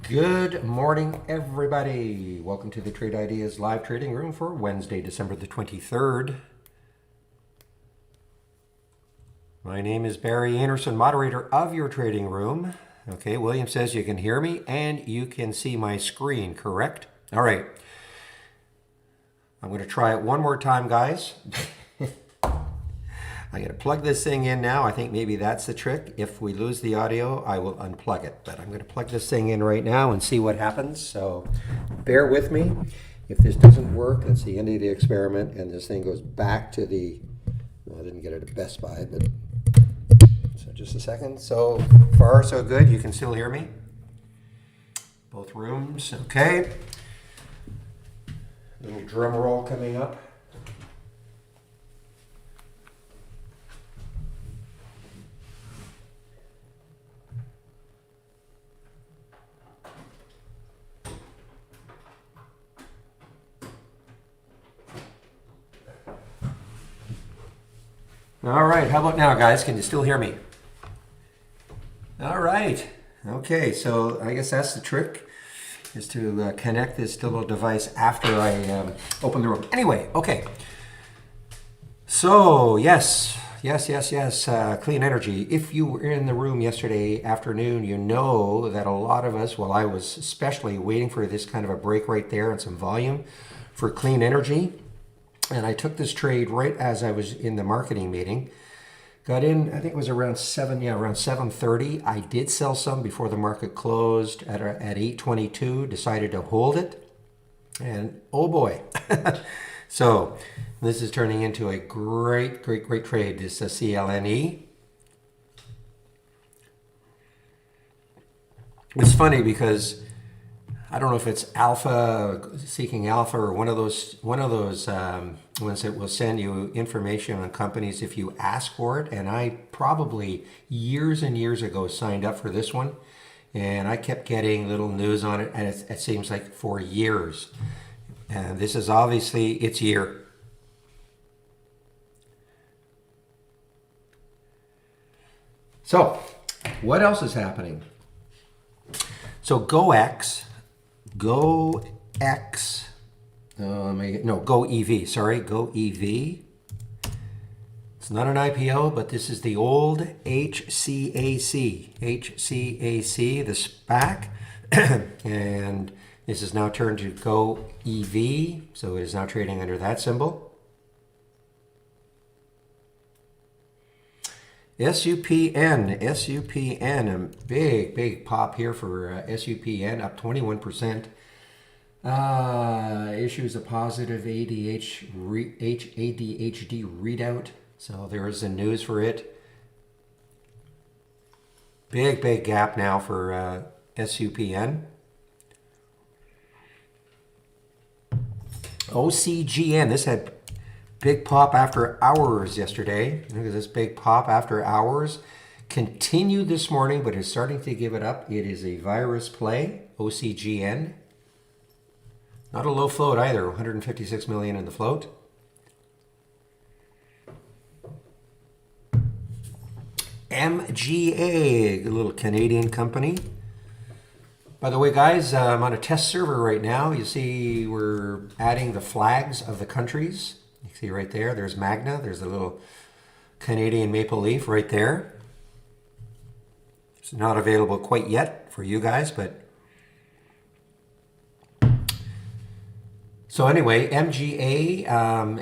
Good morning, everybody. Welcome to the Trade Ideas live trading room for Wednesday, December the 23rd. My name is Barry Anderson, moderator of your trading room. Okay, William says you can hear me and you can see my screen, correct? All right. I'm going to try it one more time, guys. I'm going to plug this thing in now. I think maybe that's the trick. If we lose the audio, I will unplug it. But I'm going to plug this thing in right now and see what happens. So bear with me. If this doesn't work, that's the end of the experiment. And this thing goes back to the, well, I didn't get it at Best Buy, but so just a second. So far, so good. You can still hear me? Both rooms. Okay. Little drum roll coming up. All right, how about now, guys? Can you still hear me? All right. Okay, so I guess that's the trick, is to connect this little device after I open the room. Anyway, okay. So, yes, clean energy. If you were in the room yesterday afternoon, you know that a lot of us, well, I was especially waiting for this kind of a break right there and some volume for clean energy. And I took this trade right as I was in the marketing meeting. Got in, I think it was around 7:30. I did sell some before the market closed at 8:22. Decided to hold it. And oh boy. So this is turning into a great trade. This is CLNE. It's funny because I don't know if it's Alpha, Seeking Alpha, or one of those ones that will send you information on companies if you ask for it. And I probably years and years ago signed up for this one, and I kept getting little news on it, and it seems like for years. And this is obviously its year. So, what else is happening? So GoEx, Go EV, sorry, Go EV. It's not an IPO, but this is the old HCAC, the SPAC, and this is now turned to Go EV, so it is now trading under that symbol. SUPN, a big pop here for SUPN, up 21%. Issues a positive ADHD readout, so there is the news for it. Big gap now for SUPN. OCGN, this had big pop after hours yesterday. Look at this big pop after hours. Continued this morning, but is starting to give it up. It is a virus play, OCGN. Not a low float either, 156 million in the float. MGA, a little Canadian company. By the way, guys, I'm on a test server right now. You see we're adding the flags of the countries. You see right there, there's Magna. There's a little Canadian maple leaf right there. It's not available quite yet for you guys, but... So anyway, MGA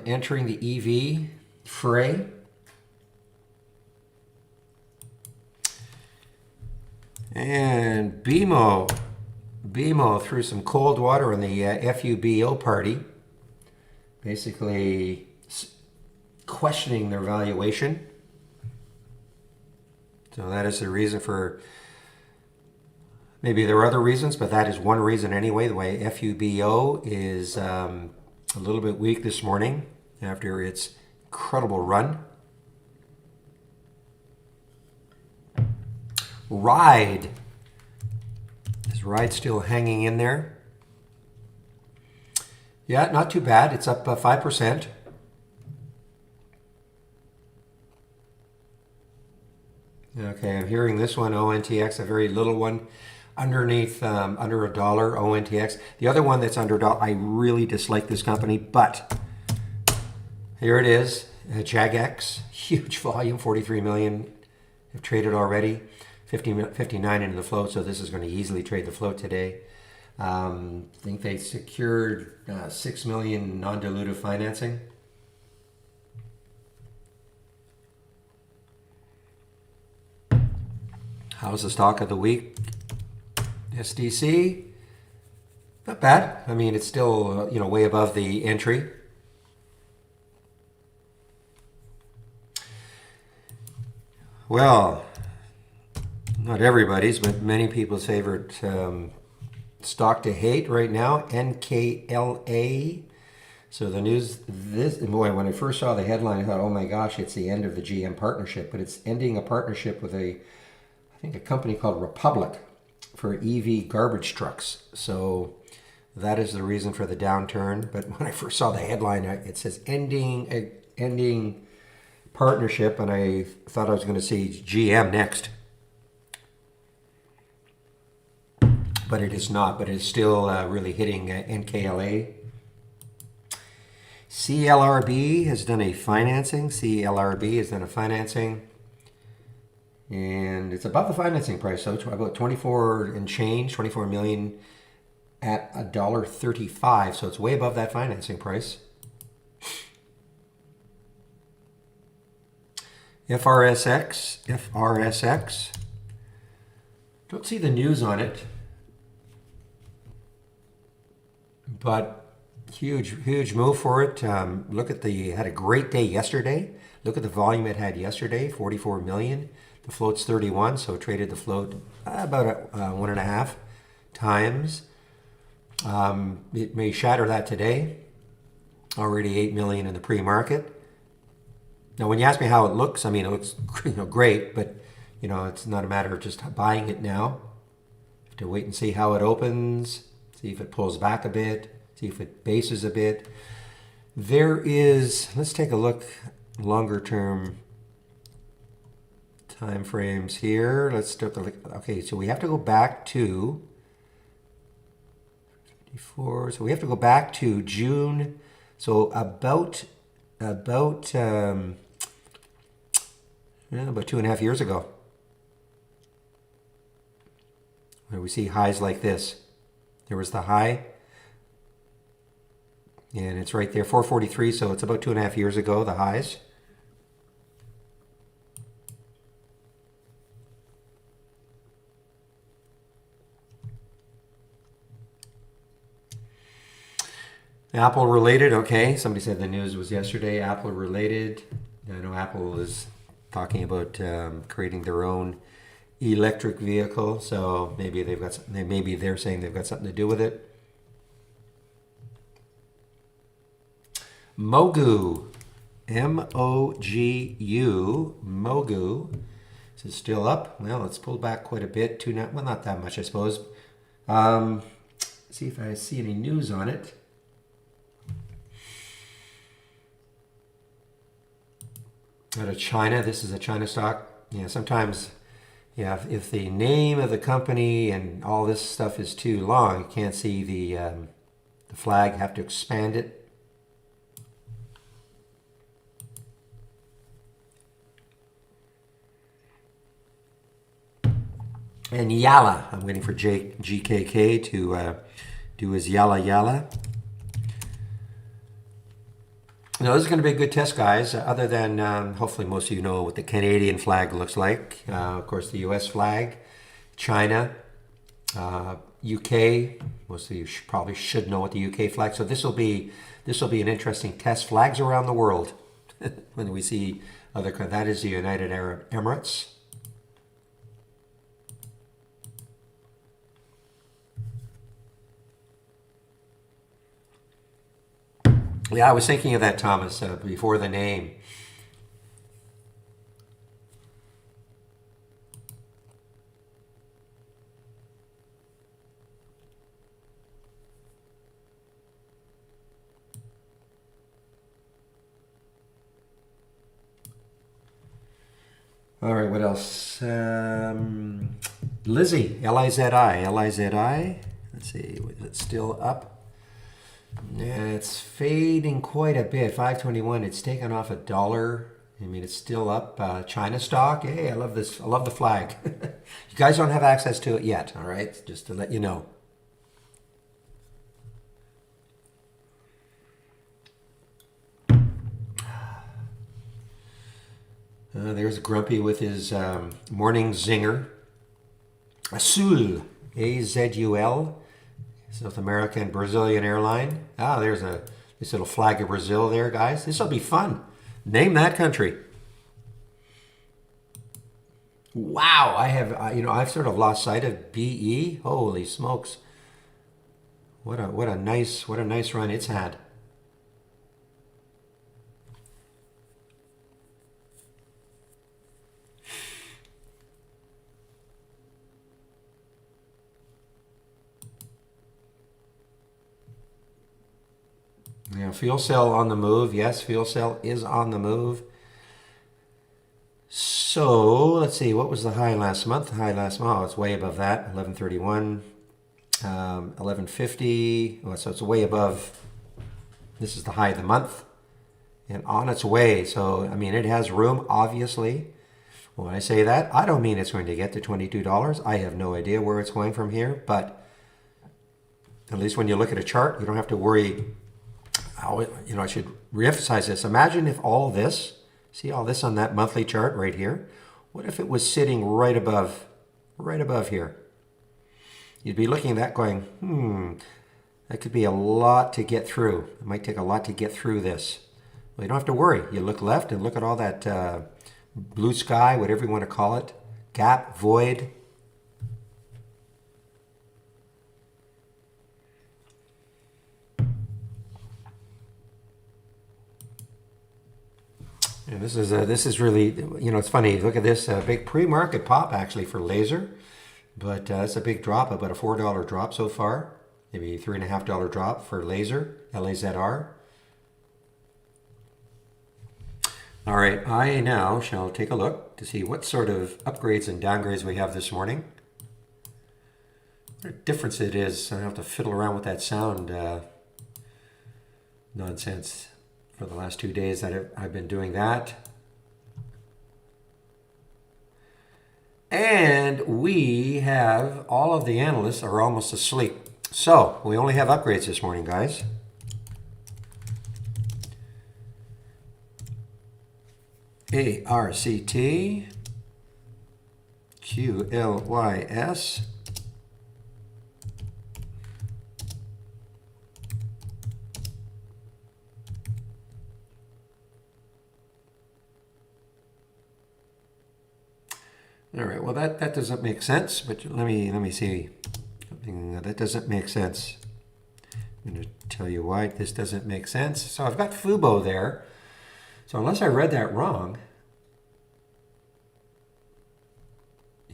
entering the EV fray. And BMO threw some cold water on the FUBO party, basically questioning their valuation. So that is the reason for, maybe there are other reasons, but that is one reason anyway, the way FUBO is a little bit weak this morning after its incredible run. Ride. Is Ride still hanging in there? Yeah, not too bad. It's up 5%. Okay, I'm hearing this one, ONTX, a very little one. underneath under a dollar, ONTX. The other one that's under a dollar, I really dislike this company, but here it is, Jagex, huge volume, 43 million have traded already, 59 into the float, so this is going to easily trade the float today. I think they secured 6 million non-dilutive financing. How's the stock of the week? SDC, not bad. I mean, it's still way above the entry. Well, not everybody's, but many people's favorite stock to hate right now, NKLA. So the news, boy, when I first saw the headline, I thought, oh my gosh, it's the end of the GM partnership, but it's ending a partnership with I think a company called Republic for EV garbage trucks. So that is the reason for the downturn. But when I first saw the headline, it says ending partnership, and I thought I was going to see GM next. But it is not, but it's still really hitting NKLA. CLRB has done a financing. And it's above the financing price, so it's about 24 and change, 24 million at $1.35. So it's way above that financing price. FRSX. Don't see the news on it, but huge move for it. Look at had a great day yesterday. Look at the volume it had yesterday, 44 million. The float's 31, so it traded the float about 1.5 times. It may shatter that today. Already 8 million in the pre-market. Now, when you ask me how it looks, I mean, it looks great, but it's not a matter of just buying it now. Have to wait and see how it opens, see if it pulls back a bit, see if it bases a bit. Let's take a look, longer term time frames here. Let's start okay, so we have to go back to 54. So we have to go back to June. So about 2.5 years ago, where we see highs like this. There was the high, and it's right there, 443. So it's about 2.5 years ago, the highs. Apple related, okay. Somebody said the news was yesterday. Apple related. I know Apple is talking about creating their own electric vehicle, so maybe they're saying they've got something to do with it. Mogu, M-O-G-U, Mogu. Is it still up? Well, it's pulled back quite a bit. Well, not that much, I suppose. See if I see any news on it. Out of China, this is a China stock. Yeah, sometimes, if the name of the company and all this stuff is too long, you can't see the flag. Have to expand it. And Yalla, I'm waiting for GKK to do his Yalla. Now, this is going to be a good test, guys, other than hopefully most of you know what the Canadian flag looks like. Of course, the US flag, China, UK. Most of you probably should know what the UK flag. So this will be an interesting test. Flags around the world when we see other countries. That is the United Arab Emirates. Yeah, I was thinking of that, Thomas, before the name. All right, what else? Lizzie, L-I-Z-I, L-I-Z-I. Let's see, is it still up? Yeah, it's fading quite a bit. 521. It's taken off a dollar. I mean, it's still up. China stock. Hey, I love this. I love the flag. You guys don't have access to it yet. All right, just to let you know. There's Grumpy with his morning zinger. Azul, A-Z-U-L, South American Brazilian airline. Ah, there's this little flag of Brazil there, guys. This will be fun. Name that country. Wow, I have I've sort of lost sight of BE. Holy smokes! What a nice run it's had. Yeah, fuel cell on the move. Yes, fuel cell is on the move. So let's see, what was the high last month? The high last month, oh, it's way above that, 1131, 1150. Oh, so it's way above. This is the high of the month and on its way. So, I mean, it has room, obviously. When I say that, I don't mean it's going to get to $22. I have no idea where it's going from here, but at least when you look at a chart, you don't have to worry. I should reemphasize this. Imagine if all this, see all this on that monthly chart right here? What if it was sitting right above here? You'd be looking at that going, that could be a lot to get through. It might take a lot to get through this. Well, you don't have to worry. You look left and look at all that blue sky, whatever you want to call it, gap, void. And this is really, it's funny. Look at this big pre-market pop actually for laser, but it's a big drop, about a $4 drop so far, maybe $3.50 drop for laser, L-A-Z-R. All right, I now shall take a look to see what sort of upgrades and downgrades we have this morning. What a difference it is. I don't have to fiddle around with that sound nonsense. For the last 2 days that I've been doing that. And we have, all of the analysts are almost asleep. So we only have upgrades this morning, guys. ARCT, QLYS, all right, well that doesn't make sense, but let me see something that doesn't make sense. I'm going to tell you why this doesn't make sense. So I've got Fubo there. So unless I read that wrong,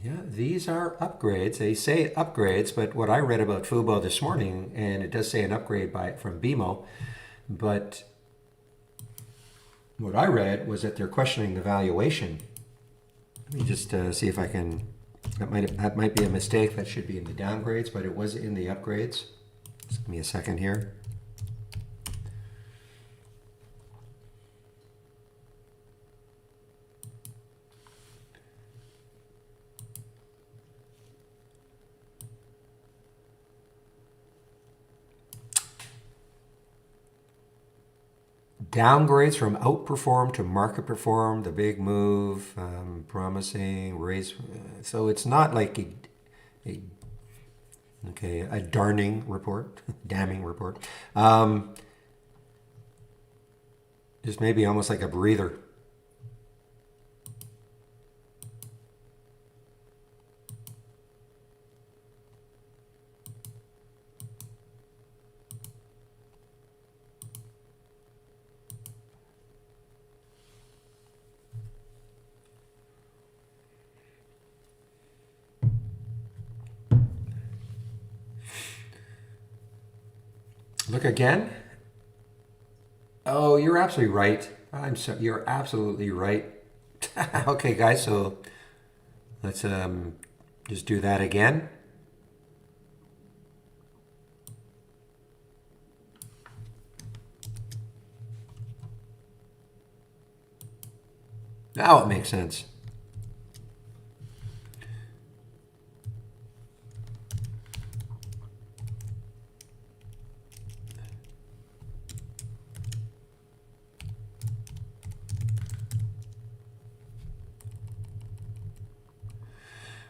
yeah, these are upgrades. They say upgrades, but what I read about Fubo this morning, and it does say an upgrade from BMO, but what I read was that they're questioning the valuation. Let me just see if I can, that might be a mistake. That should be in the downgrades, but it was in the upgrades. Just give me a second here. Downgrades from outperform to market perform, the big move, promising, raise. So it's not like a darning report, damning report. Just maybe almost like a breather. Look again. Oh, you're absolutely right. You're absolutely right. Okay, guys. So let's Just do that again. Now it makes sense.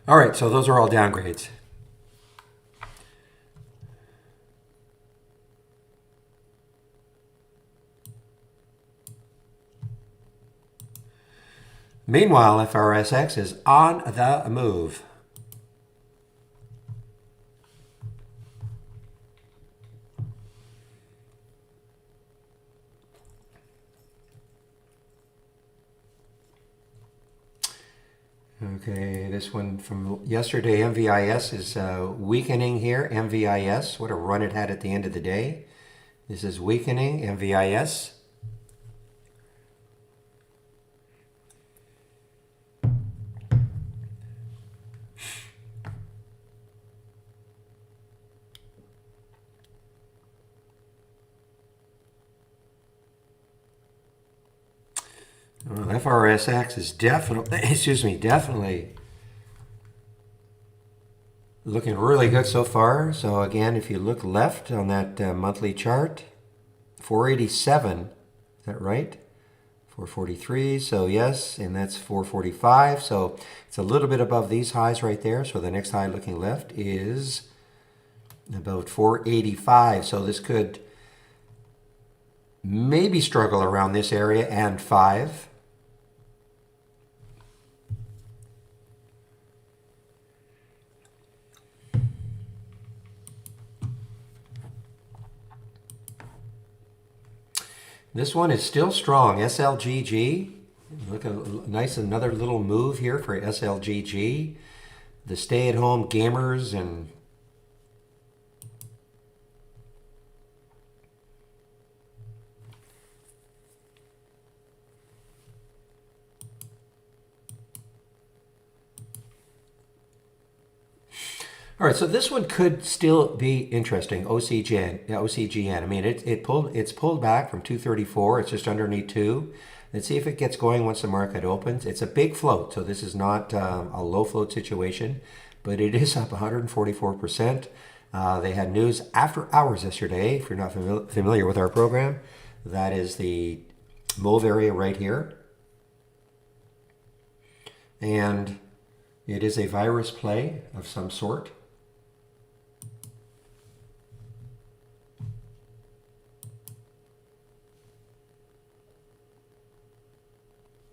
All right, so those are all downgrades. Meanwhile, FRSX is on the move. Okay, this one from yesterday, MVIS is weakening here. MVIS, what a run it had at the end of the day. This is weakening, MVIS. Well, FRSX is definitely looking really good so far. So again, if you look left on that monthly chart, 487, is that right? 443, so yes, and that's 445. So it's a little bit above these highs right there. So the next high looking left is about 485. So this could maybe struggle around this area and 5. This one is still strong, SLGG. Look, another little move here for SLGG. The stay-at-home gamers and all right, so this one could still be interesting. OCGN. I mean, it's pulled back from 234. It's just underneath 2. Let's see if it gets going once the market opens. It's a big float, so this is not a low float situation, but it is up 144%. They had news after hours yesterday. If you're not familiar with our program, that is the mauve area right here, and it is a virus play of some sort.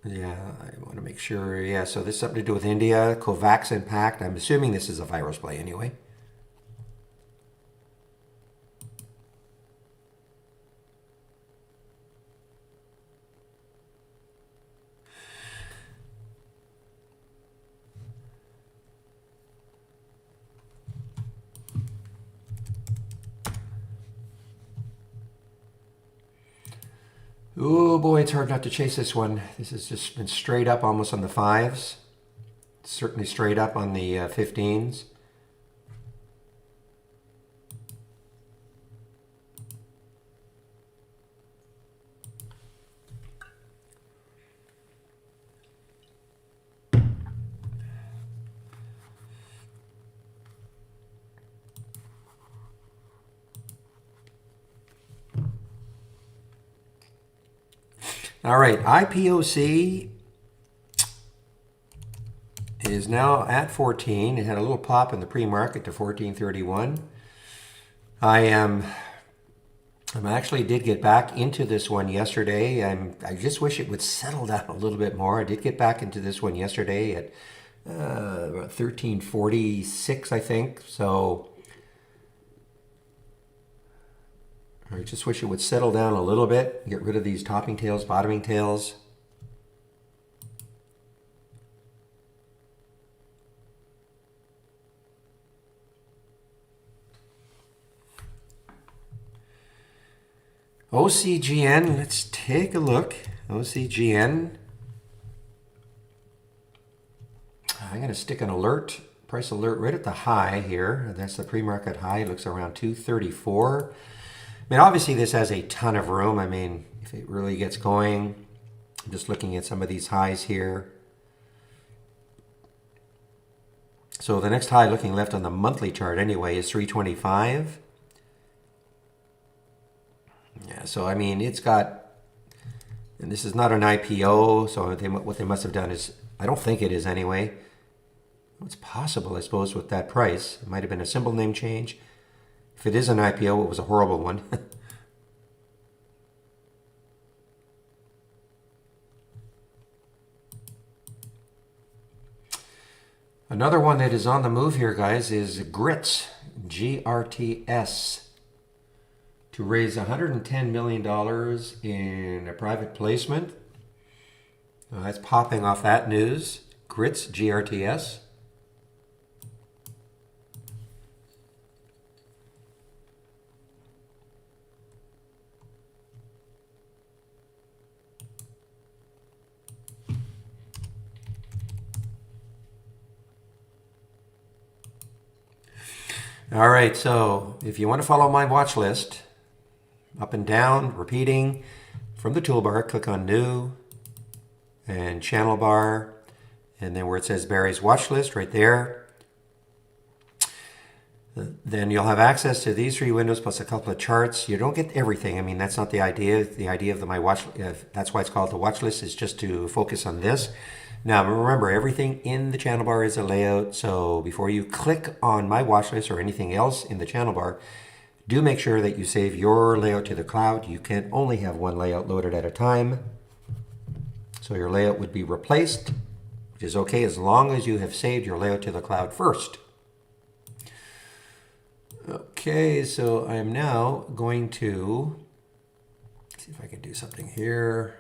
Yeah, I want to make sure. Yeah, so this is something to do with India, Covaxin Pact. I'm assuming this is a virus play anyway. Oh boy, it's hard not to chase this one. This has just been straight up almost on the 5s. Certainly straight up on the 15s. All right, IPOC is now at 14. It had a little pop in the pre-market to 14.31. I actually did get back into this one yesterday. I just wish it would settle down a little bit more. I did get back into this one yesterday at about 13.46, I think. So I just wish it would settle down a little bit, get rid of these topping tails, bottoming tails. OCGN, let's take a look. OCGN. I'm going to stick an alert price alert right at the high here. That's the pre-market high. It looks around 234. I mean, obviously this has a ton of room. I mean, if it really gets going, I'm just looking at some of these highs here. So the next high looking left on the monthly chart anyway is 325. Yeah, so I mean, it's got, and this is not an IPO, so what they must have done is, I don't think it is anyway. It's possible, I suppose, with that price. It might have been a symbol name change. If it is an IPO, it was a horrible one. Another one that is on the move here, guys, is GRITS, GRTS, to raise $110 million in a private placement. That's popping off that news. GRITS, GRTS. All right, so if you want to follow my watch list, up and down, repeating, from the toolbar, click on New and Channel Bar, and then where it says Barry's Watch List, right there. Then you'll have access to these 3 windows plus a couple of charts. You don't get everything. I mean, that's not the idea. The idea of my watch, that's why it's called the watch list, is just to focus on this. Now, remember, everything in the channel bar is a layout, so before you click on my watch list or anything else in the channel bar, do make sure that you save your layout to the cloud. You can only have one layout loaded at a time. So your layout would be replaced, which is okay as long as you have saved your layout to the cloud first. Okay, so I am now going to see if I can do something here.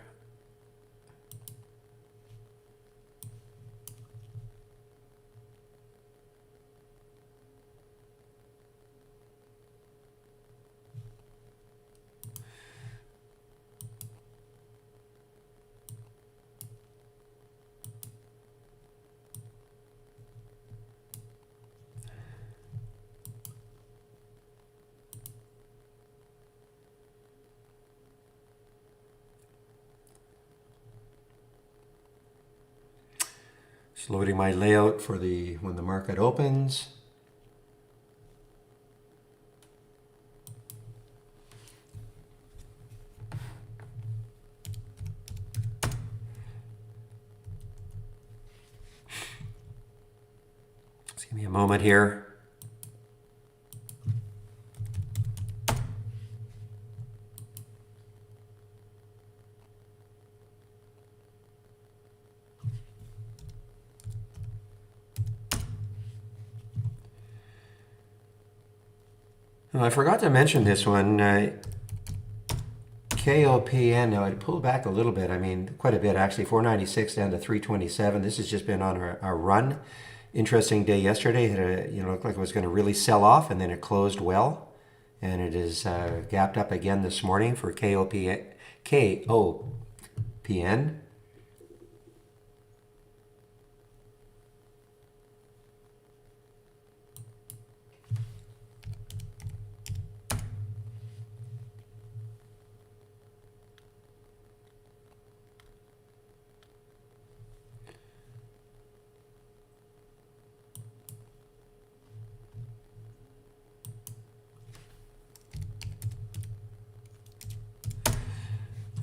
Just loading my layout for when the market opens. Just give me a moment here. I forgot to mention this one, KOPN. Now it pulled back a little bit. I mean, quite a bit actually. 496 down to 327. This has just been on a run. Interesting day yesterday. It had looked like it was going to really sell off, and then it closed well, and it is gapped up again this morning for KOPN.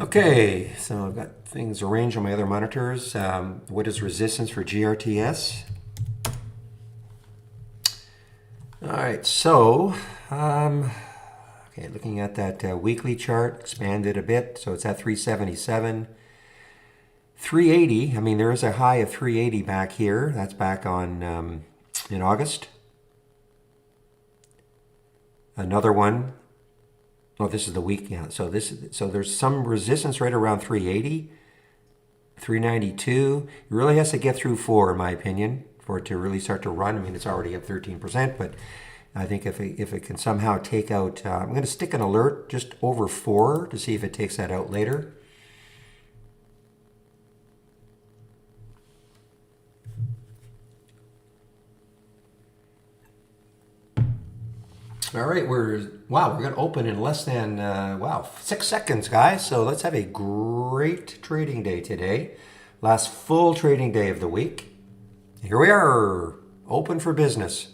Okay, so I've got things arranged on my other monitors. What is resistance for GRTS? All right, so, okay, looking at that weekly chart, expanded a bit, so it's at 377. 380, I mean, there is a high of 380 back here. That's back on in August. Another one. Oh, this is the week, yeah. So there's some resistance right around 380, 392. It really has to get through 4, in my opinion, for it to really start to run. I mean, it's already up 13%, but I think if it can somehow take out, I'm going to stick an alert just over 4 to see if it takes that out later. All right, we're going to open in less than 6 seconds, guys. So let's have a great trading day today. Last full trading day of the week. Here we are, open for business.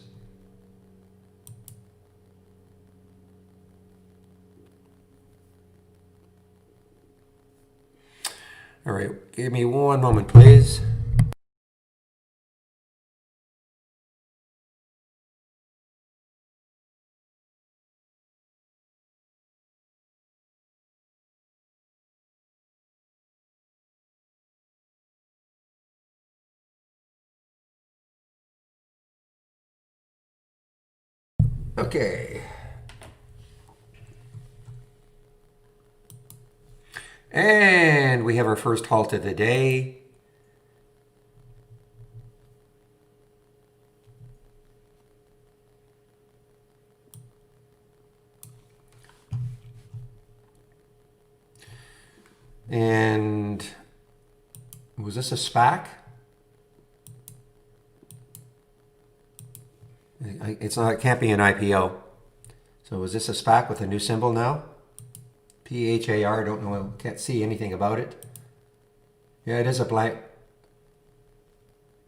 All right, give me one moment, please. Okay. And we have our first halt of the day. And was this a SPAC? It's not. It can't be an IPO. So is this a SPAC with a new symbol now? PHAR. Don't know. Can't see anything about it. Yeah, it is a blank.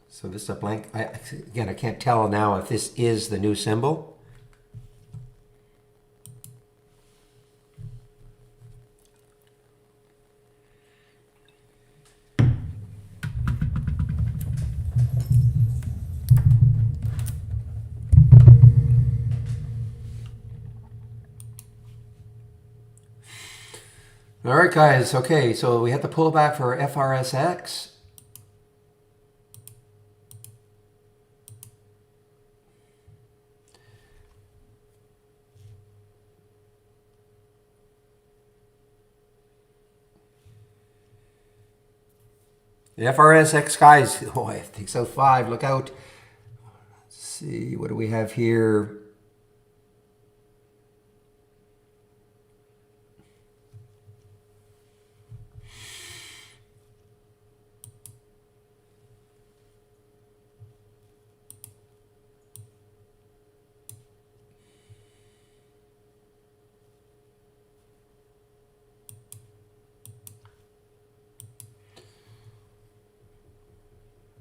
So this is a blank. Again, I can't tell now if this is the new symbol. All right, guys. Okay, so we had the pullback for FRSX. The FRSX, guys. Oh, I think so. 5. Look out. Let's see. What do we have here?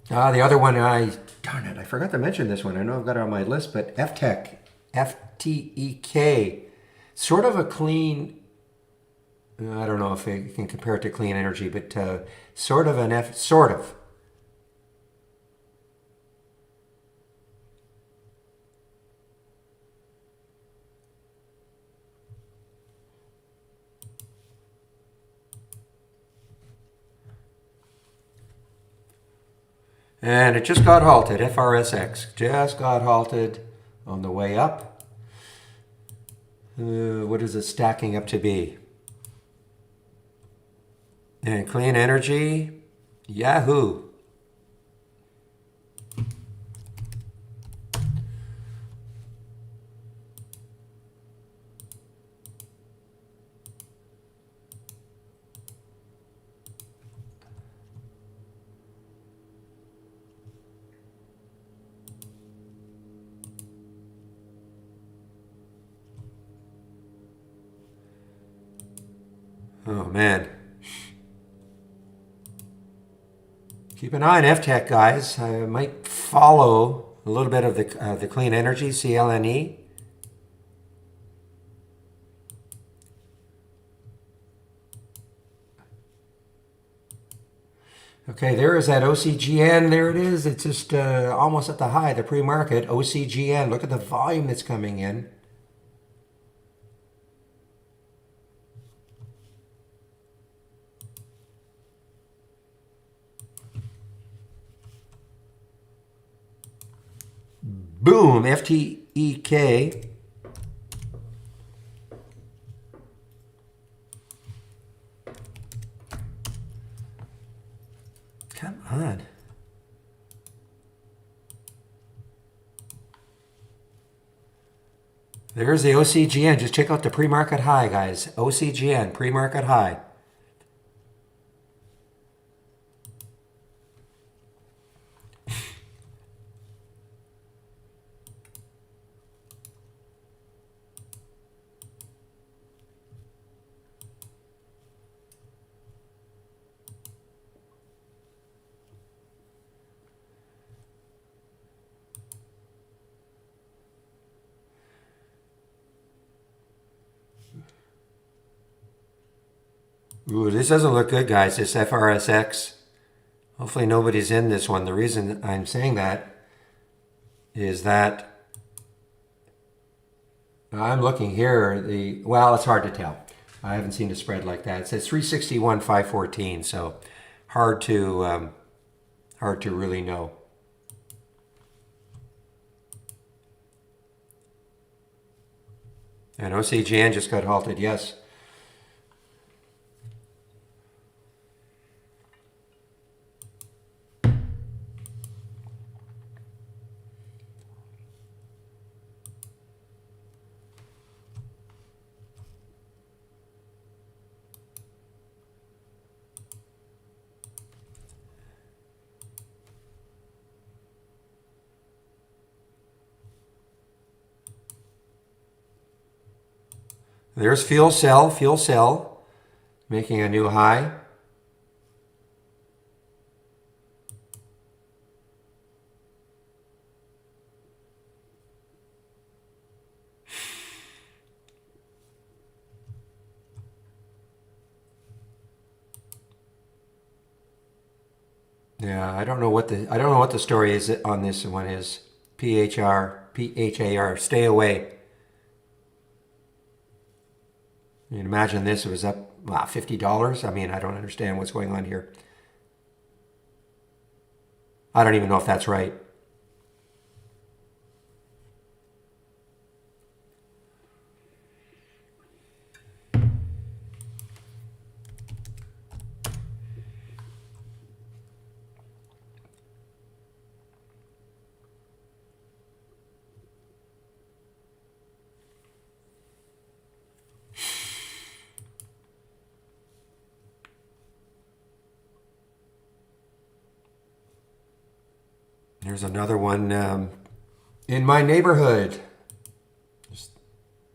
The other one, darn it, I forgot to mention this one. I know I've got it on my list, but FTEK, FTEK, sort of a clean. I don't know if I can compare it to clean energy, but sort of an sort of. And it just got halted. FRSX just got halted on the way up. What is it stacking up to be? And clean energy, Yahoo! Oh man. Keep an eye on FTEK, guys. I might follow a little bit of the clean energy, CLNE. Okay, there is that OCGN. There it is. It's just almost at the high, the pre-market. OCGN. Look at the volume that's coming in. Boom, FTEK. Come on. There's the OCGN. Just check out the pre-market high, guys. OCGN, pre-market high. Ooh, this doesn't look good, guys. This FRSX. Hopefully nobody's in this one. The reason I'm saying that is that I'm looking here. Well, it's hard to tell. I haven't seen a spread like that. It says 361, 514. So hard to really know. And OCGN just got halted. Yes. There's fuel cell, making a new high. Yeah, I don't know what the story is on this one is. PHAR, stay away. You can imagine this was up $50. I mean, I don't understand what's going on here. I don't even know if that's right. There's another one in my neighborhood,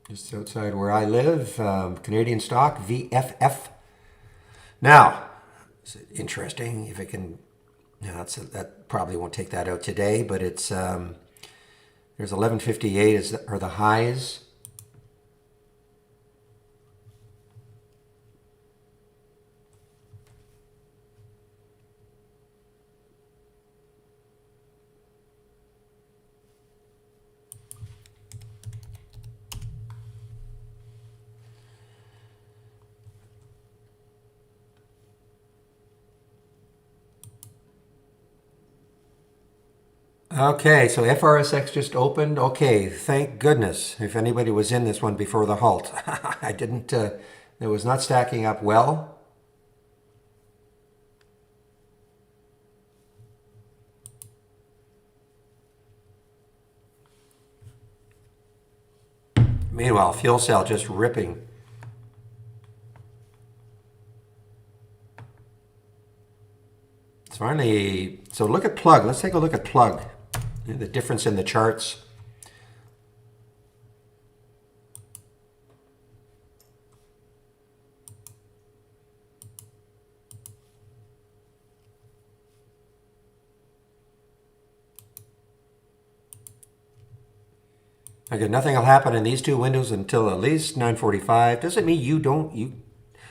just outside where I live. Canadian stock, VFF. Now, is it interesting if it can? No, that probably won't take that out today, but it's there's 1158 are the highs. Okay, so FRSX just opened. Okay, thank goodness. If anybody was in this one before the halt, I didn't. It was not stacking up well. Meanwhile, fuel cell just ripping. It's finally. So look at plug. Let's take a look at plug. The difference in the charts. Okay, nothing will happen in these two windows until at least 9:45. Doesn't mean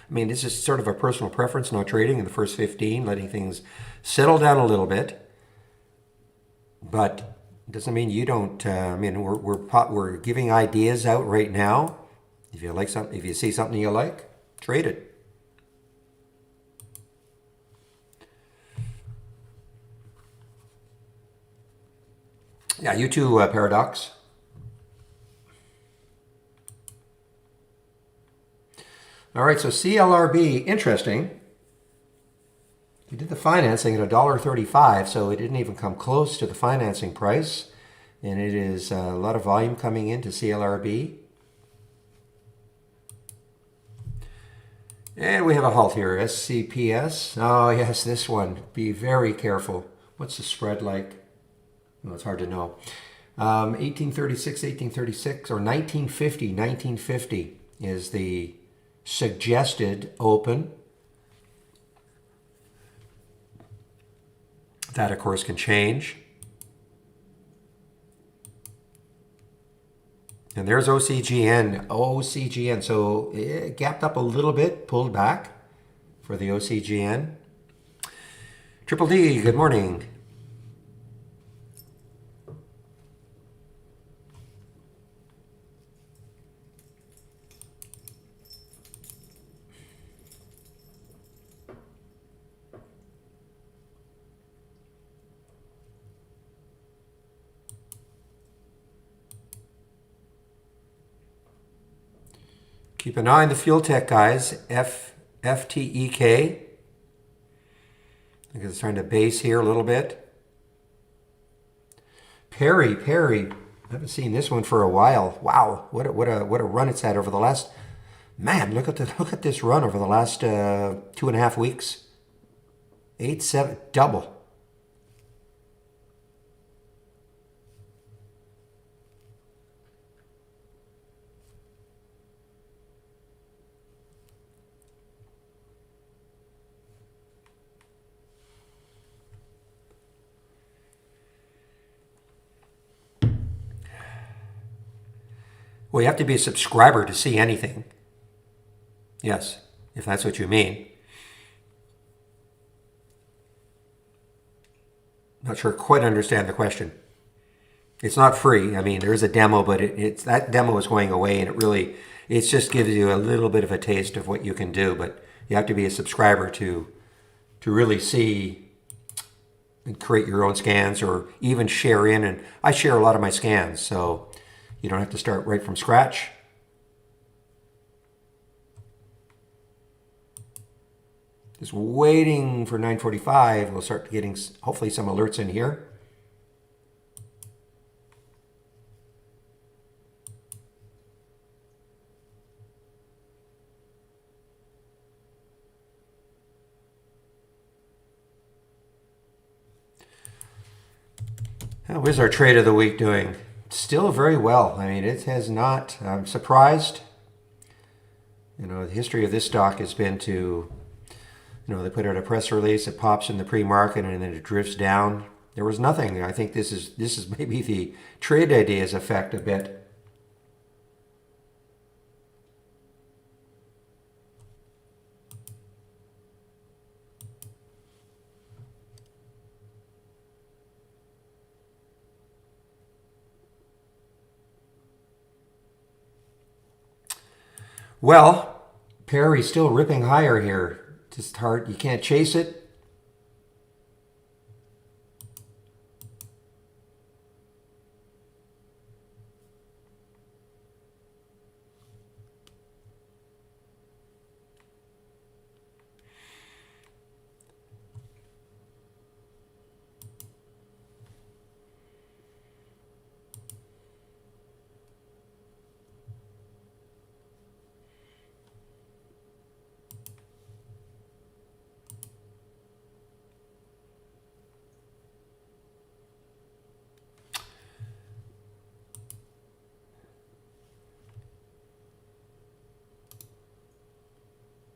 I mean, this is sort of a personal preference, no trading in the first 15, letting things settle down a little bit. But it doesn't mean you don't. I mean, we're giving ideas out right now. If you like something, if you see something you like, trade it. Yeah, you too, Paradox. All right, so CLRB, interesting. We did the financing at $1.35, so it didn't even come close to the financing price. And it is a lot of volume coming into CLRB. And we have a halt here, SCPS. Oh yes, this one. Be very careful. What's the spread like? Well, it's hard to know. 1836, or 1950 is the suggested open. That, of course, can change. And there's OCGN. So it gapped up a little bit, pulled back. for the OCGN. Triple D, good morning. Keep an eye on the Fuel Tech guys, FTEK. I think it's trying to base here a little bit. Perry, I haven't seen this one for a while. Wow, what a run it's had over the last. Man, look at this run over the last 2.5 weeks. 8-7 double. Well, you have to be a subscriber to see anything. Yes, if that's what you mean. Not sure I quite understand the question. It's not free. I mean, there is a demo, but it's that demo is going away, and it just gives you a little bit of a taste of what you can do. But you have to be a subscriber to really see and create your own scans, or even share in. And I share a lot of my scans, so you don't have to start right from scratch. Just waiting for 9:45. We'll start getting hopefully some alerts in here. How is our trade of the week doing? Still very well. I mean, it has not. I'm surprised. You know, the history of this stock has been to, they put out a press release, it pops in the pre-market, and then it drifts down. There was nothing. I think this is maybe the trade ideas effect a bit. Well, Perry's still ripping higher here. Just hard. You can't chase it.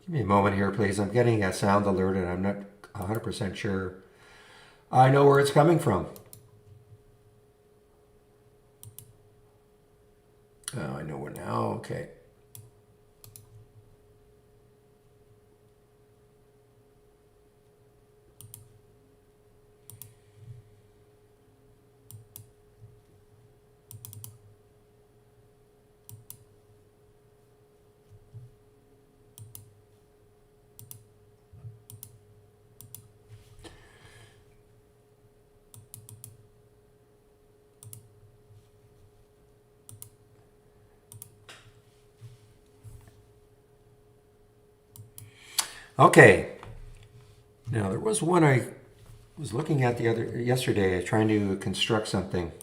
Give me a moment here, please. I'm getting a sound alert, and I'm not 100% sure I know where it's coming from. Oh, I know where now. Okay. Okay. Now there was one I was looking at yesterday, trying to construct something.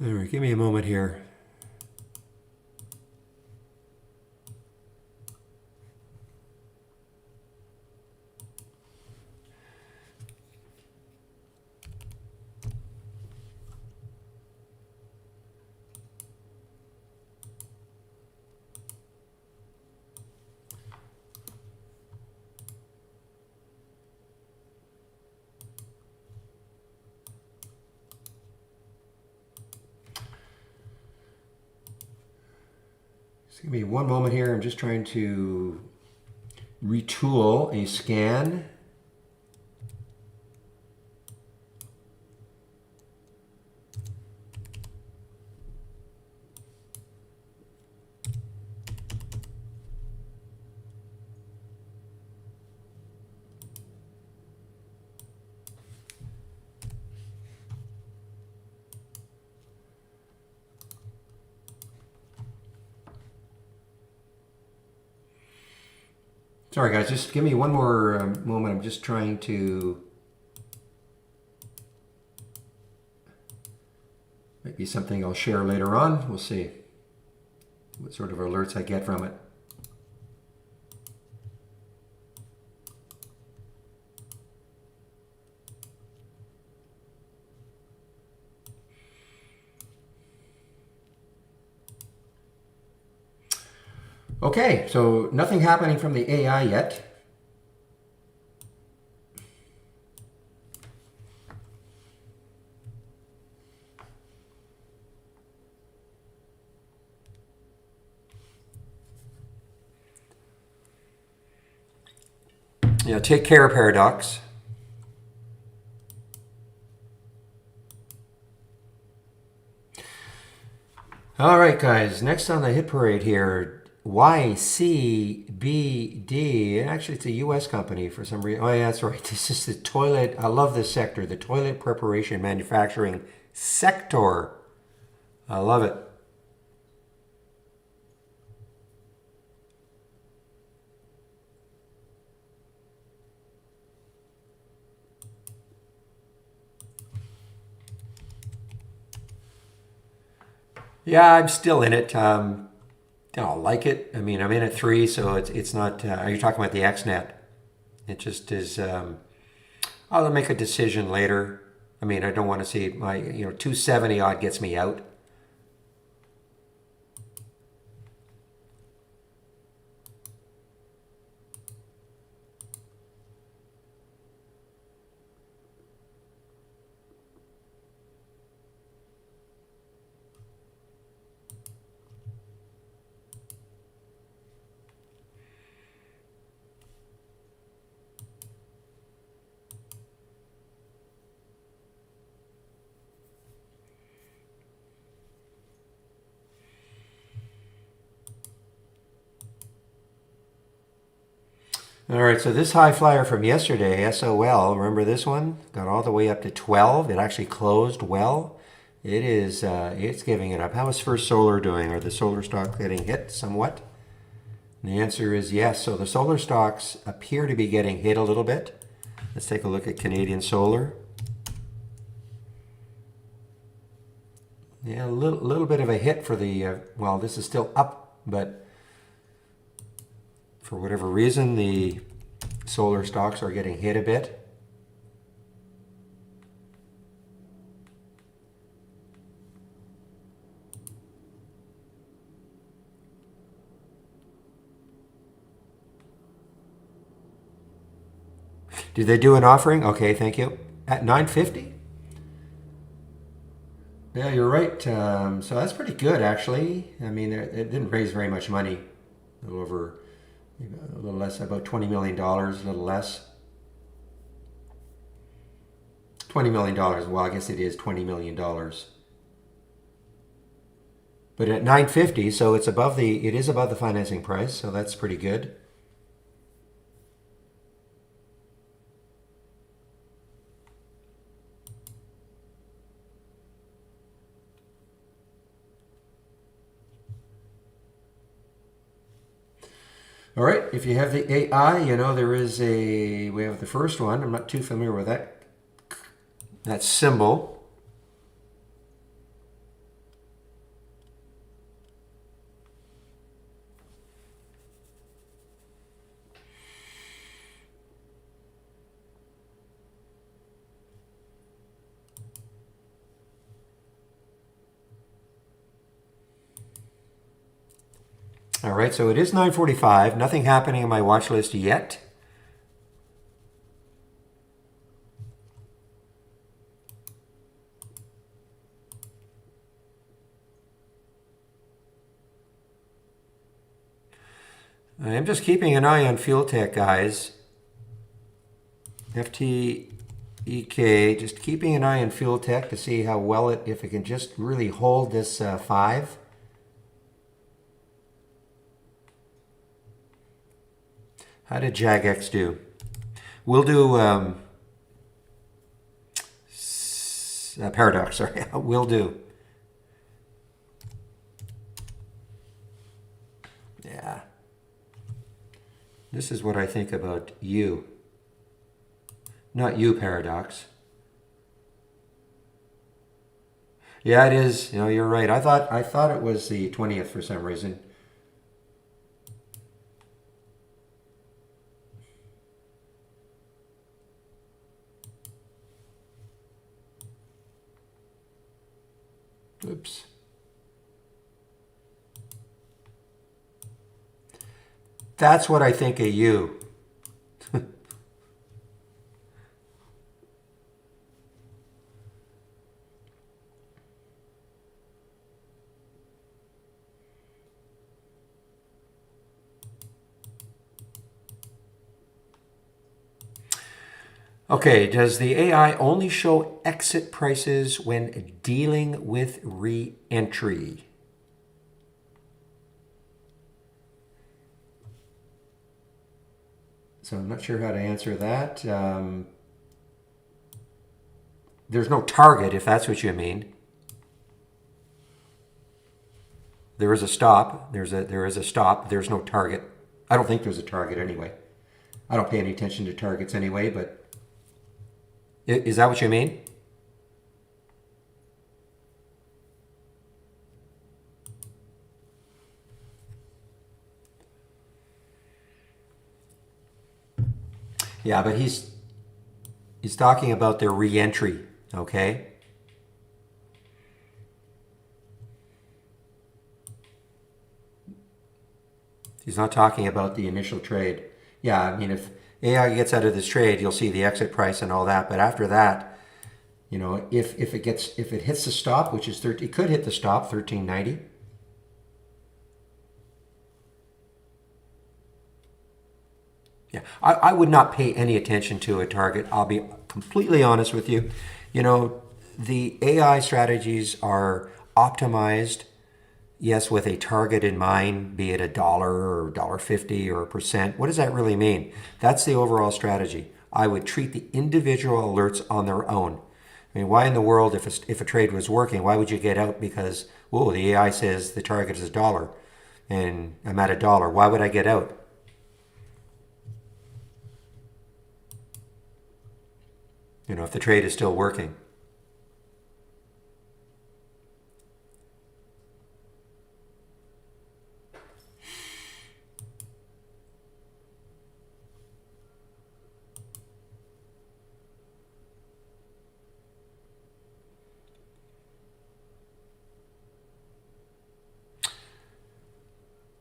All right, give me a moment here. Just give me one moment here. I'm just trying to retool a scan. Sorry guys, just give me one more moment. I'm just trying to, might be something I'll share later on. We'll see what sort of alerts I get from it. Okay, so nothing happening from the AI yet. Yeah, take care, Paradox. All right, guys, next on the hit parade here, YCBD. Actually, it's a US company for some reason. Oh, yeah, that's right. This is the toilet. I love this sector, the toilet preparation manufacturing sector. I love it. Yeah, I'm still in it. I like it. I mean, I'm in at 3, so it's not. Are you talking about the XNet? It just is. I'll make a decision later. I mean, I don't want to see my 270 odd gets me out. All right, so this high flyer from yesterday, SOL, remember this one? Got all the way up to 12. It actually closed well. It is, it's giving it up. How is First Solar doing? Are the solar stocks getting hit somewhat? And the answer is yes. So the solar stocks appear to be getting hit a little bit. Let's take a look at Canadian Solar. Yeah, a little bit of a hit for the, well, this is still up, but for whatever reason, the solar stocks are getting hit a bit. Did they do an offering? Okay, thank you. At 950? Yeah, you're right. So that's pretty good, actually. I mean, it didn't raise very much money. A little over, a little less, about $20 million, a little less. $20 million. Well, I guess it is $20 million. But at 950, so it is above the financing price, so that's pretty good. All right, if you have the AI, we have the first one. I'm not too familiar with that symbol. All right, so it is 9:45. Nothing happening on my watch list yet. I'm just keeping an eye on Fuel Tech, guys. FTEK, just keeping an eye on Fuel Tech to see how well if it can just really hold this 5. How did JAGX do? We'll do Paradox, sorry. We'll do. Yeah. This is what I think about you. Not you, Paradox. Yeah, it is. You know, you're right. I thought it was the 20th for some reason. Oops. That's what I think of you. Okay, does the AI only show exit prices when dealing with re-entry? So I'm not sure how to answer that. There's no target, if that's what you mean. There is a stop. There is a stop. There's no target. I don't think there's a target anyway. I don't pay any attention to targets anyway, but is that what you mean? Yeah, but he's talking about their re-entry, okay? He's not talking about the initial trade. Yeah, I mean, if AI gets out of this trade, you'll see the exit price and all that. But after that, you know, if it hits the stop, which is 13, it could hit the stop 1390. Yeah, I would not pay any attention to a target. I'll be completely honest with you. You know, the AI strategies are optimized, yes, with a target in mind, be it $1 or $1.50 or a percent. What does that really mean? That's the overall strategy. I would treat the individual alerts on their own. I mean, why in the world, if a trade was working, why would you get out because, whoa, the AI says the target is $1 and I'm at $1. Why would I get out? You know, if the trade is still working.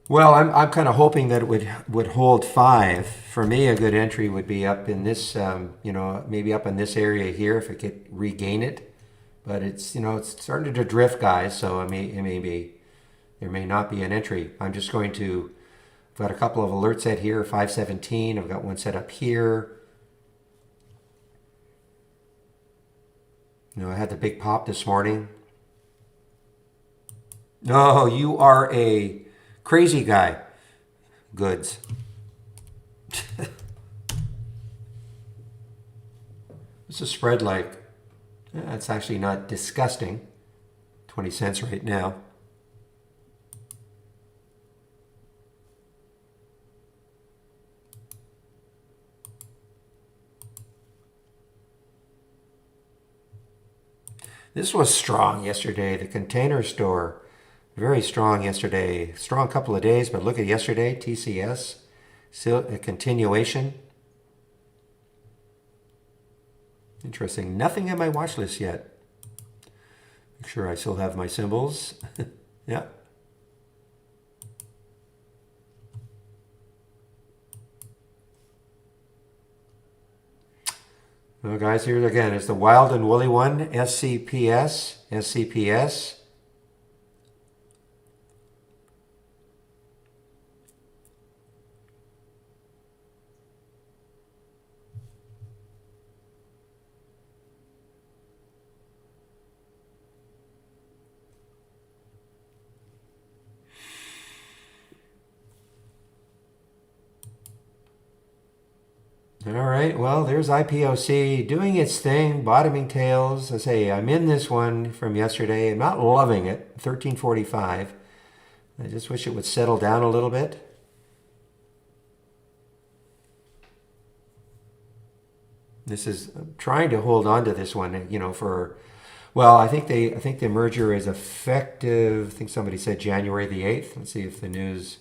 Well, I'm kind of hoping that it would hold 5. For me, a good entry would be up in this, you know, maybe up in this area here if it could regain it. But it's, you know, it's starting to drift, guys. So it may be, there may not be an entry. I'm just going to, I've got a couple of alerts set here, 517. I've got one set up here. You know, I had the big pop this morning. No, you are a crazy guy. Goods. What's the spread like? It's actually not disgusting. 20 cents right now. This was strong yesterday. The Container Store, very strong yesterday. Strong couple of days, but look at yesterday, TCS, still a continuation. Interesting. Nothing on my watch list yet. Make sure I still have my symbols. Yeah. Well, guys, here again is the wild and woolly one, SCPS, SCPS. All right, well, there's IPOC doing its thing, bottoming tails. I say I'm in this one from yesterday. I'm not loving it, 1345. I just wish it would settle down a little bit. This is I'm trying to hold on to this one, for well, I think the merger is effective. I think somebody said January the 8th. Let's see if the news.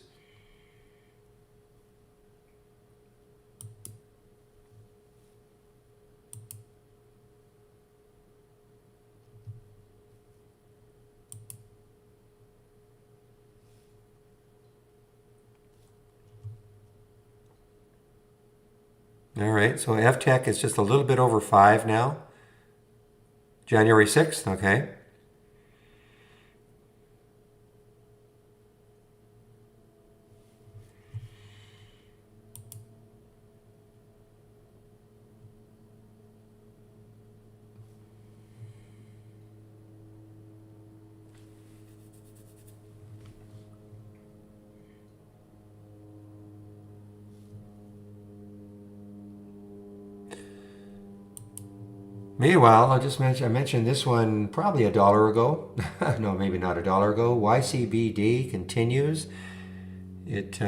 All right, so FTech is just a little bit over 5 now. January 6th, okay. Meanwhile, I mentioned this one probably a dollar ago. No, maybe not a dollar ago. YCBD continues. It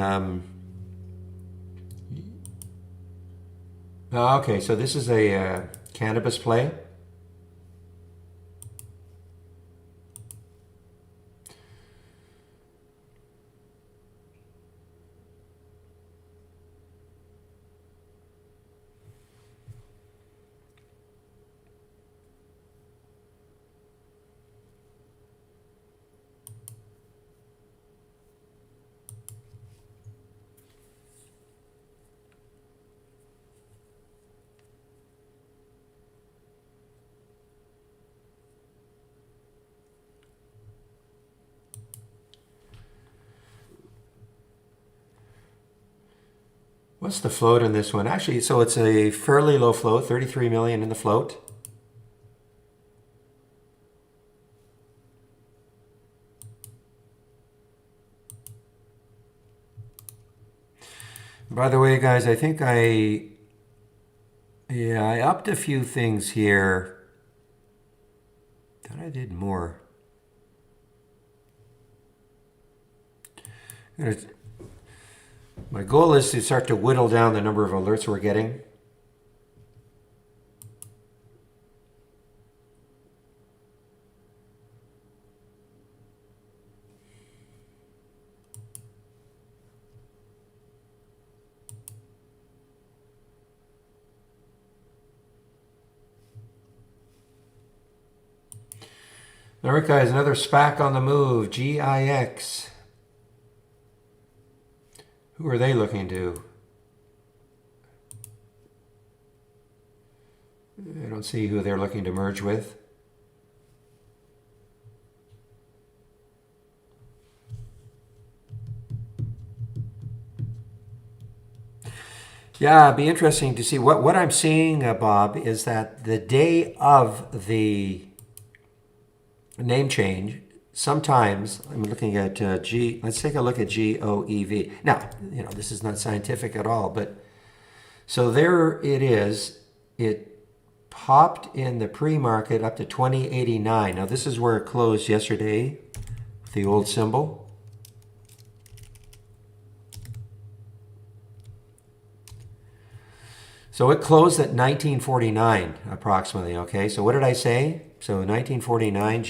okay, so this is a cannabis play. What's the float in this one? Actually, so it's a fairly low float, 33 million in the float. By the way, guys, I think I upped a few things here. Thought I did more. My goal is to start to whittle down the number of alerts we're getting. All right, guys, another SPAC on the move, GIX. Who are they looking to? I don't see who they're looking to merge with. Yeah, it'd be interesting to see. What I'm seeing, Bob, is that the day of the name change, sometimes I'm looking at let's take a look at GOEV. Now, this is not scientific at all, but so there it is. It popped in the pre-market up to 2089. Now, this is where it closed yesterday with the old symbol. So it closed at 1949 approximately, okay? So what did I say? So 1949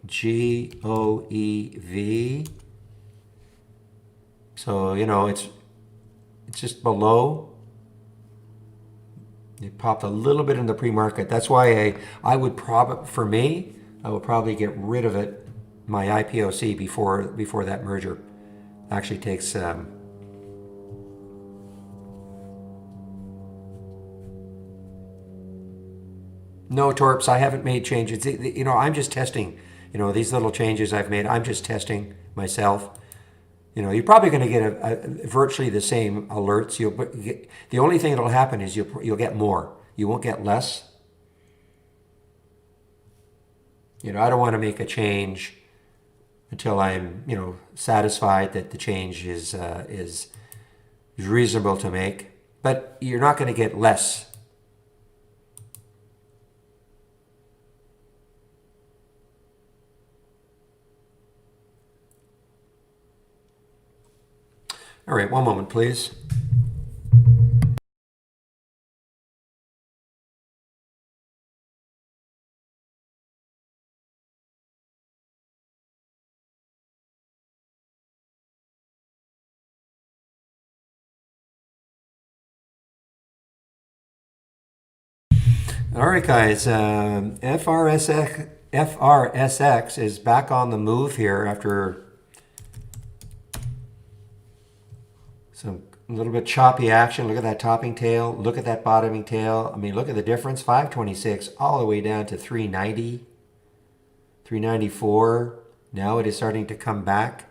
GOEV. So, it's just below. It popped a little bit in the pre-market. That's why I would probably get rid of it, my IPOC, before that merger actually takes No, Torps, I haven't made changes. I'm just testing. These little changes I've made, I'm just testing myself. You're probably going to get virtually the same alerts. The only thing that'll happen is you'll get more. You won't get less. I don't want to make a change until I'm, satisfied that the change is reasonable to make. but you're not going to get less. All right, one moment, please. All right, guys. FRSX is back on the move here after some a little bit choppy action. Look at that topping tail. Look at that bottoming tail. I mean, look at the difference. 526 all the way down to 390, 394. Now it is starting to come back.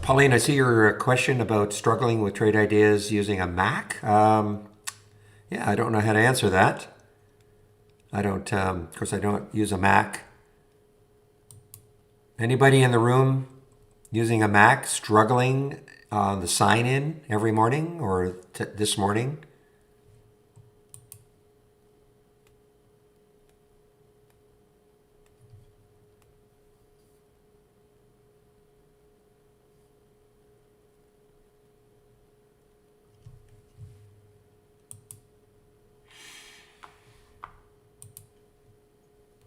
Pauline, I see your question about struggling with trade ideas using a Mac. Yeah, I don't know how to answer that. I don't, of course, I don't use a Mac. Anybody in the room using a Mac struggling on the sign in every morning or this morning?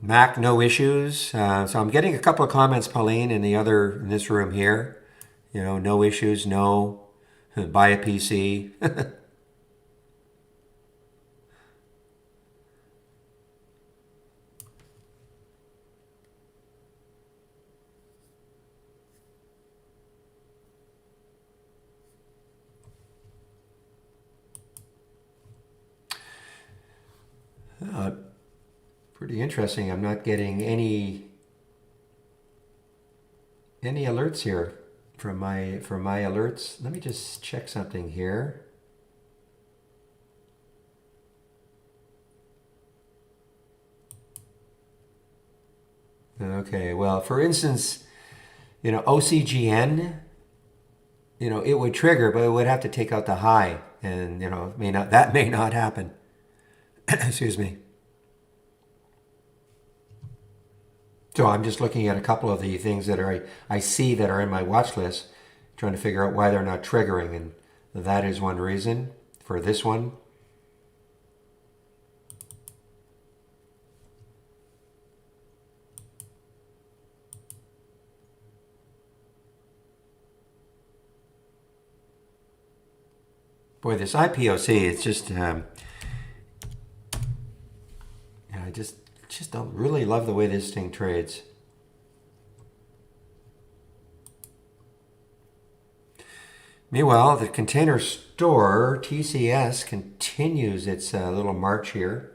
Mac, no issues. So I'm getting a couple of comments, Pauline, in this room here. You know, no issues, no. Buy a PC. Pretty interesting. I'm not getting any alerts here from my alerts. Let me just check something here. Okay, well, for instance, you know, OCGN, you know, it would trigger, but it would have to take out the high, and you know, that may not happen. Excuse me. So I'm just looking at a couple of the things that I see that are in my watch list, trying to figure out why they're not triggering, and that is one reason for this one. Boy, this IPOC, it's just, yeah, I just don't really love the way this thing trades. Meanwhile, the Container Store, TCS, continues its little march here.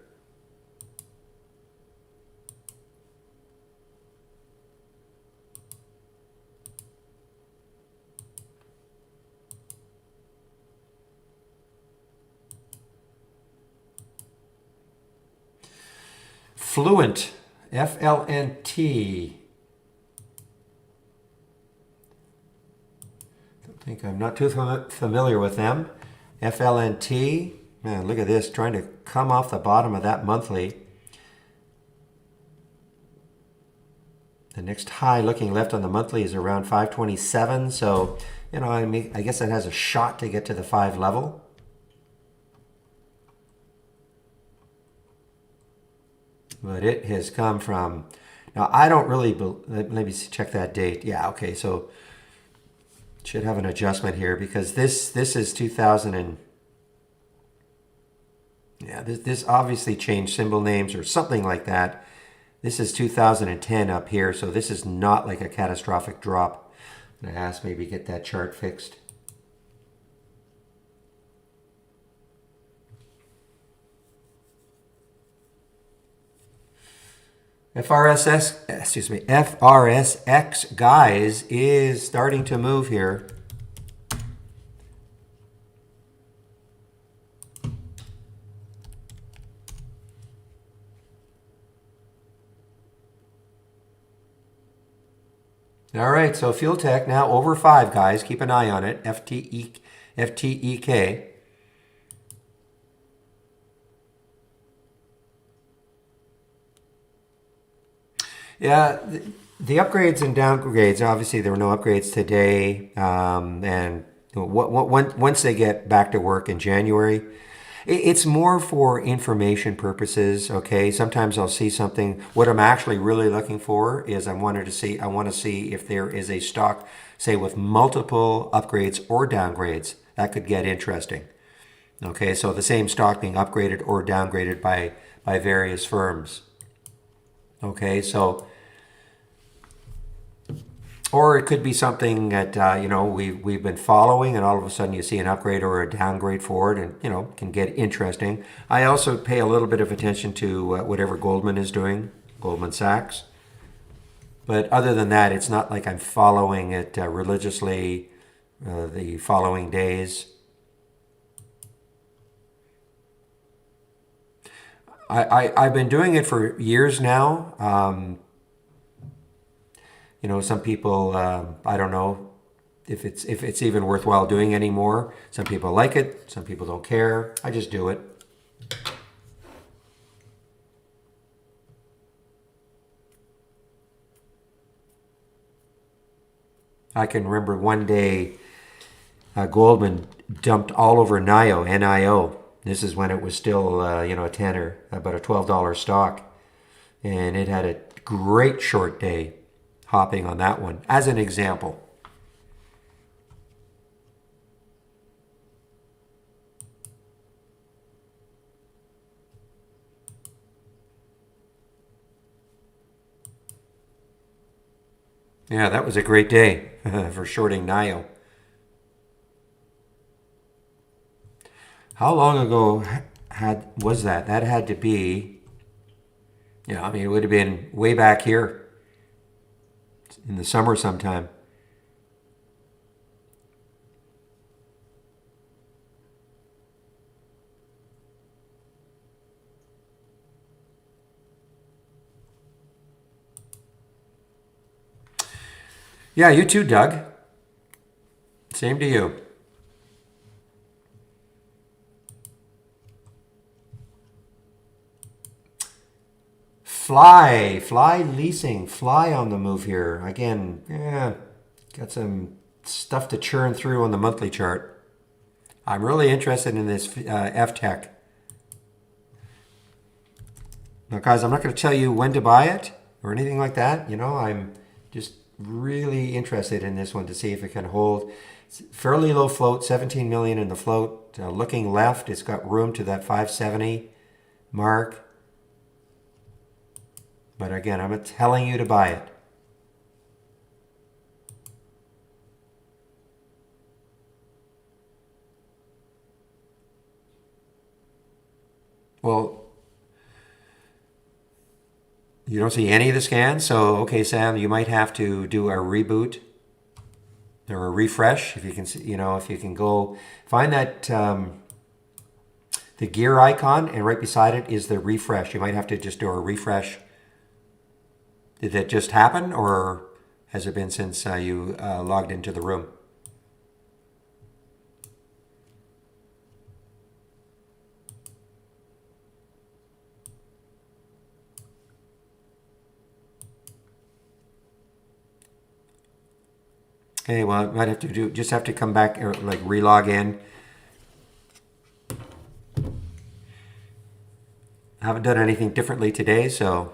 Fluent, FLNT. I'm not too familiar with them. FLNT, man, look at this, trying to come off the bottom of that monthly. The next high looking left on the monthly is around 527. So, you know, I guess it has a shot to get to the 5 level. But it has come from, now I don't really, let me check that date. Yeah, okay, so should have an adjustment here because this is 2000 and, yeah, this obviously changed symbol names or something like that. This is 2010 up here, so this is not like a catastrophic drop. I'm gonna ask maybe get that chart fixed. FRSX, guys, is starting to move here. All right, so Fuel Tech now over 5, guys. Keep an eye on it. FTEK. Yeah, the upgrades and downgrades, obviously there were no upgrades today. And once they get back to work in January, it's more for information purposes, okay? Sometimes I'll see something. What I'm actually really looking for is I want to see if there is a stock, say, with multiple upgrades or downgrades. That could get interesting. Okay, so the same stock being upgraded or downgraded by various firms. Okay, so or it could be something that we've been following, and all of a sudden you see an upgrade or a downgrade for it, and can get interesting. I also pay a little bit of attention to whatever Goldman is doing, Goldman Sachs. But other than that, it's not like I'm following it religiously the following days. I've been doing it for years now. Some people, I don't know if it's even worthwhile doing anymore. Some people like it, some people don't care. I just do it. I can remember one day Goldman dumped all over NIO, NIO. This is when it was still, a tenner, about a $12 stock. And it had a great short day hopping on that one, as an example. Yeah, that was a great day for shorting NIO. How long ago was that? That had to be, it would have been way back here in the summer sometime. Yeah, you too, Doug. Same to you. Fly leasing, Fly on the move here. Again, got some stuff to churn through on the monthly chart. I'm really interested in this FTech. Now, guys, I'm not going to tell you when to buy it or anything like that. I'm just really interested in this one to see if it can hold. It's fairly low float, 17 million in the float. Looking left, it's got room to that 570 mark. But again, I'm telling you to buy it. Well, you don't see any of the scans, so okay, Sam, you might have to do a reboot or a refresh if you can. If you can go find that the gear icon, and right beside it is the refresh. You might have to just do a refresh. Did that just happen, or has it been since you logged into the room? Okay, well, I might have to just have to come back or like relog in. I haven't done anything differently today, so.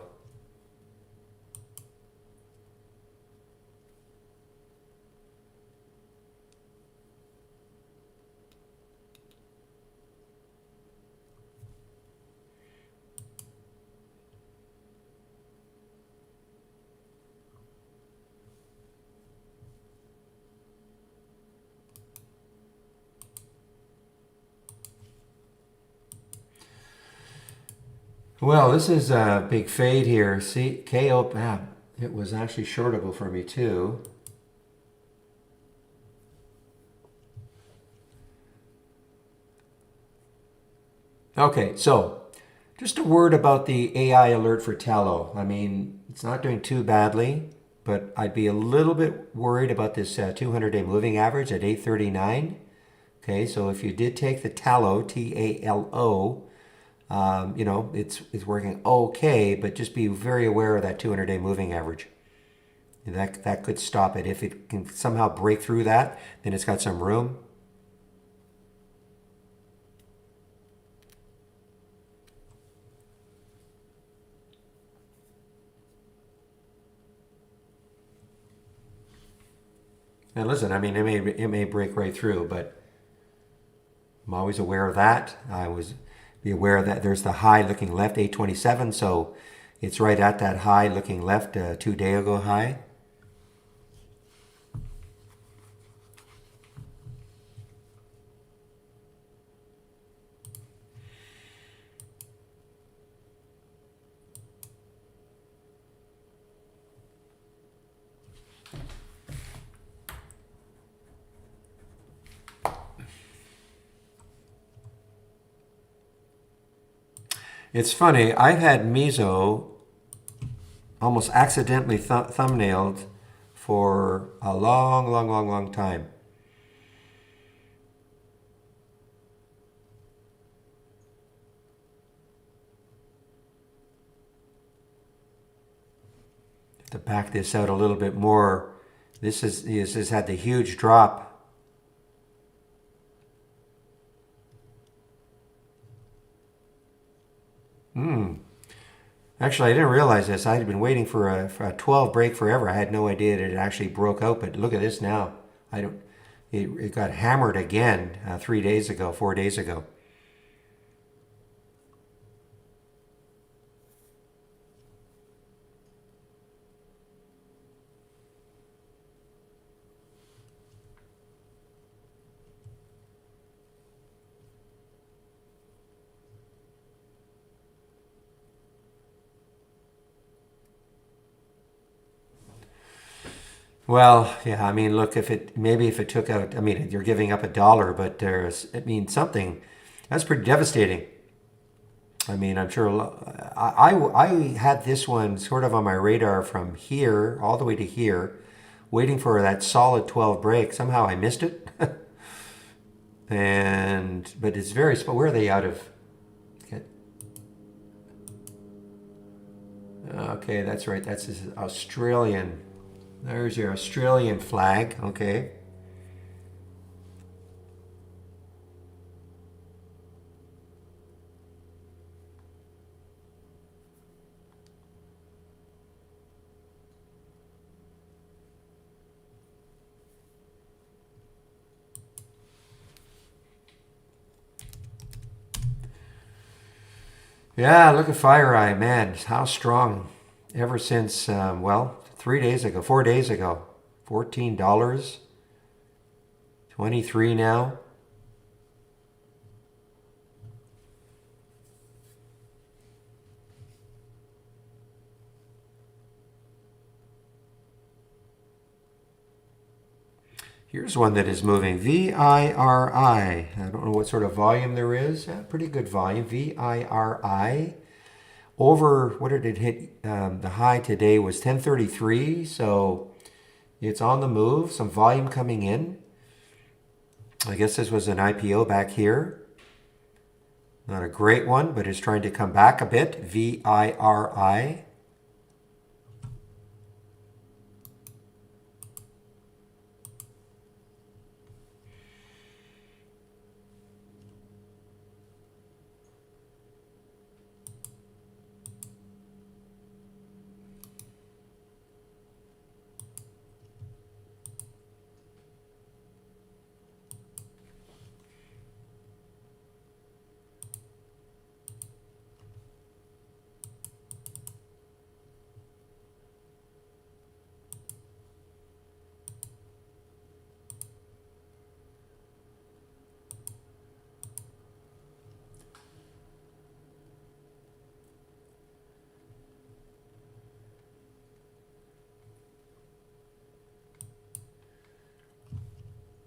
Well, this is a big fade here. See, KO, it was actually shortable for me too. Okay, so just a word about the AI alert for Tello. I mean, it's not doing too badly, but I'd be a little bit worried about this 200-day moving average at 839. Okay, so if you did take the Tallow, T-A-L-O, it's working okay, but just be very aware of that 200-day moving average. That could stop it. If it can somehow break through that, then it's got some room. And listen, I mean, it may break right through, but I'm always aware of that. I was be aware that there's the high looking left, 827, so it's right at that high looking left, 2 day ago high. It's funny, I've had Mizo almost accidentally thumbnailed for a long, long, long, long time. To back this out a little bit more, this has had the huge drop. Actually, I didn't realize this. I had been waiting for a 12 break forever. I had no idea that it actually broke out, but look at this now. I don't. It got hammered again 3 days ago, 4 days ago. Well, yeah, I mean, look, if it took out, I mean, you're giving up $1, but something that's pretty devastating. I mean, I'm sure I had this one sort of on my radar from here all the way to here, waiting for that solid 12 break. Somehow I missed it. But it's very, where are they out of? Okay, that's right. That's Australian. There's your Australian flag. Okay. Yeah, look at FireEye, man. How strong. Ever since, 3 days ago, 4 days ago. $14. 23 now. Here's one that is moving. VIRI. I don't know what sort of volume there is. Yeah, pretty good volume. VIRI. Over, what did it hit? The high today was 1033. So it's on the move. Some volume coming in. I guess this was an IPO back here. Not a great one, but it's trying to come back a bit. VIRI.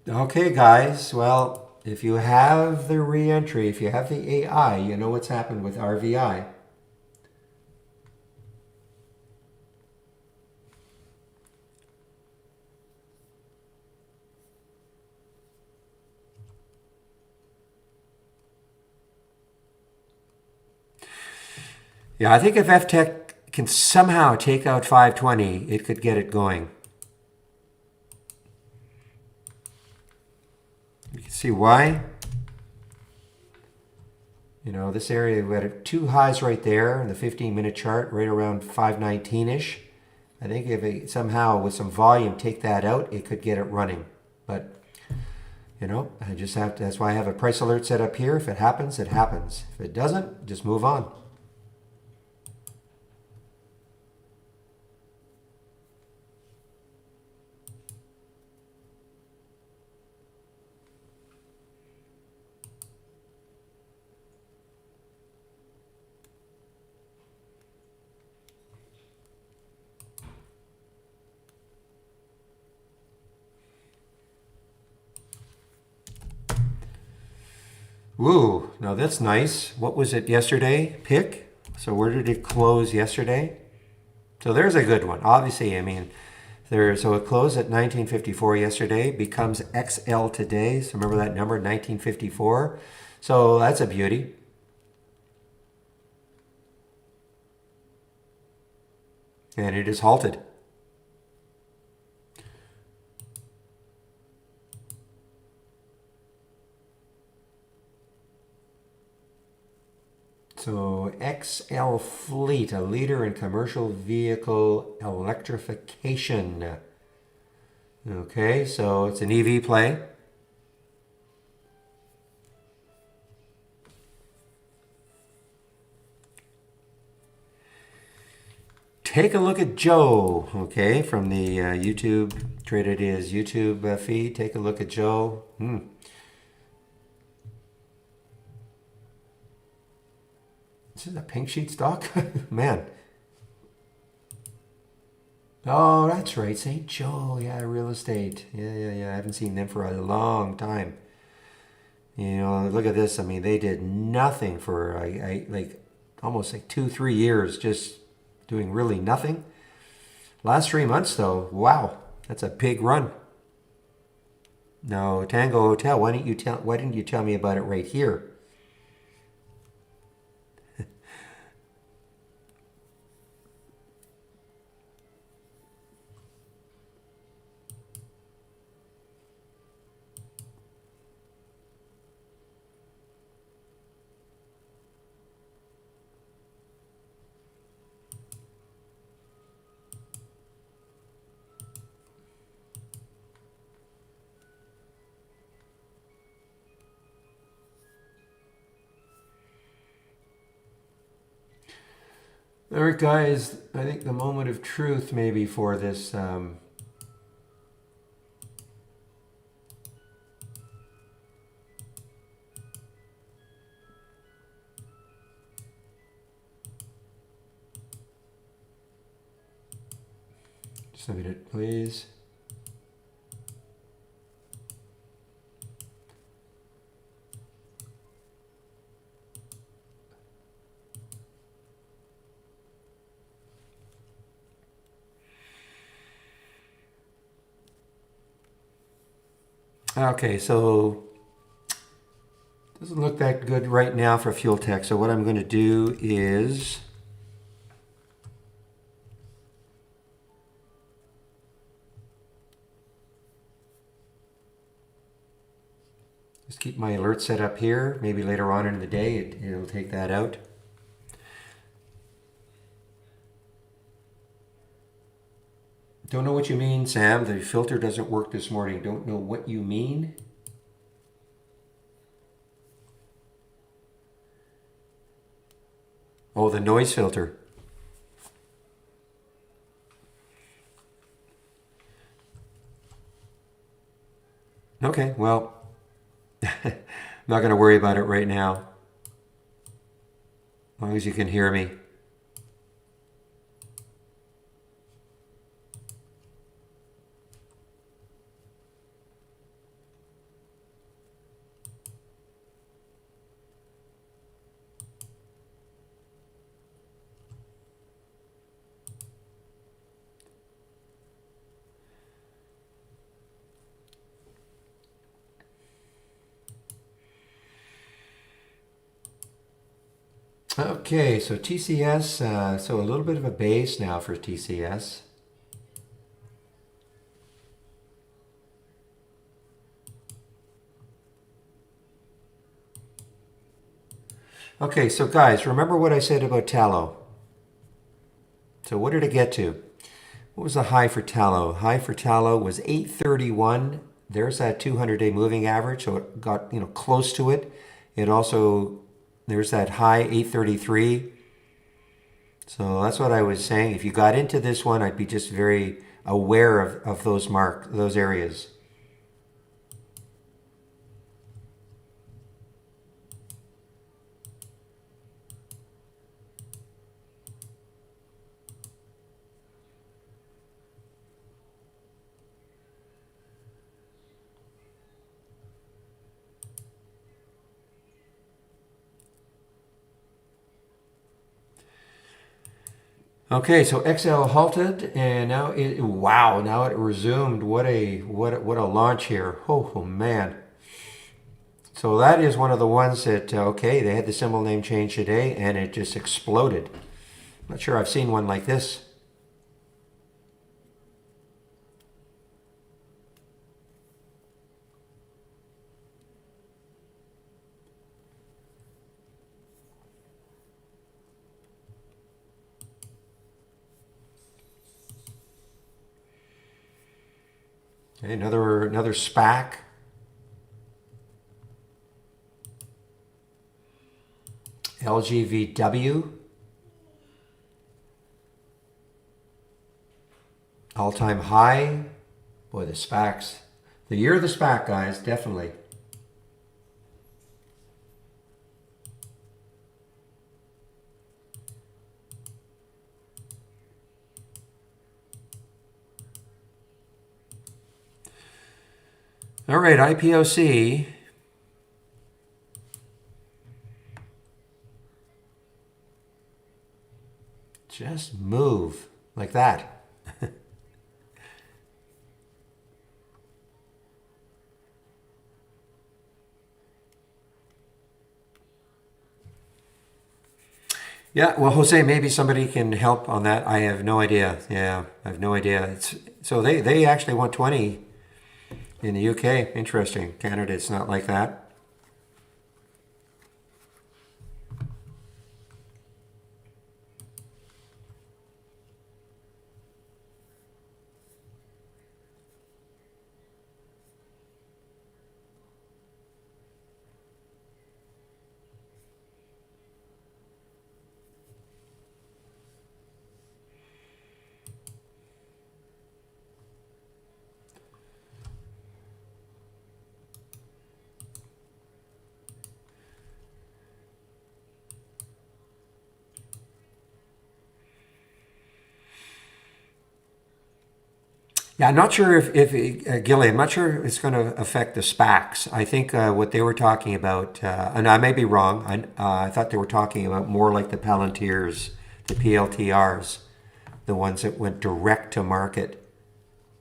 Okay, guys. Well, if you have the reentry, if you have the AI, you know what's happened with RVI. Yeah, I think if FTech can somehow take out 520, it could get it going. You can see why. You know, this area, we had two highs right there in the 15-minute chart, right around 519-ish. I think if it somehow, with some volume, take that out, it could get it running. But, you know, I just have to, that's why I have a price alert set up here. If it happens, it happens. If it doesn't, just move on. Woo, now that's nice. What was it yesterday? Pick. So where did it close yesterday? So there's a good one. Obviously, I mean, so it closed at 1954 yesterday, becomes XL today. So remember that number, 1954. So that's a beauty. And it is halted. So XL Fleet, a leader in commercial vehicle electrification. Okay, so it's an EV play. Take a look at Joe, okay, from the YouTube, traded his YouTube feed. Take a look at Joe. This is a pink sheet stock? Man. Oh, that's right. St. Joe. Yeah, real estate. Yeah. I haven't seen them for a long time. You know, look at this. I mean, they did nothing for like almost like 2-3 years, just doing really nothing. Last 3 months, though, wow, that's a big run. Now, Tango Hotel. Why didn't you tell me about it right here? All right, guys. I think the moment of truth maybe for this. Just a minute, please. Okay, so doesn't look that good right now for Fuel Tech. So what I'm going to do is just keep my alert set up here. Maybe later on in the day it'll take that out. Don't know what you mean, Sam. The filter doesn't work this morning. Don't know what you mean. Oh, the noise filter. Okay, well, I'm not going to worry about it right now. As long as you can hear me. Okay, so TCS, so a little bit of a base now for TCS. Okay, so guys, remember what I said about tallow. So what did it get to? What was the high for tallow? High for tallow was 831. There's that 200-day moving average, so it got close to it. It also there's that high 833. So that's what I was saying. If you got into this one, I'd be just very aware of those areas. Okay, so XL halted, and now now it resumed. What a launch here! Oh man! So that is one of the ones that okay, they had the symbol name change today, and it just exploded. Not sure I've seen one like this. Okay, another SPAC. LGVW. All-time high. Boy, the SPACs. The year of the SPAC, guys, definitely. All right, IPOC. Just move like that. Yeah, well, Jose, maybe somebody can help on that. I have no idea. Yeah, I have no idea. So they actually want 20 in the UK. Interesting. Canada, it's not like that. Yeah, I'm not sure if Gilly, I'm not sure it's going to affect the SPACs. I think what they were talking about, and I may be wrong, I thought they were talking about more like the Palantirs, the PLTRs, the ones that went direct to market.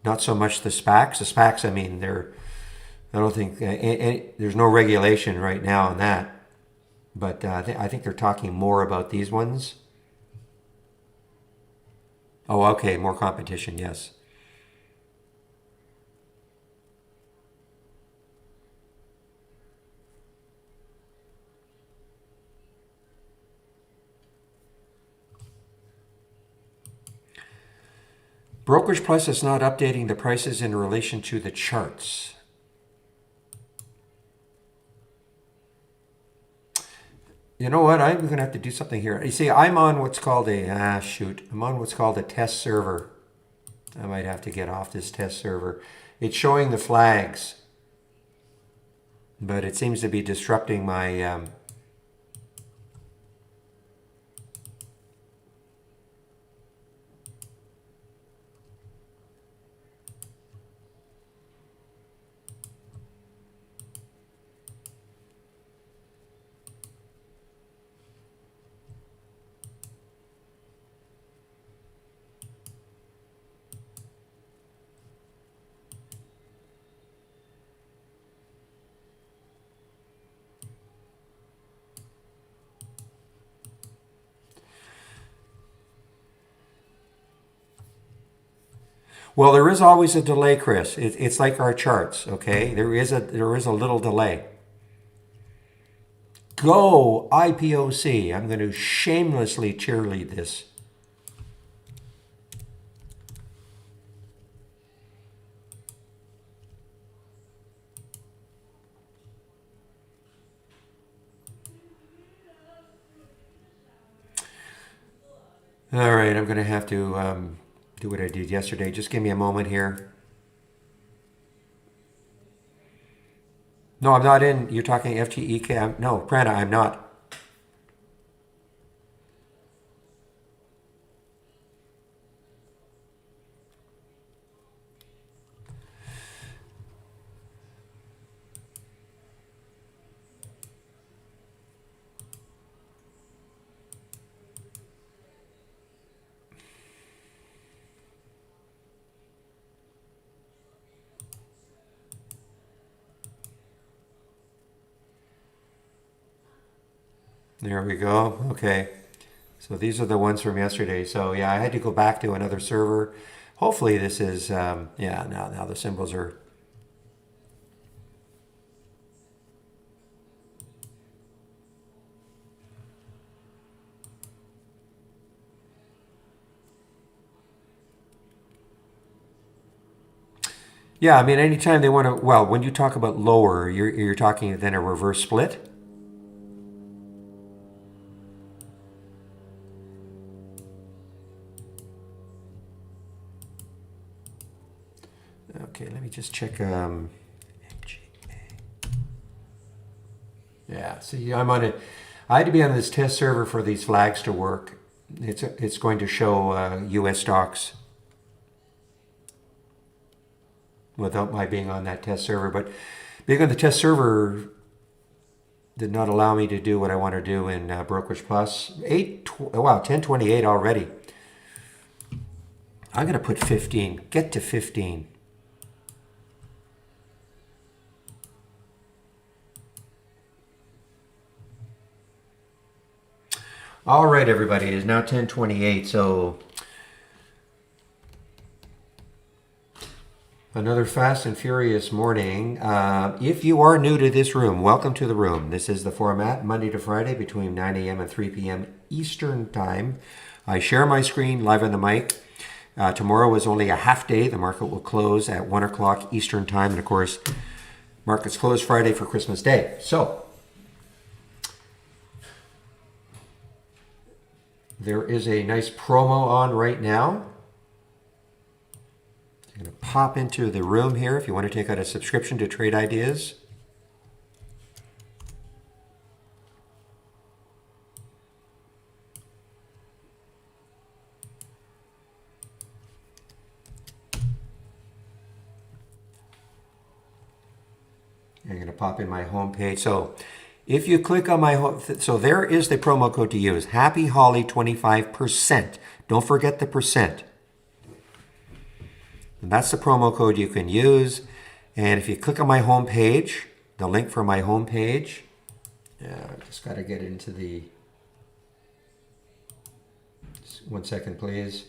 Not so much the SPACs. The SPACs, I mean, I don't think, there's no regulation right now on that. But I think they're talking more about these ones. Oh, okay, more competition, yes. Brokerage Plus is not updating the prices in relation to the charts. You know what? I'm going to have to do something here. You see, I'm on what's called I'm on what's called a test server. I might have to get off this test server. It's showing the flags, but it seems to be disrupting my Well, there is always a delay, Chris. It's like our charts, okay? There is a little delay. Go IPOC. I'm going to shamelessly cheerlead this. All right, I'm going to have to do what I did yesterday. Just give me a moment here. No, I'm not in. You're talking FGEK. No, Prana, I'm not. There we go. Okay. So these are the ones from yesterday. So yeah, I had to go back to another server. Hopefully this is, yeah, now the symbols are. Yeah, I mean, anytime they want to, well, when you talk about lower, you're talking then a reverse split. Okay, let me just check. MGA. Yeah, see, I'm on it. I had to be on this test server for these flags to work. It's going to show U.S. stocks without my being on that test server. But being on the test server did not allow me to do what I want to do in Brokerage Plus. 1028 already. I'm going to put 15. Get to 15. All right, everybody. It is now 10:28, so another fast and furious morning. If you are new to this room, welcome to the room. This is the format, Monday to Friday between 9 a.m. and 3 p.m. Eastern Time. I share my screen live on the mic. Tomorrow is only a half day. The market will close at 1 o'clock Eastern Time. And of course, markets close Friday for Christmas Day. So, there is a nice promo on right now. I'm going to pop into the room here if you want to take out a subscription to Trade Ideas. I'm going to pop in my home page. So if you click on my home, so there is the promo code to use. Happy Holly 25%. Don't forget the percent. And that's the promo code you can use. And if you click on my home page, the link for my home page, yeah, I just got to get into the, just 1 second, please.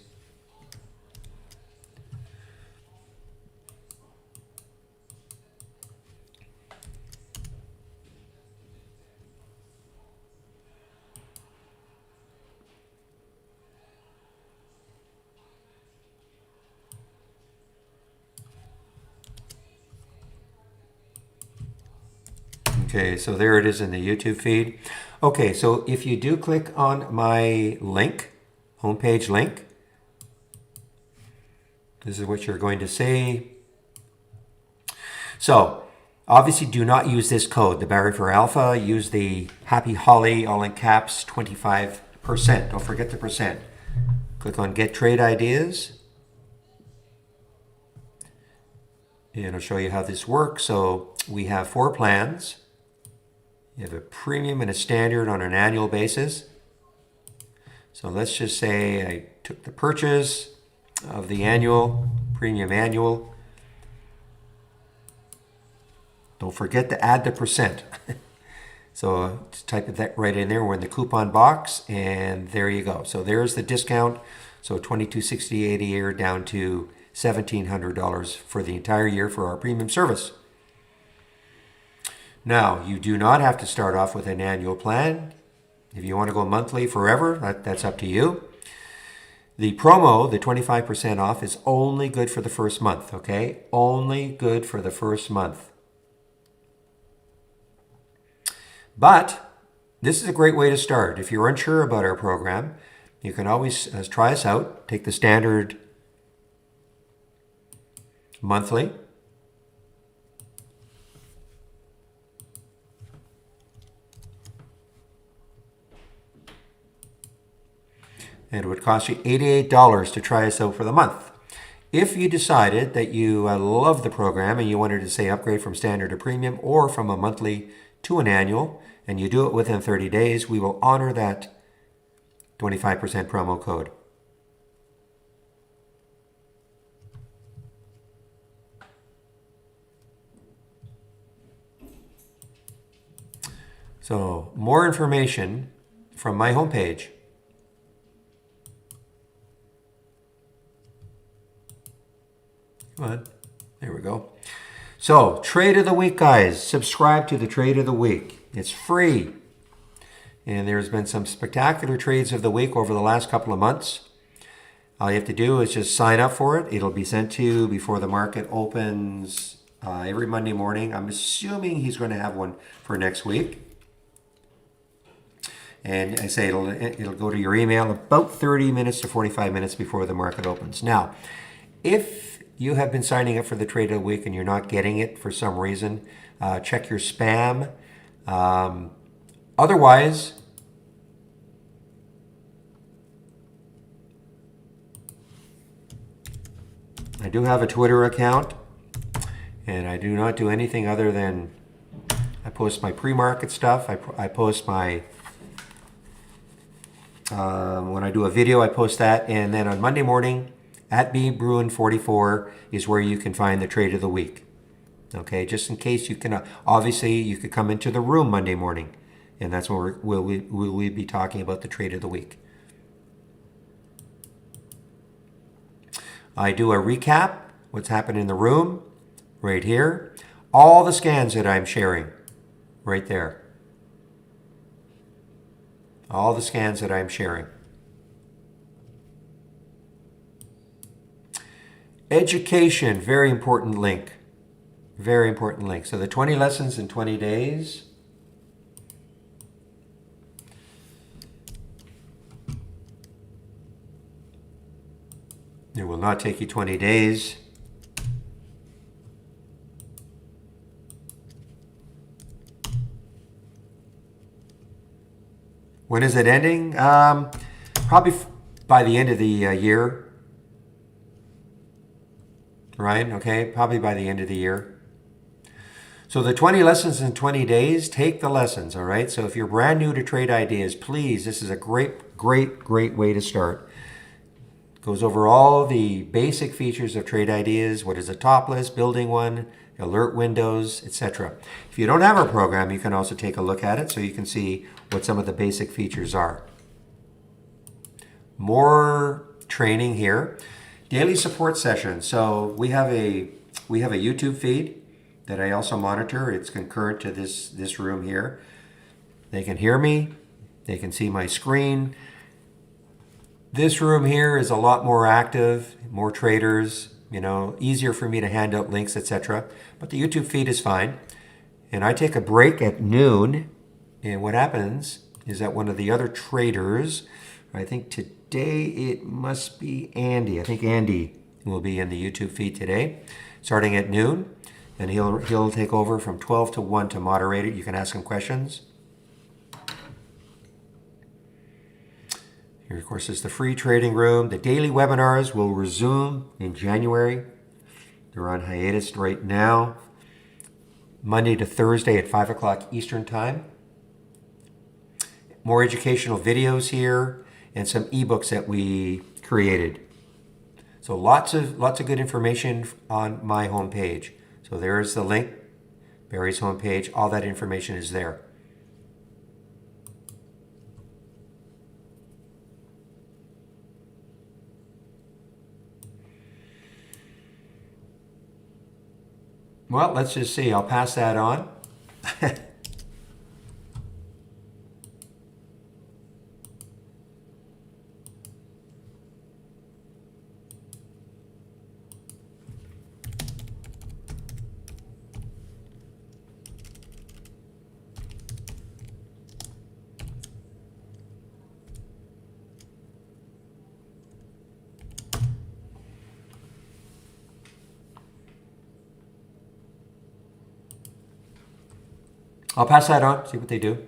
Okay, so there it is in the YouTube feed. Okay, so if you do click on my link, homepage link, this is what you're going to see. So obviously do not use this code, the Barry for Alpha. Use the Happy Holly, all in caps, 25%. Don't forget the percent. Click on Get Trade Ideas. And I'll show you how this works. So we have 4 plans. You have a premium and a standard on an annual basis. So let's just say I took the purchase of the annual, premium annual. Don't forget to add the percent. So just type that right in there. We're in the coupon box, and there you go. So there's the discount. So $22.68 a year down to $1,700 for the entire year for our premium service. Now, you do not have to start off with an annual plan. If you want to go monthly forever, that's up to you. The promo, the 25% off, is only good for the first month, okay? Only good for the first month. But this is a great way to start. If you're unsure about our program, you can always try us out. Take the standard monthly. And it would cost you $88 to try us out for the month. If you decided that you love the program and you wanted to say upgrade from standard to premium or from a monthly to an annual, and you do it within 30 days, we will honor that 25% promo code. So, more information from my homepage. Come on. There we go. So, Trade of the Week, guys. Subscribe to the Trade of the Week. It's free. And there's been some spectacular trades of the week over the last couple of months. All you have to do is just sign up for it. It'll be sent to you before the market opens every Monday morning. I'm assuming he's going to have one for next week. And I say it'll go to your email about 30 minutes to 45 minutes before the market opens. Now, if you have been signing up for the Trade of the Week and you're not getting it for some reason, check your spam. Otherwise, I do have a Twitter account, and I do not do anything other than I post my pre-market stuff. I post my when I do a video, I post that, and then on Monday morning at @BBruin44 is where you can find the Trade of the Week. Okay, just in case you can, obviously you could come into the room Monday morning, and that's where we'll be talking about the Trade of the Week. I do a recap, what's happened in the room, right here. All the scans that I'm sharing, right there. All the scans that I'm sharing. Education, very important link. Very important link. So the 20 lessons in 20 days. It will not take you 20 days. When is it ending? Probably by the end of the year. Right? Okay, probably by the end of the year. So the 20 lessons in 20 days, take the lessons, all right? So if you're brand new to Trade Ideas, please, this is a great way to start. Goes over all the basic features of Trade Ideas, what is a top list, building one, alert windows, etc. If you don't have our program, you can also take a look at it so you can see what some of the basic features are. More training here. Daily support sessions. So we have a YouTube feed that I also monitor. It's concurrent to this room here. They can hear me. They can see my screen. This room here is a lot more active, more traders, easier for me to hand out links, etc. But the YouTube feed is fine. And I take a break at noon. And what happens is that one of the other traders, I think today it must be Andy. I think Andy will be in the YouTube feed today, starting at noon. And he'll take over from 12 to 1 to moderate it. You can ask him questions. Here, of course, is the free trading room. The daily webinars will resume in January. They're on hiatus right now. Monday to Thursday at 5 o'clock Eastern Time. More educational videos here and some ebooks that we created. So lots of good information on my homepage. So there's the link, Barry's homepage. All that information is there. Well, let's just see. I'll pass that on. I'll pass that on, see what they do.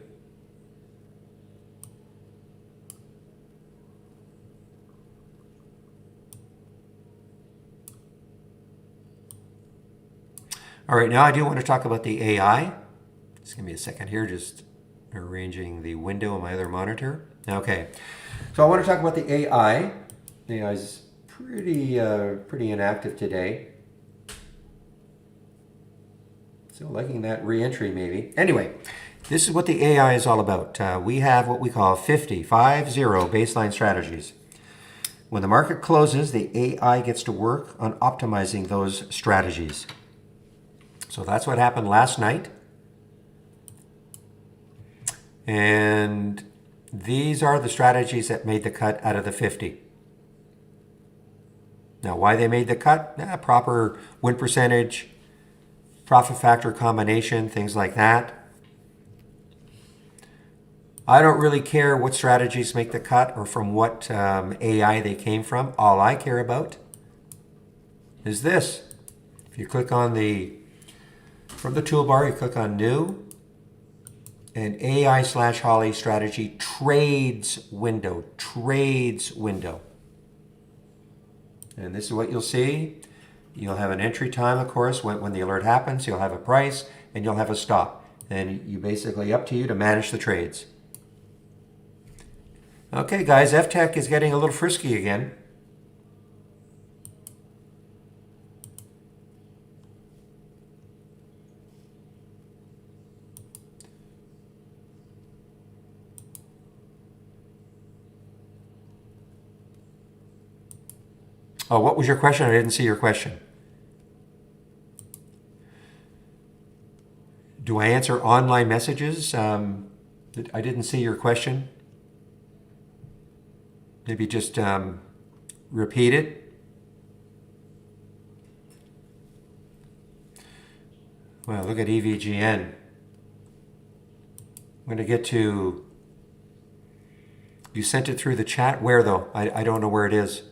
All right, now I do want to talk about the AI. Just give me a second here, just arranging the window on my other monitor. Okay, so I want to talk about the AI. The AI is pretty inactive today. Still liking that re-entry maybe. Anyway, this is what the AI is all about. We have what we call 50 baseline strategies. When the market closes, the AI gets to work on optimizing those strategies. So that's what happened last night. And these are the strategies that made the cut out of the 50. Now, why they made the cut? Proper win percentage, profit factor combination, things like that. I don't really care what strategies make the cut or from what AI they came from. All I care about is this. If you click on from the toolbar, you click on New, and AI/Holly strategy trades window. And this is what you'll see. You'll have an entry time, of course, when the alert happens. You'll have a price, and you'll have a stop. And you basically, up to you to manage the trades. Okay, guys, FTech is getting a little frisky again. Oh, what was your question? I didn't see your question. Do I answer online messages? I didn't see your question. Maybe just repeat it. Well, look at EVGN. I'm going to get to... You sent it through the chat? Where, though? I don't know where it is.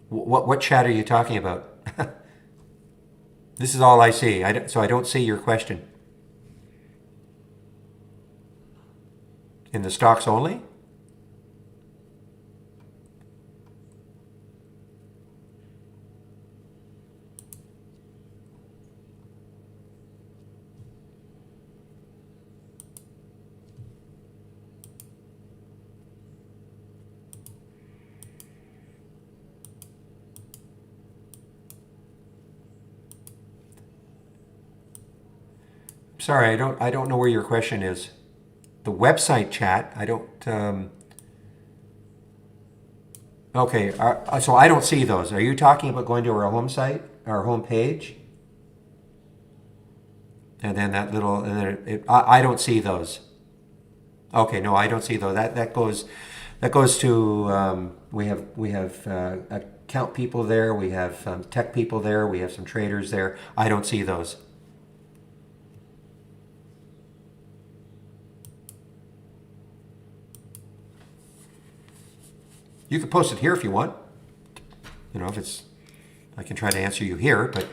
What chat are you talking about? This is all I see, so I don't see your question. In the stocks only? Sorry, I don't know where your question is. The website chat, I don't... Okay, so I don't see those. Are you talking about going to our home site, our home page? And then that little... And then I don't see those. Okay, no, I don't see those. That goes to... we have account people there. We have tech people there. We have some traders there. I don't see those. You can post it here if you want. You know, if it's, I can try to answer you here, but.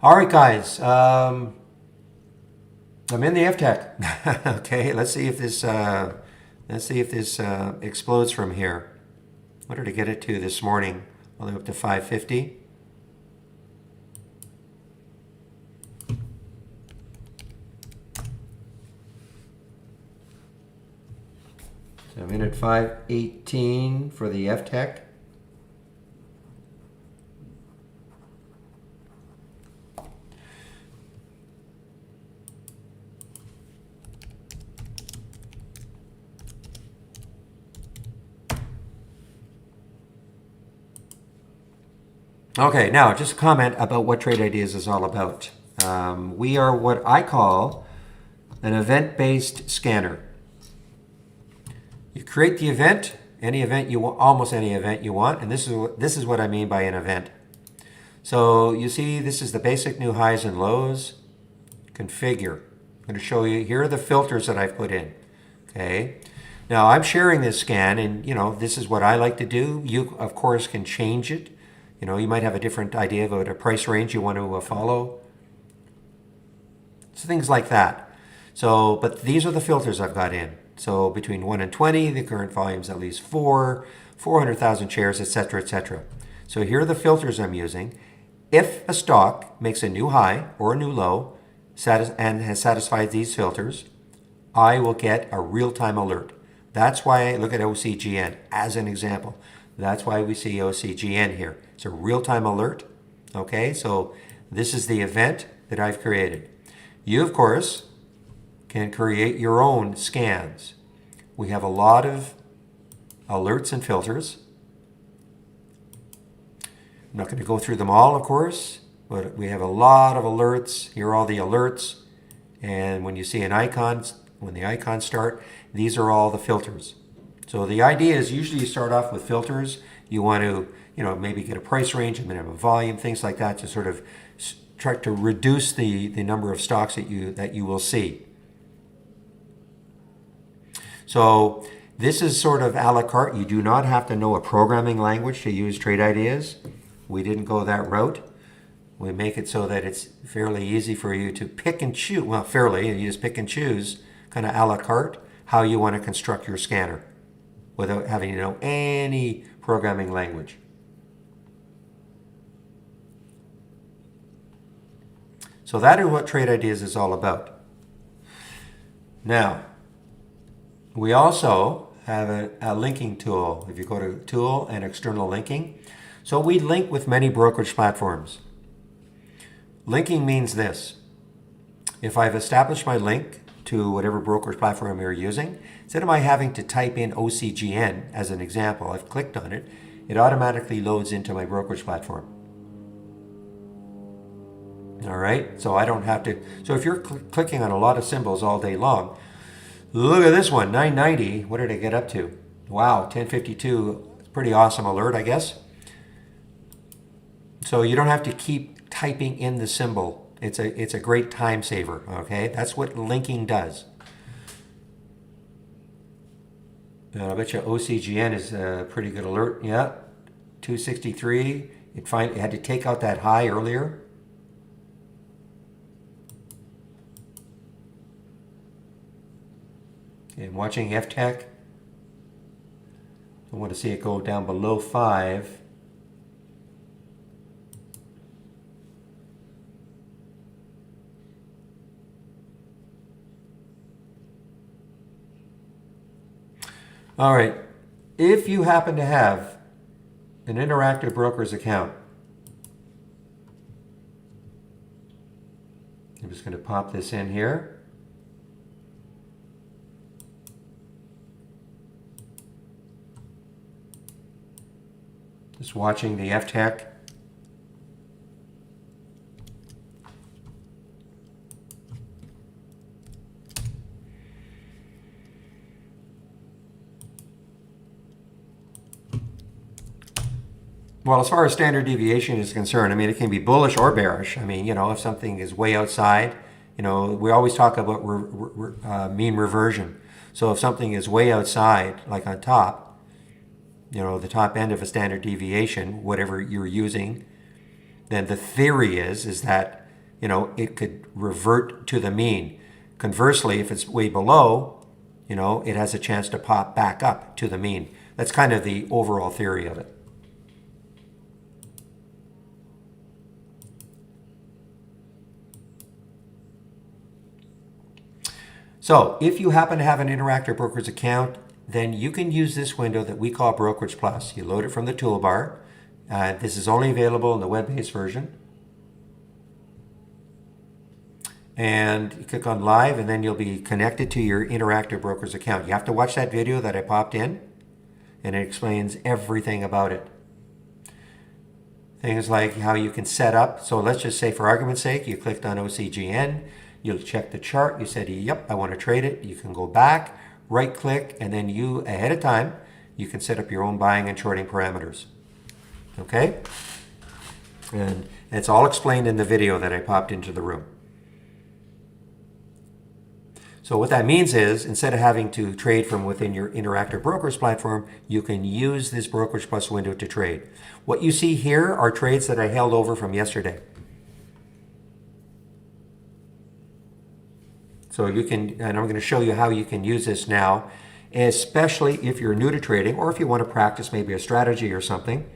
All right, guys. I'm in the FTech. Okay, let's see if this explodes from here. What did I get it to this morning? All the way up to 550. So I'm in at 518 for the FTech. Okay, now just a comment about what Trade Ideas is all about. We are what I call an event-based scanner. You create the event, any event you want, almost any event you want, and this is what I mean by an event. So you see, this is the basic new highs and lows. Configure. I'm going to show you, here are the filters that I've put in. Okay. Now I'm sharing this scan, and this is what I like to do. You of course can change it. You might have a different idea about a price range you want to follow. So things like that. So, but these are the filters I've got in. So between 1 and 20, the current volume is at least 4, 400,000 shares, etc., etc. So here are the filters I'm using. If a stock makes a new high or a new low and has satisfied these filters, I will get a real-time alert. That's why I look at OCGN as an example. That's why we see OCGN here. It's a real-time alert. Okay, so this is the event that I've created. You, of course, can create your own scans. We have a lot of alerts and filters. I'm not going to go through them all, of course, but we have a lot of alerts. Here are all the alerts. And when you see an icon, when the icons start, these are all the filters. So the idea is usually you start off with filters. You want to, maybe get a price range, a minimum volume, things like that to sort of try to reduce the number of stocks that you will see. So this is sort of a la carte. You do not have to know a programming language to use Trade Ideas. We didn't go that route. We make it so that it's fairly easy for you to pick and choose. Well, you just pick and choose kind of a la carte how you want to construct your scanner without having to know any programming language. So that is what Trade Ideas is all about. Now, we also have a linking tool. If you go to Tool and External Linking, so we link with many brokerage platforms. Linking means this. If I've established my link to whatever brokerage platform you're using, instead of my having to type in OCGN as an example, I've clicked on it, it automatically loads into my brokerage platform. All right, so I don't have to. So if you're clicking on a lot of symbols all day long, look at this one, 990. What did I get up to? Wow, 1052. Pretty awesome alert, I guess. So you don't have to keep typing in the symbol. It's a great time saver. Okay, that's what linking does. I bet you OCGN is a pretty good alert. Yeah, 263. It had to take out that high earlier. I'm watching FTech. I want to see it go down below 5. All right. If you happen to have an Interactive Brokers account, I'm just going to pop this in here. Just watching the FTech. Well, as far as standard deviation is concerned, I mean, it can be bullish or bearish. I mean, if something is way outside, we always talk about mean reversion. So if something is way outside, like on top, the top end of a standard deviation, whatever you're using, then the theory is that, it could revert to the mean. Conversely, if it's way below, it has a chance to pop back up to the mean. That's kind of the overall theory of it. So if you happen to have an Interactive Brokers account, then you can use this window that we call Brokerage Plus. You load it from the toolbar. This is only available in the web-based version. And you click on Live, and then you'll be connected to your Interactive Brokers account. You have to watch that video that I popped in, and it explains everything about it. Things like how you can set up. So let's just say for argument's sake, you clicked on OCGN, you'll check the chart, you said, yep, I want to trade it. You can go back, right click, and then you, ahead of time, you can set up your own buying and shorting parameters. Okay? And it's all explained in the video that I popped into the room. So what that means is, instead of having to trade from within your Interactive Brokers platform, you can use this Brokerage Plus window to trade. What you see here are trades that I held over from yesterday. So you can, and I'm going to show you how you can use this now, especially if you're new to trading or if you want to practice maybe a strategy or something.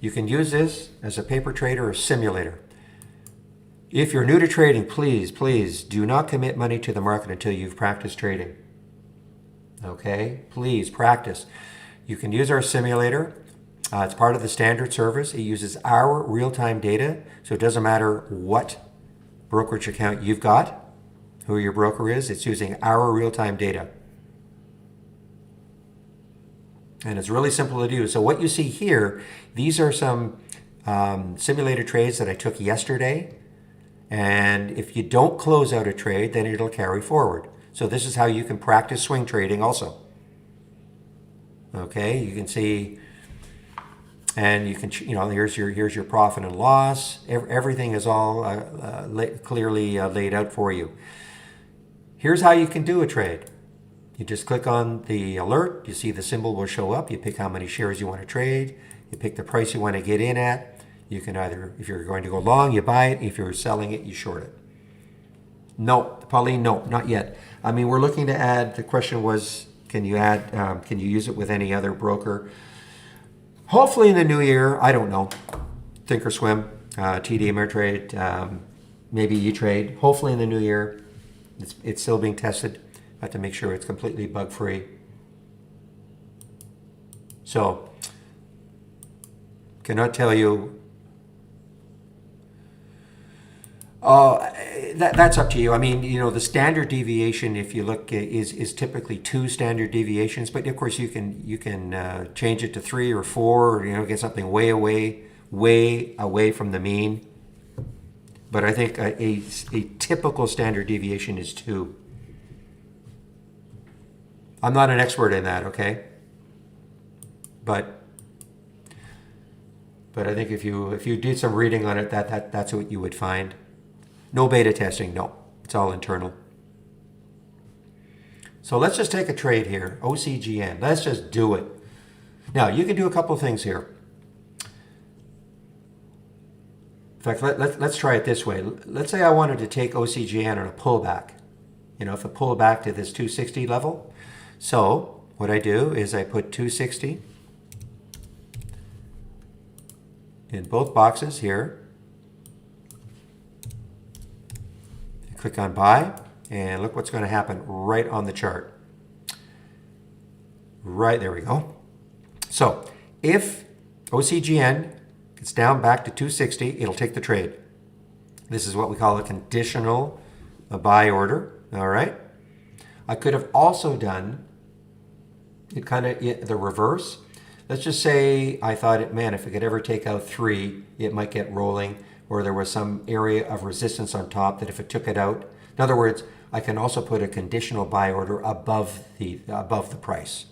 You can use this as a paper trader or simulator. If you're new to trading, please, please do not commit money to the market until you've practiced trading. Okay? Please practice. You can use our simulator. It's part of the standard service. It uses our real-time data, so it doesn't matter what brokerage account you've got, who your broker is, it's using our real-time data. And it's really simple to do. So what you see here, these are some simulated trades that I took yesterday. And if you don't close out a trade, then it'll carry forward. So this is how you can practice swing trading also. Okay, you can see, and you can, you know, here's your profit and loss. Everything is all clearly laid out for you. Here's how you can do a trade. You just click on the alert. You see the symbol will show up. You pick how many shares you want to trade. You pick the price you want to get in at. You can either, if you're going to go long, you buy it. If you're selling it, you short it. No, Pauline, no, not yet. I mean, we're looking to add, the question was, can you add, can you use it with any other broker? Hopefully in the new year, I don't know. Thinkorswim, TD Ameritrade, maybe E-Trade. Hopefully in the new year, it's still being tested. I have to make sure it's completely bug-free. So, cannot tell you. That's up to you. I mean, you know, the standard deviation, if you look, is typically 2 standard deviations. But of course, you can change it to 3 or 4. Or, you know, get something way away from the mean. But I think a typical standard deviation is 2. I'm not an expert in that, okay? But I think if you did some reading on it, that's what you would find. No beta testing, no. It's all internal. So let's just take a trade here, OCGN. Let's just do it. Now, you can do a couple of things here. In fact, let's try it this way. Let's say I wanted to take OCGN on a pullback. You know, if it pulled back to this 260 level. So what I do is I put 260 in both boxes here. Click on buy, and look what's going to happen right on the chart. Right, there we go. So if OCGN gets down back to 260, it'll take the trade. This is what we call a conditional buy order, all right? I could have also done it kind of the reverse. Let's just say I thought, man, if it could ever take out 3, it might get rolling, or there was some area of resistance on top that if it took it out. In other words, I can also put a conditional buy order above the price.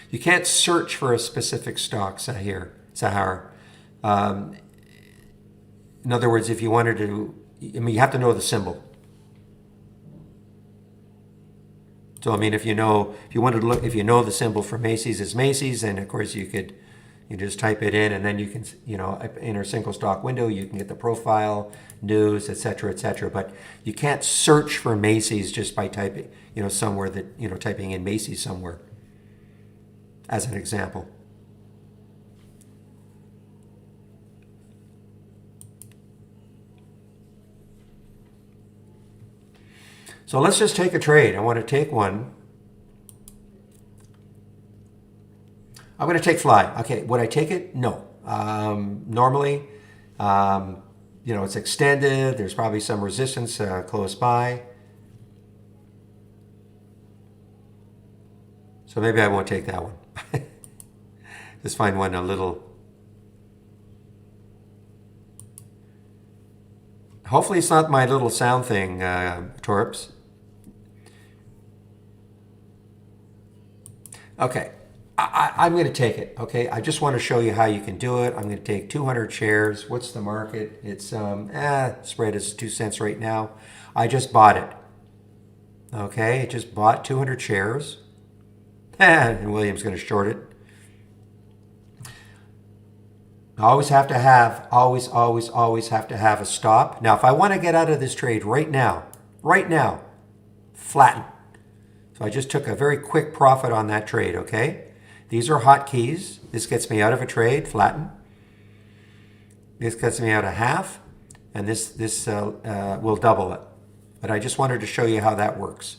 You can't search for a specific stock, Sahar. In other words, if you wanted to, I mean, you have to know the symbol. So I mean, if you wanted to look, if you know the symbol for Macy's is Macy's, and of course you just type it in, and then you can, you know, in our single stock window, you can get the profile, news, etc., etc. But you can't search for Macy's just by typing, you know, somewhere that, you know, typing in Macy's somewhere, as an example. So let's just take a trade. I want to take one. I'm going to take fly. Okay, would I take it? No. Normally, you know, it's extended. There's probably some resistance close by. So maybe I won't take that one. Just find one a little. Hopefully it's not my little sound thing, Torps. Okay, I'm going to take it. Okay, I just want to show you how you can do it. I'm going to take 200 shares. What's the market? It's spread is 2 cents right now. I just bought it. Okay, just bought 200 shares. And William's going to short it. Always have to have, always have to have a stop. Now, if I want to get out of this trade right now, flatten. So I just took a very quick profit on that trade, okay? These are hotkeys. This gets me out of a trade, flatten. This gets me out of half, and this will double it. But I just wanted to show you how that works.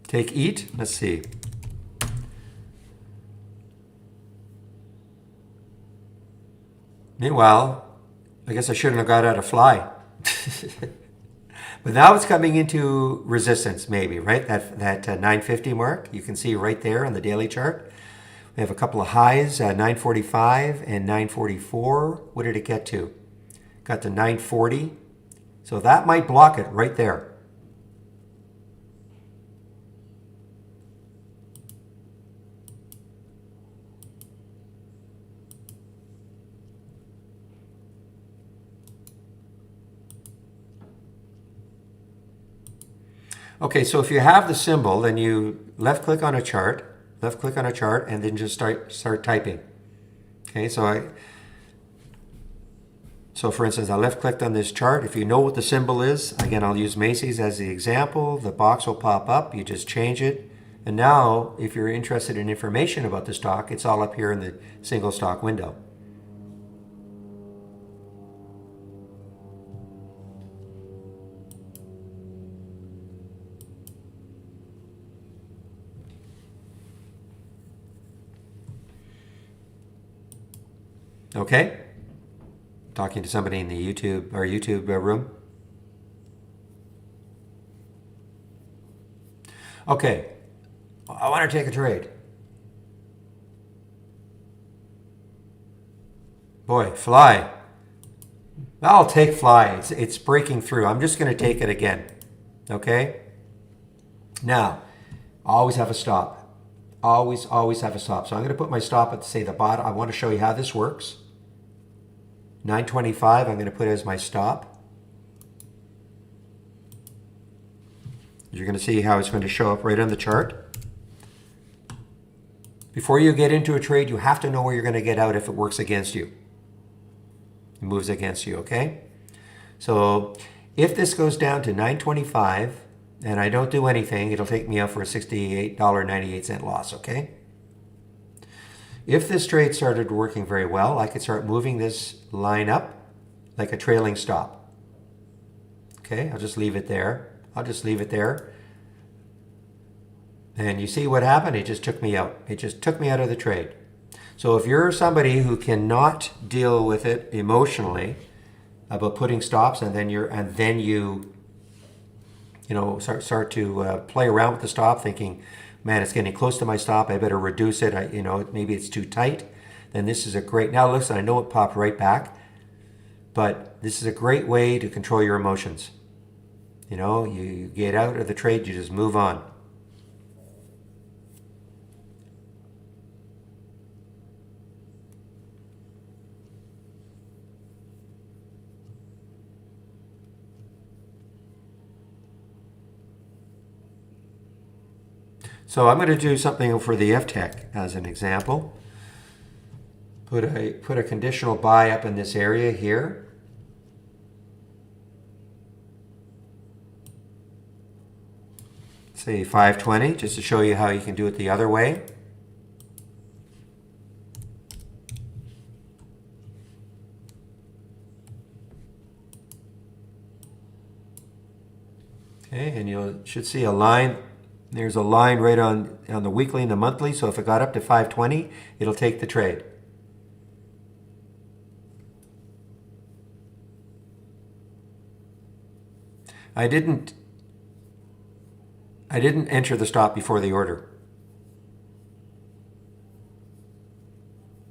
Take eat, let's see. Meanwhile, I guess I shouldn't have got out of fly. But now it's coming into resistance maybe, right? That 950 mark, you can see right there on the daily chart. We have a couple of highs, 945 and 944. What did it get to? Got to 940. So that might block it right there. Okay, so if you have the symbol, then you left click on a chart, and then just start typing. Okay, so for instance, I left clicked on this chart. If you know what the symbol is, again, I'll use Macy's as the example. The box will pop up, you just change it. And now, if you're interested in information about the stock, it's all up here in the single stock window. Okay? Talking to somebody in the YouTube room. Okay, I want to take a trade. Boy, fly. I'll take fly. It's breaking through. I'm just going to take it again. Okay? Now, always have a stop. Always have a stop. So I'm going to put my stop at, say, the bottom. I want to show you how this works. 925, I'm going to put as my stop. You're going to see how it's going to show up right on the chart. Before you get into a trade, you have to know where you're going to get out if it works against you. It moves against you, okay? So if this goes down to 925 and I don't do anything, it'll take me out for a $68.98 loss, okay? If this trade started working very well, I could start moving this line up like a trailing stop. Okay, I'll just leave it there. And you see what happened? It just took me out. It just took me out of the trade. So if you're somebody who cannot deal with it emotionally about putting stops, and then you start to play around with the stop, thinking, man, it's getting close to my stop, I better reduce it, maybe it's too tight, then this is a great, now listen, I know it popped right back, but this is a great way to control your emotions. You get out of the trade, you just move on. So I'm going to do something for the FTech as an example. Put a conditional buy up in this area here. Say 520, just to show you how you can do it the other way. Okay, and you should see a line. There's a line right on the weekly and the monthly, so if it got up to 520, it'll take the trade. I didn't I didn't enter the stop before the order.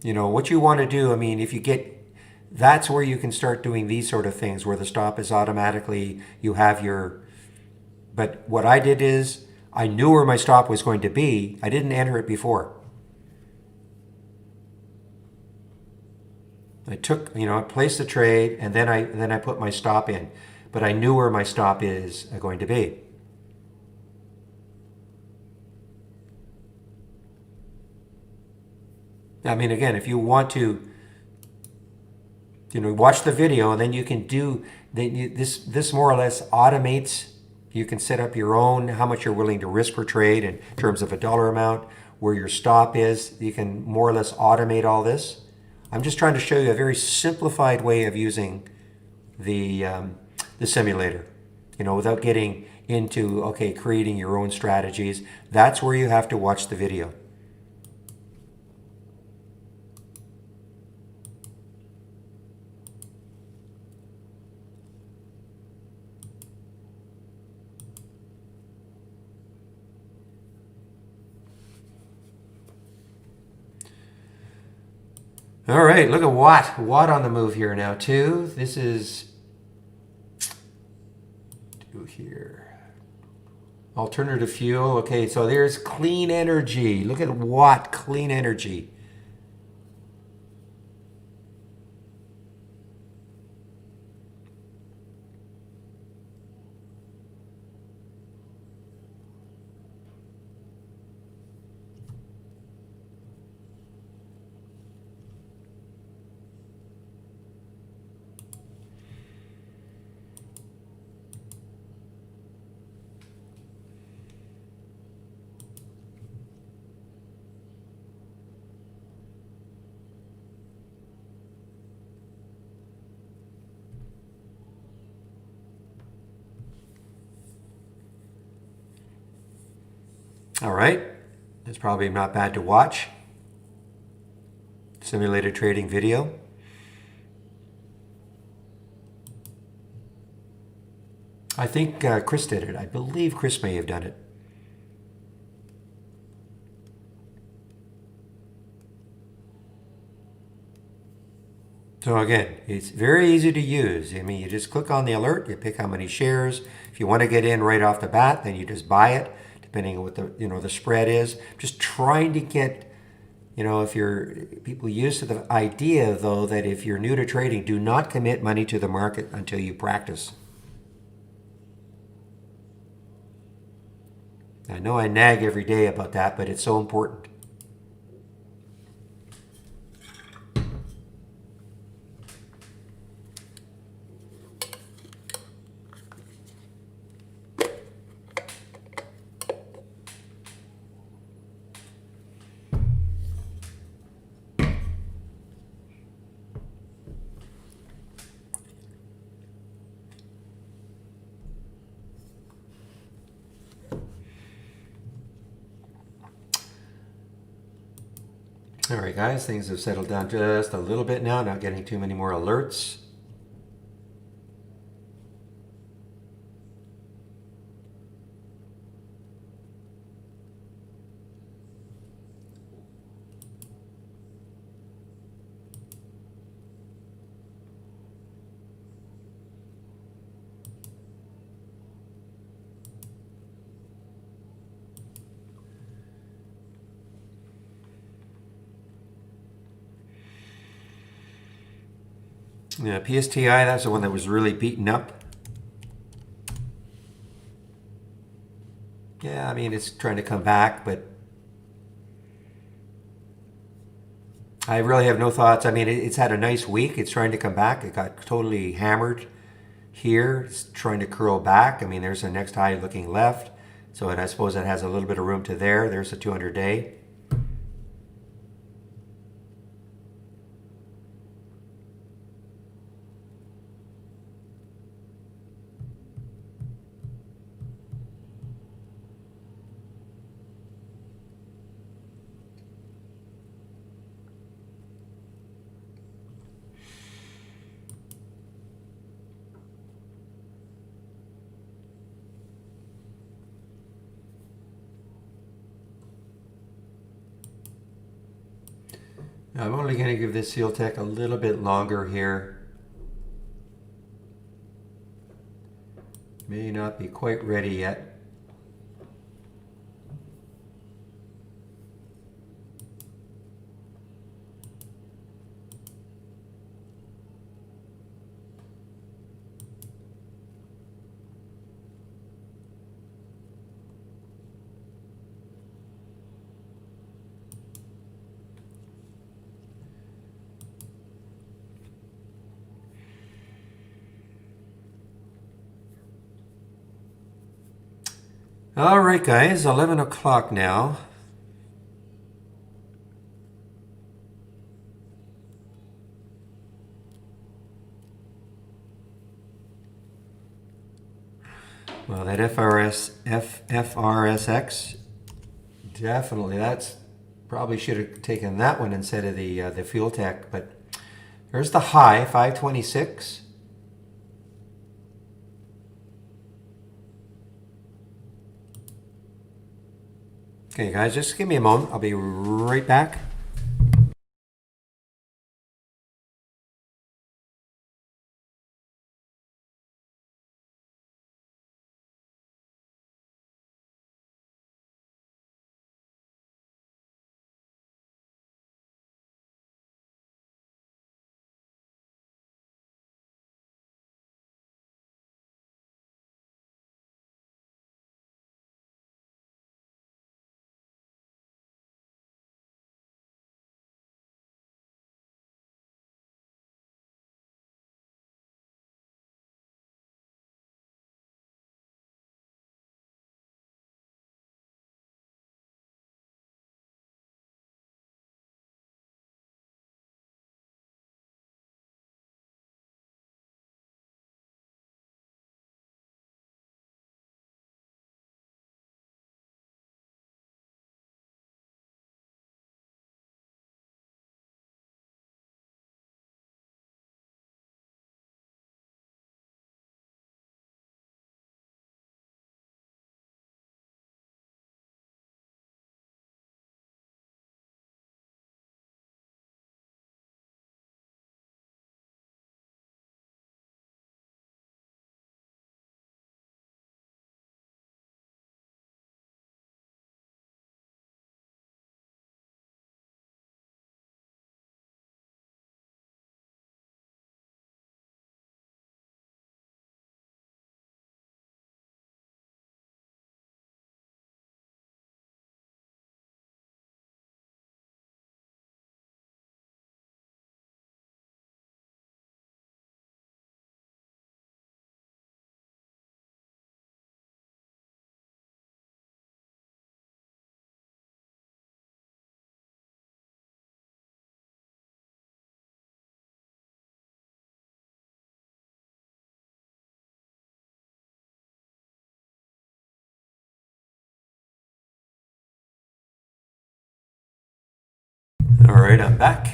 You know, what you want to do, I mean, if you get, that's where you can start doing these sort of things where the stop is automatically, you have your, but what I did is I knew where my stop was going to be. I didn't enter it before. I took, you know, I placed the trade and then I put my stop in, but I knew where my stop is going to be. I mean, again, if you want to, you know, watch the video and then you can do this more or less automates. You can set up your own how much you're willing to risk per trade in terms of a dollar amount, where your stop is. You can more or less automate all this. I'm just trying to show you a very simplified way of using the simulator, you know, without getting into, okay, creating your own strategies. That's where you have to watch the video. All right, look at Watt. Watt on the move here now too. This is here. Alternative fuel. Okay, so there's clean energy. Look at Watt, clean energy. All right, it's probably not bad to watch. Simulated trading video. I think Chris did it. I believe Chris may have done it. So again, it's very easy to use. I mean, you just click on the alert, you pick how many shares. If you want to get in right off the bat, then you just buy it, depending on what the, you know, the spread is. Just trying to get, you know, if you're people used to the idea though that if you're new to trading, do not commit money to the market until you practice. I know I nag every day about that, but it's so important. All right, guys, things have settled down just a little bit now, not getting too many more alerts. Yeah, PSTI, that's the one that was really beaten up. Yeah, I mean, it's trying to come back, but I really have no thoughts. I mean, it's had a nice week. It's trying to come back. It got totally hammered here. It's trying to curl back. I mean, there's the next high looking left. So I suppose it has a little bit of room to there. There's the 200-day. I'm only going to give this Seal Tech a little bit longer here. May not be quite ready yet. All right, guys, 11 o'clock now. Well, that FRSX, definitely, that's probably should have taken that one instead of the Fuel Tech, but there's the high, 526. Okay, guys, just give me a moment. I'll be right back. All right, I'm back.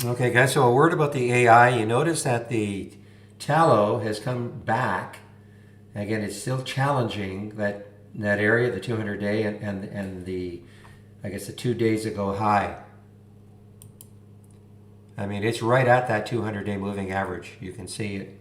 Okay, guys, so a word about the AI. You notice that the tallow has come back. Again, it's still challenging that area, the 200 day and the, I guess, the 2 days ago high. I mean, it's right at that 200 day moving average. You can see it.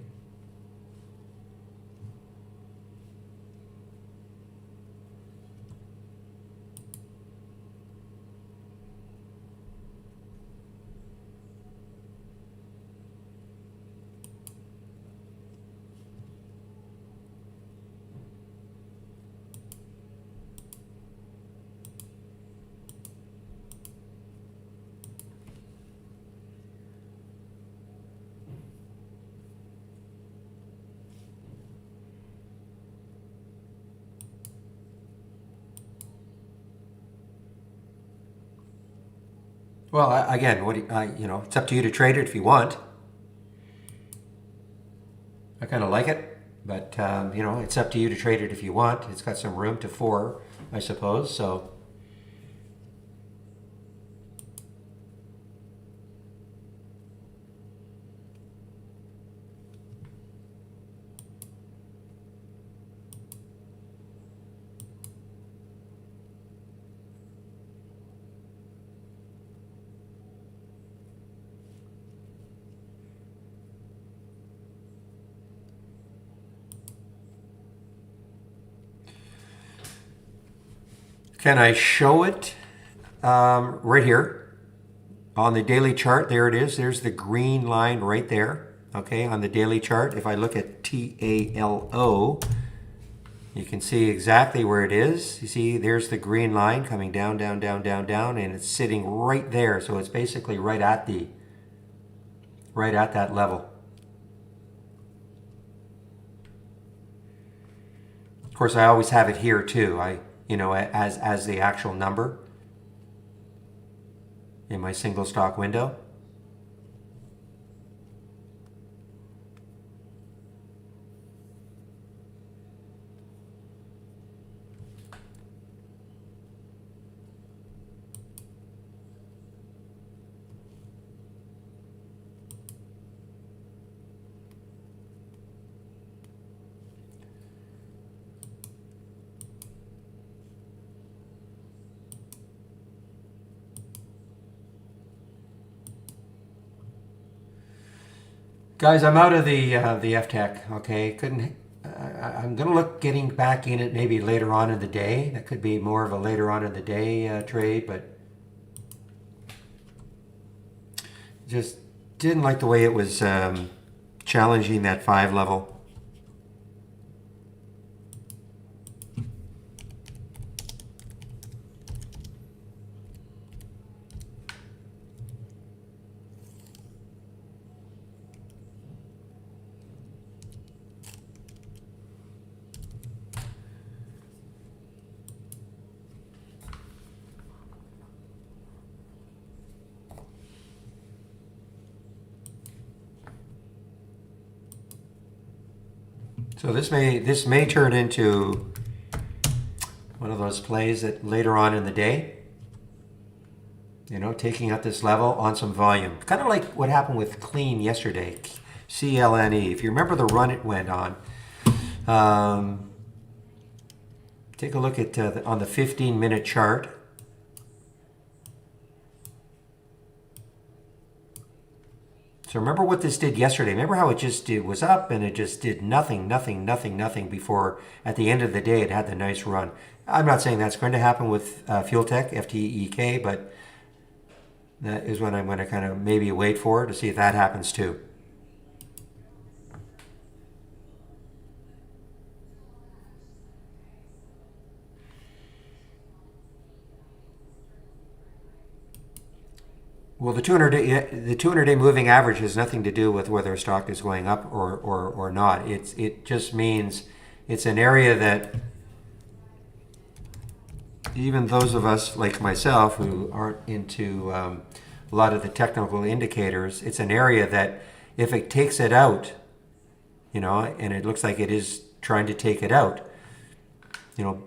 Well, again, you know, it's up to you to trade it if you want. I kind of like it, but you know, it's up to you to trade it if you want. It's got some room to four, I suppose. So can I show it right here on the daily chart? There it is. There's the green line right there. Okay, on the daily chart, if I look at TALO, you can see exactly where it is. You see, there's the green line coming down, down, down, down, down, and it's sitting right there. So it's basically right at that level. Of course, I always have it here too. You know, as the actual number in my single stock window. Guys, I'm out of the FTech. Okay, couldn't. I'm gonna look getting back in it maybe later on in the day. That could be more of a later on in the day trade, but just didn't like the way it was challenging that 5 level. So this may turn into one of those plays that later on in the day, you know, taking out this level on some volume. Kind of like what happened with Clean yesterday, CLNE. If you remember the run it went on, take a look at on the 15-minute chart. So remember what this did yesterday. Remember how it was up and it just did nothing, nothing, nothing, nothing before at the end of the day it had the nice run. I'm not saying that's going to happen with Fuel Tech, FTEK, but that is when I'm going to kind of maybe wait for to see if that happens too. Well, the 200-day moving average has nothing to do with whether a stock is going up or not. It just means it's an area that even those of us like myself who aren't into a lot of the technical indicators, it's an area that if it takes it out, you know, and it looks like it is trying to take it out, you know,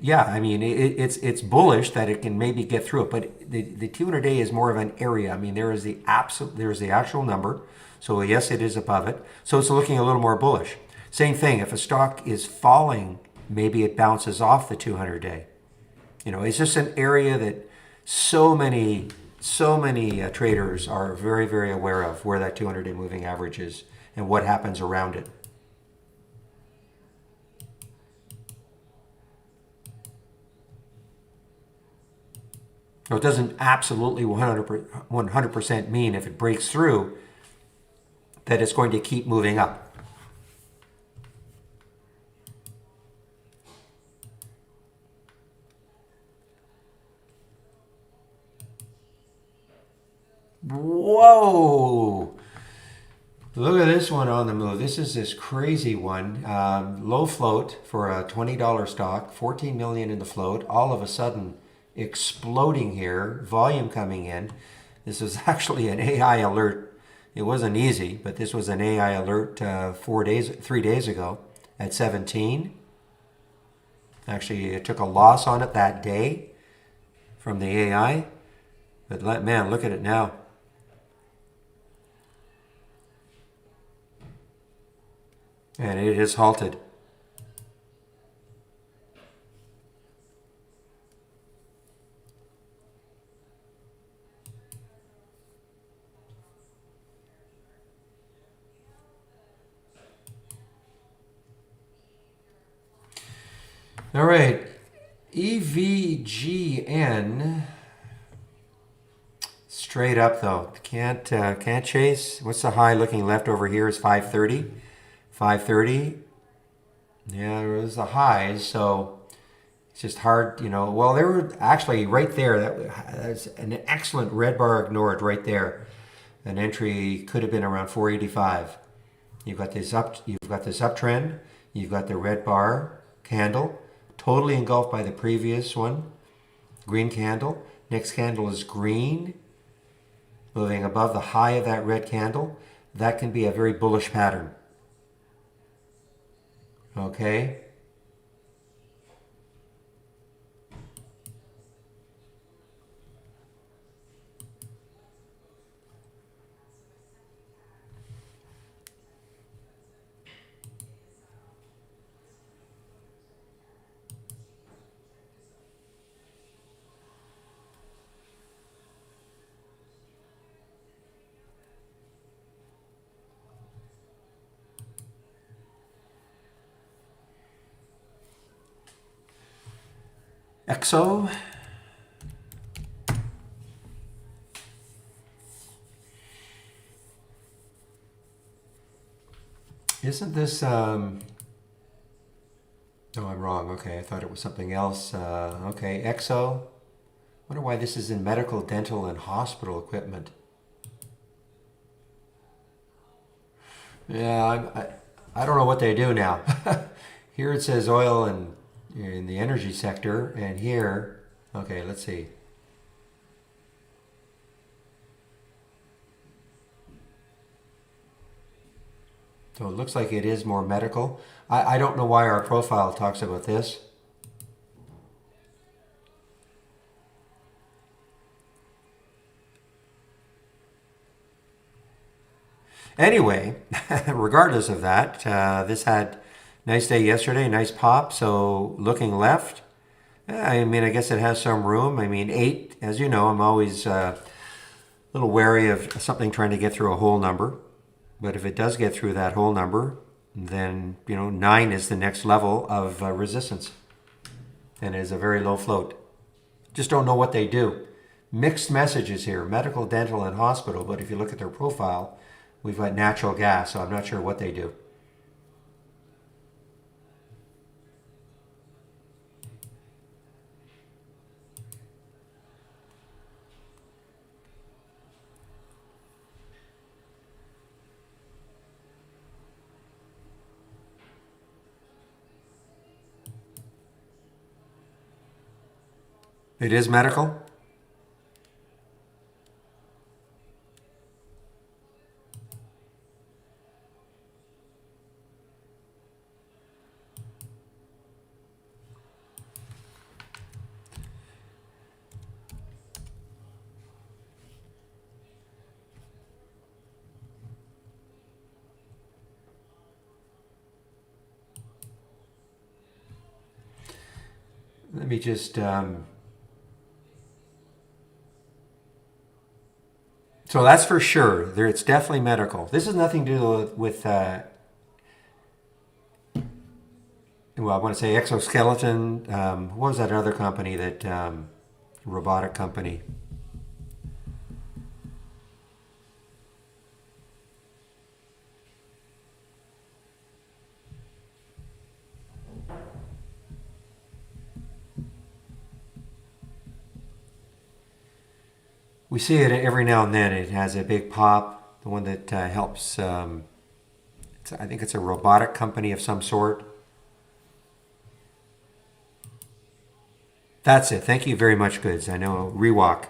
yeah, I mean, it's bullish that it can maybe get through it, but the 200-day is more of an area. I mean, there's the actual number, so yes, it is above it, so it's looking a little more bullish. Same thing, if a stock is falling, maybe it bounces off the 200-day. You know, it's just an area that so many traders are very, very aware of, where that 200-day moving average is and what happens around it. So it doesn't absolutely 100% mean if it breaks through that it's going to keep moving up. Whoa! Look at this one on the move. This is this crazy one. Low float for a $20 stock, 14 million in the float. All of a sudden, exploding here, volume coming in. This was actually an AI alert. It wasn't easy, but this was an AI alert 3 days ago at 17. Actually, it took a loss on it that day from the AI. But man, look at it now. And it is halted. All right, EVGN, straight up though. Can't chase. What's the high looking left over here is 530. 530. Yeah, there was the highs, so it's just hard, you know. Well, they were actually right there. That's an excellent red bar ignored right there. An entry could have been around 485. You've got this uptrend. You've got the red bar candle, totally engulfed by the previous one. Green candle. Next candle is green, moving above the high of that red candle. That can be a very bullish pattern. Okay. EXO. Isn't this, no, I'm wrong. Okay, I thought it was something else. Okay, EXO. Wonder why this is in medical, dental, and hospital equipment. Yeah, I don't know what they do now. Here it says oil and in the energy sector, and here, okay, let's see. So it looks like it is more medical. I don't know why our profile talks about this. Anyway, regardless of that, this had nice day yesterday, nice pop. So looking left, I mean, I guess it has some room. I mean, 8, as you know, I'm always a little wary of something trying to get through a whole number. But if it does get through that whole number, then, you know, 9 is the next level of resistance. And it is a very low float. Just don't know what they do. Mixed messages here, medical, dental, and hospital. But if you look at their profile, we've got natural gas, so I'm not sure what they do. It is medical? Let me just... So that's for sure. It's definitely medical. This has nothing to do with well, I want to say exoskeleton. What was that other company that robotic company? We see it every now and then. It has a big pop. The one that helps. I think it's a robotic company of some sort. That's it. Thank you very much, Goods. I know Rewalk.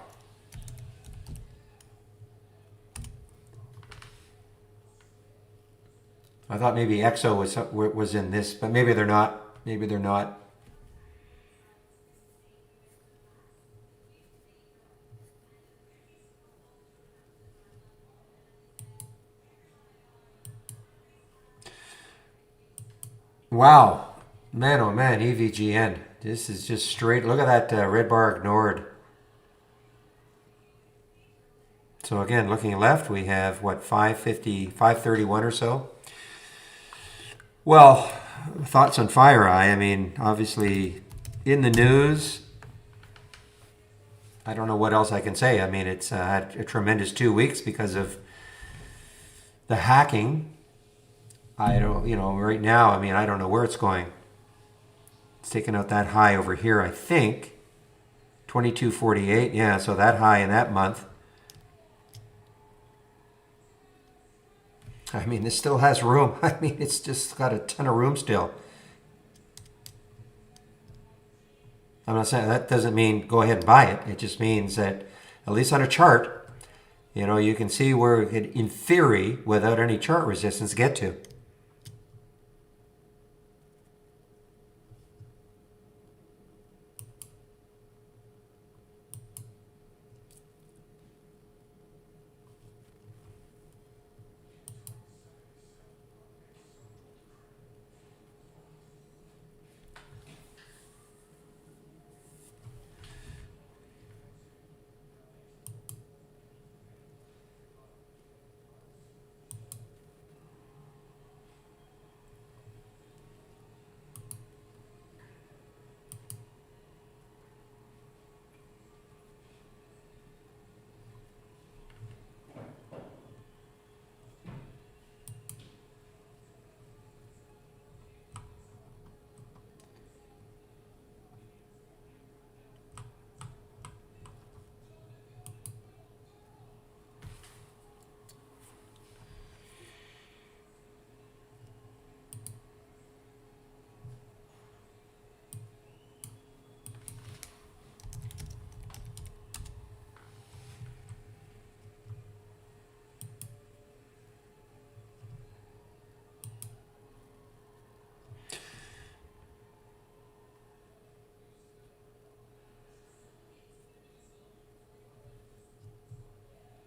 I thought maybe EXO was in this, but maybe they're not. Maybe they're not. Wow, man, oh man, EVGN. This is just straight. Look at that red bar ignored. So again, looking left, we have what 550, 531 or so. Well, thoughts on FireEye. I mean, obviously, in the news. I don't know what else I can say. I mean, it's had a tremendous 2 weeks because of the hacking. I don't, right now, I mean, I don't know where it's going. It's taken out that high over here, I think. 2248, yeah, so that high in that month. I mean, this still has room. I mean, it's just got a ton of room still. I'm not saying that doesn't mean go ahead and buy it. It just means that, at least on a chart, you can see where it could, in theory, without any chart resistance, get to.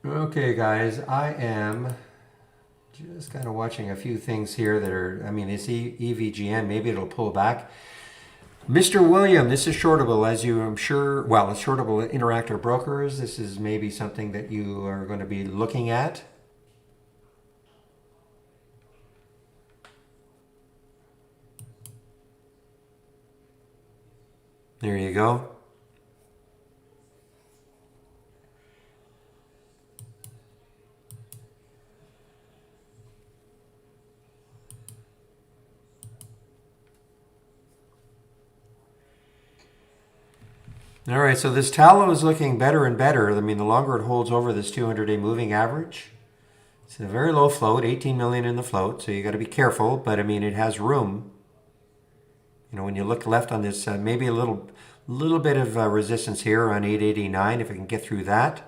Okay, guys, I am just kind of watching a few things here that are, I mean, it's EVGN, maybe it'll pull back. Mr. William, this is shortable, as you, I'm sure, well, it's shortable at Interactive Brokers. This is maybe something that you are going to be looking at. There you go. All right, so this tallow is looking better and better. I mean, the longer it holds over this 200-day moving average. It's a very low float, 18 million in the float, so you got to be careful, but I mean, it has room. When you look left on this, maybe a little bit of resistance here around 889, if I can get through that.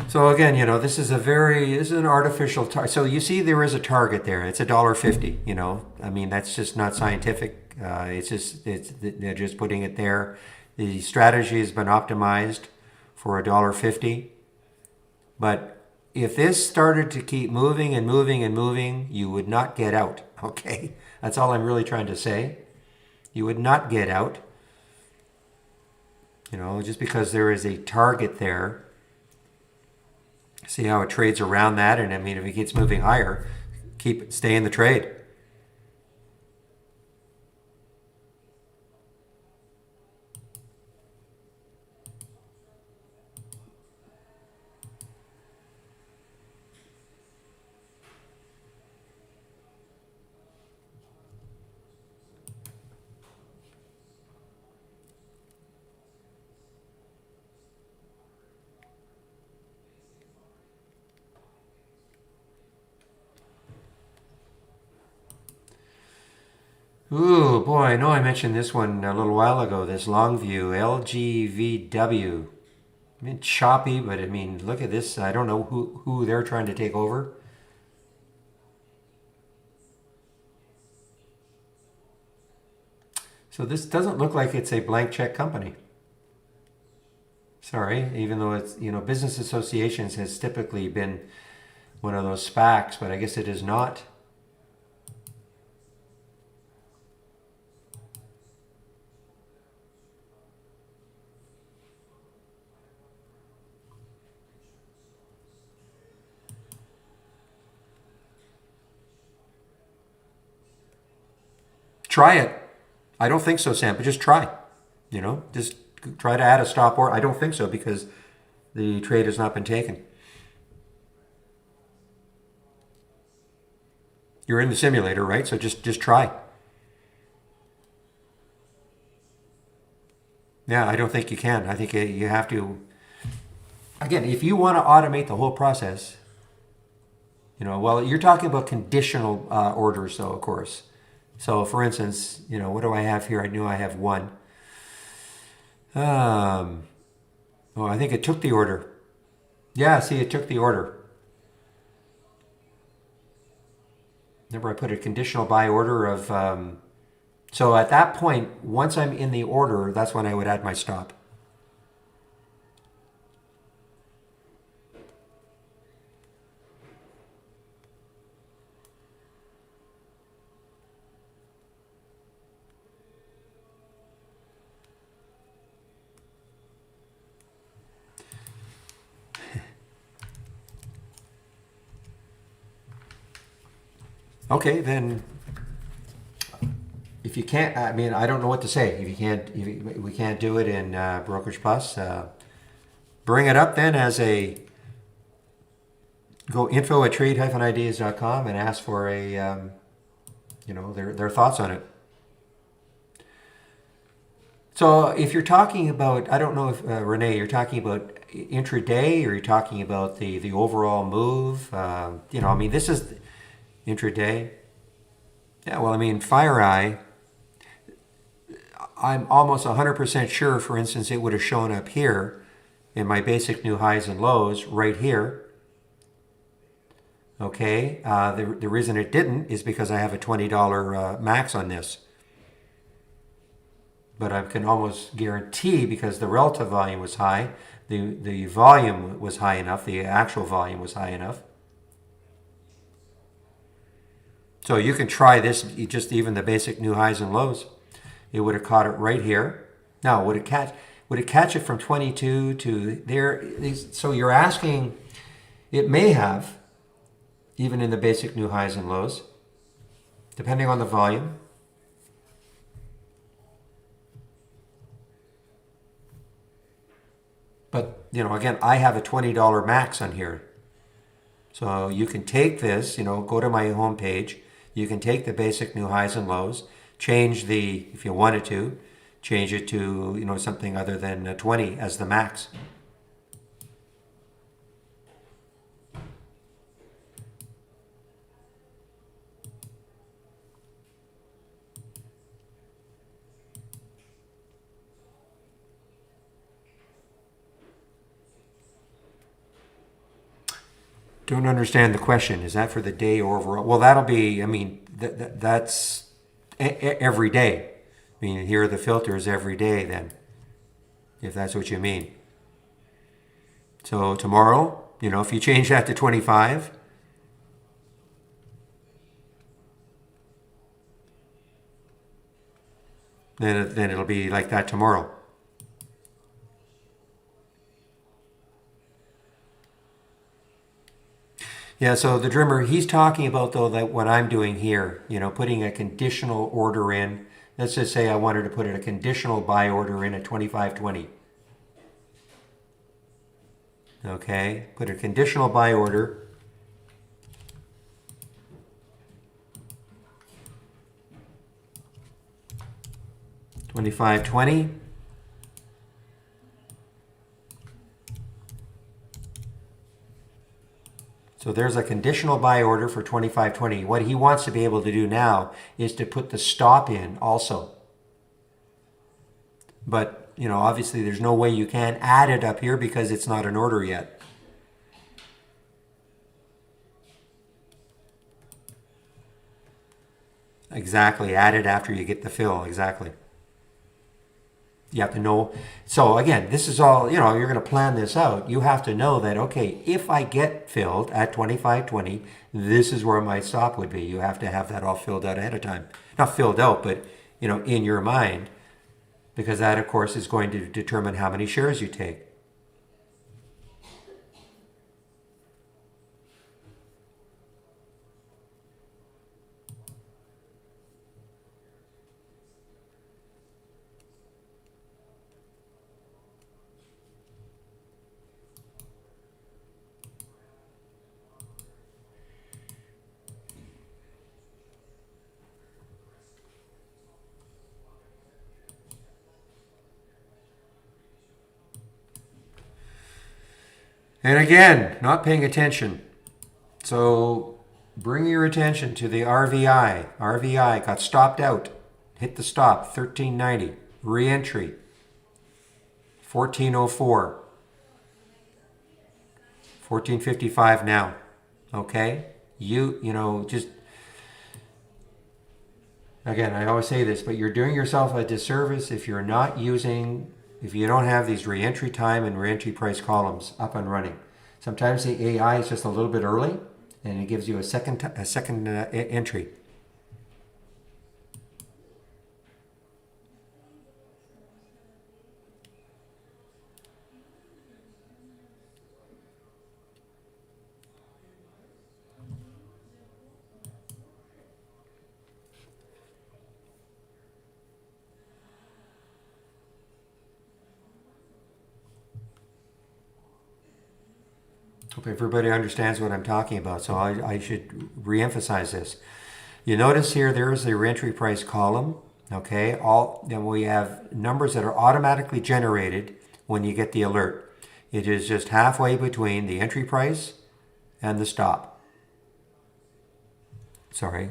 So again, this is an artificial target. So you see there is a target there. It's $1.50, I mean, that's just not scientific. They're just putting it there. The strategy has been optimized for $1.50. But if this started to keep moving and moving and moving, you would not get out, okay? That's all I'm really trying to say. You would not get out, just because there is a target there. See how it trades around that, and I mean, if it keeps moving higher, stay in the trade. Ooh, boy, I know I mentioned this one a little while ago, this Longview LGVW. I mean, choppy, but I mean, look at this. I don't know who they're trying to take over. So this doesn't look like it's a blank check company. Sorry, even though it's, business associations has typically been one of those SPACs, but I guess it is not. Try it. I don't think so, Sam, but just try. Just try to add a stop order. I don't think so because the trade has not been taken. You're in the simulator, right? So just try. Yeah, I don't think you can. I think you have to. Again, if you want to automate the whole process, well, you're talking about conditional orders, though, of course. So, for instance, what do I have here? I knew I have one. Oh, I think it took the order. Yeah, see, it took the order. Remember, I put a conditional buy order of. So at that point, once I'm in the order, that's when I would add my stop. Okay, then if you can't, I mean, I don't know what to say. If you can't, if we can't do it in Brokerage Plus, bring it up then as a go info at trade-ideas.com and ask for a, their thoughts on it. So if you're talking about, I don't know if Renee, you're talking about intraday or you're talking about the overall move. I mean, this is intraday. Yeah, well, I mean, FireEye, I'm almost 100% sure, for instance, it would have shown up here in my basic new highs and lows right here. Okay, the reason it didn't is because I have a $20 max on this. But I can almost guarantee, because the relative volume was high, the volume was high enough, the actual volume was high enough. So you can try this, just even the basic new highs and lows. It would have caught it right here. Now, would it catch it from 22 to there? So you're asking, it may have, even in the basic new highs and lows, depending on the volume. But, again, I have a $20 max on here. So you can take this, go to my home page. You can take the basic new highs and lows, change if you wanted to, change it to, something other than 20 as the max. Don't understand the question. Is that for the day or overall? Well, that'll be, I mean, that's every day. I mean, here are the filters every day then, if that's what you mean. So tomorrow, if you change that to 25, then it'll be like that tomorrow. Yeah, so the Drimmer, he's talking about, though, that what I'm doing here, putting a conditional order in. Let's just say I wanted to put a conditional buy order in at 25.20. Okay, put a conditional buy order. $25.20. So there's a conditional buy order for 25.20. What he wants to be able to do now is to put the stop in also. But, you know, obviously there's no way you can add it up here because it's not an order yet. Exactly. Add it after you get the fill. Exactly. You have to know. So again, this is all, you know, you're going to plan this out. You have to know that, okay, if I get filled at 25.20, this is where my stop would be. You have to have that all filled out ahead of time. Not filled out, but, you know, in your mind, because that, of course, is going to determine how many shares you take. And again, not paying attention. So bring your attention to the RVI. RVI got stopped out. Hit the stop, 1390. Re-entry, 1404. 1455 now. Okay? You know, just again, I always say this, but you're doing yourself a disservice if you're not using, if you don't have these re-entry time and re-entry price columns up and running. Sometimes the AI is just a little bit early, and it gives you a second entry. Hope everybody understands what I'm talking about, so I should re-emphasize this. You notice here there is the re-entry price column, okay? Then we have numbers that are automatically generated when you get the alert. It is just halfway between the entry price and the stop. Sorry.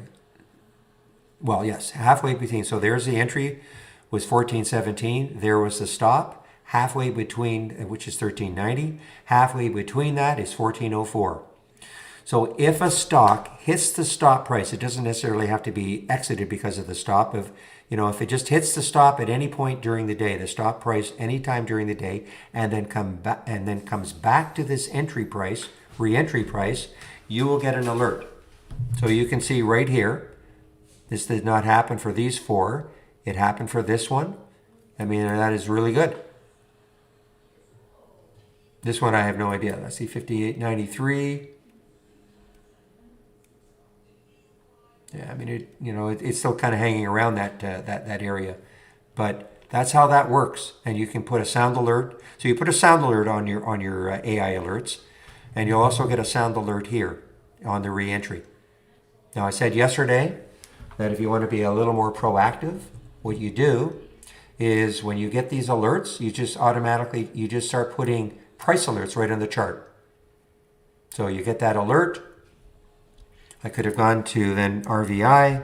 Well, yes, halfway between. So there's the entry was 1417. There was the stop. Halfway between, which is 1390, halfway between that is 1404. So if a stock hits the stop price, it doesn't necessarily have to be exited because of the stop. Of, you know, if it just hits the stop at any point during the day, the stop price anytime during the day, and then comes back to this entry price, re-entry price, you will get an alert. So you can see right here, this did not happen for these four. It happened for this one. I mean, that is really good. This one I have no idea. Let's see, 58.93. Yeah, I mean, it's still kind of hanging around that area, but that's how that works. And you can put a sound alert. So you put a sound alert on your AI alerts, and you'll also get a sound alert here on the re-entry. Now, I said yesterday that if you want to be a little more proactive, what you do is when you get these alerts, you just start putting price alerts right on the chart. So you get that alert. I could have gone to then RVI,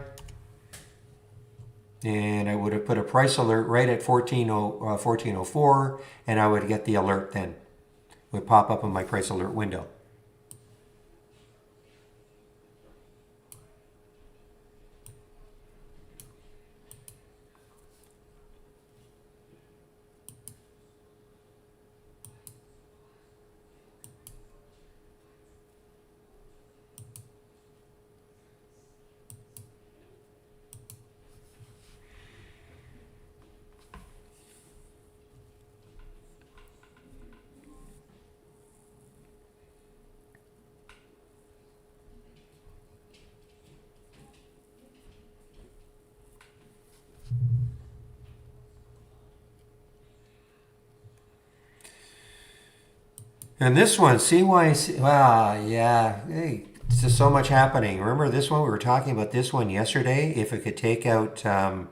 and I would have put a price alert right at 1404, and I would get the alert then. It would pop up in my price alert window. And this one, CYC, wow, yeah, hey, it's just so much happening. Remember this one? We were talking about this one yesterday. If it could take out, and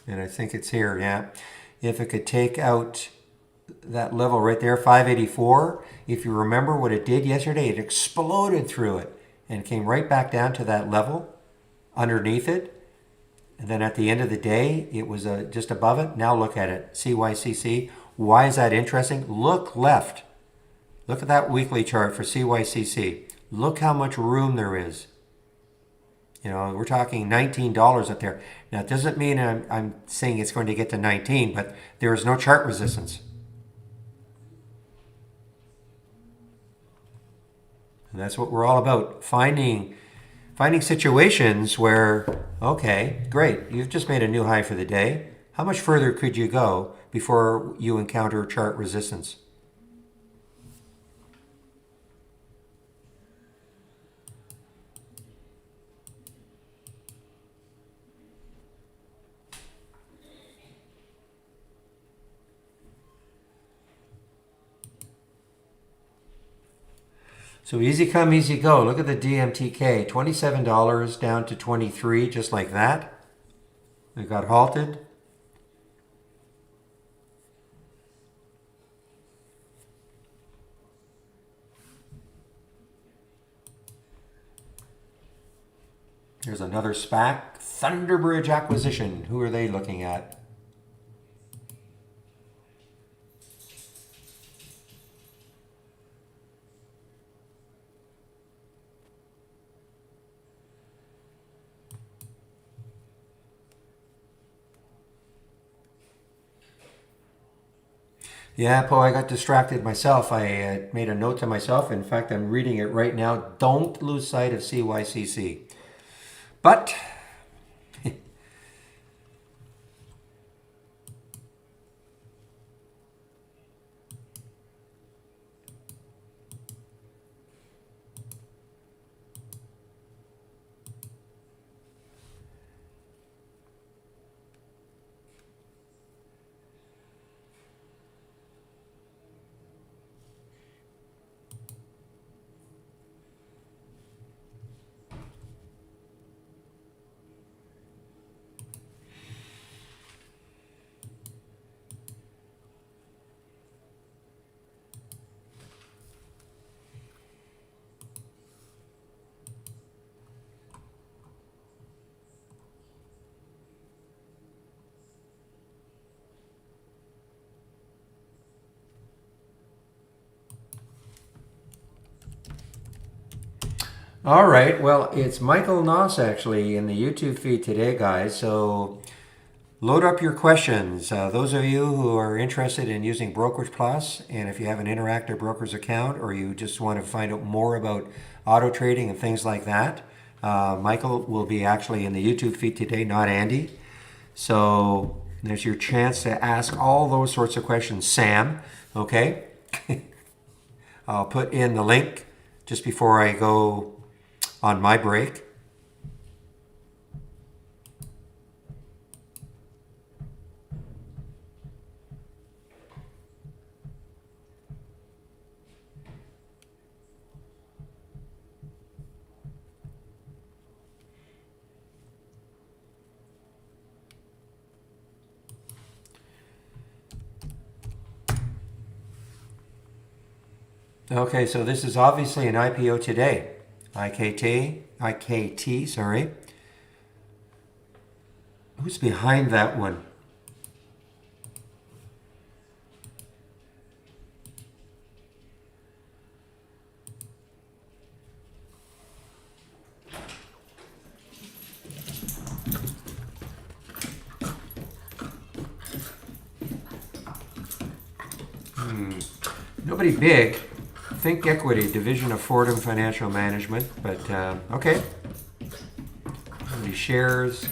I think it's here, yeah. If it could take out that level right there, 584. If you remember what it did yesterday, it exploded through it and came right back down to that level underneath it. And then at the end of the day, it was just above it. Now look at it, CYCC. Why is that interesting? Look left. Look at that weekly chart for CYCC. Look how much room there is. You know, we're talking $19 up there. Now, it doesn't mean I'm saying it's going to get to 19, but there is no chart resistance. And that's what we're all about, finding situations where, okay, great, you've just made a new high for the day. How much further could you go before you encounter chart resistance? So easy come, easy go. Look at the DMTK, $27 down to 23, just like that. It got halted. Here's another SPAC, Thunderbridge Acquisition. Who are they looking at? Yeah, Poe, I got distracted myself. I made a note to myself. In fact, I'm reading it right now. Don't lose sight of CYCC. But all right, well, it's Michael Noss actually in the YouTube feed today, guys. So load up your questions. Those of you who are interested in using Brokerage Plus, and if you have an Interactive Brokers account or you just want to find out more about auto trading and things like that, Michael will be actually in the YouTube feed today, not Andy. So there's your chance to ask all those sorts of questions, Sam. Okay? I'll put in the link just before I go on my break. Okay, so this is obviously an IPO today. IKT, sorry. Who's behind that one? Nobody big. Think Equity, division of Fordham Financial Management, but okay. How many shares?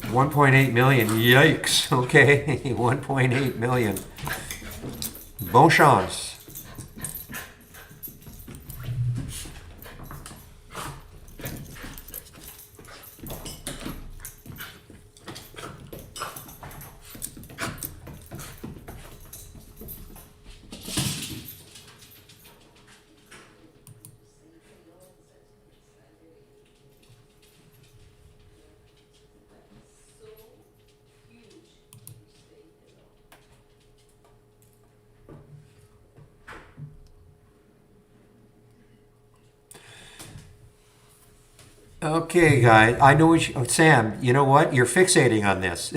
$1.8 million. Yikes. Okay, 1.8 million. Bon chance. Okay, guys. I know what Sam, you know what? You're fixating on this.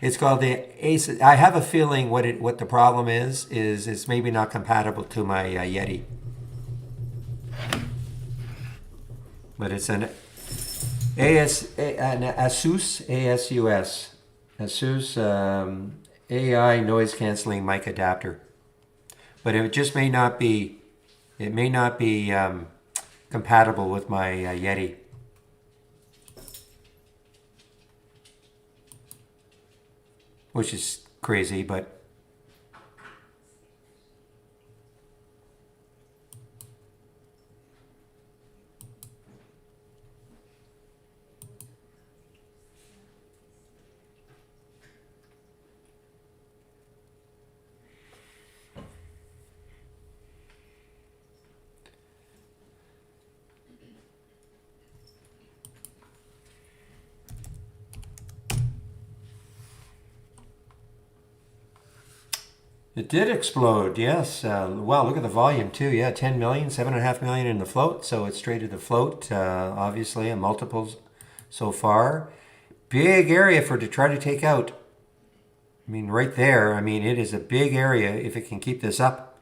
It's called the Ace. I have a feeling what the problem is it's maybe not compatible to my Yeti. But it's an an Asus Asus AI noise canceling mic adapter. But it just may not be. It may not be compatible with my Yeti. Which is crazy, but it did explode. Yes. Wow, look at the volume too. Yeah, 10 million, 7.5 million in the float. So it's traded the float, obviously, and multiples so far. Big area to try to take out. I mean, right there. I mean, it is a big area if it can keep this up.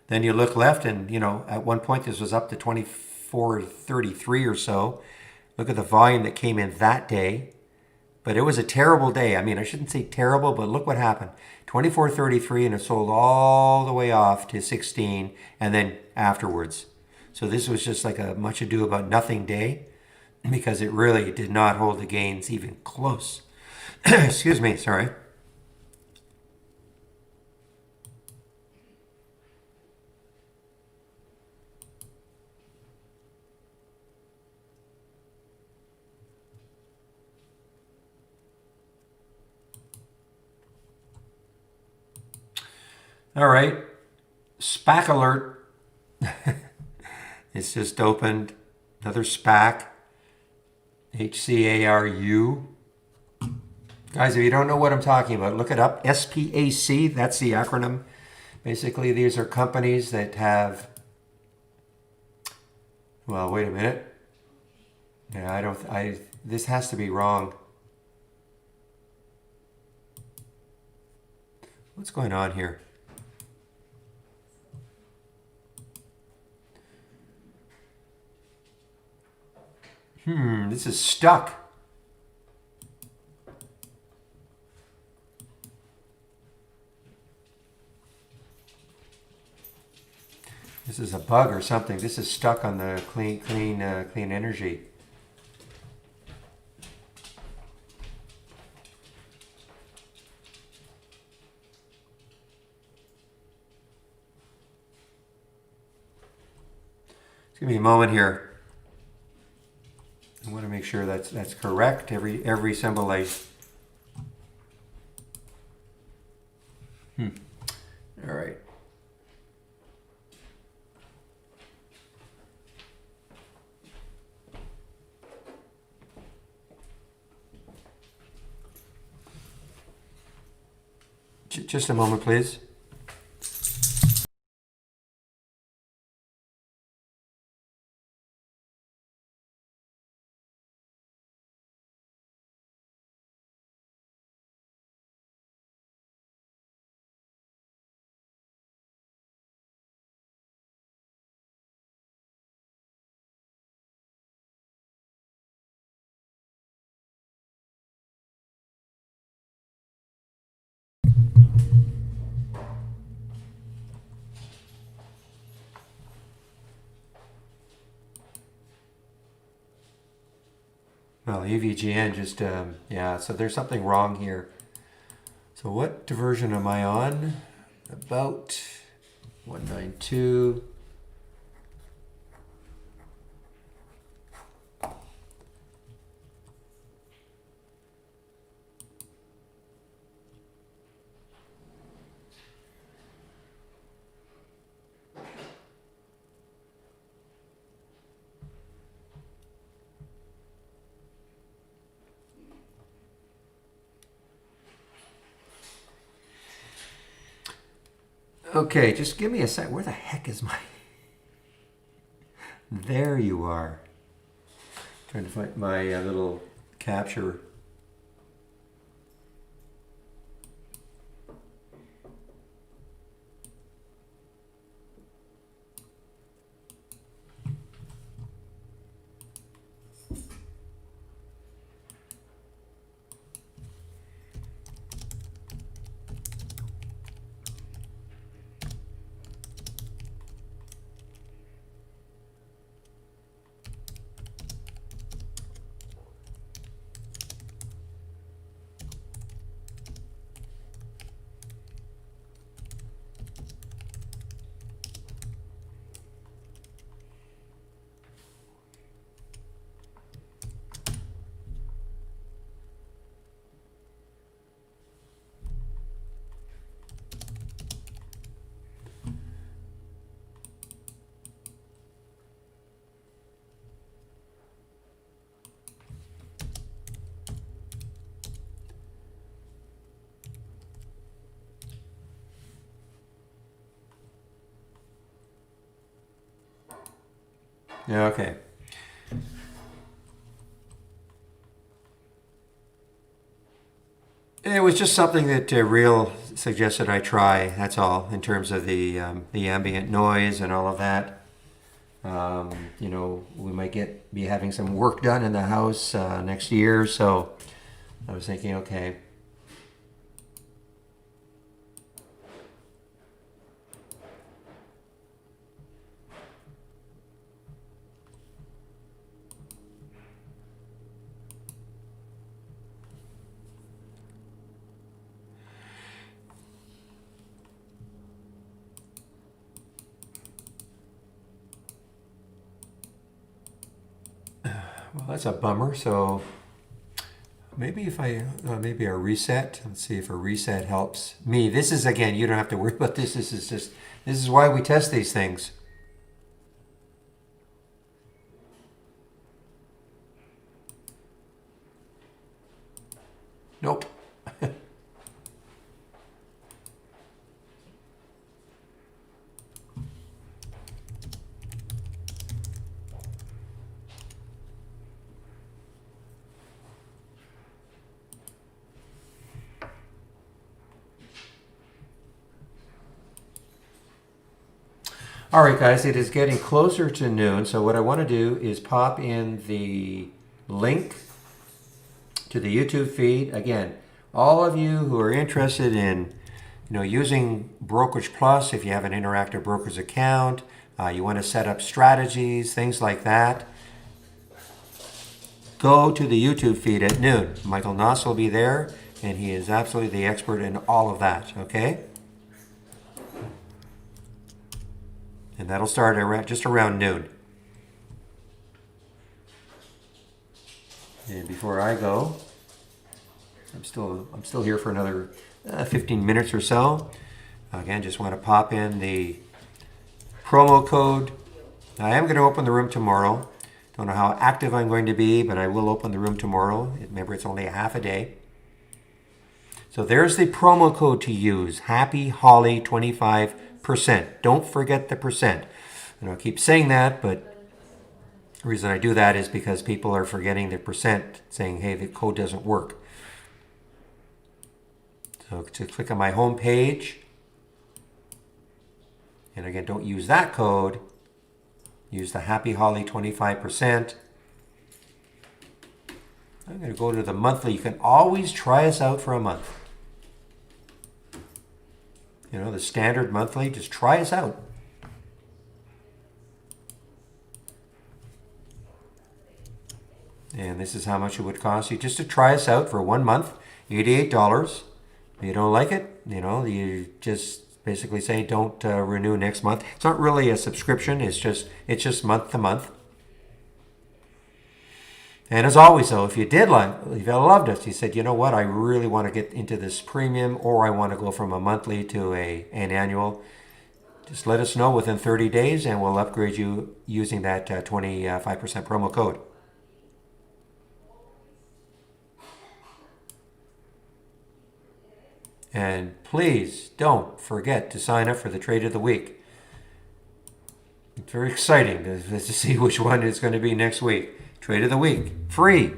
Then you look left, and at one point this was up to 24.33 or so. Look at the volume that came in that day. But it was a terrible day. I mean, I shouldn't say terrible, but look what happened. 24.33 and it sold all the way off to 16 and then afterwards. So this was just like a much ado about nothing day because it really did not hold the gains even close. Excuse me, sorry. All right. SPAC alert. It's just opened. Another SPAC. HCARU. Guys, if you don't know what I'm talking about, look it up. SPAC, that's the acronym. Basically, these are companies that have. Well, wait a minute. Yeah, I don't. This has to be wrong. What's going on here? This is stuck. This is a bug or something. This is stuck on the clean energy. Just give me a moment here. I want to make sure that's correct. Every symbol I. All right. Just a moment, please. Well, EVGN just, yeah, so there's something wrong here. So what version am I on? About 192. Okay, just give me a sec. Where the heck is my... There you are. Trying to find my little capture. Yeah, okay. It was just something that Real suggested I try. That's all, in terms of the ambient noise and all of that. We might be having some work done in the house next year, so I was thinking, okay. Well, that's a bummer. So maybe if maybe a reset. Let's see if a reset helps me. This is, again, you don't have to worry about this. This is why we test these things. Nope. All right, guys, it is getting closer to noon. So what I want to do is pop in the link to the YouTube feed. Again, all of you who are interested in using Brokerage Plus, if you have an Interactive Brokers account, you want to set up strategies, things like that, go to the YouTube feed at noon. Michael Noss will be there, and he is absolutely the expert in all of that, okay? And that'll start just around noon. And before I go, I'm still here for another 15 minutes or so. Again, just want to pop in the promo code. I am going to open the room tomorrow. Don't know how active I'm going to be, but I will open the room tomorrow. Remember, it's only a half a day. So there's the promo code to use, Happy Holly 25%. Don't forget the percent. I keep saying that, but the reason I do that is because people are forgetting the percent, saying, hey, the code doesn't work. So to click on my home page, and again, don't use that code. Use the Happy Holly 25%. I'm going to go to the monthly. You can always try us out for a month. The standard monthly, just try us out. And this is how much it would cost you just to try us out for 1 month, $88. If you don't like it, you just basically say don't renew next month. It's not really a subscription. It's just month to month. And as always, though, if you loved us, you said, you know what, I really want to get into this premium, or I want to go from a monthly to an annual, just let us know within 30 days, and we'll upgrade you using that 25% promo code. And please don't forget to sign up for the Trade of the Week. It's very exciting to see which one it's going to be next week. Trade of the week, free.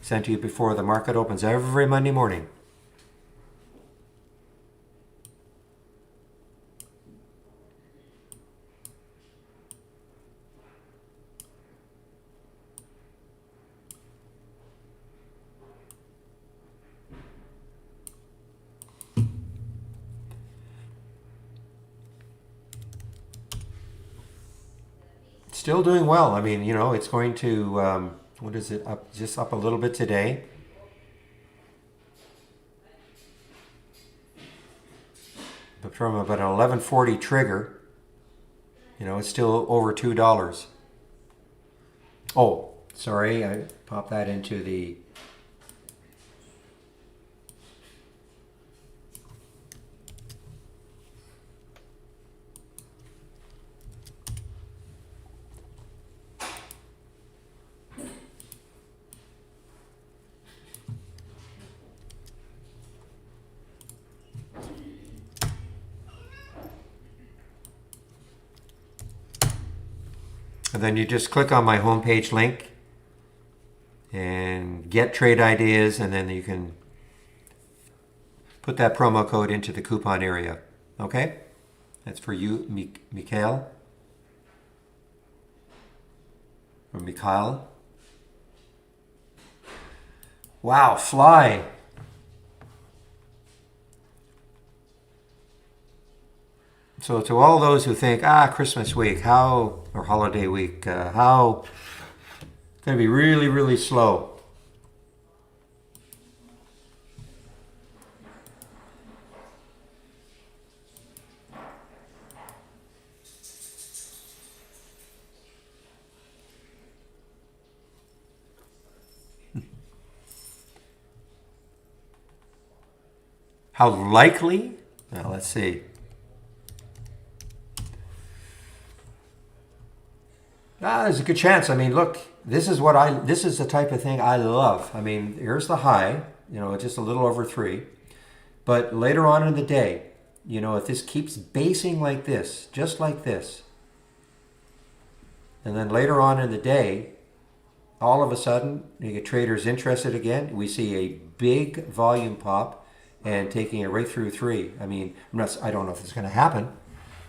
Sent to you before the market opens every Monday morning. Still doing well. I mean, it's going to, what is it, up, just up a little bit today. But from about an 1140 trigger, it's still over $2. Oh, sorry, I popped that into the... And then you just click on my homepage link and get trade ideas, and then you can put that promo code into the coupon area. Okay? That's for you, Mikhail. Or Mikhail. Wow, fly. So to all those who think, Christmas week, or holiday week, how it's going to be really, really slow. How likely? Now let's see. There's a good chance. I mean, look, this is the type of thing I love. I mean, here's the high, just a little over 3. But later on in the day, if this keeps basing like this, just like this, and then later on in the day, all of a sudden, you get traders interested again. We see a big volume pop and taking it right through 3. I mean, I don't know if it's going to happen,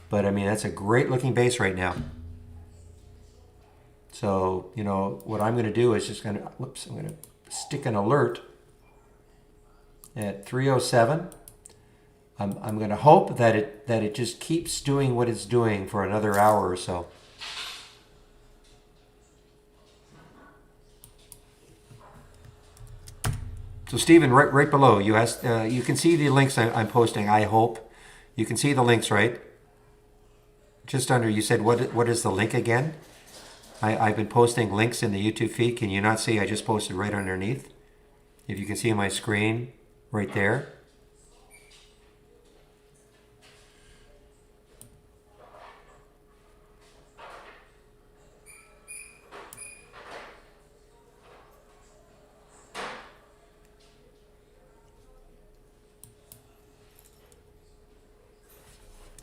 but I mean, that's a great looking base right now. So, what I'm going to do is just I'm going to stick an alert at 307. I'm going to hope that it just keeps doing what it's doing for another hour or so. So Stephen, right below, you asked, you can see the links I'm posting, I hope. You can see the links, right? Just under, you said, what is the link again? I've been posting links in the YouTube feed. Can you not see? I just posted right underneath. If you can see my screen right there.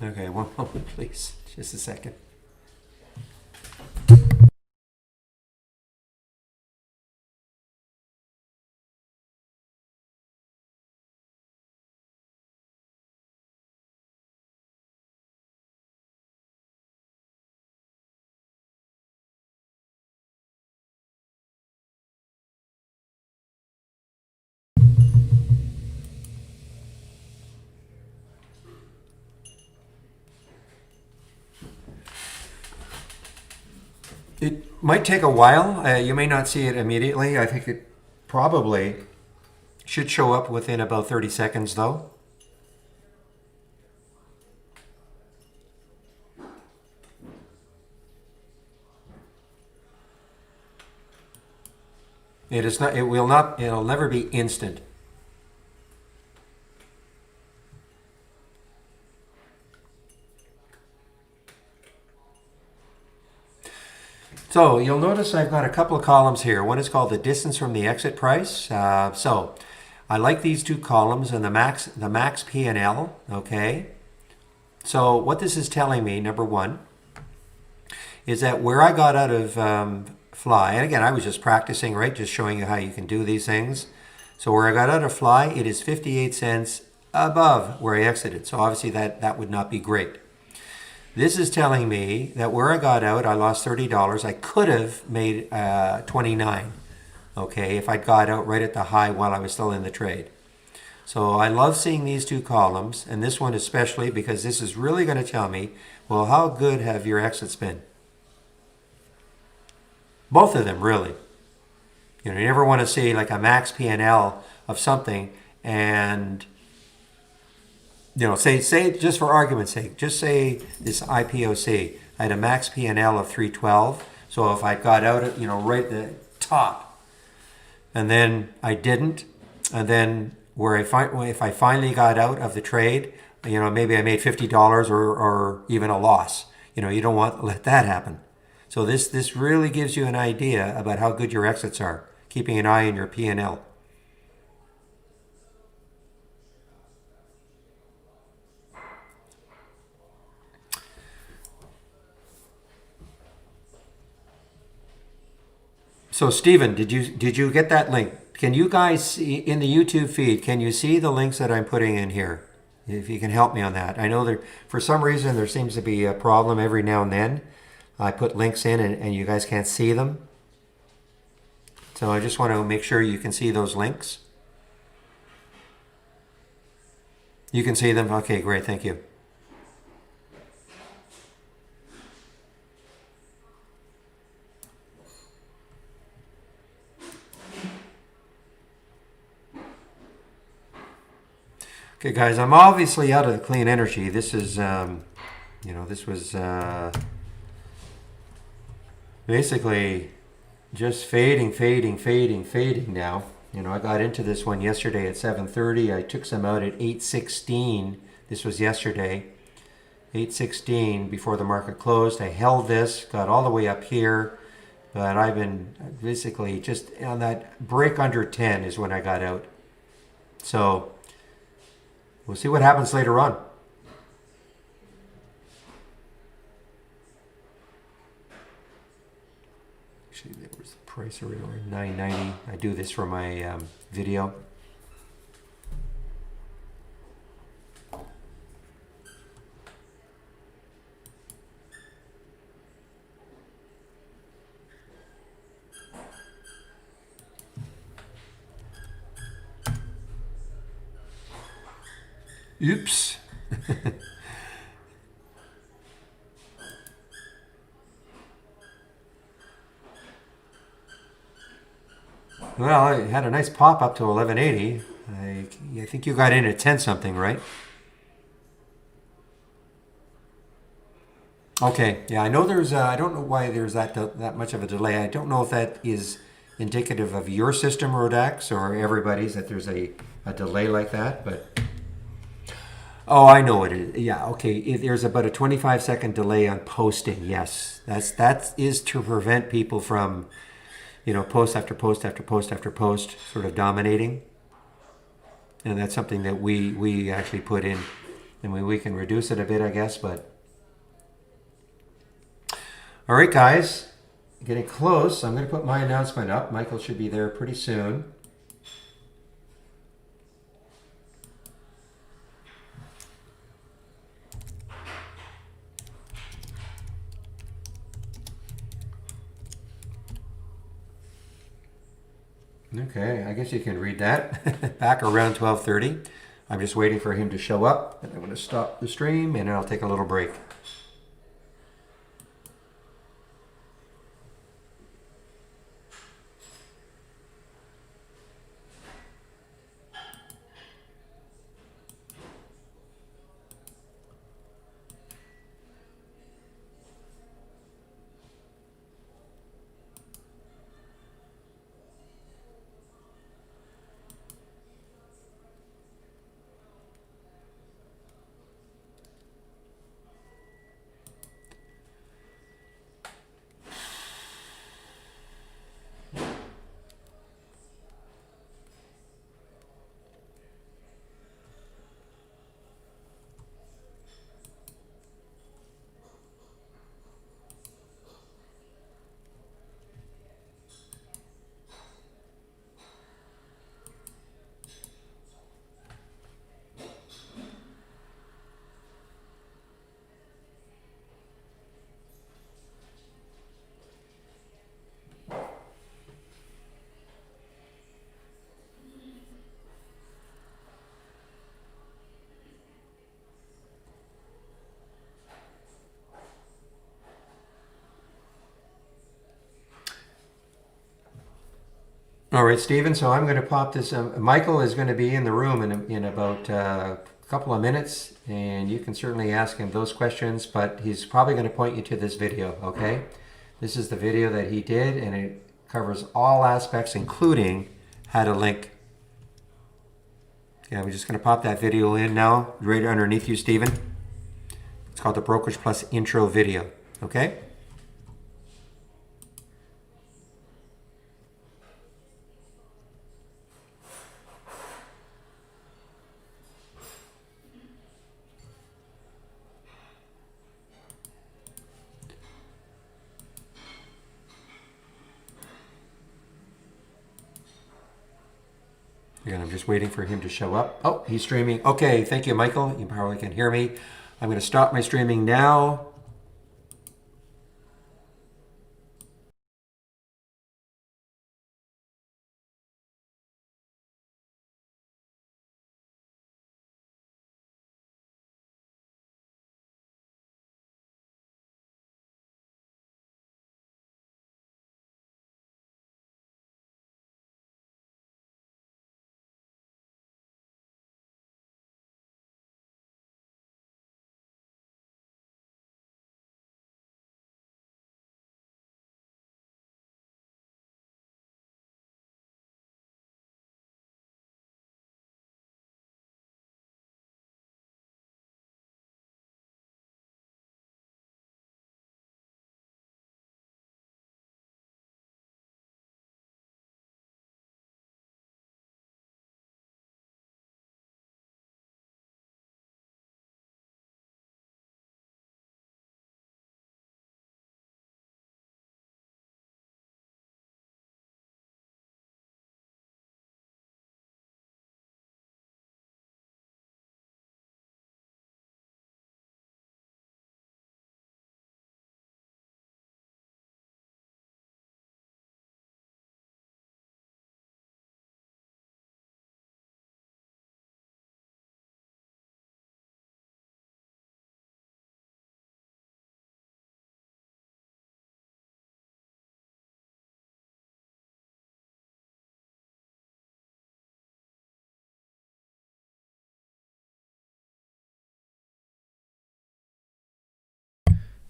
Okay, one moment, please. Just a second. It might take a while. You may not see it immediately. I think it probably should show up within about 30 seconds though. It'll never be instant. So you'll notice I've got a couple of columns here. One is called the distance from the exit price. So I like these two columns and the max P&L, okay? So what this is telling me, number one, is that where I got out of fly. And again, I was just practicing, right? Just showing you how you can do these things. So where I got out of fly, it is 58 cents above where I exited. So obviously that would not be great. This is telling me that where I got out, I lost $30. I could have made 29, okay, if I got out right at the high while I was still in the trade. So I love seeing these two columns, and this one especially, because this is really going to tell me, well, how good have your exits been? Both of them, really. You know, you never want to see like a max P&L of something and, you know, say just for argument's sake, just say this IPOC, I had a max P&L of 312. So if I got out at, you know, right at the top, and then I didn't, and then if I finally got out of the trade, you know, maybe I made $50 or even a loss. You know, you don't want to let that happen. So this really gives you an idea about how good your exits are, keeping an eye on your P&L. So Stephen, did you get that link? Can you guys see in the YouTube feed, can you see the links that I'm putting in here? If you can help me on that. I know there, for some reason, there seems to be a problem every now and then. I put links in and you guys can't see them. So I just want to make sure you can see those links. You can see them? Okay, great, thank you. Okay, guys, I'm obviously out of the clean energy. This is, you know, this was basically just fading now. You know, I got into this one yesterday at 7:30. I took some out at 8:16. This was yesterday, 8:16 before the market closed. I held this, got all the way up here, but I've been basically just on that break under 10 is when I got out. So we'll see what happens later on. Actually, there was the price already, $9.90. I do this for my video. Oops. Well, I had a nice pop up to 1180. I think you got in at 10 something, right? Okay, yeah, I know there's, I don't know why there's that much of a delay. I don't know if that is indicative of your system, Rodax, or everybody's, that there's a delay like that, but... Oh, I know it is. Yeah, okay. There's about a 25-second delay on posting. Yes, that is to prevent people from, you know, post after post after post after post, sort of dominating. And that's something that we actually put in. And we can reduce it a bit, I guess, but... All right, guys. Getting close. I'm going to put my announcement up. Michael should be there pretty soon. Okay, I guess you can read that. Back around 12:30. I'm just waiting for him to show up, and I'm going to stop the stream, and I'll take a little break. All right, Stephen. So I'm going to pop this. Michael is going to be in the room in about a couple of minutes, and you can certainly ask him those questions. But he's probably going to point you to this video. Okay, this is the video that he did, and it covers all aspects, including how to link. Yeah, we're just going to pop that video in now, right underneath you, Stephen. It's called the Brokerage Plus intro video. Okay. And I'm just waiting for him to show up. Oh, he's streaming. Okay, thank you, Michael. You probably can hear me. I'm going to stop my streaming now.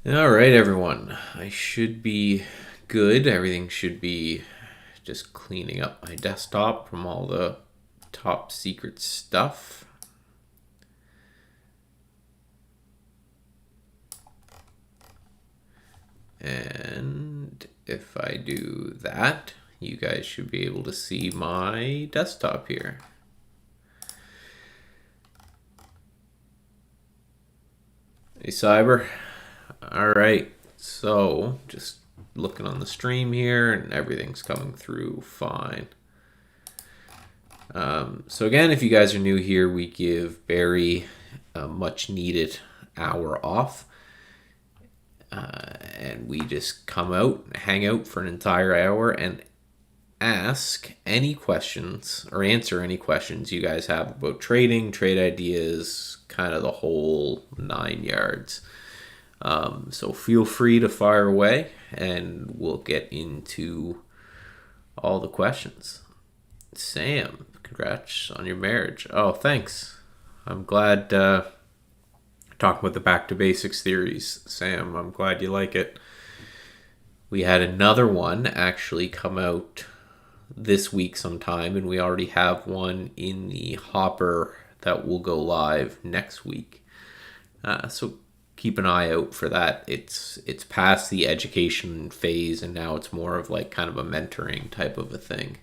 All right, everyone. I should be good. Everything should be just cleaning up my desktop from all the top secret stuff. And if I do that, you guys should be able to see my desktop here. Hey, Cyber. All right, so just looking on the stream here, and everything's coming through fine. So again, if you guys are new here, we give Barry a much needed hour off. And we just come out, hang out for an entire hour, and ask any questions or answer any questions you guys have about trading, trade ideas, kind of the whole 9 yards. So feel free to fire away, and we'll get into all the questions. Sam, congrats on your marriage. Oh, thanks. I'm glad talking about the back to basics theories, Sam. I'm glad you like it. We had another one actually come out this week sometime, and we already have one in the hopper that will go live next week. So keep an eye out for that. It's past the education phase, and now it's more of like kind of a mentoring type of a thing.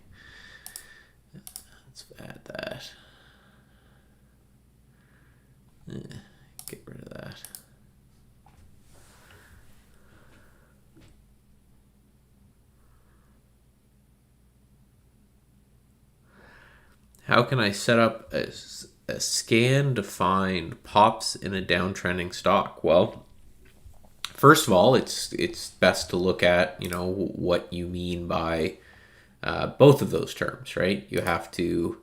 Let's add that. Get rid of that. How can I set up a scan to find pops in a downtrending stock? Well, first of all, it's best to look at what you mean by both of those terms, right? You have to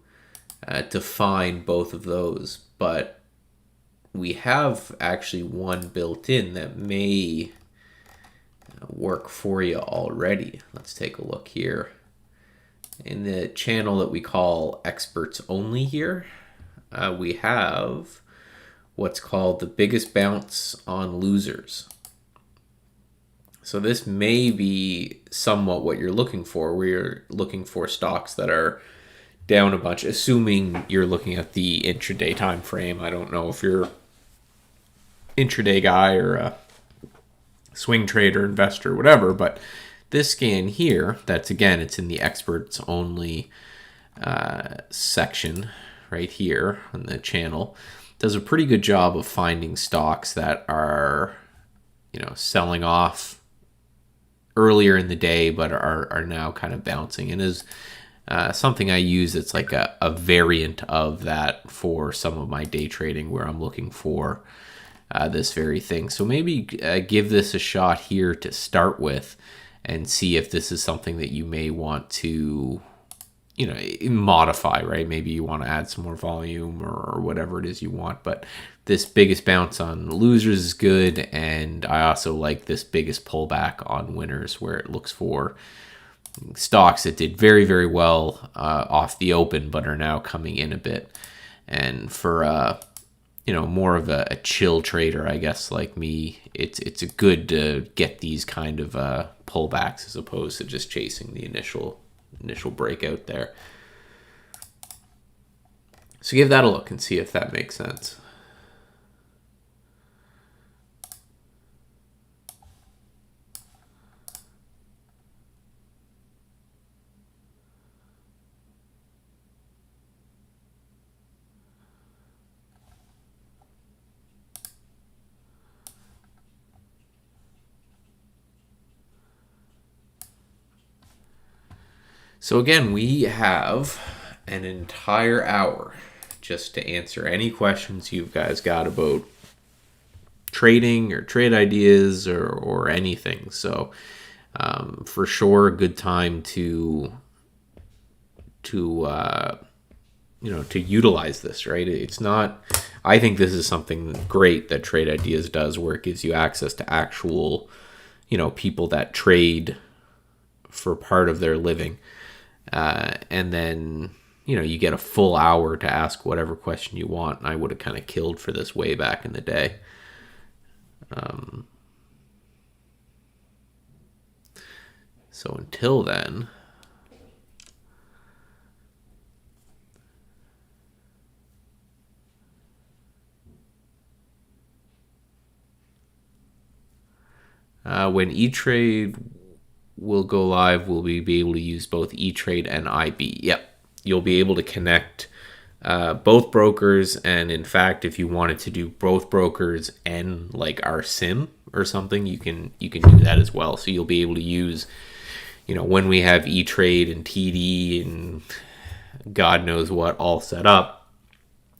define both of those, but we have actually one built in that may work for you already. Let's take a look here. In the channel that we call Experts Only here, we have what's called the biggest bounce on losers. So this may be somewhat what you're looking for, where you're looking for stocks that are down a bunch, assuming you're looking at the intraday time frame. I don't know if you're intraday guy or a swing trader, investor, whatever, but this scan here, that's again, it's in the experts only section right here on the channel, does a pretty good job of finding stocks that are, selling off earlier in the day, but are now kind of bouncing, and is something I use. It's like a variant of that for some of my day trading where I'm looking for this very thing. So maybe give this a shot here to start with and see if this is something that you may want to, modify, right? Maybe you want to add some more volume or whatever it is you want. But this biggest bounce on losers is good. And I also like this biggest pullback on winners, where it looks for stocks that did very, very well off the open, but are now coming in a bit. And for, more of a chill trader, I guess, like me, it's a good to get these kind of pullbacks as opposed to just chasing the initial breakout there. So give that a look and see if that makes sense. So again, we have an entire hour just to answer any questions you guys got about trading or trade ideas or anything. So for sure, a good time to utilize this, right? It's not, I think this is something great that Trade Ideas does, where it gives you access to actual, people that trade for part of their living. And then, you get a full hour to ask whatever question you want. And I would have kind of killed for this way back in the day. So until then, when E-Trade will go live, will we be able to use both E-Trade and IB? Yep. You'll be able to connect both brokers. And in fact, if you wanted to do both brokers and like our sim or something, you can do that as well. So you'll be able to use, when we have E-Trade and TD and God knows what all set up,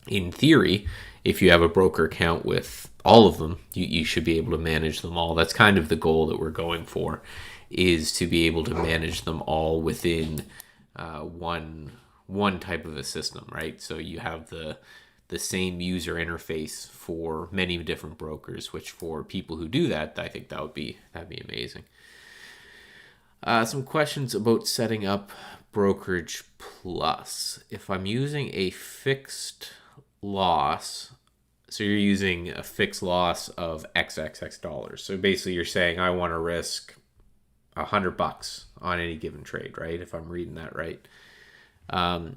in theory, if you have a broker account with all of them, you should be able to manage them all. That's kind of the goal that we're going for, is to be able to manage them all within one type of a system, right? So you have the same user interface for many different brokers, which for people who do that, I think that'd be amazing. Some questions about setting up Brokerage Plus. If I'm using a fixed loss, so you're using a fixed loss of XXX dollars. So basically you're saying I want to risk $100 on any given trade, right? If I'm reading that right.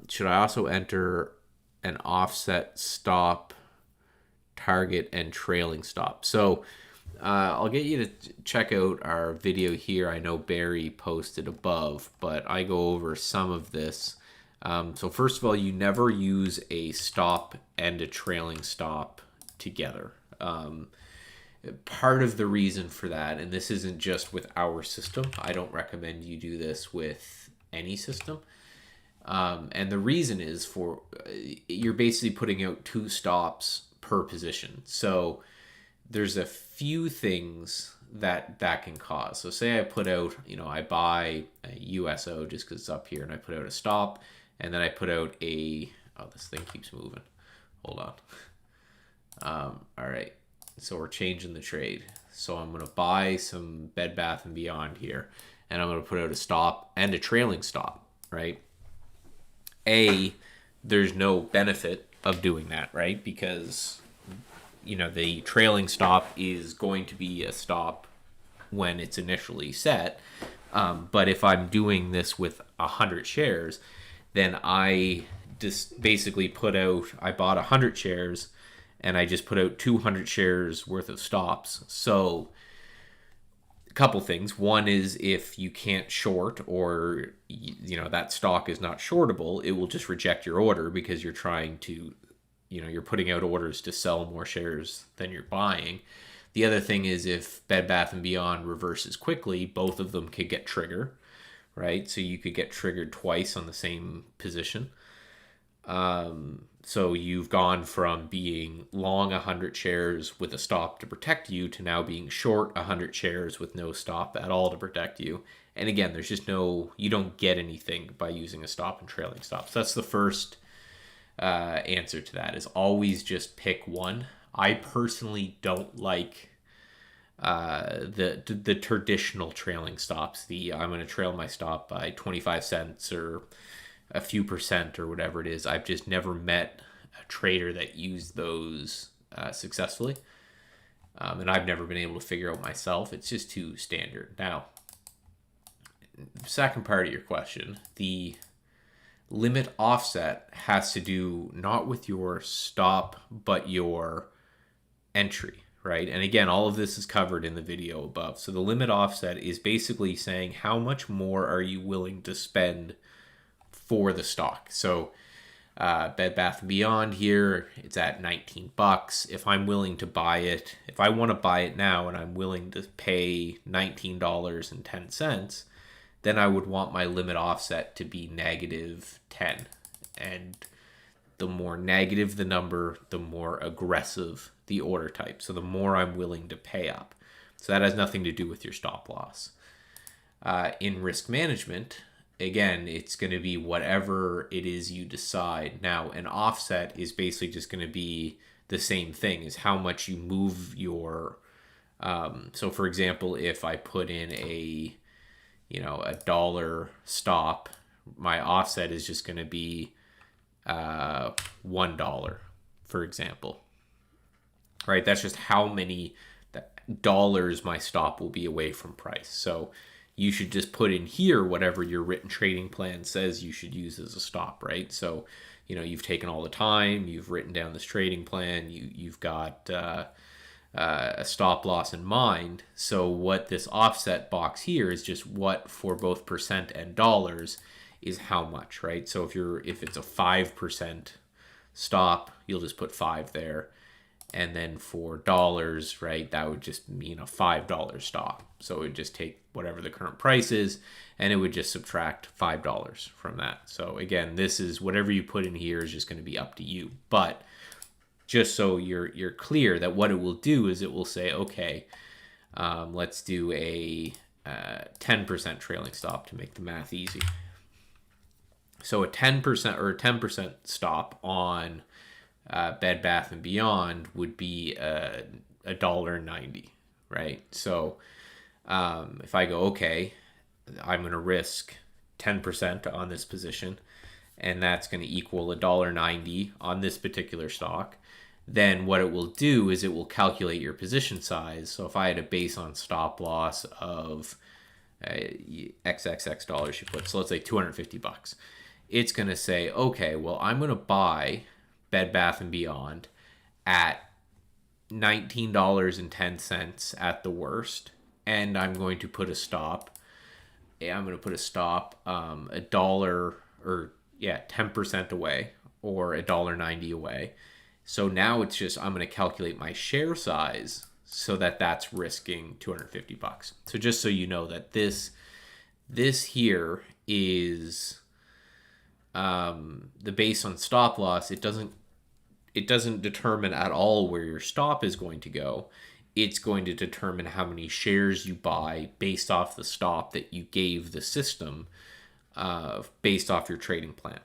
Should I also enter an offset stop, target, and trailing stop? So I'll get you to check out our video here. I know Barry posted above, but I go over some of this. So first of all, you never use a stop and a trailing stop together. Part of the reason for that, and this isn't just with our system, I don't recommend you do this with any system. And the reason is you're basically putting out 2 stops per position. So there's a few things that can cause. So say I put out, I buy a USO just because it's up here, and I put out a stop, and then I put out this thing keeps moving. Hold on. All right. So we're changing the trade. So I'm going to buy some Bed Bath & Beyond here, and I'm going to put out a stop and a trailing stop, right? there's no benefit of doing that, right? Because the trailing stop is going to be a stop when it's initially set. But if I'm doing this with 100 shares, then I just basically I bought 100 shares and I just put out 200 shares worth of stops. So a couple things. One is if you can't short, or that stock is not shortable, it will just reject your order because you're trying to, you're putting out orders to sell more shares than you're buying. The other thing is if Bed Bath & Beyond reverses quickly, both of them could get trigger, right? So you could get triggered twice on the same position. So you've gone from being long 100 shares with a stop to protect you to now being short 100 shares with no stop at all to protect you. And again, there's just you don't get anything by using a stop and trailing stops. That's the first answer to that, is always just pick one. I personally don't like the traditional trailing stops. I'm going to trail my stop by 25 cents or a few percent or whatever it is. I've just never met a trader that used those successfully. And I've never been able to figure out myself. It's just too standard. Now, the second part of your question, the limit offset has to do not with your stop, but your entry, right? And again, all of this is covered in the video above. So the limit offset is basically saying how much more are you willing to spend for the stock. So Bed Bath & Beyond here, it's at $19. If I'm willing to buy it, if I want to buy it now and I'm willing to pay $19.10, then I would want my limit offset to be -10. And the more negative the number, the more aggressive the order type. So the more I'm willing to pay up. So that has nothing to do with your stop loss. In risk management, again, it's going to be whatever it is you decide. Now, an offset is basically just going to be the same thing, is how much you move your... so for example, if I put in a $1 stop, my offset is just going to be $1, for example. Right? That's just how many dollars my stop will be away from price. So you should just put in here whatever your written trading plan says you should use as a stop, right? So, you've taken all the time, you've written down this trading plan, you've got a stop loss in mind. So what this offset box here is just what for both percent and dollars is how much, right? So if it's a 5% stop, you'll just put 5 there. And then for dollars, right, that would just mean a $5 stop. So it would just take whatever the current price is, and it would just subtract $5 from that. So again, this is whatever you put in here is just going to be up to you. But just so you're clear that what it will do is it will say, okay, let's do a 10% trailing stop to make the math easy. So a 10% or a 10% stop on Bed Bath & Beyond would be $1.90, right? So if I go, okay, I'm going to risk 10% on this position, and that's going to equal $1.90 on this particular stock, then what it will do is it will calculate your position size. So if I had a base on stop loss of XXX dollars you put, so let's say $250, it's going to say, okay, well, I'm going to buy Bed Bath & Beyond at $19.10 at the worst, and I'm going to put a stop. I'm going to put a stop a dollar, or 10% away, or $1.90 away. So now it's just, I'm going to calculate my share size so that that's risking $250. So just so you know that this here is the base on stop loss. It doesn't determine at all where your stop is going to go. It's going to determine how many shares you buy based off the stop that you gave the system based off your trading plan.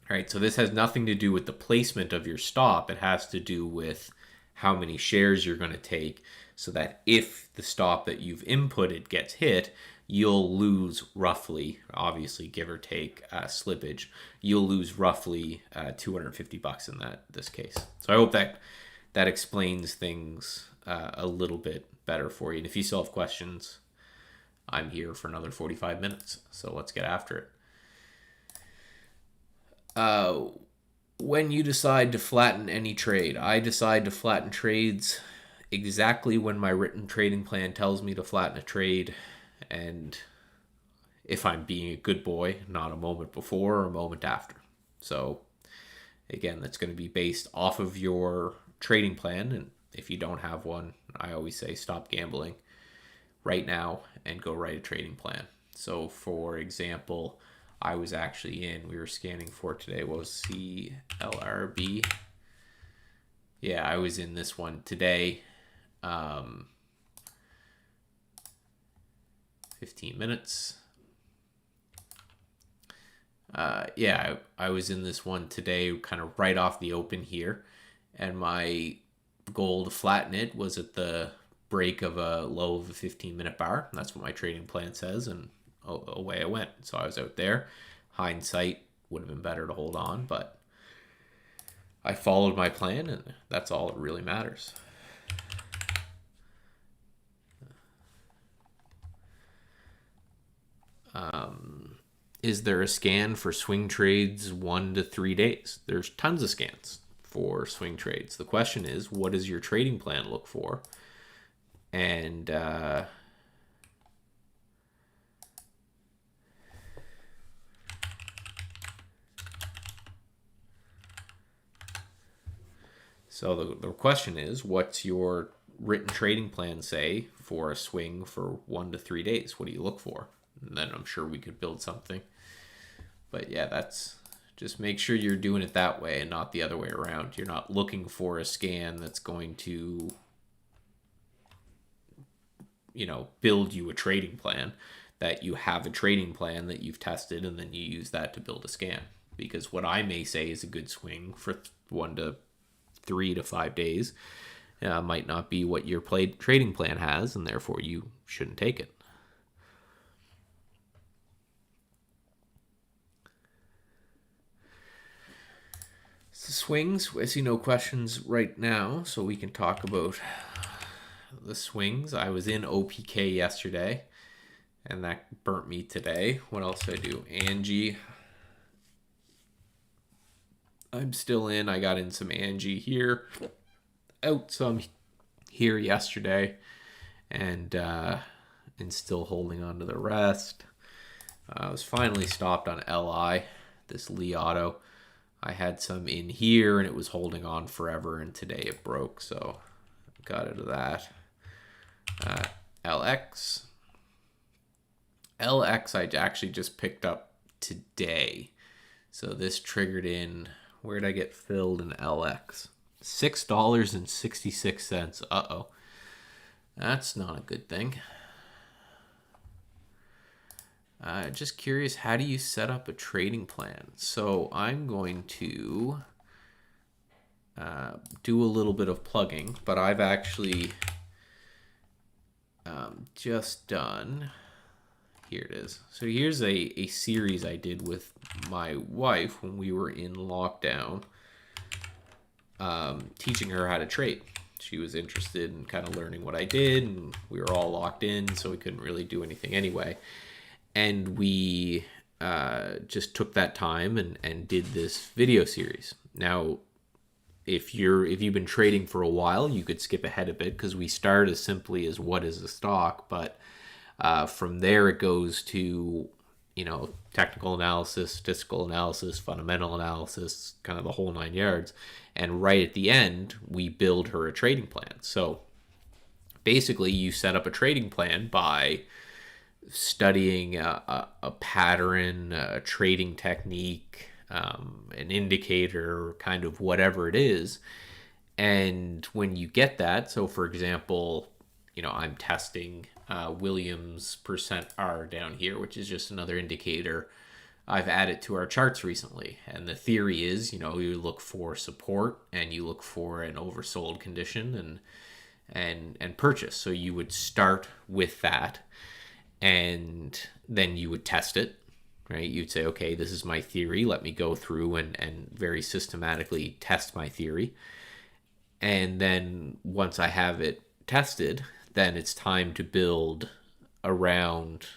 All right, so this has nothing to do with the placement of your stop. It has to do with how many shares you're going to take, so that if the stop that you've inputted gets hit, you'll lose roughly, obviously give or take slippage, you'll lose roughly $250 in this case. So I hope that explains things a little bit better for you. And if you still have questions, I'm here for another 45 minutes. So let's get after it. When you decide to flatten any trade, I decide to flatten trades exactly when my written trading plan tells me to flatten a trade, and if I'm being a good boy, not a moment before or a moment after. So again, that's going to be based off of your trading plan, and if you don't have one, I always say stop gambling right now and go write a trading plan. So for example, I was actually we were scanning for today, what was CLRB? Yeah, I was in this one today. 15 minutes. Yeah, I was in this one today, kind of right off the open here. And my goal to flatten it was at the break of a low of a 15-minute bar. That's what my trading plan says, and away I went. So I was out there. Hindsight would have been better to hold on, but I followed my plan, and that's all that really matters. Is there a scan for swing trades 1 to 3 days? There's tons of scans for swing trades. The question is, what does your trading plan look for? And so the question is, what's your written trading plan say for a swing for 1 to 3 days? What do you look for? And then I'm sure we could build something. But yeah, that's just make sure you're doing it that way and not the other way around. You're not looking for a scan that's going to, build you a trading plan, that you have a trading plan that you've tested and then you use that to build a scan. Because what I may say is a good swing for 1 to 3 to 5 days might not be what your trading plan has, and therefore you shouldn't take it. So swings, I see no questions right now, so we can talk about the swings. I was in OPK yesterday, and that burnt me today. What else did I do? Angie. I'm still in. I got in some Angie here, out some here yesterday, and still holding on to the rest. I was finally stopped on LI, this Li Auto. I had some in here, and it was holding on forever, and today it broke, so got out of that. LX. LX I actually just picked up today. So this triggered in, where did I get filled in LX? $6.66. Uh-oh. That's not a good thing. Just curious, how do you set up a trading plan? So I'm going to do a little bit of plugging, but I've actually just done, here it is. So here's a series I did with my wife when we were in lockdown, teaching her how to trade. She was interested in kind of learning what I did, and we were all locked in, so we couldn't really do anything anyway. And we just took that time and did this video series. Now, if you've been trading for a while, you could skip ahead a bit, because we start as simply as what is a stock, but from there it goes to technical analysis, statistical analysis, fundamental analysis, kind of the whole 9 yards. And right at the end, we build her a trading plan. So basically, you set up a trading plan by studying a pattern, a trading technique, an indicator, kind of whatever it is. And when you get that, so for example, I'm testing Williams %R down here, which is just another indicator I've added to our charts recently. And the theory is, you look for support and you look for an oversold condition and purchase. So you would start with that. and then you would test it, right? You'd say, okay, this is my theory. Let me go through and very systematically test my theory. And then once I have it tested, then it's time to build around,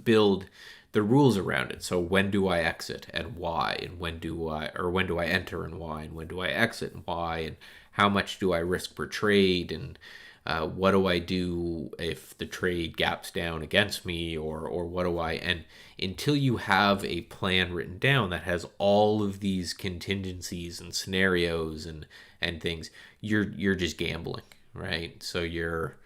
build the rules around it. So when do I exit and why? And when do I enter and why? And when do I exit and why? And how much do I risk per trade? And what do I do if the trade gaps down against me, or what do I, and until you have a plan written down that has all of these contingencies and scenarios and things, you're just gambling, right? So you're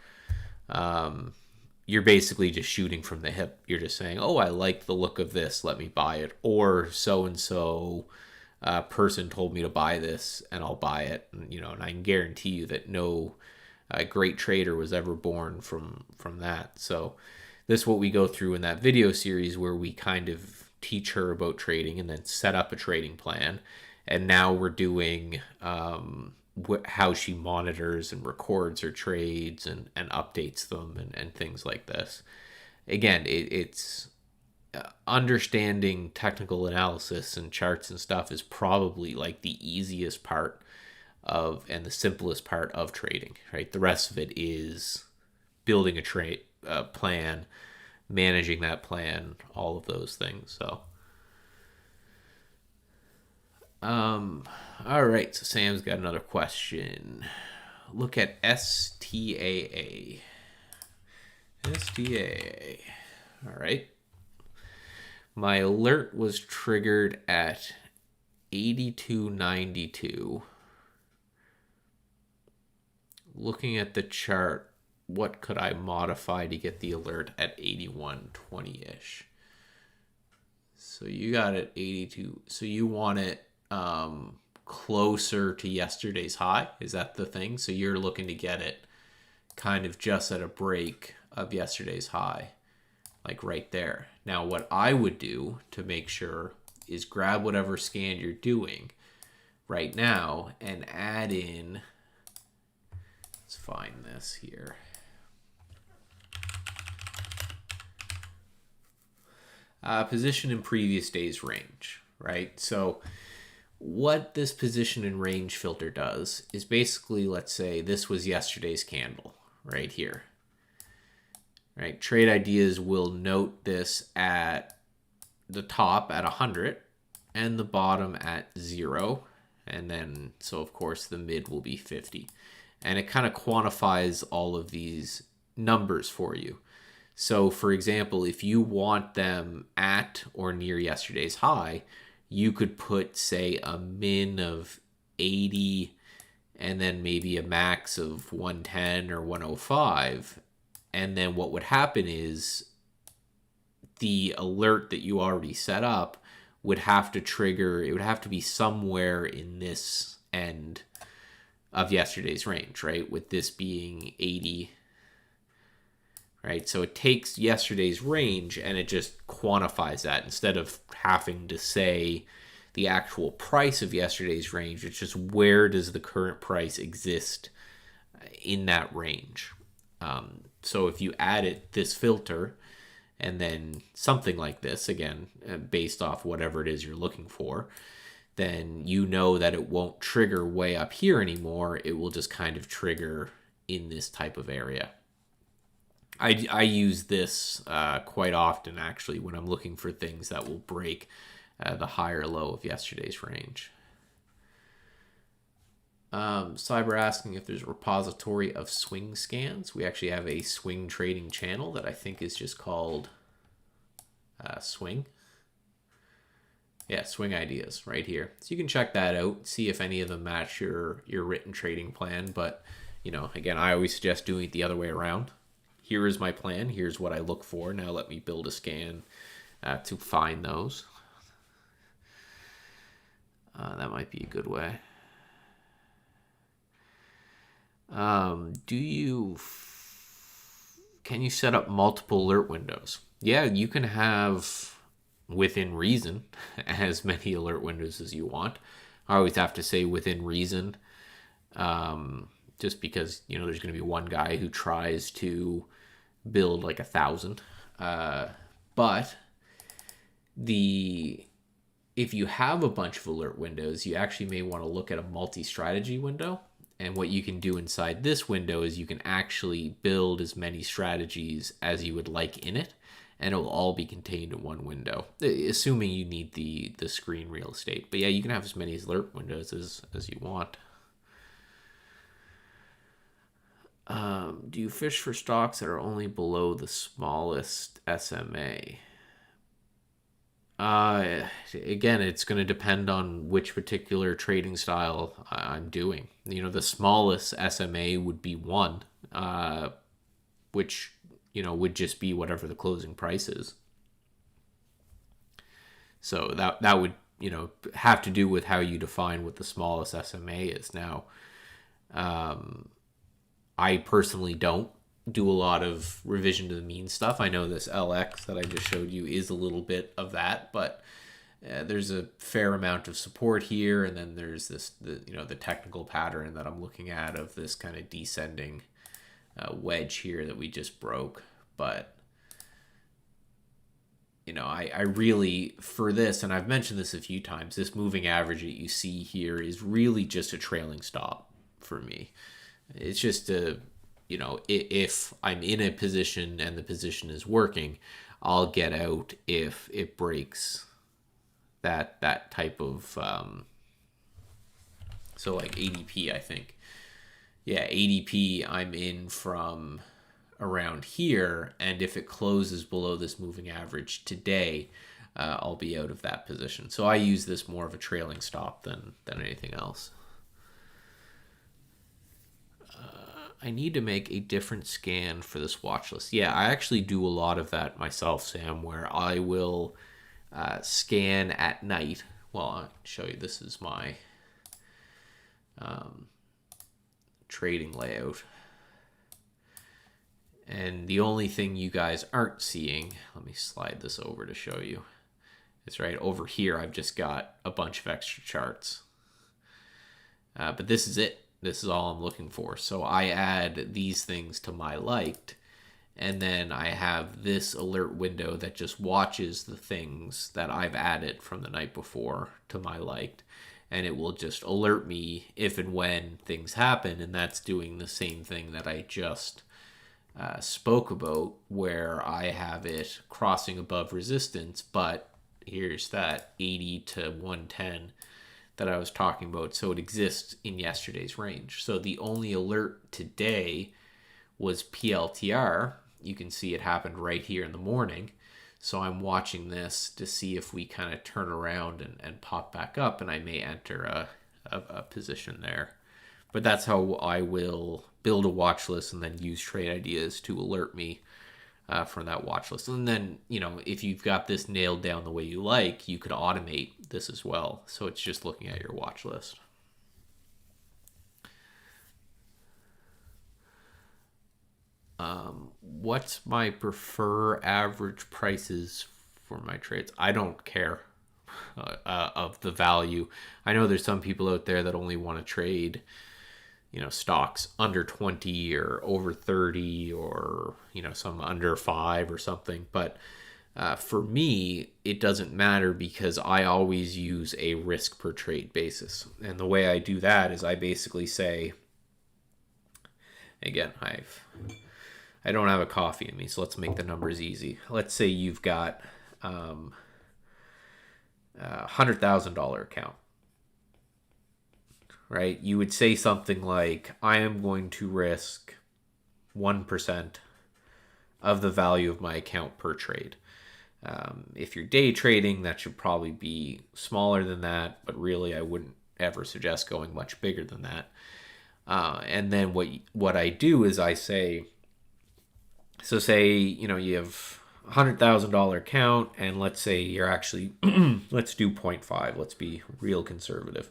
basically just shooting from the hip. You're just saying, oh, I like the look of this, let me buy it. Or so-and-so person told me to buy this and I'll buy it. And I can guarantee you that no great trader was ever born from that. So this is what we go through in that video series, where we kind of teach her about trading and then set up a trading plan. And now we're doing how she monitors and records her trades and updates them and things like this. Again, it's understanding technical analysis and charts and stuff is probably like the easiest part of, and the simplest part of trading, right? The rest of it is building a trade plan, managing that plan, all of those things. So all right, so Sam's got another question. Look at STAA. STAA. All right. My alert was triggered at 82.92. Looking at the chart, what could I modify to get the alert at 81.20-ish? So you got it 82. So you want it closer to yesterday's high? Is that the thing? So you're looking to get it kind of just at a break of yesterday's high, like right there. Now what I would do to make sure is grab whatever scan you're doing right now and add in, let's find this here. Position in previous day's range, right? So what this position in range filter does is basically, let's say this was yesterday's candle right here, right? Trade Ideas will note this at the top at 100 and the bottom at 0. And then, so of course the mid will be 50. And it kind of quantifies all of these numbers for you. So for example, if you want them at or near yesterday's high, you could put, say, a min of 80 and then maybe a max of 110 or 105. And then what would happen is the alert that you already set up would have to trigger, it would have to be somewhere in this end of yesterday's range, right? With this being 80, right? So it takes yesterday's range and it just quantifies that. Instead of having to say the actual price of yesterday's range, it's just where does the current price exist in that range. So if you added this filter and then something like this, again, based off whatever it is you're looking for, then you know that it won't trigger way up here anymore. It will just kind of trigger in this type of area. I use this quite often, actually, when I'm looking for things that will break the high or low of yesterday's range. Cyber asking if there's a repository of swing scans. We actually have a swing trading channel that I think is just called Swing. Yeah, Swing Ideas right here. So you can check that out, see if any of them match your written trading plan. But, again, I always suggest doing it the other way around. Here is my plan. Here's what I look for. Now let me build a scan to find those. That might be a good way. Can you set up multiple alert windows? Yeah, you can have, within reason, as many alert windows as you want. I always have to say within reason, just because, there's going to be one guy who tries to build like 1,000. But if you have a bunch of alert windows, you actually may want to look at a multi-strategy window. And what you can do inside this window is you can actually build as many strategies as you would like in it, and it will all be contained in one window, assuming you need the screen real estate. But yeah, you can have as many alert windows as you want. Do you fish for stocks that are only below the smallest SMA? Again, it's going to depend on which particular trading style I'm doing. The smallest SMA would be 1, which, would just be whatever the closing price is. So that would, have to do with how you define what the smallest SMA is. Now, I personally don't do a lot of revision to the mean stuff. I know this LX that I just showed you is a little bit of that, but there's a fair amount of support here, and then there's the technical pattern that I'm looking at of this kind of descending wedge here that we just broke. But I really, for this, and I've mentioned this a few times, this moving average that you see here is really just a trailing stop for me. It's just if I'm in a position and the position is working, I'll get out if it breaks that type of, so like ADP, I think. Yeah, ADP, I'm in from around here, and if it closes below this moving average today, I'll be out of that position. So I use this more of a trailing stop than anything else. I need to make a different scan for this watch list. Yeah, I actually do a lot of that myself, Sam, where I will scan at night. Well, I'll show you. This is my trading layout. And the only thing you guys aren't seeing, let me slide this over to show you. It's right over here. I've just got a bunch of extra charts. But this is it. This is all I'm looking for. So I add these things to my liked, and then I have this alert window that just watches the things that I've added from the night before to my liked, and it will just alert me if and when things happen. And that's doing the same thing that I just spoke about, where I have it crossing above resistance, but here's that 80 to 110 that I was talking about. So it exists in yesterday's range. So the only alert today was PLTR. You can see it happened right here in the morning. So I'm watching this to see if we kind of turn around and pop back up, and I may enter a position there. But that's how I will build a watch list and then use trade ideas to alert me from that watch list. And then, if you've got this nailed down the way you like, you could automate this as well. So it's just looking at your watch list. What's my prefer average prices for my trades? I don't care of the value. I know there's some people out there that only want to trade stocks under 20 or over 30, or some under 5 or something. But for me, it doesn't matter, because I always use a risk per trade basis. And the way I do that is I basically say, again, I don't have a coffee in me, so let's make the numbers easy. Let's say you've got a $100,000 account. Right? You would say something like, I am going to risk 1% of the value of my account per trade. If you're day trading, that should probably be smaller than that, but really I wouldn't ever suggest going much bigger than that. And then what I do is I say, so say, you have $100,000 account, and let's say you're actually, let's do 0.5. Let's be real conservative,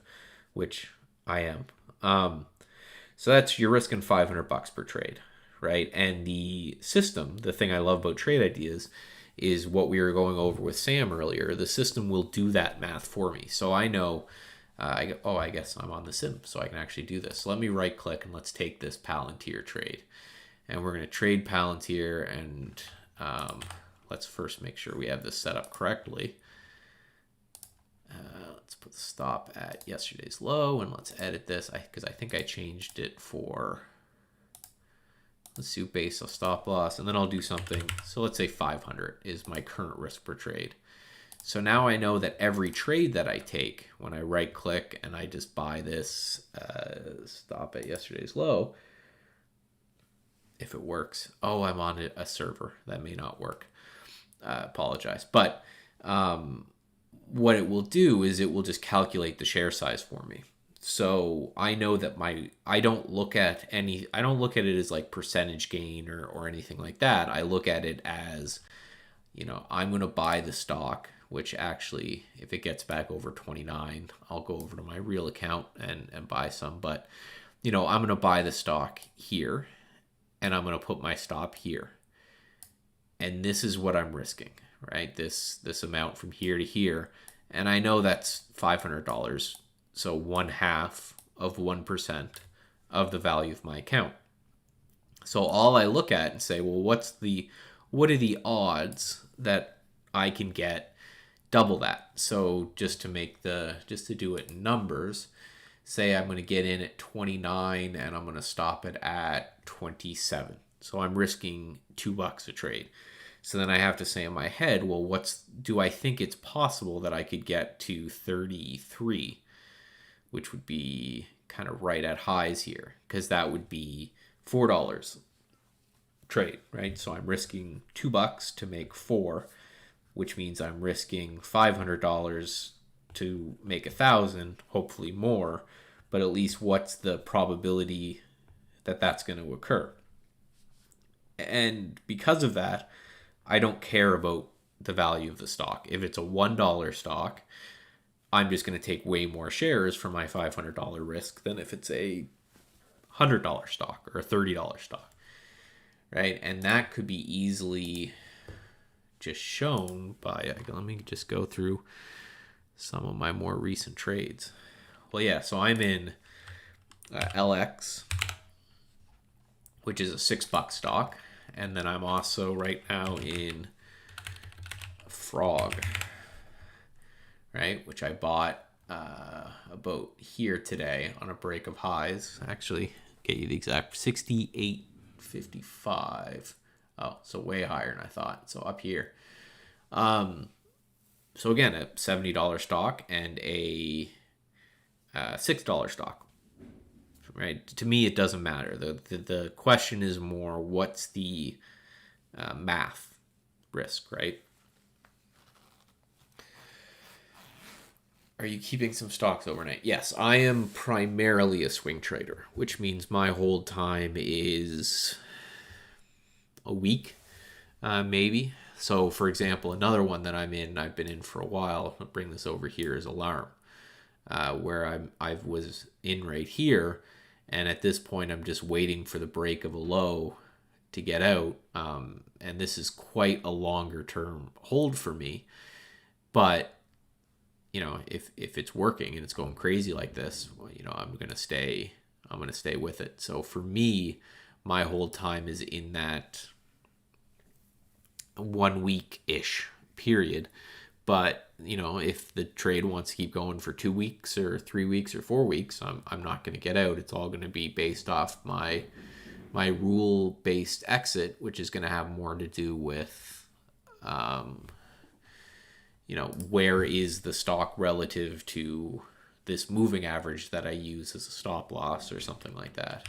which I am. So that's, you're risking $500 per trade, right? And the system, the thing I love about trade ideas, is what we were going over with Sam earlier. The system will do that math for me. So I know, I guess I'm on the sim, so I can actually do this. Let me right click and let's take this Palantir trade. and we're going to trade Palantir. And let's first make sure we have this set up correctly. Let's put the stop at yesterday's low, and let's edit this because I think I changed it for, let's do base of stop loss, and then I'll do something. So let's say 500 is my current risk per trade. So now I know that every trade that I take, when I right click and I just buy this stop at yesterday's low, if it works, oh, I'm on a server, that may not work. Apologize. But what it will do is it will just calculate the share size for me. So I know that I don't look at it as like percentage gain or anything like that. I look at it as, I'm going to buy the stock, which actually, if it gets back over 29, I'll go over to my real account and buy some. But, I'm going to buy the stock here, and I'm going to put my stop here. And this is what I'm risking, right? This amount from here to here. And I know that's $500. So 1/2 of 1% of the value of my account. So all I look at and say, well, what are the odds that I can get double that? So just to do it in numbers, say I'm going to get in at 29 and I'm going to stop it at 27. So I'm risking $2 a trade. So then I have to say in my head, well, do I think it's possible that I could get to 33, which would be kind of right at highs here, because that would be $4 trade, right? So I'm risking $2 to make 4, which means I'm risking $500 to make 1,000, hopefully more, but at least what's the probability that that's going to occur? And because of that, I don't care about the value of the stock. If it's a $1 stock, I'm just going to take way more shares for my $500 risk than if it's a $100 stock or a $30 stock, right? And that could be easily just shown by, let me just go through some of my more recent trades. Well, yeah, so I'm in LX, which is a $6 stock. And then I'm also right now in Frog, right? Which I bought about here today on a break of highs. Actually, get you the exact 68.55. Oh, so way higher than I thought. So up here. So again, a $70 stock and a $6 stock. Right. To me, it doesn't matter. The question is more, what's the math risk, right? Are you keeping some stocks overnight? Yes, I am primarily a swing trader, which means my hold time is a week, maybe. So, for example, another one that I've been in for a while, I'll bring this over here, is Alarm, where I was in right here. And at this point, I'm just waiting for the break of a low to get out. And this is quite a longer term hold for me. But, if it's working and it's going crazy like this, well, I'm going to stay with it. So for me, my hold time is in that 1 week-ish period. But, if the trade wants to keep going for 2 weeks or 3 weeks or 4 weeks, I'm not going to get out. It's all going to be based off my rule-based exit, which is going to have more to do with, where is the stock relative to this moving average that I use as a stop loss or something like that.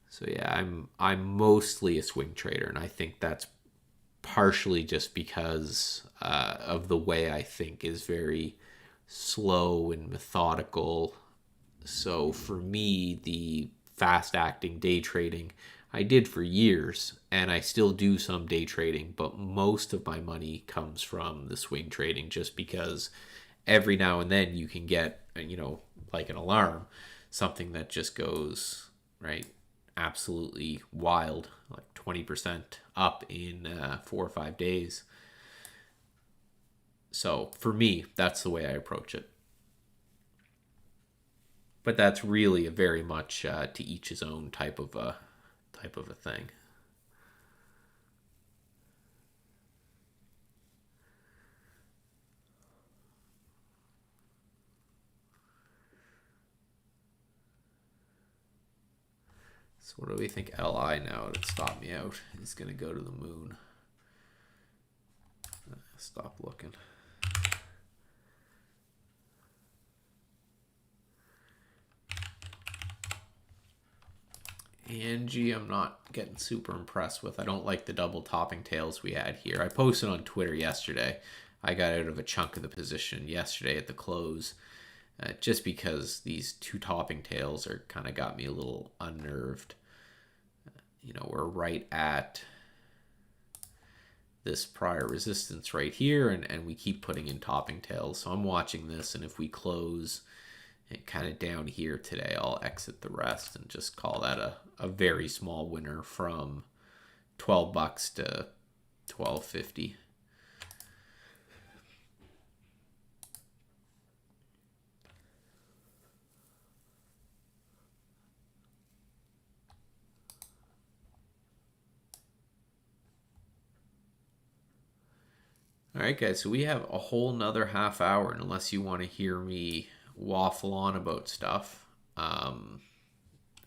So yeah, I'm mostly a swing trader, and I think that's partially just because of the way I think is very slow and methodical. So for me, the fast-acting day trading, I did for years, and I still do some day trading, but most of my money comes from the swing trading, just because every now and then you can get, like an Alarm, something that just goes, right, absolutely wild, like 20% up in 4 or 5 days. So for me, that's the way I approach it. But that's really a very much to each his own type of a thing. So what do we think LI now to stop me out? He's going to go to the moon. Stop looking. Angie, I'm not getting super impressed with. I don't like the double topping tails we had here. I posted on Twitter yesterday. I got out of a chunk of the position yesterday at the close, just because these two topping tails are kind of got me a little unnerved. We're right at this prior resistance right here, and we keep putting in topping tails. So I'm watching this, and if we close kind of down here today, I'll exit the rest and just call that a very small winner from $12 to $12.50. All right, guys, so we have a whole nother half hour, and unless you want to hear me waffle on about stuff,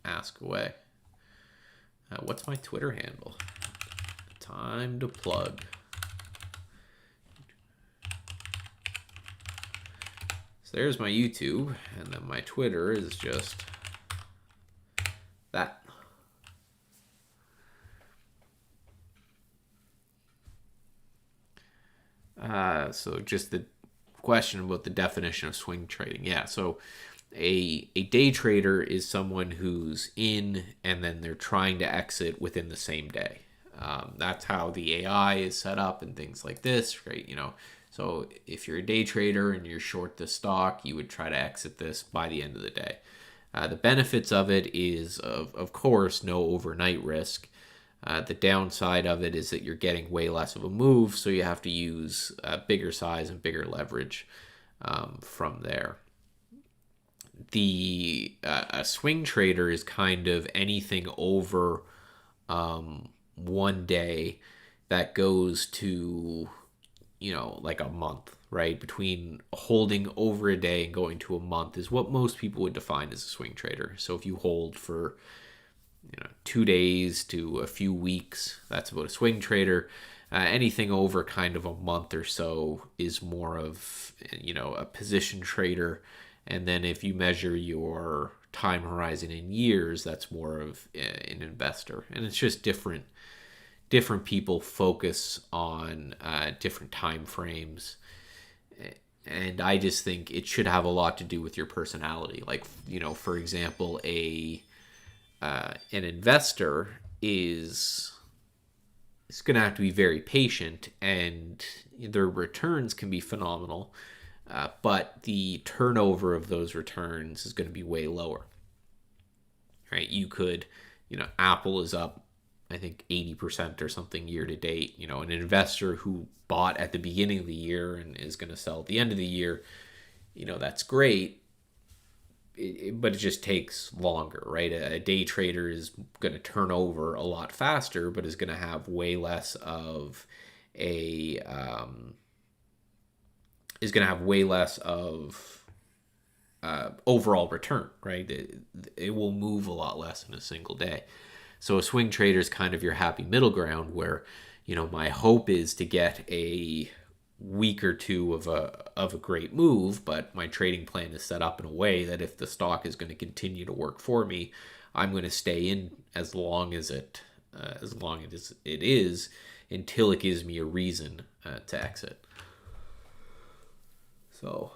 ask away. What's my Twitter handle? Time to plug. So there's my YouTube, and then my Twitter is just that. So just the question about the definition of swing trading. Yeah, so a day trader is someone who's in and then they're trying to exit within the same day. That's how the AI is set up and things like this, right? So if you're a day trader and you're short the stock, you would try to exit this by the end of the day. The benefits of it is, of course, no overnight risk. The downside of it is that you're getting way less of a move, so you have to use bigger size and bigger leverage from there. A swing trader is kind of anything over 1 day that goes to, like a month, right? Between holding over a day and going to a month is what most people would define as a swing trader. So if you hold for 2 days to a few weeks, that's about a swing trader. Anything over kind of a month or so is more of a position trader. And then if you measure your time horizon in years, that's more of an investor. And it's just different people focus on different time frames. And I just think it should have a lot to do with your personality. Like, for example, an investor is going to have to be very patient, and their returns can be phenomenal, but the turnover of those returns is going to be way lower, right? You could, Apple is up, I think 80% or something year to date. An investor who bought at the beginning of the year and is going to sell at the end of the year, that's great. But it just takes longer, right? A day trader is going to turn over a lot faster, but is going to have way less of overall return, right? It will move a lot less in a single day. So a swing trader is kind of your happy middle ground where, my hope is to get a week or two of a great move, but my trading plan is set up in a way that if the stock is going to continue to work for me, I'm going to stay in as long as it is until it gives me a reason to exit. So,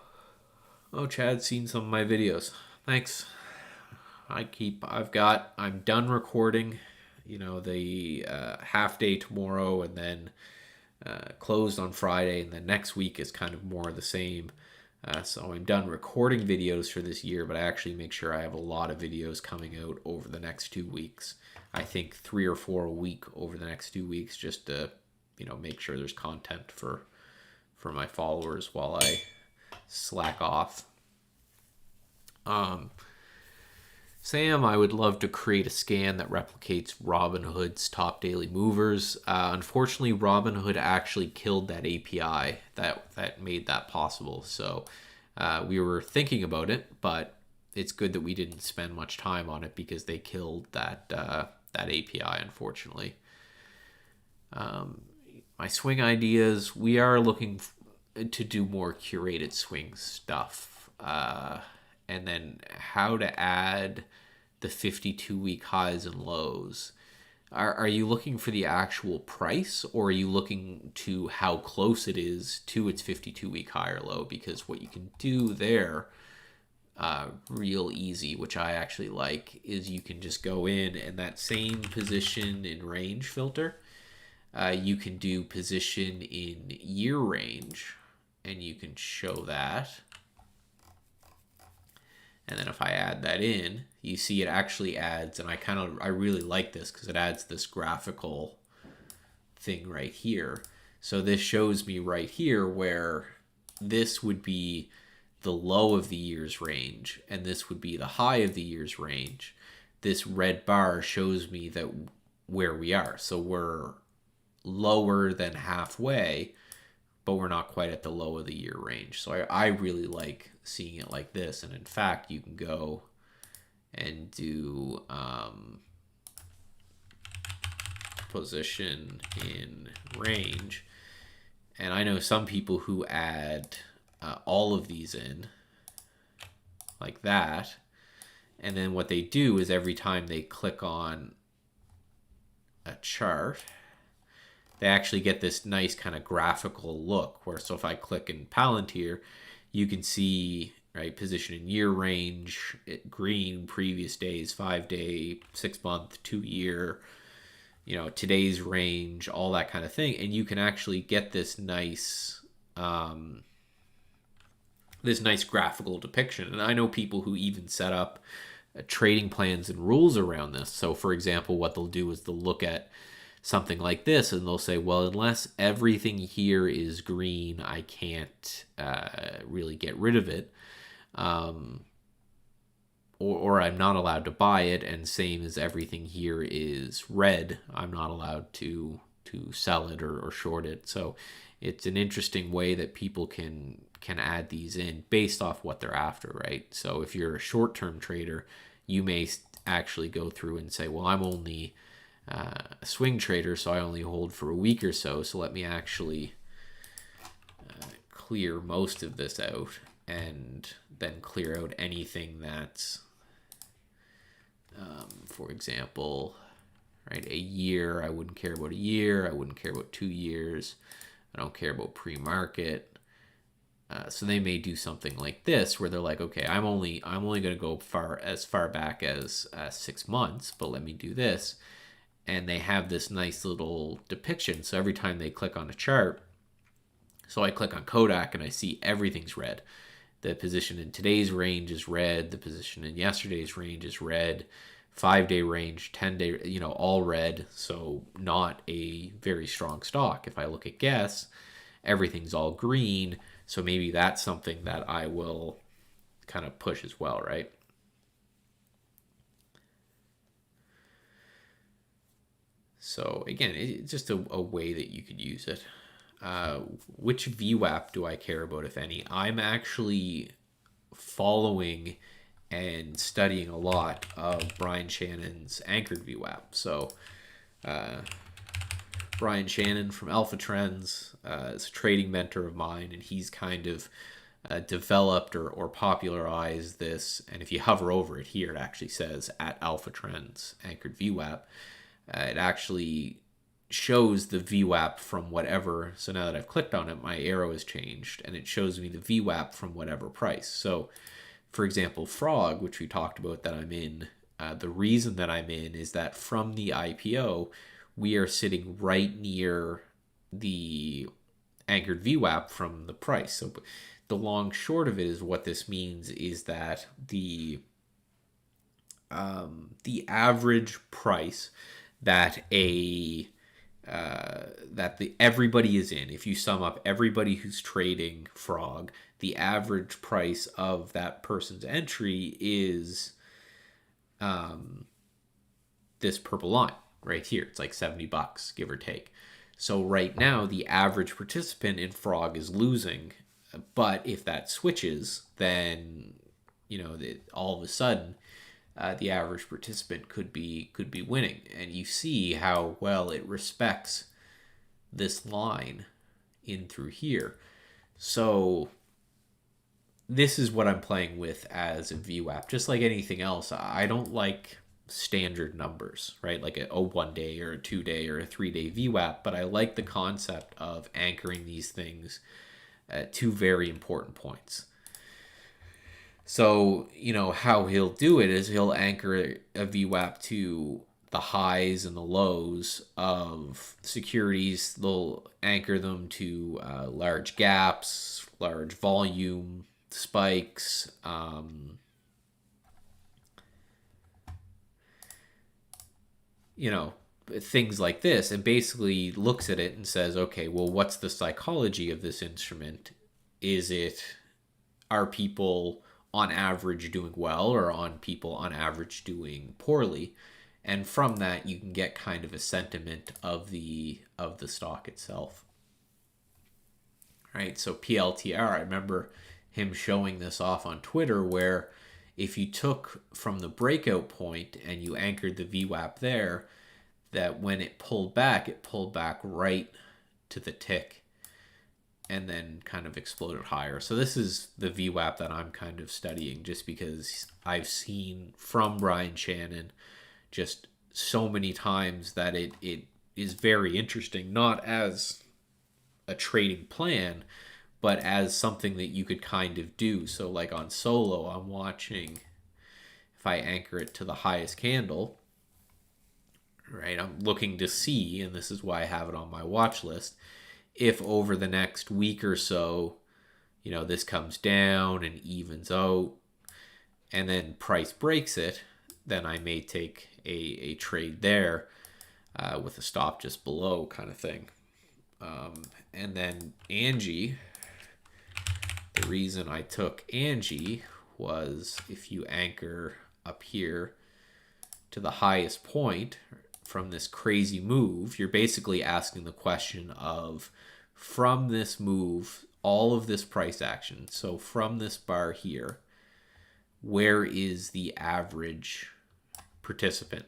Chad's seen some of my videos. Thanks. I'm done recording, the half day tomorrow, and then closed on Friday, and then next week is kind of more of the same. So I'm done recording videos for this year, but I actually make sure I have a lot of videos coming out over the next 2 weeks. I think 3 or 4 a week over the next 2 weeks, just to make sure there's content for my followers while I slack off. Sam, I would love to create a scan that replicates Robinhood's top daily movers. Unfortunately, Robinhood actually killed that API that made that possible. So we were thinking about it, but it's good that we didn't spend much time on it because they killed that API. Unfortunately, my swing ideas, we are looking to do more curated swing stuff, and then how to add the 52-week highs and lows. Are you looking for the actual price, or are you looking to how close it is to its 52-week high or low? Because what you can do there, real easy, which I actually like, is you can just go in and that same position in range filter, you can do position in year range, and you can show that. And then if I add that in, you see it actually adds, and I really like this because it adds this graphical thing right here. So this shows me right here where this would be the low of the year's range, and this would be the high of the year's range. This red bar shows me that where we are. So we're lower than halfway, but we're not quite at the low of the year range. So I really like seeing it like this. And in fact, you can go and do position in range. And I know some people who add all of these in like that. And then what they do is every time they click on a chart, they actually get this nice kind of graphical look where, so if I click in Palantir, you can see, right, position in year range, green, previous days, 5 day, 6 month, 2 year, today's range, all that kind of thing. And you can actually get this nice graphical depiction. And I know people who even set up trading plans and rules around this. So for example, what they'll do is they'll look at something like this and they'll say, well, unless everything here is green, I can't really get rid of it, or I'm not allowed to buy it, and same as everything here is red, I'm not allowed to sell it or short it. So it's an interesting way that people can add these in based off what they're after, right? So if you're a short-term trader, you may actually go through and say, well, I'm only a swing trader, so I only hold for a week or so. So let me actually clear most of this out and then clear out anything that's, for example, right, a year. I wouldn't care about a year. I wouldn't care about 2 years. I don't care about pre-market. So they may do something like this where they're like, okay, I'm only going to go as far back as 6 months, but let me do this. And they have this nice little depiction. So every time they click on a chart, so I click on Kodak and I see everything's red. The position in today's range is red. The position in yesterday's range is red. 5 day range, 10 day, all red. So not a very strong stock. If I look at Guess, everything's all green. So maybe that's something that I will kind of push as well, right? So again, it's just a way that you could use it. Which VWAP do I care about, if any? I'm actually following and studying a lot of Brian Shannon's anchored VWAP. So Brian Shannon from Alpha Trends is a trading mentor of mine, and he's kind of developed or popularized this. And if you hover over it here, it actually says at Alpha Trends anchored VWAP. It actually shows the VWAP from whatever. So now that I've clicked on it, my arrow has changed and it shows me the VWAP from whatever price. So for example, Frog, which we talked about that I'm in, the reason that I'm in is that from the IPO, we are sitting right near the anchored VWAP from the price. So the long short of it is, what this means is that the average price that everybody is in, if you sum up everybody who's trading Frog, the average price of that person's entry is this purple line right here. It's like $70, give or take. So right now, the average participant in Frog is losing. But if that switches, then all of a sudden, the average participant could be winning. And you see how well it respects this line in through here. So this is what I'm playing with as a VWAP. Just like anything else, I don't like standard numbers, right? Like a 1 day or a 2 day or a 3 day VWAP, but I like the concept of anchoring these things at two very important points. So, how he'll do it is he'll anchor a VWAP to the highs and the lows of securities. They'll anchor them to large gaps, large volume spikes, things like this, and basically looks at it and says, okay, well, what's the psychology of this instrument? Are people on average doing well, or on people on average doing poorly? And from that, you can get kind of a sentiment of the stock itself. Right? So PLTR, I remember him showing this off on Twitter, where if you took from the breakout point and you anchored the VWAP there, that when it pulled back right to the tick and then kind of exploded higher. So this is the VWAP that I'm kind of studying, just because I've seen from Brian Shannon just so many times that it is very interesting, not as a trading plan, but as something that you could kind of do. So like on Solo, I'm watching, if I anchor it to the highest candle, right, I'm looking to see, and this is why I have it on my watch list, if over the next week or so, this comes down and evens out, and then price breaks it, then I may take a trade there with a stop just below, kind of thing. And then Angie, the reason I took Angie was, if you anchor up here to the highest point from this crazy move, you're basically asking the question of, from this move, all of this price action, so from this bar here, where is the average participant,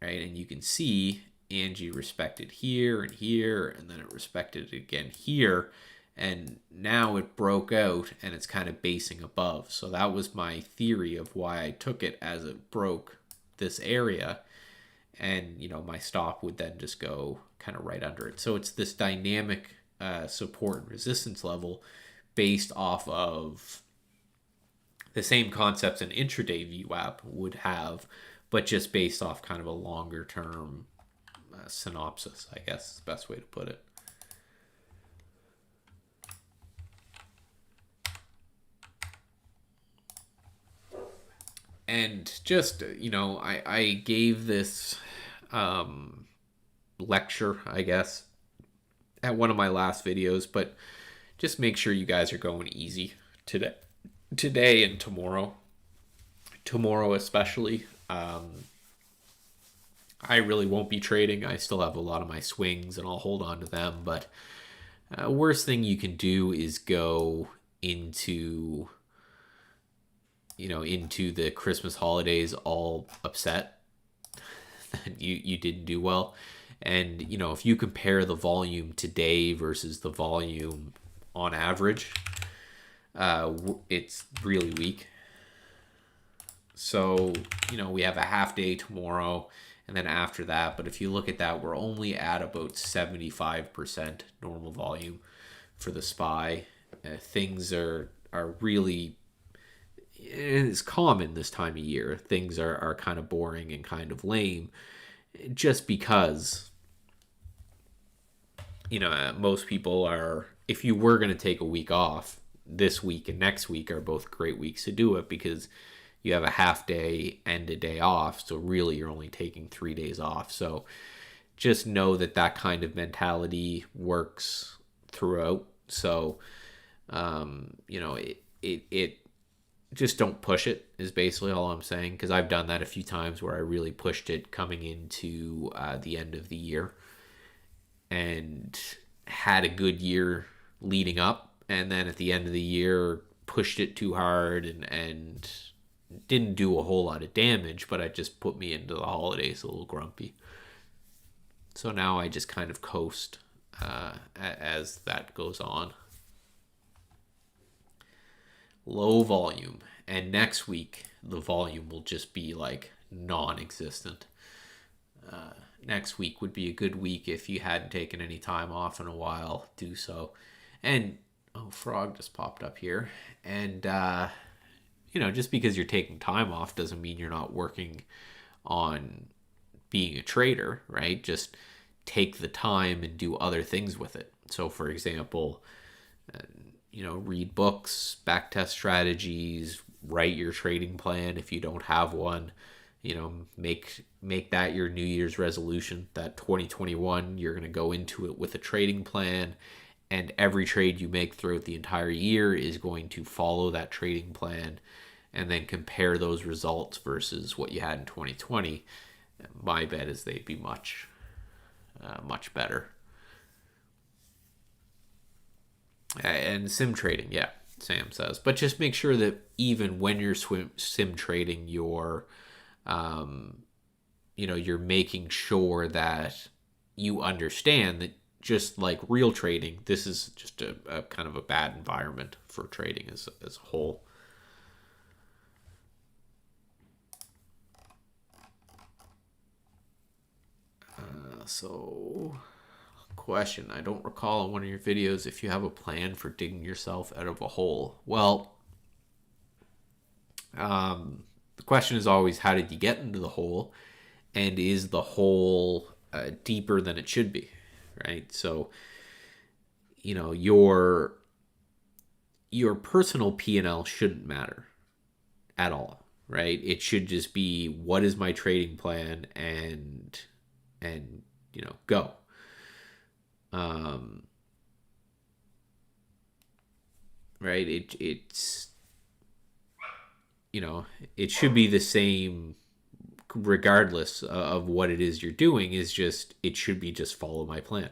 right? And you can see Angie respected here and here, and then it respected it again here, and now it broke out and it's kind of basing above. So that was my theory of why I took it, as it broke this area, and my stop would then just go kind of right under it. So it's this dynamic support and resistance level based off of the same concepts an intraday VWAP would have, but just based off kind of a longer term synopsis, I guess is the best way to put it. And just, I gave this lecture, I guess, at one of my last videos, but just make sure you guys are going easy today and tomorrow especially. I really won't be trading. I still have a lot of my swings and I'll hold on to them, but worst thing you can do is go into the Christmas holidays all upset that you didn't do well. And if you compare the volume today versus the volume on average, it's really weak. So we have a half day tomorrow, and then after that, but if you look at that, we're only at about 75% normal volume for the SPY. Things are really, it's common this time of year. Things are kind of boring and kind of lame, just because most people are, if you were going to take a week off, this week and next week are both great weeks to do it, because you have a half day and a day off. So really you're only taking 3 days off. So just know that kind of mentality works throughout. So, it just don't push it is basically all I'm saying, because I've done that a few times where I really pushed it coming into the end of the year and had a good year leading up, and then at the end of the year pushed it too hard and didn't do a whole lot of damage, but it just put me into the holidays a little grumpy. So now I just kind of coast as that goes on. Low volume, and next week the volume will just be like non-existent. Next week would be a good week if you hadn't taken any time off in a while. Do so. And oh, frog just popped up here. And just because you're taking time off doesn't mean you're not working on being a trader, right? Just take the time and do other things with it. So for example, read books, backtest strategies, write your trading plan if you don't have one. Make that your New Year's resolution, that 2021 you're going to go into it with a trading plan, and every trade you make throughout the entire year is going to follow that trading plan, and then compare those results versus what you had in 2020. My bet is they'd be much better. And sim trading, yeah, Sam says. But just make sure that even when you're sim trading, you're making sure that you understand that, just like real trading, this is just a kind of a bad environment for trading as a whole. So, question. I don't recall in one of your videos if you have a plan for digging yourself out of a hole. Well, the question is always, how did you get into the hole? And is the hole deeper than it should be? Right? So, your personal P&L shouldn't matter at all, right? It should just be, what is my trading plan, and go. Right? It's it should be the same regardless of what it is you're doing. Is just, it should be just follow my plan.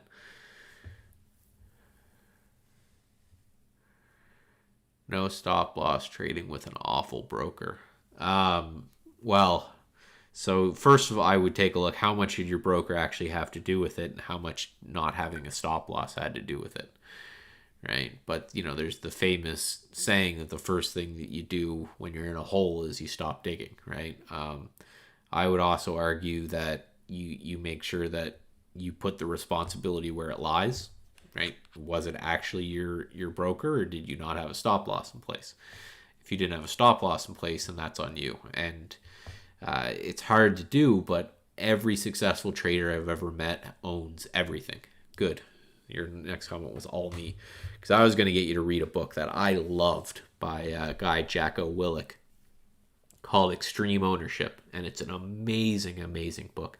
No stop loss trading with an awful broker. Well, so first of all, I would take a look, how much did your broker actually have to do with it, and how much not having a stop loss had to do with it, right? But, there's the famous saying that the first thing that you do when you're in a hole is you stop digging, right? I would also argue that you make sure that you put the responsibility where it lies, right? Was it actually your broker, or did you not have a stop loss in place? If you didn't have a stop loss in place, then that's on you. And it's hard to do, but every successful trader I've ever met owns everything. Good. Your next comment was all me, because I was going to get you to read a book that I loved by a guy, Jacko Willick, called Extreme Ownership, and it's an amazing, amazing book.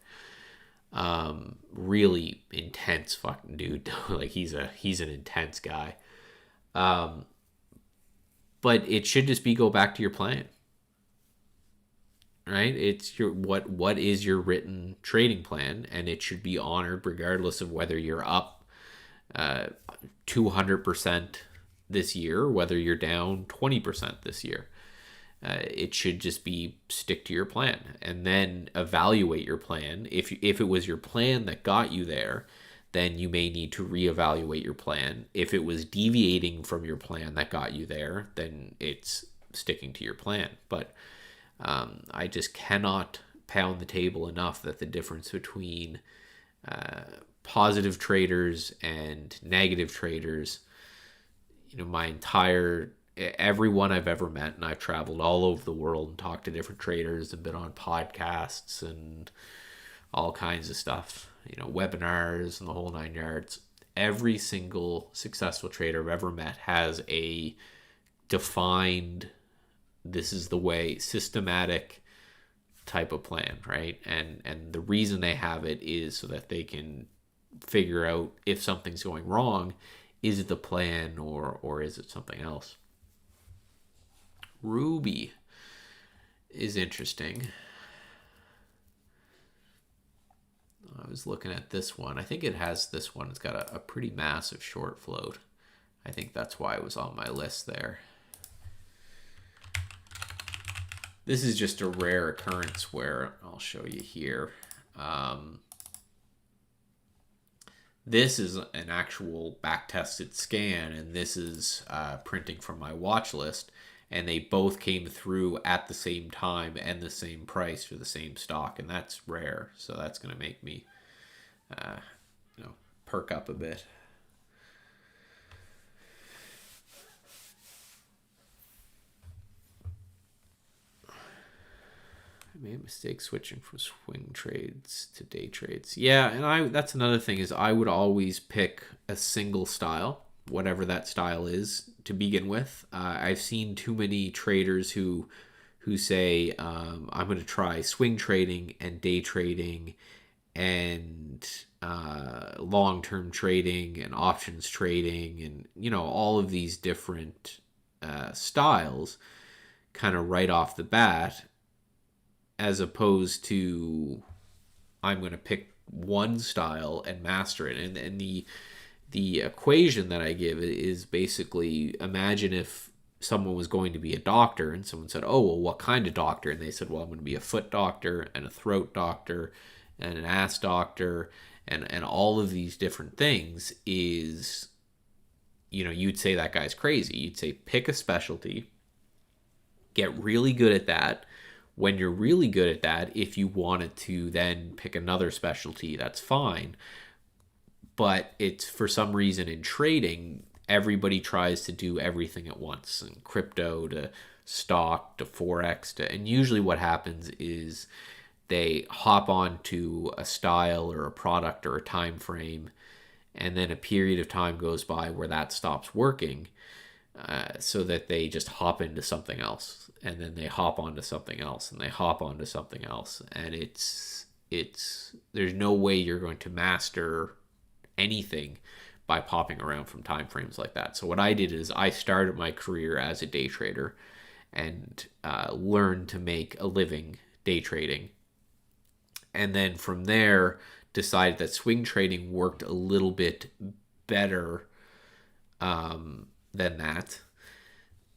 Really intense fucking dude. Like he's an intense guy. But it should just be, go back to your plan. Right? It's your what is your written trading plan, and it should be honored regardless of whether you're up 200% this year, or whether you're down 20% this year. It should just be, stick to your plan, and then evaluate your plan. If it was your plan that got you there, then you may need to reevaluate your plan. If it was deviating from your plan that got you there, then it's sticking to your plan. But I just cannot pound the table enough that the difference between positive traders and negative traders, everyone I've ever met, and I've traveled all over the world and talked to different traders and been on podcasts and all kinds of stuff, webinars and the whole 9 yards. Every single successful trader I've ever met has a defined, this is the way, systematic type of plan, right? And the reason they have it is so that they can figure out if something's going wrong, is it the plan or is it something else? Ruby is interesting. I was looking at this one. I think it has this one. It's got a pretty massive short float. I think that's why it was on my list there. This is just a rare occurrence where I'll show you here. This is an actual back-tested scan, and this is printing from my watch list, and they both came through at the same time and the same price for the same stock, and that's rare. So that's going to make me, perk up a bit. I made a mistake switching from swing trades to day trades. Yeah, and that's another thing is I would always pick a single style, whatever that style is, to begin with. I've seen too many traders who say I'm going to try swing trading and day trading and long-term trading and options trading and all of these different styles kind of right off the bat, as opposed to I'm going to pick one style and master it. And the equation that I give is basically, imagine if someone was going to be a doctor and someone said, oh, well, what kind of doctor? And they said, well, I'm going to be a foot doctor and a throat doctor and an ass doctor and all of these different things. Is, you'd say that guy's crazy. You'd say pick a specialty, get really good at that. When you're really good at that, if you wanted to then pick another specialty, that's fine. But it's, for some reason in trading, everybody tries to do everything at once, and crypto to stock to forex and usually what happens is they hop on to a style or a product or a time frame, and then a period of time goes by where that stops working, so that they just hop into something else, and then they hop onto something else, and they hop onto something else, and it's there's no way you're going to master anything by popping around from time frames like that. So what I did is I started my career as a day trader and learned to make a living day trading, and then from there decided that swing trading worked a little bit better than that.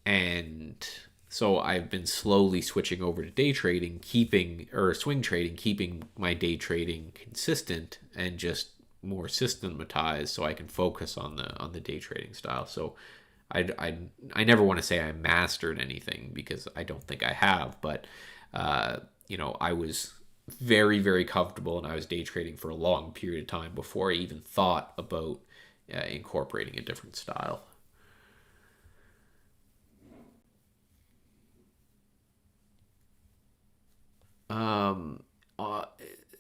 And so I've been slowly switching over to day trading, swing trading, keeping my day trading consistent and just more systematized so I can focus on the day trading style. So I never want to say I mastered anything, because I don't think I have, but I was very, very comfortable, and I was day trading for a long period of time before I even thought about incorporating a different style.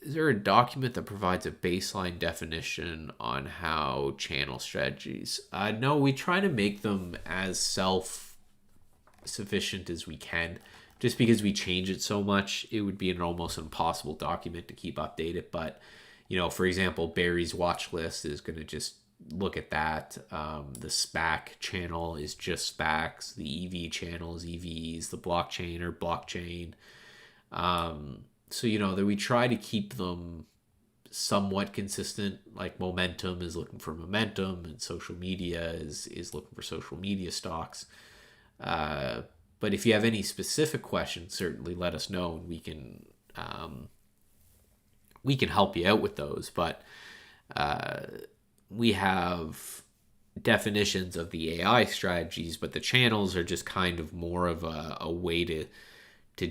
Is there a document that provides a baseline definition on how channel strategies? No, we try to make them as self-sufficient as we can. Just because we change it so much, it would be an almost impossible document to keep updated. But, for example, Barry's watch list is going to just look at that. The SPAC channel is just SPACs. The EV channel is EVs. The blockchain or blockchain. So, that we try to keep them somewhat consistent. Like momentum is looking for momentum, and social media is looking for social media stocks. But if you have any specific questions, certainly let us know, and we can help you out with those. But we have definitions of the AI strategies, but the channels are just kind of more of a way to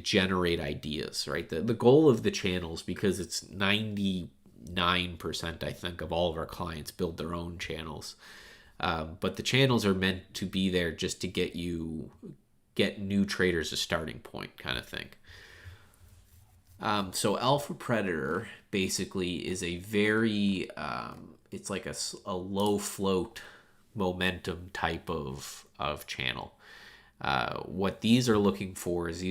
generate ideas, right? The goal of the channels, because it's 99%, I think, of all of our clients build their own channels. But the channels are meant to be there just to get new traders a starting point, kind of thing. So Alpha Predator basically is a very, it's like a low float momentum type of channel. What these are looking for is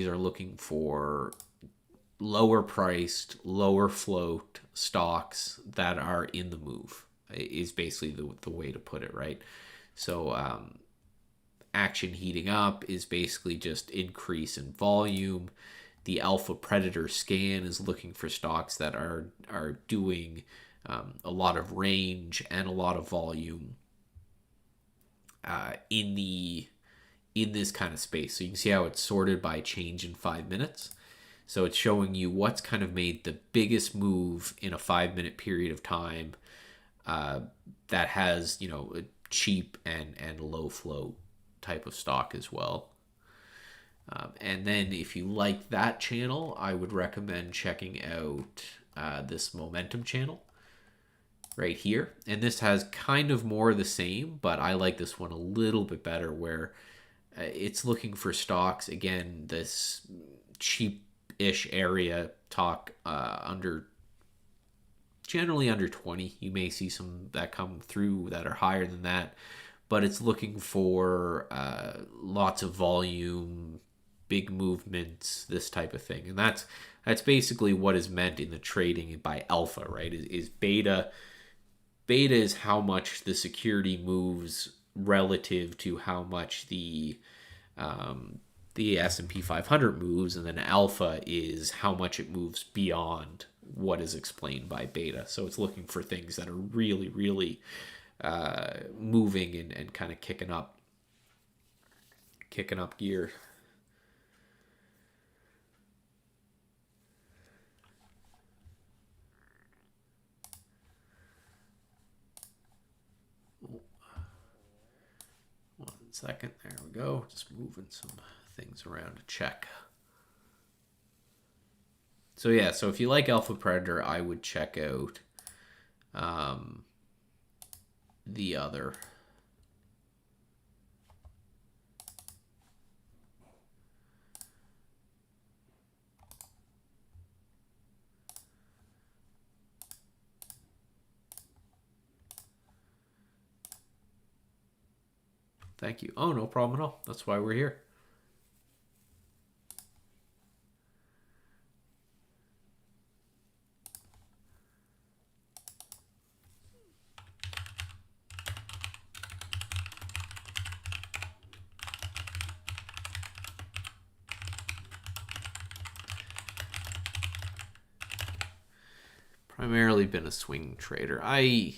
lower priced, lower float stocks that are in the move, is basically the way to put it, right? So action heating up is basically just increase in volume. The alpha predator scan is looking for stocks that are doing a lot of range and a lot of volume in this kind of space. So you can see how it's sorted by change in 5 minutes. So it's showing you what's kind of made the biggest move in a 5 minute period of time that has, a cheap and low float type of stock as well. And then if you like that channel, I would recommend checking out this momentum channel right here. And this has kind of more of the same, but I like this one a little bit better, where it's looking for stocks, again, this cheap-ish area, talk generally under 20. You may see some that come through that are higher than that, but it's looking for lots of volume, big movements, this type of thing. And that's basically what is meant in the trading by alpha, right? Is beta. Beta is how much the security moves relative to how much the S&P 500 moves, and then alpha is how much it moves beyond what is explained by beta. So it's looking for things that are really, really moving and kind of kicking up gear. Second, there we go. Just moving some things around to check. So yeah, so if you like Alpha Predator, I would check out the other. Thank you. Oh, no problem at all. That's why we're here. Primarily been a swing trader. I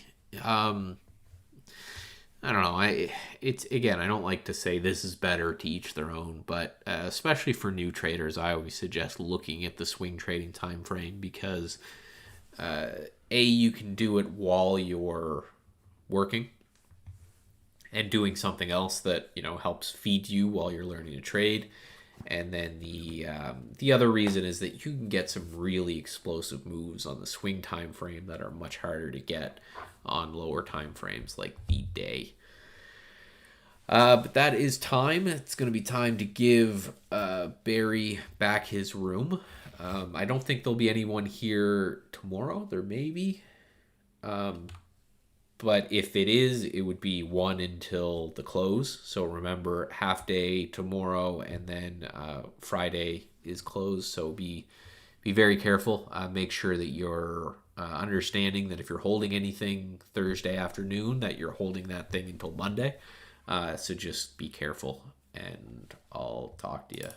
don't know. It's again, I don't like to say this is better, to each their own, but especially for new traders, I always suggest looking at the swing trading time frame, because you can do it while you're working and doing something else that helps feed you while you're learning to trade. And then the other reason is that you can get some really explosive moves on the swing time frame that are much harder to get on lower time frames like the day. But that is time. It's going to be time to give Barry back his room. I don't think there'll be anyone here tomorrow. There may be. But if it is, it would be 1 until the close. So remember, half day tomorrow, and then Friday is closed. So be very careful. Make sure that you're understanding that if you're holding anything Thursday afternoon, that you're holding that thing until Monday. So just be careful, and I'll talk to you.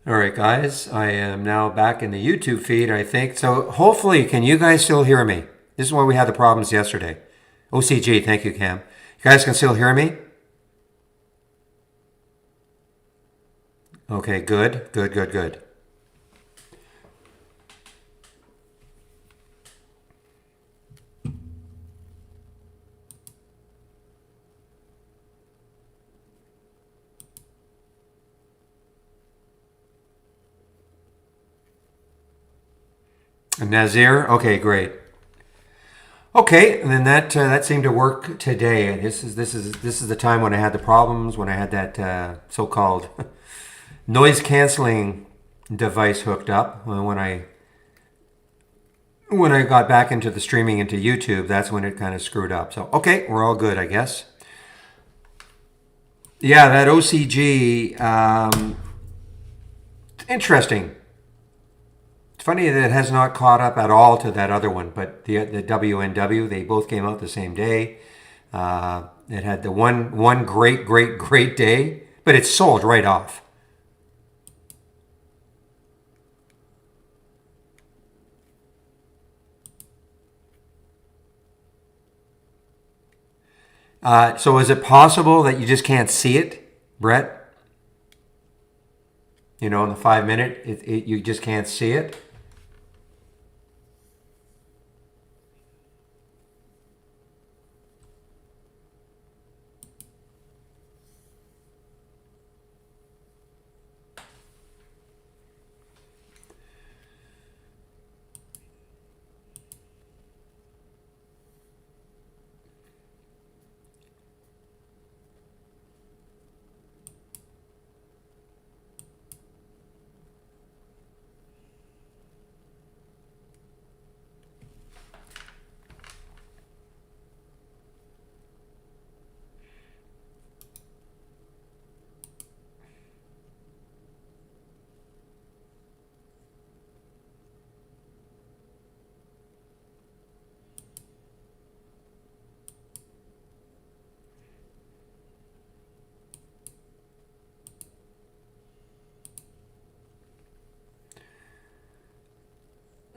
All right, guys, I am now back in the YouTube feed, I think. So hopefully, can you guys still hear me? This is why we had the problems yesterday. OCG, thank you, Cam. You guys can still hear me? Okay, good, good, good, good. Nazir, okay, great. Okay, and then that seemed to work today. This is the time when I had the problems when I had that so-called noise canceling device hooked up. When I got back into the streaming into YouTube, that's when it kind of screwed up. So okay, we're all good, I guess. Yeah, that OCG, interesting. It's funny that it has not caught up at all to that other one, but the WNW, they both came out the same day. It had the one great day, but it sold right off. So is it possible that you just can't see it, Brett? You know, in the 5 minute, you just can't see it.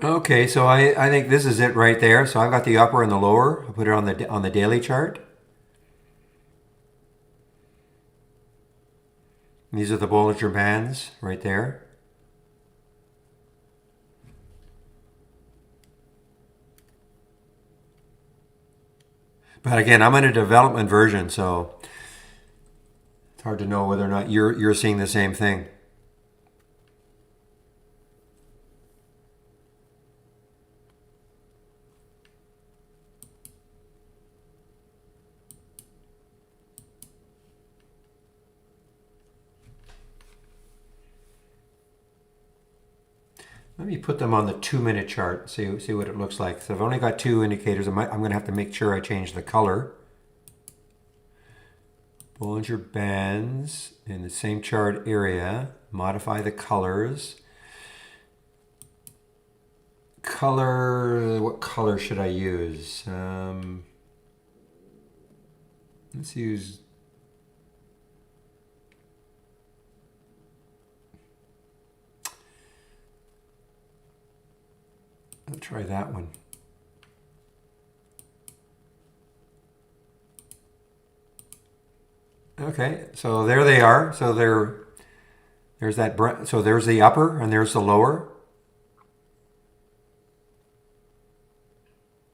Okay, so I think this is it right there. So I've got the upper and the lower. I put it on the daily chart. These are the Bollinger Bands right there. But again, I'm in a development version, so it's hard to know whether or not you're seeing the same thing. Let me put them on the 2 minute chart. See what it looks like. So I've only got two indicators. I'm going to have to make sure I change the color. Bollinger Bands in the same chart area. Modify the colors. What color should I use? Let's use... I'll try that one. Okay, so there they are. So there's that. So there's the upper and there's the lower.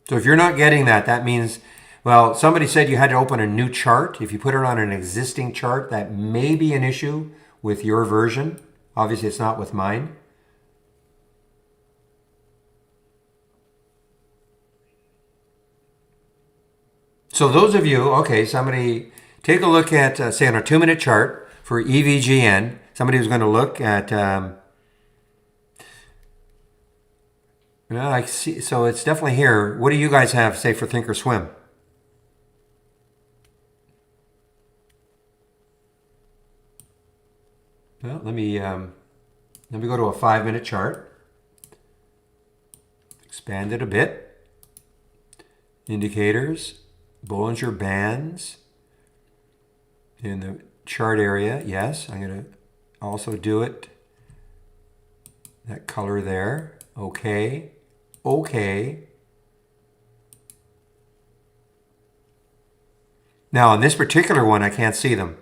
So if you're not getting that, that means, well, somebody said you had to open a new chart. If you put it on an existing chart, that may be an issue with your version. Obviously, it's not with mine. So those of you, okay, somebody take a look at, say, on a 2 minute chart for EVGN. Somebody who's going to look at. I see. So it's definitely here. What do you guys have, say, for Thinkorswim? Well, let me go to a 5 minute chart. Expand it a bit. Indicators, Bollinger Bands in the chart area. Yes, I'm going to also do it. That color there. Okay. Okay. Now on this particular one, I can't see them.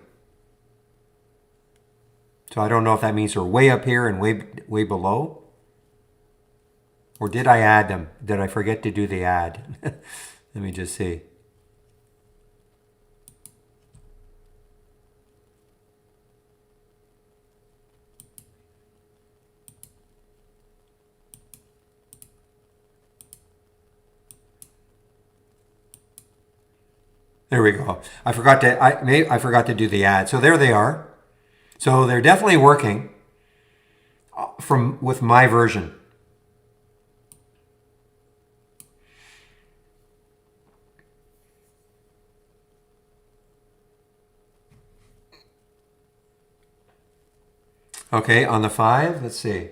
So I don't know if that means they're way up here and way below. Or did I add them? Did I forget to do the add? Let me just see. There we go. I forgot to do the add. So there they are. So they're definitely working with my version. Okay, on the 5, let's see.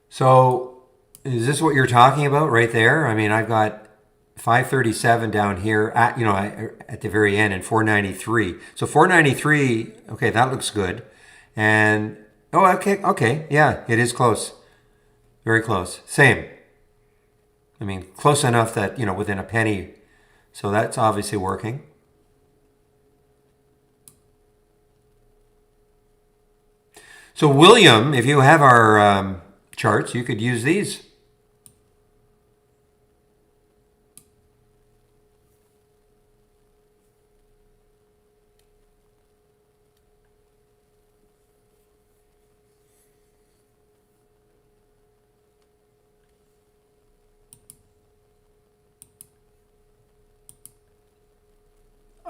So is this what you're talking about right there? I mean, I've got 537 down here at, at the very end, and 493. So 493, okay, that looks good. And oh, okay, yeah, it is close. Very close. Same. I mean, close enough that, within a penny. So that's obviously working. So William, if you have our charts, you could use these.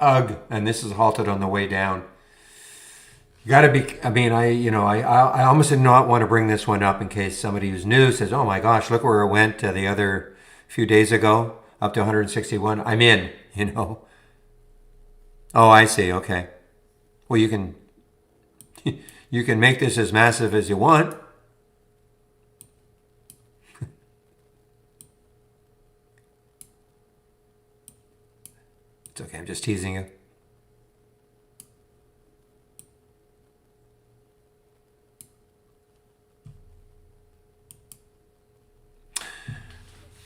Ugh, and this is halted on the way down. You got to be. I mean, I almost did not want to bring this one up in case somebody who's new says, "Oh my gosh, look where it went the other few days ago, up to 161." I'm in. Oh, I see. Okay. Well, you can you can make this as massive as you want. It's okay. I'm just teasing you.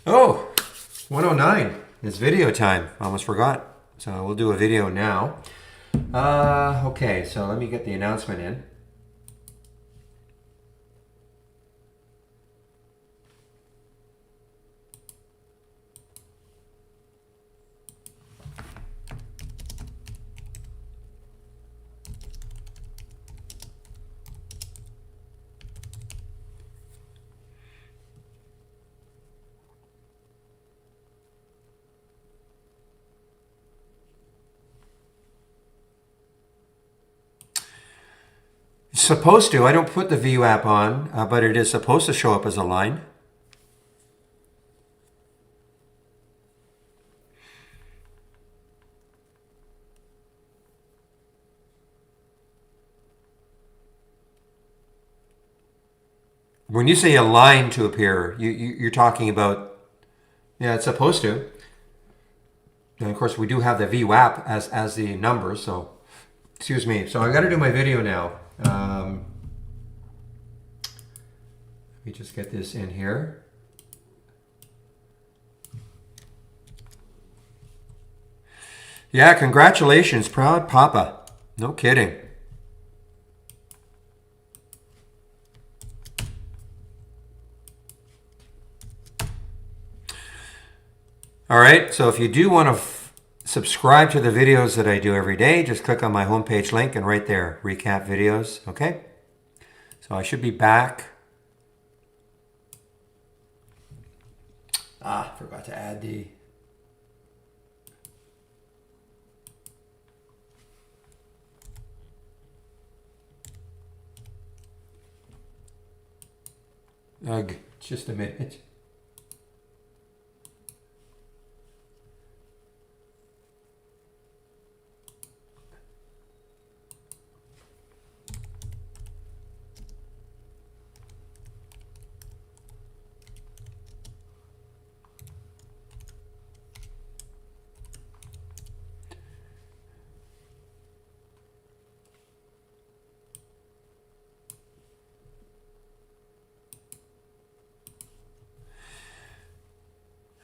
Oh, 109. It's video time. Almost forgot. So we'll do a video now. Okay, so let me get the announcement in. Supposed to. I don't put the VWAP on, but it is supposed to show up as a line. When you say a line to appear, you're talking about, yeah, it's supposed to. And of course, we do have the VWAP as the number, so, excuse me. So I got to do my video now. Let me just get this in here. Yeah, congratulations, proud papa. No kidding. All right, so if you do want to subscribe to the videos that I do every day, just click on my homepage link and right there, recap videos, okay? So I should be back. Forgot to add the... Ugh, just a minute.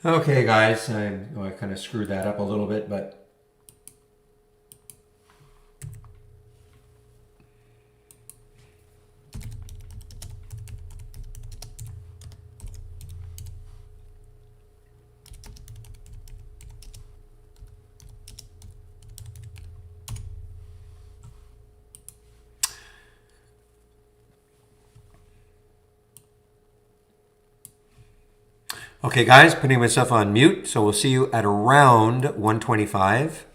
Okay, guys, I kind of screwed that up a little bit, but Okay, guys, putting myself on mute. So we'll see you at around 125.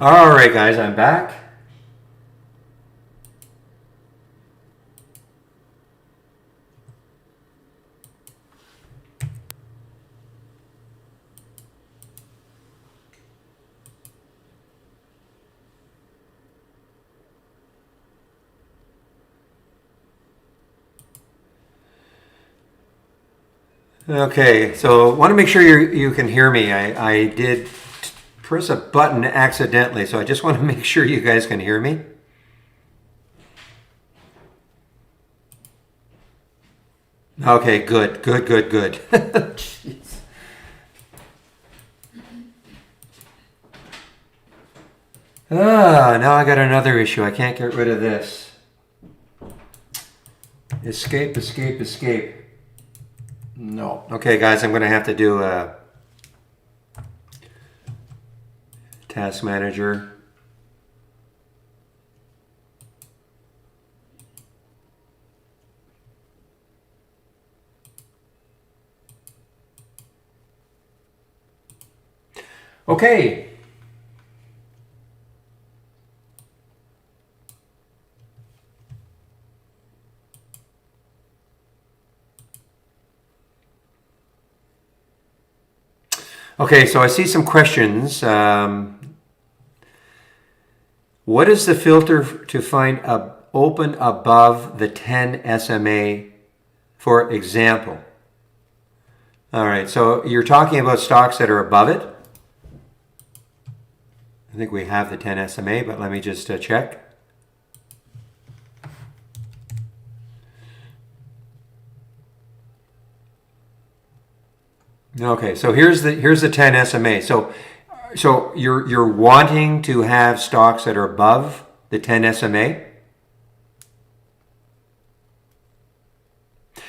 All right, guys, I'm back. Okay, so want to make sure you can hear me. I did press a button accidentally, so I just want to make sure you guys can hear me. Okay, good. Jeez. Now I got another issue. I can't get rid of this. Escape. No. Okay, guys, I'm going to have to do a task manager. Okay. Okay, so I see some questions. What is the filter to find open above the 10 SMA, for example? All right, so you're talking about stocks that are above it. I think we have the 10 SMA, but let me just check. Okay, so here's the 10 SMA. So you're wanting to have stocks that are above the 10 SMA?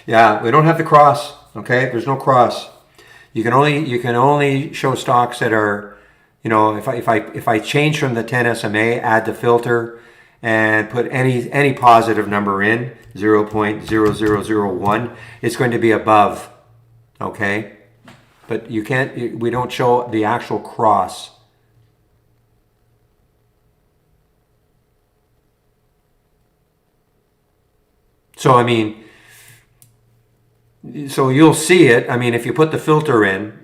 Yeah, we don't have the cross. Okay, there's no cross. You can only show stocks that are, if I change from the 10 SMA, add the filter, and put any positive number in 0.0001, it's going to be above. Okay. But we don't show the actual cross. So, so you'll see it. If you put the filter in,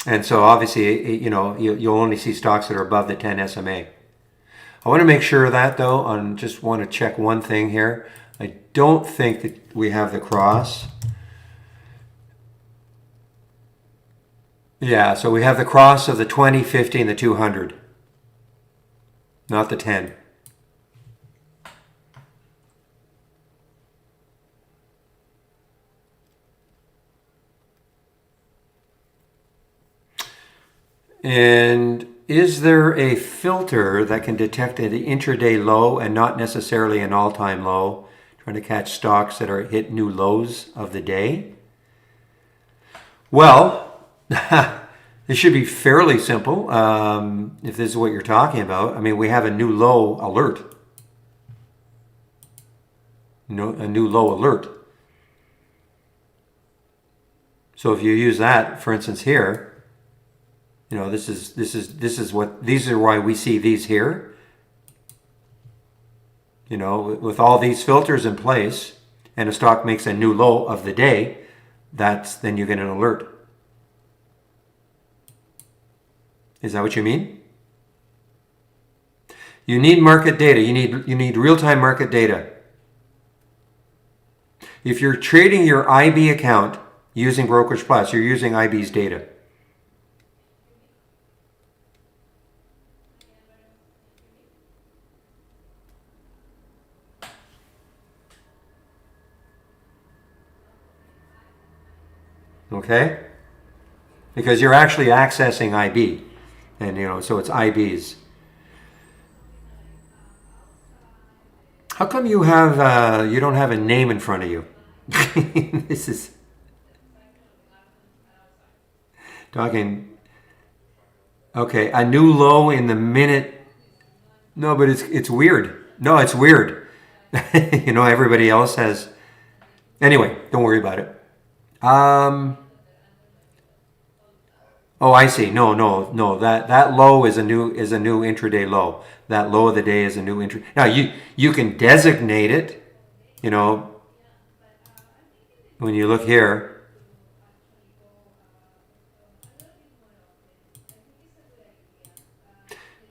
and so obviously, you'll only see stocks that are above the 10 SMA. I want to make sure of that though, just want to check one thing here. I don't think that we have the cross. Yeah, so we have the cross of the 20, 50, and the 200. Not the 10. And is there a filter that can detect an intraday low and not necessarily an all-time low? Trying to catch stocks that are hit new lows of the day? Well, this should be fairly simple if this is what you're talking about. We have a new low alert. A new low alert. So if you use that, for instance, here, these are why we see these here. With all these filters in place, and a stock makes a new low of the day, then you get an alert. Is that what you mean? You need market data. You need real-time market data. If you're trading your IB account using Brokerage Plus, you're using IB's data. Okay? Because you're actually accessing IB. And, so it's IB's. How come you don't have a name in front of you? This is talking. Okay, a new low in the minute. No, but it's weird. No, it's weird. Everybody else has. Anyway, don't worry about it. Oh, I see. No, no, no. That low is a new intraday low. That low of the day is a new intra. Now you can designate it. You know, when you look here,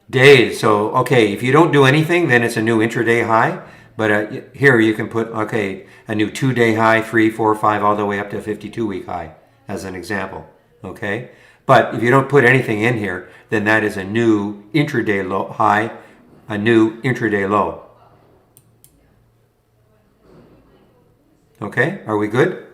days. So okay, if you don't do anything, then it's a new intraday high. But here you can put okay a new 2 day high, 3, 4, 5, all the way up to a 52-week high, as an example. Okay, but if you don't put anything in here, then that is a new intraday low high, a new intraday low. Okay, are we good?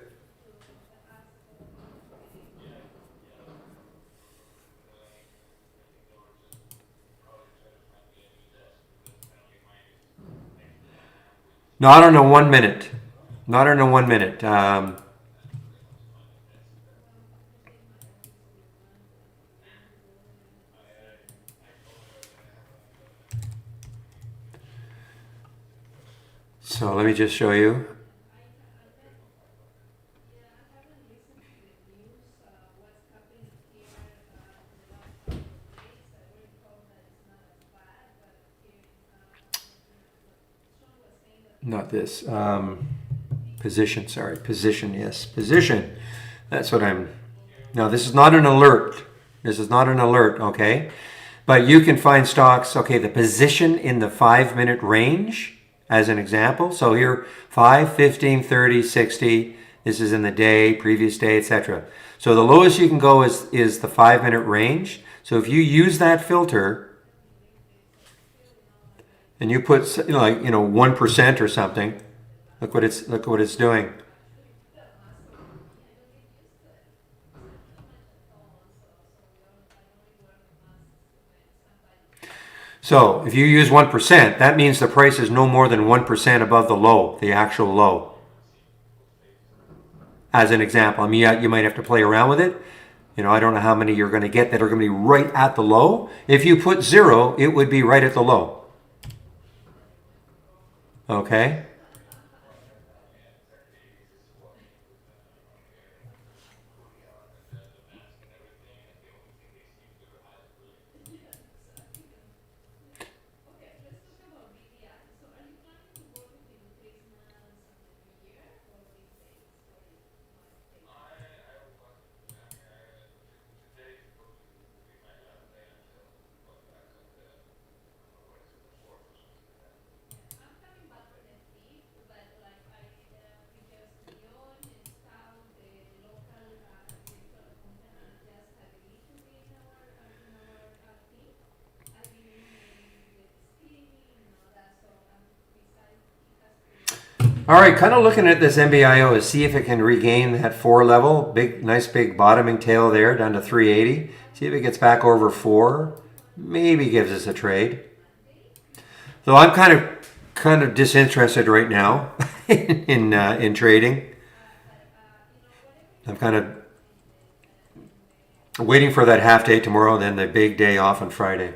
Not on a 1 minute. Not on a 1 minute. So let me just show you. Not this. Position, sorry. Position, yes. Position. That's what I'm. Now, this is not an alert. This is not an alert, okay? But you can find stocks, okay, the position in the 5 minute range as an example. So here, 5, 15, 30, 60. This is in the day, previous day, etc. So the lowest you can go is the 5 minute range. So if you use that filter and you put, 1% or something, look what it's doing. So if you use 1%, that means the price is no more than 1% above the low, the actual low. As an example, I mean, you might have to play around with it. I don't know how many you're going to get that are going to be right at the low. If you put 0, it would be right at the low. Okay? All right, kind of looking at this MBIO to see if it can regain that 4 level. Nice big bottoming tail there down to 380. See if it gets back over 4. Maybe gives us a trade. Though I'm kind of disinterested right now in trading. I'm kind of waiting for that half day tomorrow, then the big day off on Friday.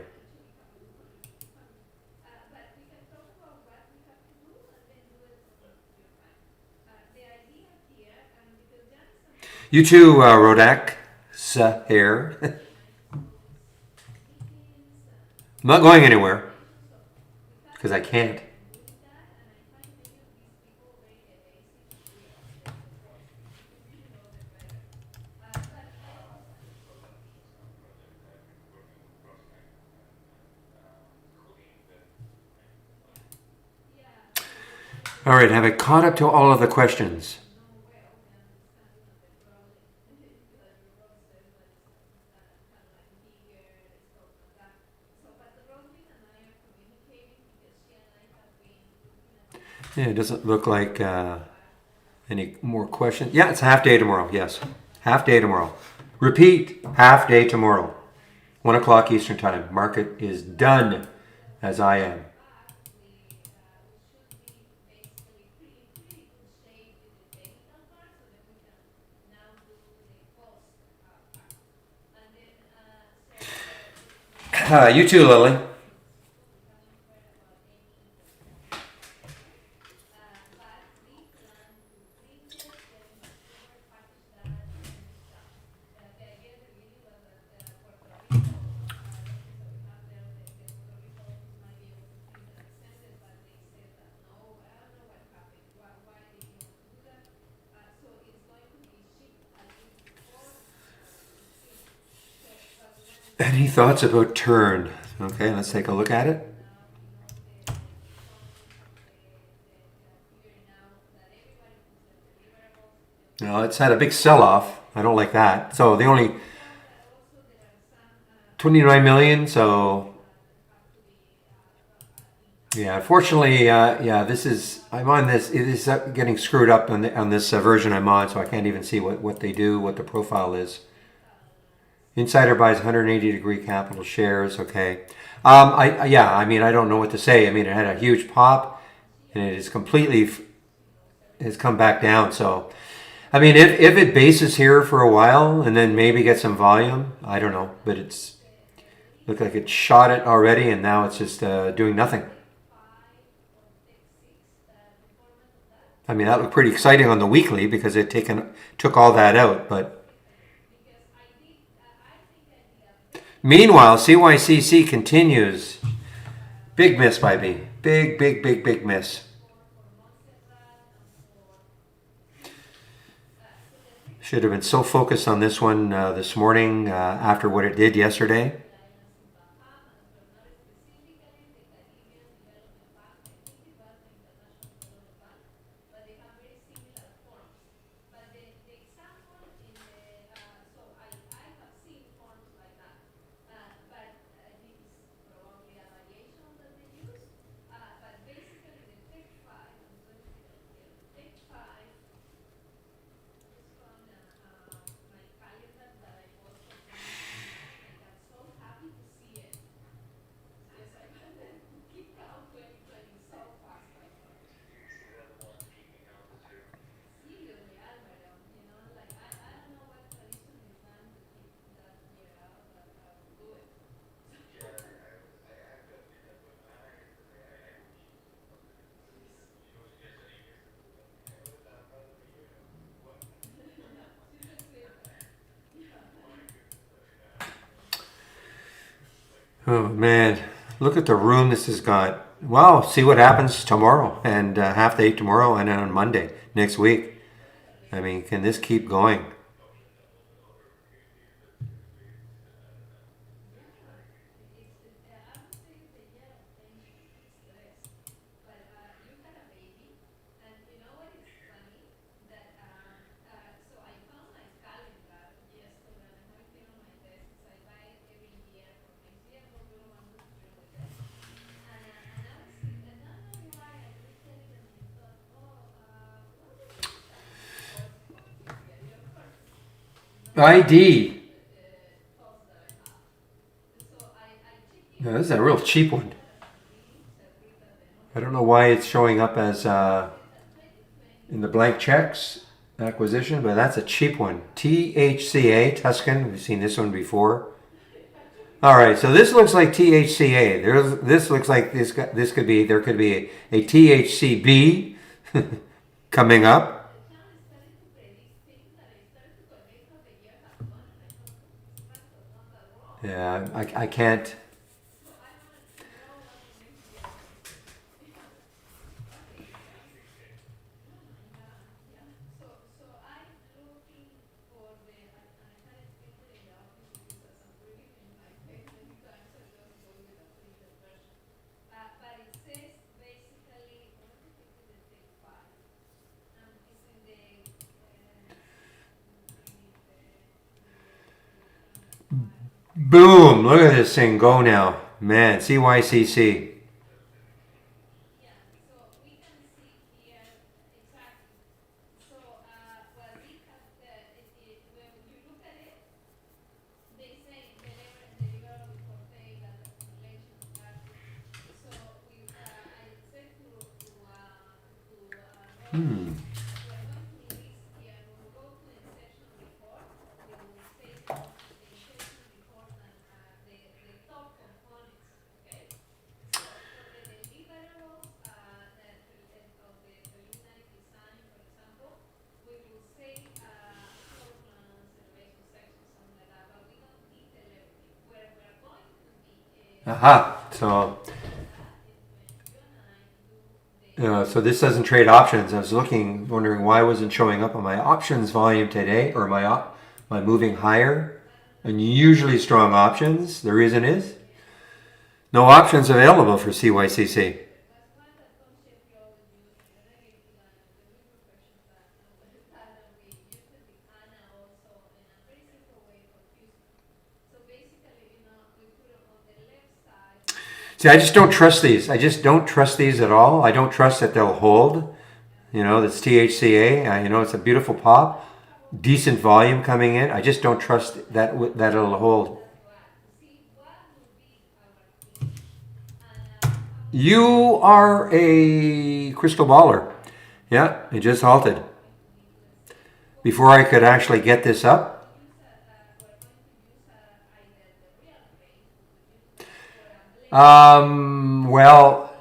You too, Rodak. Here. I'm not going anywhere because I can't. All right, have I caught up to all of the questions? Yeah, it doesn't look like any more questions. Yeah, it's half day tomorrow. Yes, half day tomorrow. Repeat, half day tomorrow. 1 o'clock Eastern time. Market is done, as I am. You too, Lily. Any thoughts about turn? Okay, let's take a look at it. Now it's had a big sell-off. I don't like that. So the only 29 million. So yeah, unfortunately, yeah, this is I'm on this. It is getting screwed up on this version I'm on, so I can't even see what they do, what the profile is. Insider buys 180-degree capital shares. Okay, yeah, I mean I don't know what to say. I mean it had a huge pop, and it is completely has come back down. So I mean if it bases here for a while and then maybe get some volume, I don't know, but it's looked like it shot it already, and now it's just doing nothing. I mean that looked pretty exciting on the weekly because it took all that out, but. Meanwhile, CYCC continues. Big miss by me. Big, big, big, big miss. Should have been so focused on this one this morning after what it did yesterday. Oh man, look at the room this has got. Well, see what happens tomorrow and half day tomorrow and then on Monday next week. I mean, can this keep going? ID. No, this is a real cheap one. I don't know why it's showing up as in the blank checks acquisition, but that's a cheap one. THCA, Tuscan. We've seen this one before. All right, so this looks like THCA. This looks like this could be there could be a THCB coming up. Yeah, I can't. Boom! Look at this thing go now. Man, CYCC. Aha. So this doesn't trade options. I was wondering why it wasn't showing up on my options volume today, or my moving higher. Unusually strong options. The reason is no options available for CYCC. See, I just don't trust these. I just don't trust these at all. I don't trust that they'll hold. You know, that's THCA. It's a beautiful pop, decent volume coming in. I just don't trust that it'll hold. You are a crystal baller. Yeah, it just halted. Before I could actually get this up, well,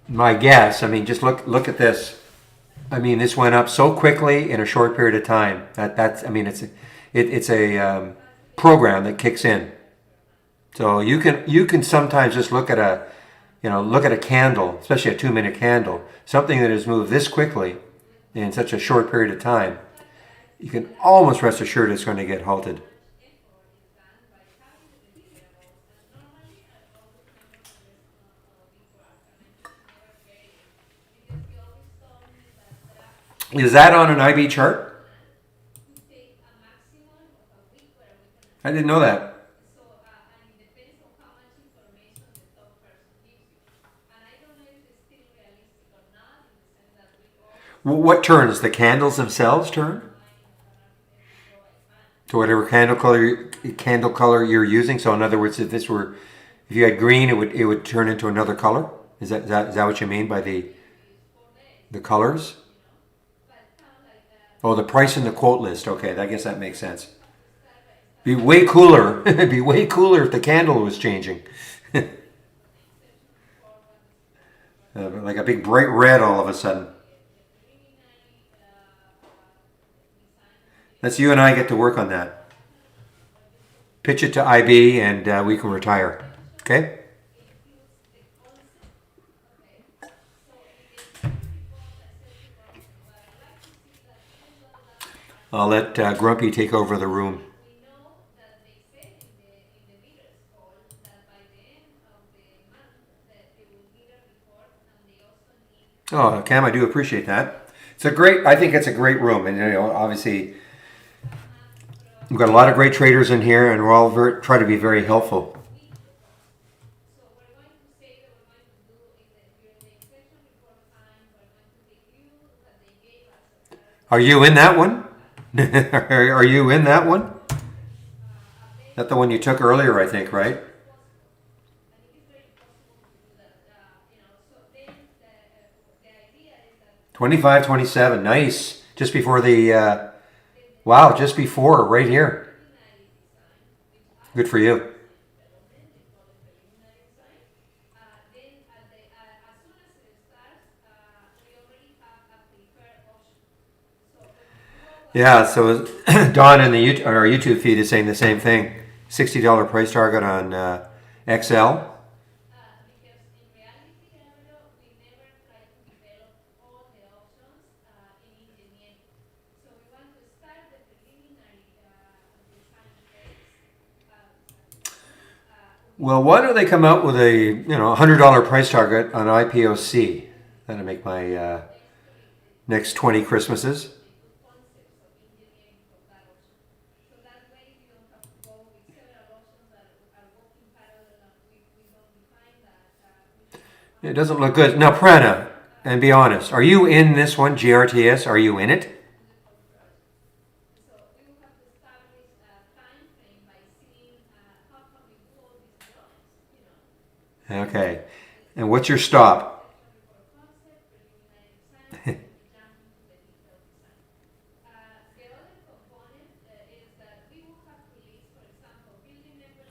my guess, just look at this. This went up so quickly in a short period of time. It's a program that kicks in. So you can sometimes just look at a candle, especially a 2-minute candle, something that has moved this quickly in such a short period of time. You can almost rest assured it's going to get halted. Is that on an IB chart? I didn't know that. What turns? The candles themselves turn? To whatever candle color you're using. So in other words, if you had green, it would turn into another color. Is that what you mean by the colors? Oh, the price in the quote list. Okay, I guess that makes sense. Be way cooler. It'd be way cooler if the candle was changing. Like a big bright red all of a sudden. Let's you and I get to work on that. Pitch it to IB and we can retire. Okay? I'll let Grumpy take over the room. Oh, Cam, I do appreciate that. I think it's a great room. And, obviously, we've got a lot of great traders in here, and we're all try to be very helpful. Are you in that one? Are you in that one? That's the one you took earlier, I think, right? 25.27. Nice. Just before the wow, just before right here. Good for you. Yeah, so Don in our YouTube feed is saying the same thing. $60 price target on XL. Well, why don't they come out with a $100 price target on IPOC? That'll make my next 20 Christmases. It doesn't look good. Now, Prana, and be honest, are you in this one, GRTS? Are you in it? Okay. And what's your stop?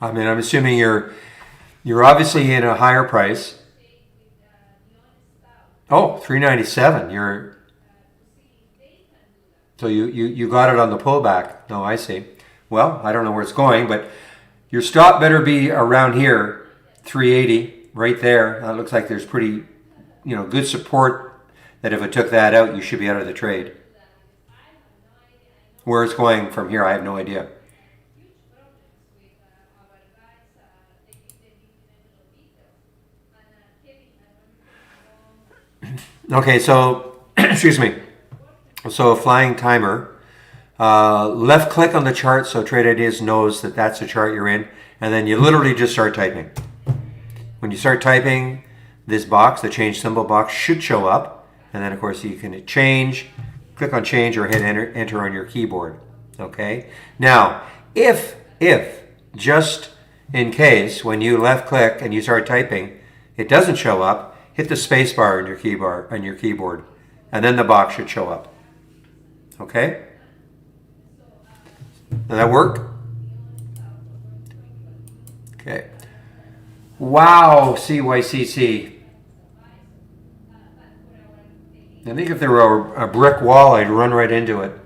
I'm assuming you're obviously in a higher price. Oh, $397. So you got it on the pullback. No, I see. Well, I don't know where it's going, but your stop better be around here, 380, right there. It looks like there's pretty, good support that if it took that out, you should be out of the trade. Where it's going from here, I have no idea. Okay, so excuse me. So a flying timer. Left click on the chart so Trade Ideas knows that that's the chart you're in, and then you literally just start typing. When you start typing, this box, the change symbol box, should show up, and then of course you can change, click on change, or hit enter on your keyboard. Okay. Now, if just in case when you left click and you start typing, it doesn't show up, hit the space bar on your keyboard, and then the box should show up. Okay. Does that work? Okay. Wow, CYCC. I think if there were a brick wall, I'd run right into it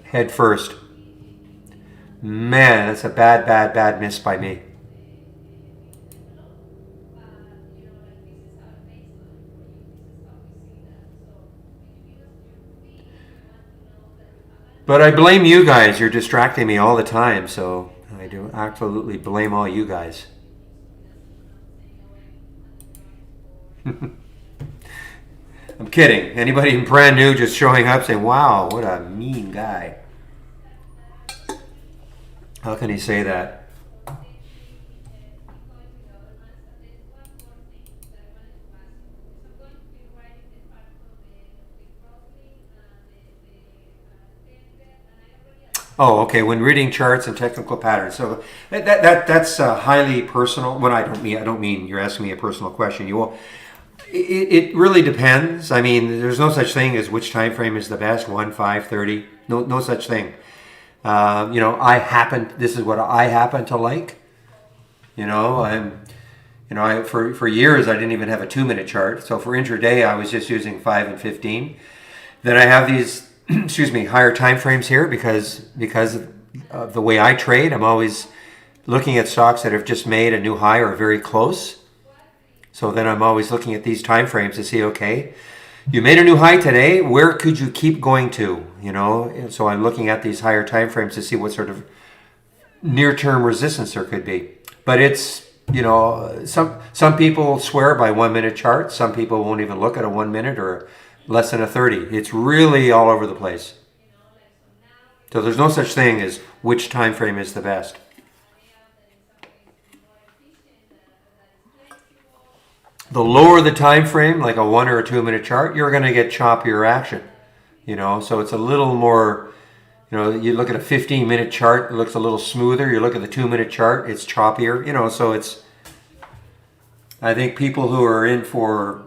head first. Man, that's a bad miss by me. But I blame you guys. You're distracting me all the time, so I do absolutely blame all you guys. I'm kidding. Anybody brand new just showing up saying, wow, what a mean guy. How can he say that? Oh, okay. When reading charts and technical patterns, so that's highly personal. When I don't mean you're asking me a personal question. You will. It really depends. I mean, there's no such thing as which time frame is the best. 1, 5, 30. No such thing. This is what I happen to like. For years I didn't even have a 2-minute chart. So for intraday, I was just using 5 and 15. Then I have these, excuse me, higher time frames here because of the way I trade. I'm always looking at stocks that have just made a new high or very close. So then I'm always looking at these time frames to see, okay, you made a new high today. Where could you keep going to? And so I'm looking at these higher time frames to see what sort of near-term resistance there could be. But it's, some people swear by 1-minute charts. Some people won't even look at a 1 minute or less than a 30. It's really all over the place. So there's no such thing as which time frame is the best. The lower the time frame, like a 1 or a 2-minute chart, you're going to get choppier action. So it's a little more, you look at a 15-minute chart, it looks a little smoother. You look at the 2-minute chart, it's choppier. So it's, I think people who are in for,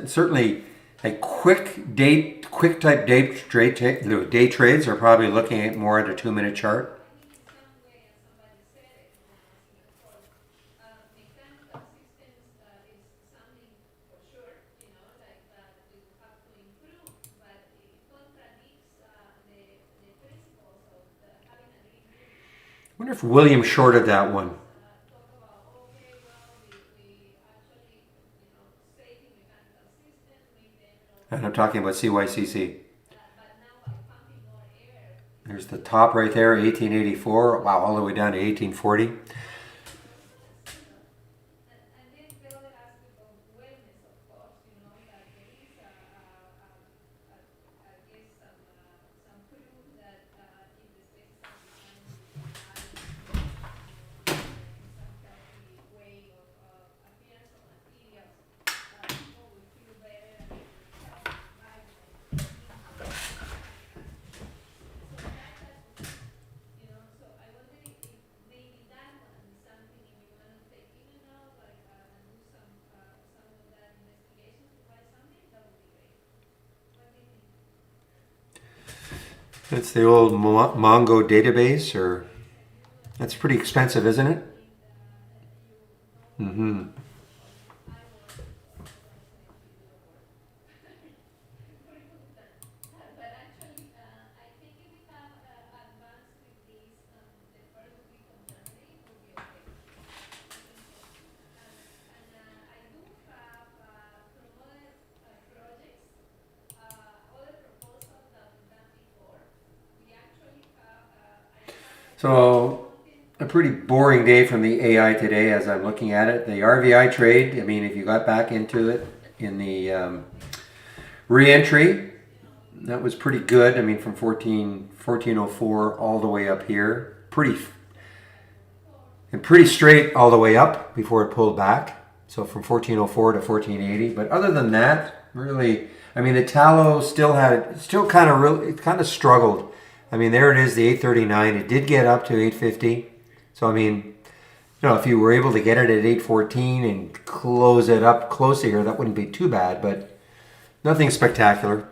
certainly a quick type day trades are probably looking at more at a 2-minute chart. I wonder if William shorted that one. And I'm talking about CYCC. There's the top right there, 1884. Wow, all the way down to 1840. That's the old Mongo database, or that's pretty expensive, isn't it? Mm-hmm. So a pretty boring day from the AI today as I'm looking at it. The RVI trade, I mean, if you got back into it in the Re-entry, that was pretty good. I mean, from 1404 all the way up here. Pretty straight all the way up before it pulled back. So from 1404 to 1480. But other than that, really, I mean, the tallow still kind of struggled. I mean, there it is, the 839. It did get up to 850. So I mean, if you were able to get it at 814 and close it up closer here, that wouldn't be too bad. But nothing spectacular.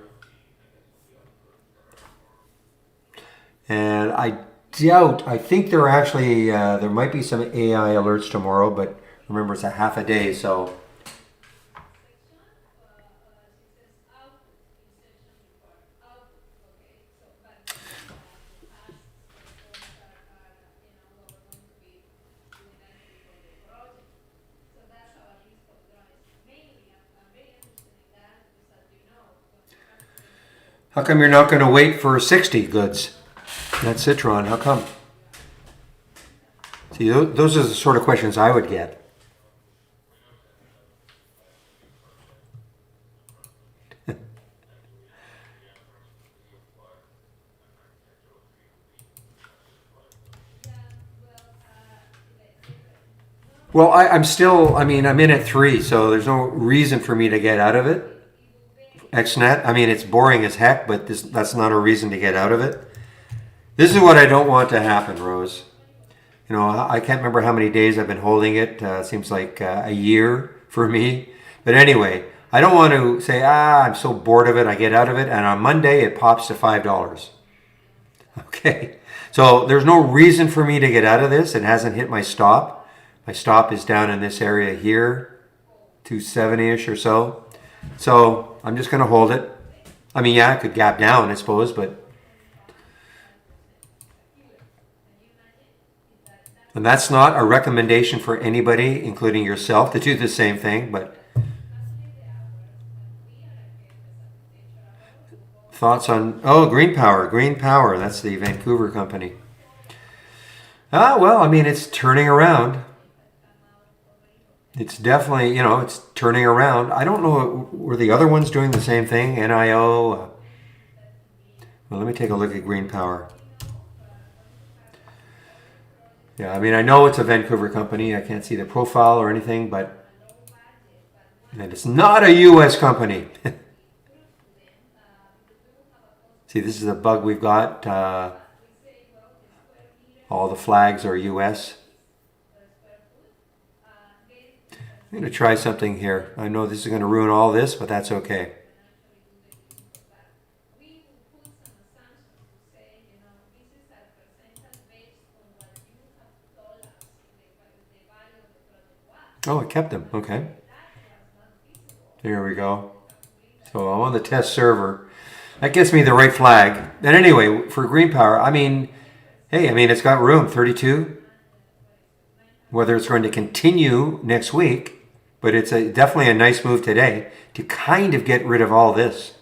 And I think there might be some AI alerts tomorrow, but remember it's a half a day, so. How come you're not going to wait for 60 goods? That's Citron. How come? See, those are the sort of questions I would get. Well, I'm in at 3, so there's no reason for me to get out of it. XNet, I mean, it's boring as heck, but that's not a reason to get out of it. This is what I don't want to happen, Rose. I can't remember how many days I've been holding it. Seems like a year for me. But anyway, I don't want to say, I'm so bored of it, I get out of it, and on Monday it pops to $5. Okay, so there's no reason for me to get out of this. It hasn't hit my stop. My stop is down in this area here, 270-ish or so. So I'm just going to hold it. I mean, yeah, it could gap down, I suppose, but. And that's not a recommendation for anybody, including yourself, to do the same thing, but. Thoughts on, Green Power, that's the Vancouver company. Well, I mean, it's turning around. It's definitely, it's turning around. I don't know, were the other ones doing the same thing? NIO? Well, let me take a look at Green Power. Yeah, I mean, I know it's a Vancouver company. I can't see the profile or anything, but and it's not a U.S. company. See, this is a bug we've got. All the flags are U.S. I'm going to try something here. I know this is going to ruin all this, but that's okay. Oh, it kept them. Okay. There we go. So I'm on the test server. That gets me the right flag. And anyway, for Green Power, I mean, hey, it's got room, 32. Whether it's going to continue next week, but it's definitely a nice move today to kind of get rid of all this.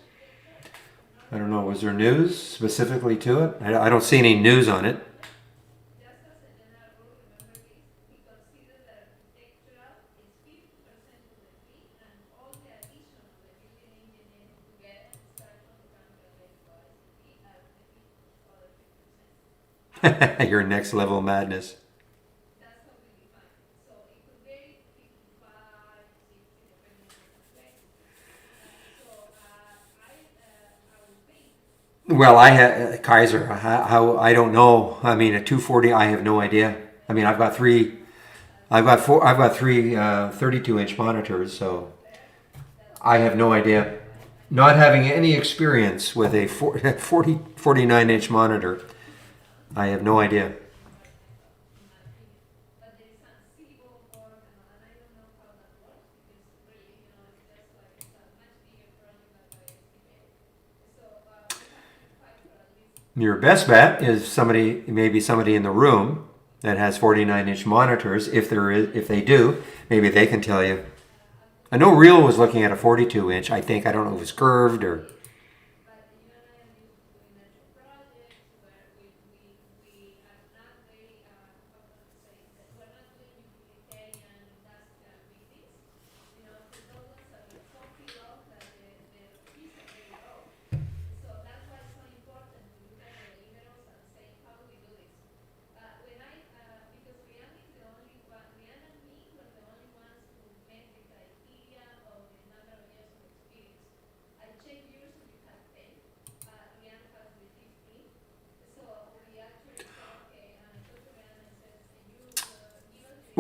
I don't know, was there news specifically to it? I don't see any news on it. Your next level madness. Well, I had Kaiser. How I don't know. I mean, at 240, I have no idea. I mean, I've got three. I've got four. I've got three 32-inch monitors, so I have no idea. Not having any experience with a 49-inch monitor, I have no idea. Your best bet is maybe somebody in the room that has 49-inch monitors. If they do, maybe they can tell you. I know Real was looking at a 42-inch. I think, I don't know if it was curved or.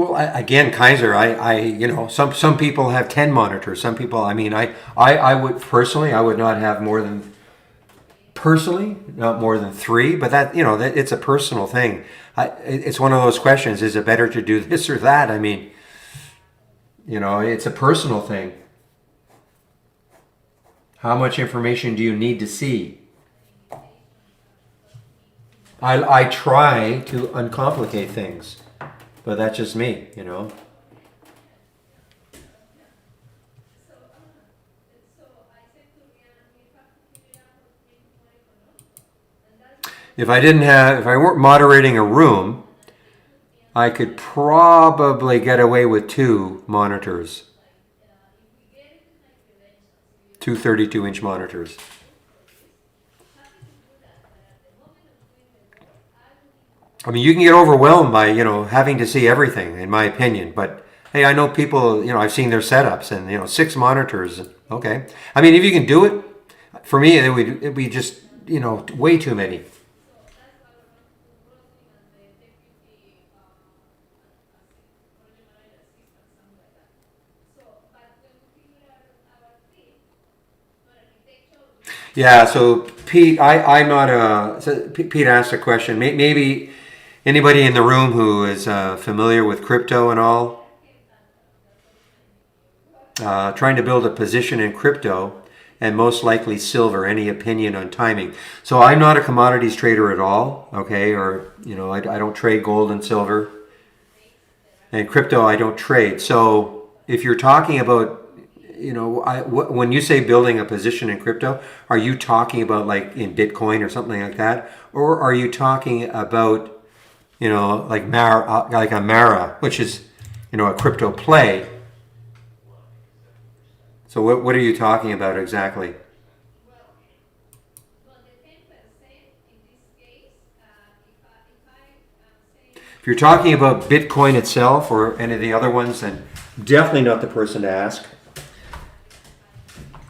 Well, again, Kaiser, some people have 10 monitors. Some people, I mean, I would personally, I would not have more than, personally, not more than three, but that it's a personal thing. It's one of those questions, is it better to do this or that? I mean, it's a personal thing. How much information do you need to see? I try to uncomplicate things, but that's just me. If I weren't moderating a room, I could probably get away with two monitors, two 32-inch monitors. I mean, you can get overwhelmed by, having to see everything, in my opinion. But hey, I know people, I've seen their setups and, 6 monitors. Okay. I mean, if you can do it, for me, it'd be just, way too many. Yeah, so Pete, I'm not Pete asked a question. Maybe anybody in the room who is familiar with crypto and all, trying to build a position in crypto and most likely silver. Any opinion on timing? So I'm not a commodities trader at all, okay? Or, I don't trade gold and silver. And crypto, I don't trade. So if you're talking about when you say building a position in crypto, are you talking about like in Bitcoin or something like that? Or are you talking about, like like a Mara, which is, a crypto play? So what are you talking about exactly? If you're talking about Bitcoin itself or any of the other ones, then definitely not the person to ask.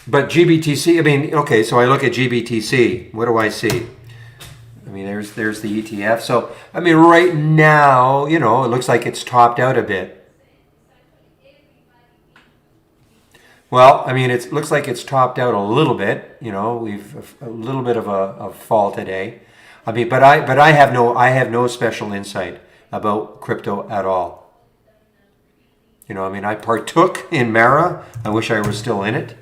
But GBTC, I mean, okay, so I look at GBTC. What do I see? I mean, there's the ETF. So, I mean, right now, it looks like it's topped out a bit. Well, I mean, it looks like it's topped out a little bit. We've a little bit of a fall today. I mean, but I have no special insight about crypto at all. I mean, I partook in Mara. I wish I were still in it.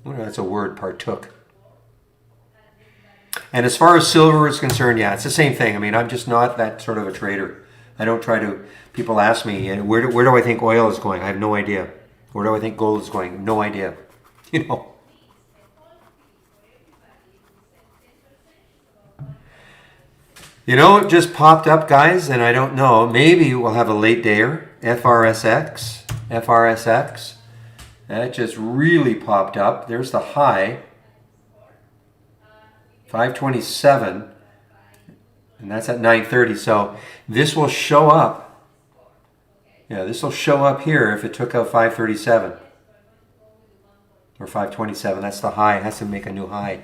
Well, that's a word, partook. And as far as silver is concerned, yeah, it's the same thing. I mean, I'm just not that sort of a trader. I don't try to. People ask me, where do I think oil is going? I have no idea. Where do I think gold is going? No idea. It just popped up, guys, and I don't know. Maybe we'll have a late dayer. FRSX. That just really popped up. There's the high. 527. And that's at 9:30. So this will show up. Yeah, this will show up here if it took out 537. Or 527. That's the high. It has to make a new high.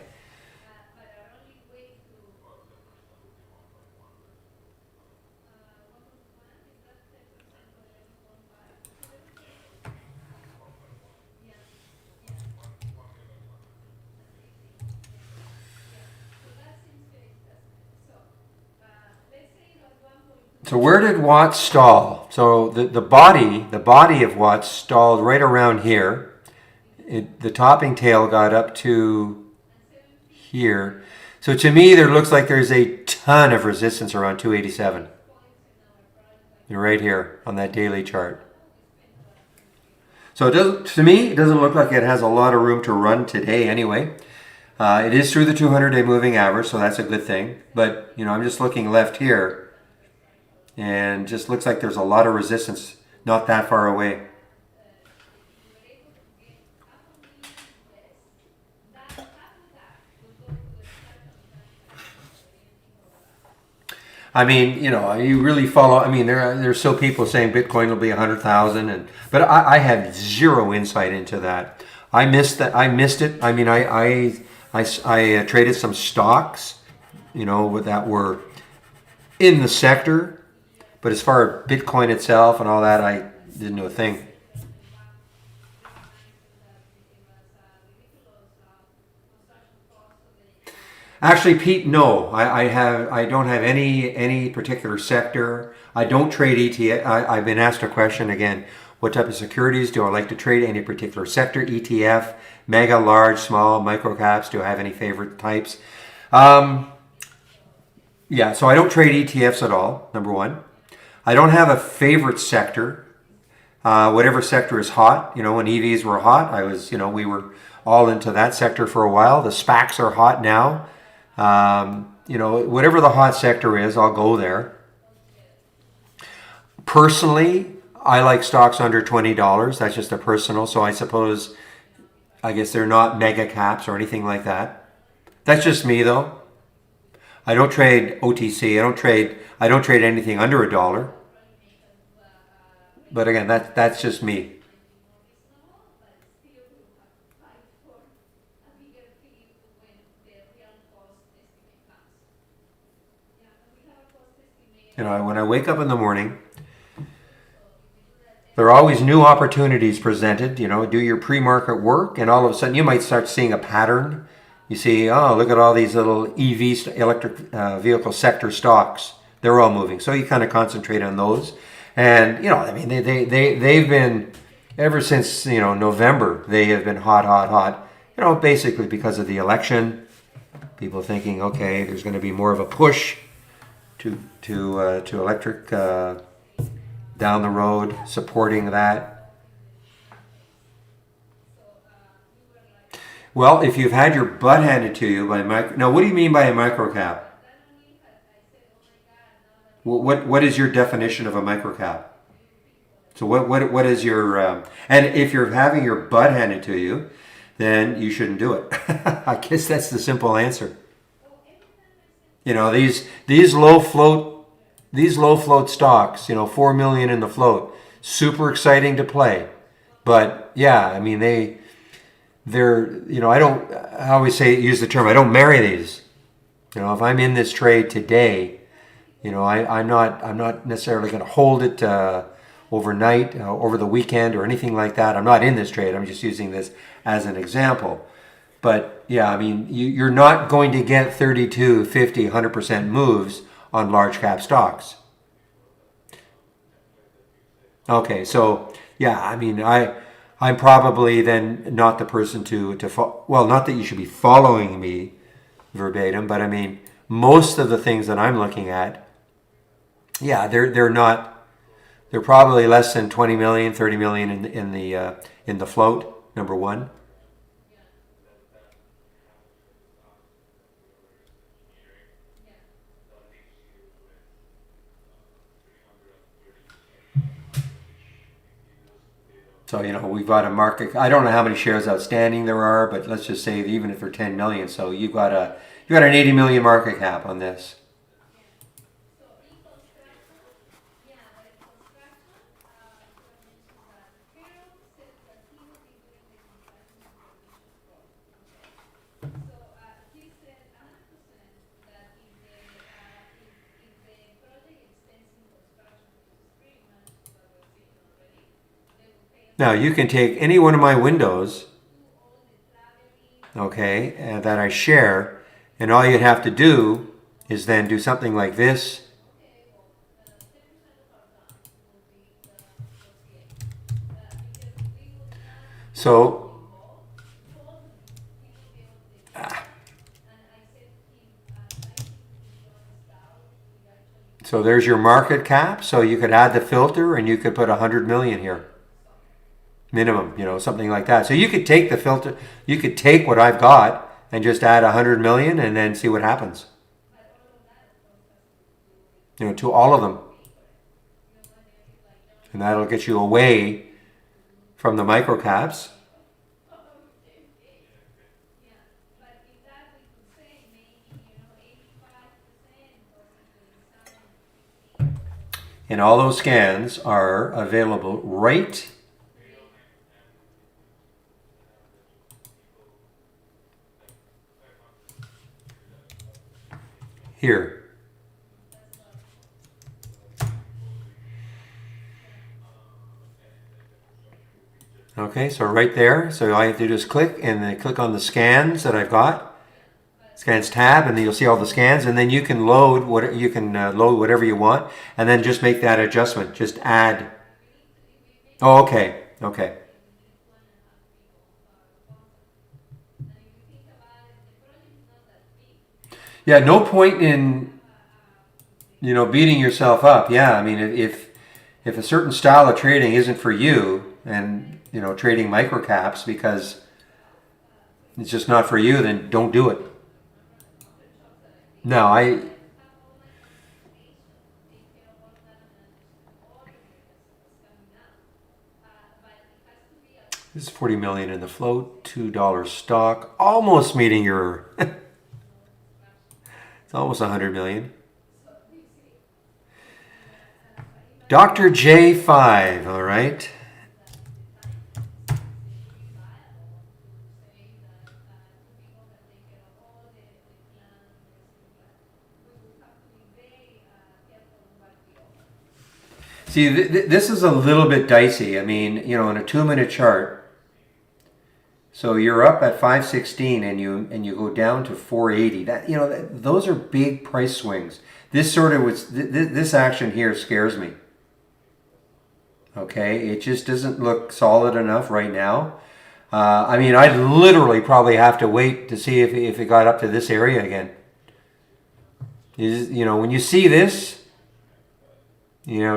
So where did Watts stall? So the body of Watts stalled right around here. The topping tail got up to here. So to me, there looks like there's a ton of resistance around 287. Right here on that daily chart. So to me, it doesn't look like it has a lot of room to run today anyway. It is through the 200-day moving average, so that's a good thing. But, I'm just looking left here. And just looks like there's a lot of resistance not that far away. I mean, you really follow. I mean, there's still people saying Bitcoin will be 100,000, but I have zero insight into that. I missed that. I missed it. I mean, I traded some stocks, that were in the sector. But as far as Bitcoin itself and all that, I didn't know a thing. Actually, Pete, no, I don't have any particular sector. I don't trade ETF. I've been asked a question again. What type of securities do I like to trade? Any particular sector? ETF, mega, large, small, micro caps. Do I have any favorite types? Um, yeah, so I don't trade ETFs at all. Number one, I don't have a favorite sector. Whatever sector is hot, when EVs were hot, we were all into that sector for a while. The SPACs are hot now. Whatever the hot sector is, I'll go there. Personally, I like stocks under $20. That's just a personal. So I guess they're not mega caps or anything like that. That's just me though. I don't trade OTC. I don't trade anything under $1. But again, that's just me. When I wake up in the morning, there are always new opportunities presented. Do your pre-market work, and all of a sudden you might start seeing a pattern. You see, oh, look at all these little electric vehicle sector stocks. They're all moving. So you kind of concentrate on those. And, they've been, ever since, November, they have been hot, hot, hot. Basically because of the election. People thinking, okay, there's going to be more of a push to electric down the road, supporting that. Well, if you've had your butt handed to you by now, what do you mean by a microcap? What is your definition of a microcap? So what is your and if you're having your butt handed to you, then you shouldn't do it. I guess that's the simple answer. These low float stocks, 4 million in the float, super exciting to play. But yeah, I mean I always use the term, I don't marry these. If I'm in this trade today, I'm not necessarily going to hold it overnight, over the weekend or anything like that. I'm not in this trade. I'm just using this as an example. But yeah, I mean, you're not going to get 32, 50, 100% moves on large cap stocks. Okay, so yeah, I mean, I'm probably then not the person well, not that you should be following me verbatim, but I mean, most of the things that I'm looking at, yeah, they're probably less than 20 million, 30 million in the float, number one. So, we've got a market. I don't know how many shares outstanding there are, but let's just say even if they're 10 million, so you've got an 80 million market cap on this. Now, you can take any one of my windows, okay, that I share, and all you'd have to do is then do something like this. So, there's your market cap. So you could add the filter and you could put 100 million here. Minimum, something like that. So you could take the filter, you could take what I've got and just add 100 million and then see what happens. To all of them. And that'll get you away from the micro caps. And all those scans are available right here. Okay, so right there. So all you have to do is click and then click on the scans that I've got. Scans tab, and then you'll see all the scans, and then you can load load whatever you want, and then just make that adjustment. Just add. Oh, okay, okay. Yeah, no point in beating yourself up. Yeah, I mean if a certain style of trading isn't for you, and trading microcaps because it's just not for you, then don't do it. No, this is 40 million in the float, $2 stock, almost meeting your. It's almost 100 million. Dr. J5, all right. See, this is a little bit dicey. I mean, in a 2-minute chart, so you're up at 516 and you go down to 480. Those are big price swings. This action here scares me. Okay, it just doesn't look solid enough right now. I mean, I'd literally probably have to wait to see if it got up to this area again. When you see this,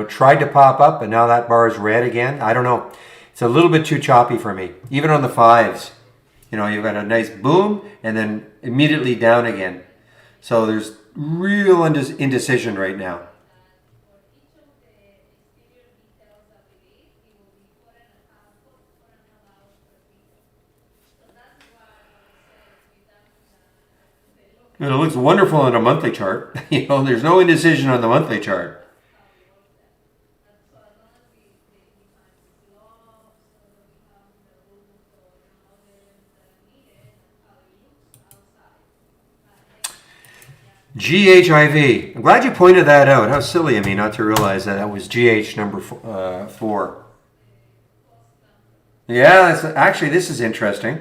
tried to pop up, but now that bar is red again. I don't know. It's a little bit too choppy for me. Even on the fives, you've got a nice boom and then immediately down again. So there's real indecision right now. And it looks wonderful on a monthly chart. There's no indecision on the monthly chart. GHIV. I'm glad you pointed that out. How silly of me not to realize that was GH number 4. Yeah, actually, this is interesting.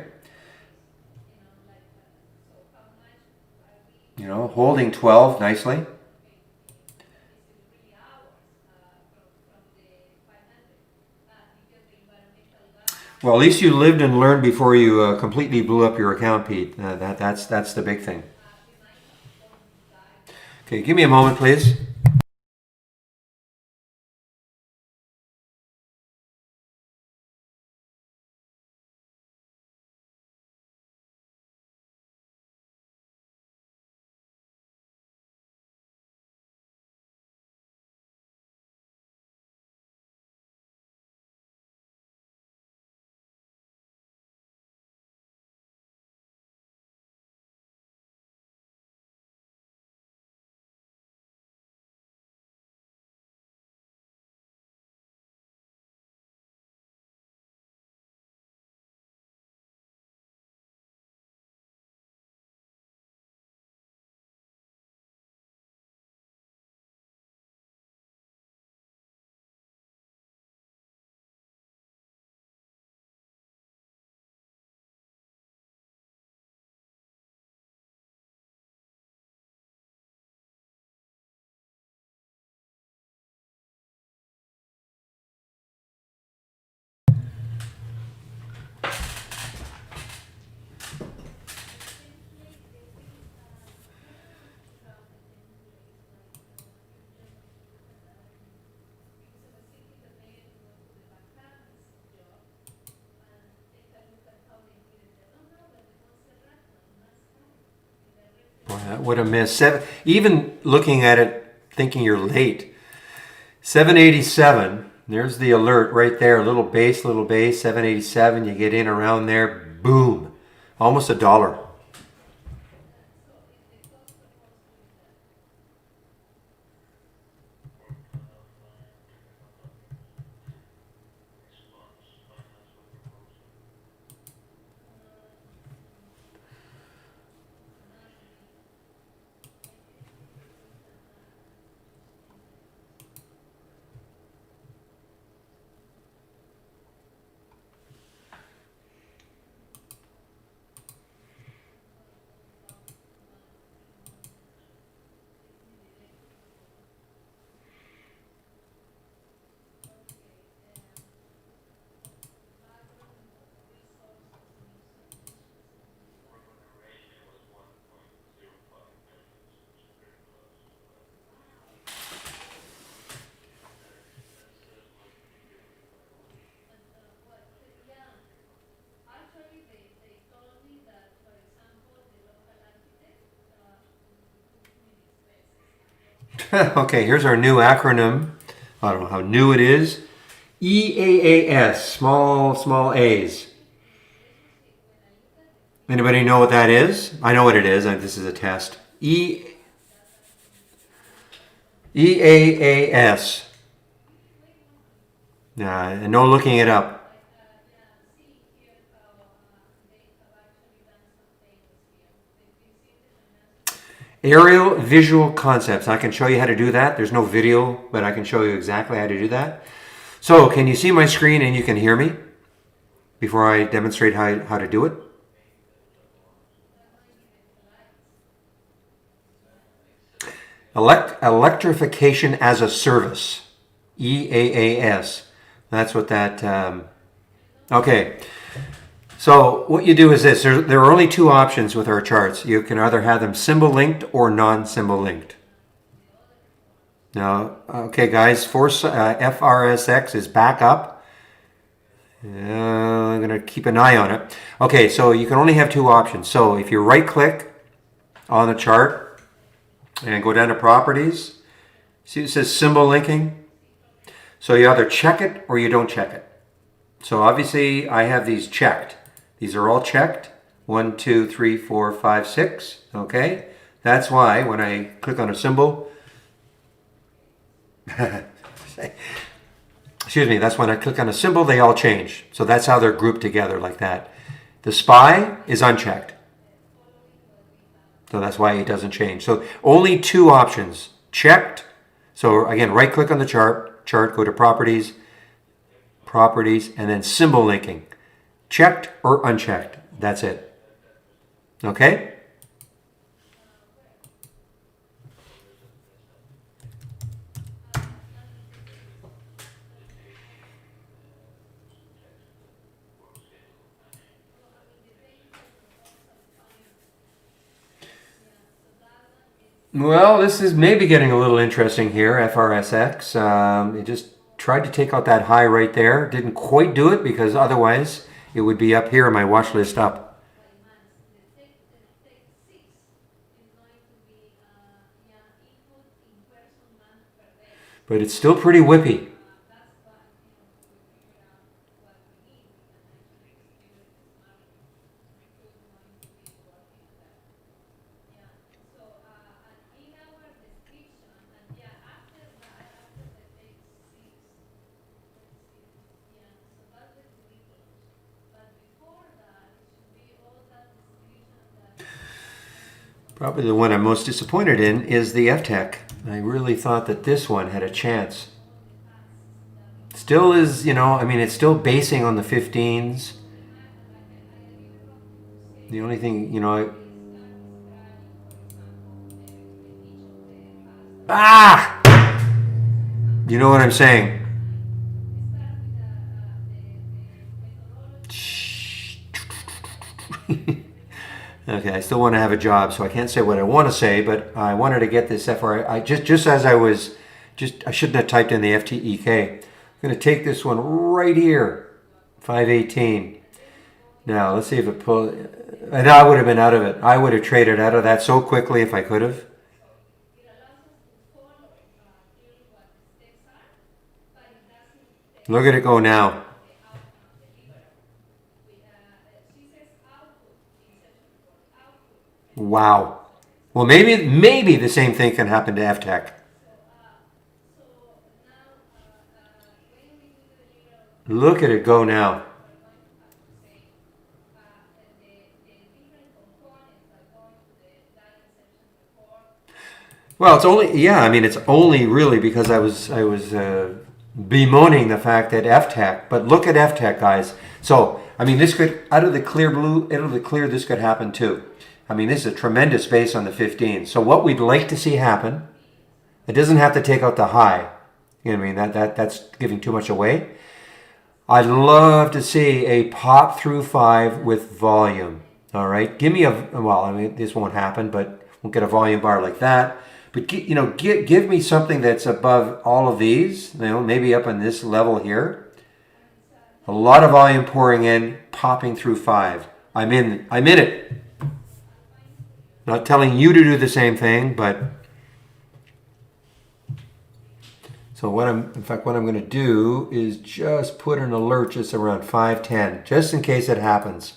Holding 12 nicely. Well, at least you lived and learned before you completely blew up your account, Pete. That's the big thing. Okay, give me a moment, please. Boy, that would have missed. Even looking at it, thinking you're late. 787. There's the alert right there. Little base, 787. You get in around there. Boom. Almost $1. Okay, here's our new acronym. I don't know how new it is. EAAS, small A's. Anybody know what that is? I know what it is. This is a test. EAAS. And no looking it up. Aerial visual concepts. I can show you how to do that. There's no video, but I can show you exactly how to do that. So, can you see my screen and you can hear me before I demonstrate how to do it? Electrification as a service. EAAS. That's what that... okay. So what you do is this. There are only two options with our charts. You can either have them symbol linked or non-symbol linked. Now, okay guys, FRSX is back up. I'm going to keep an eye on it. Okay, so you can only have two options. So if you right click on the chart and go down to properties, see it says symbol linking. So you either check it or you don't check it. So obviously I have these checked. These are all checked. 1, 2, 3, 4, 5, 6. Okay? That's why when I click on a symbol, excuse me, that's when I click on a symbol, they all change. So that's how they're grouped together like that. The SPY is unchecked. So that's why it doesn't change. So only two options. Checked. So again, right click on the chart, go to properties, and then symbol linking. Checked or unchecked. That's it. Okay? Well, this is maybe getting a little interesting here, FRSX. It just tried to take out that high right there. Didn't quite do it because otherwise it would be up here in my watch list up. But it's still pretty whippy. Probably the one I'm most disappointed in is the FTech. I really thought that this one had a chance. Still is, I mean, it's still basing on the 15s. The only thing, you know what I'm saying? Okay, I still want to have a job, so I can't say what I want to say, but I wanted to get this FR. Just as I shouldn't have typed in the FTEK. I'm going to take this one right here, 518. Now, let's see if it pulls. And I would have been out of it. I would have traded out of that so quickly if I could have. Look at it go now. Wow. Well, maybe the same thing can happen to FTech. Look at it go now. Well, it's only really because I was bemoaning the fact that FTech. But look at FTech, guys. So I mean, this could out of the clear, this could happen too. I mean, this is a tremendous base on the 15. So what we'd like to see happen, it doesn't have to take out the high. You know what I mean? That's giving too much away. I'd love to see a pop through 5 with volume. All right, give me this won't happen, but we'll get a volume bar like that. But give me something that's above all of these. Maybe up on this level here. A lot of volume pouring in, popping through 5. I'm in it. Not telling you to do the same thing, but So in fact, what I'm going to do is just put an alert just around 5:10, just in case it happens.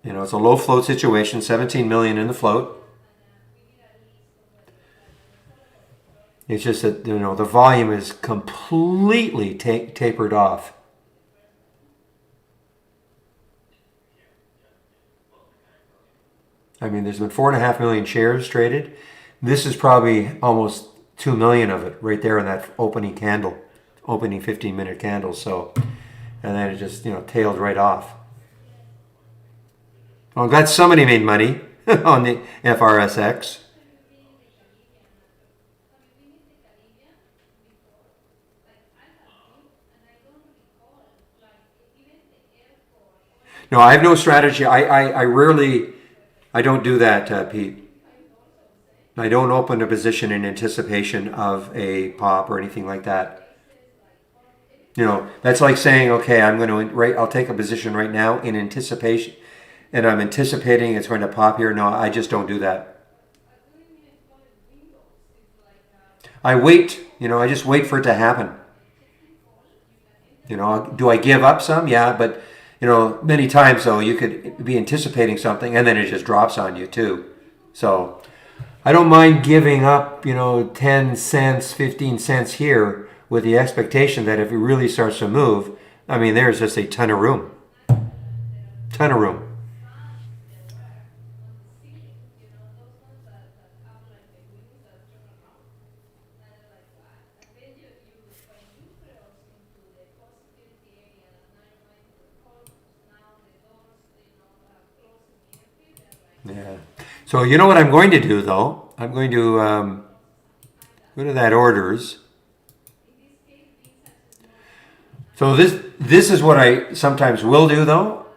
You know, it's a low float situation, 17 million in the float. It's just that, you know, the volume is completely tapered off. I mean, there's been 4.5 million shares traded. This is probably almost 2 million of it right there in that opening candle, opening 15-minute candle. So, and then it just, you know, tailed right off. Well, I'm glad somebody made money on the FRSX. No, I have no strategy. I rarely, I don't do that, Pete. I don't open a position in anticipation of a pop or anything like that. You know, that's like saying, okay, I'll take a position right now in anticipation, and I'm anticipating it's going to pop here. No, I just don't do that. I wait, you know, I just wait for it to happen. You know, do I give up some? Yeah, but, you know, many times though, you could be anticipating something and then it just drops on you too. So I don't mind giving up, you know, 10 cents, 15 cents here with the expectation that if it really starts to move, I mean, there's just a ton of room. Ton of room. Yeah. So you know what I'm going to do though? I'm going to go to that orders. So this is what I sometimes will do though.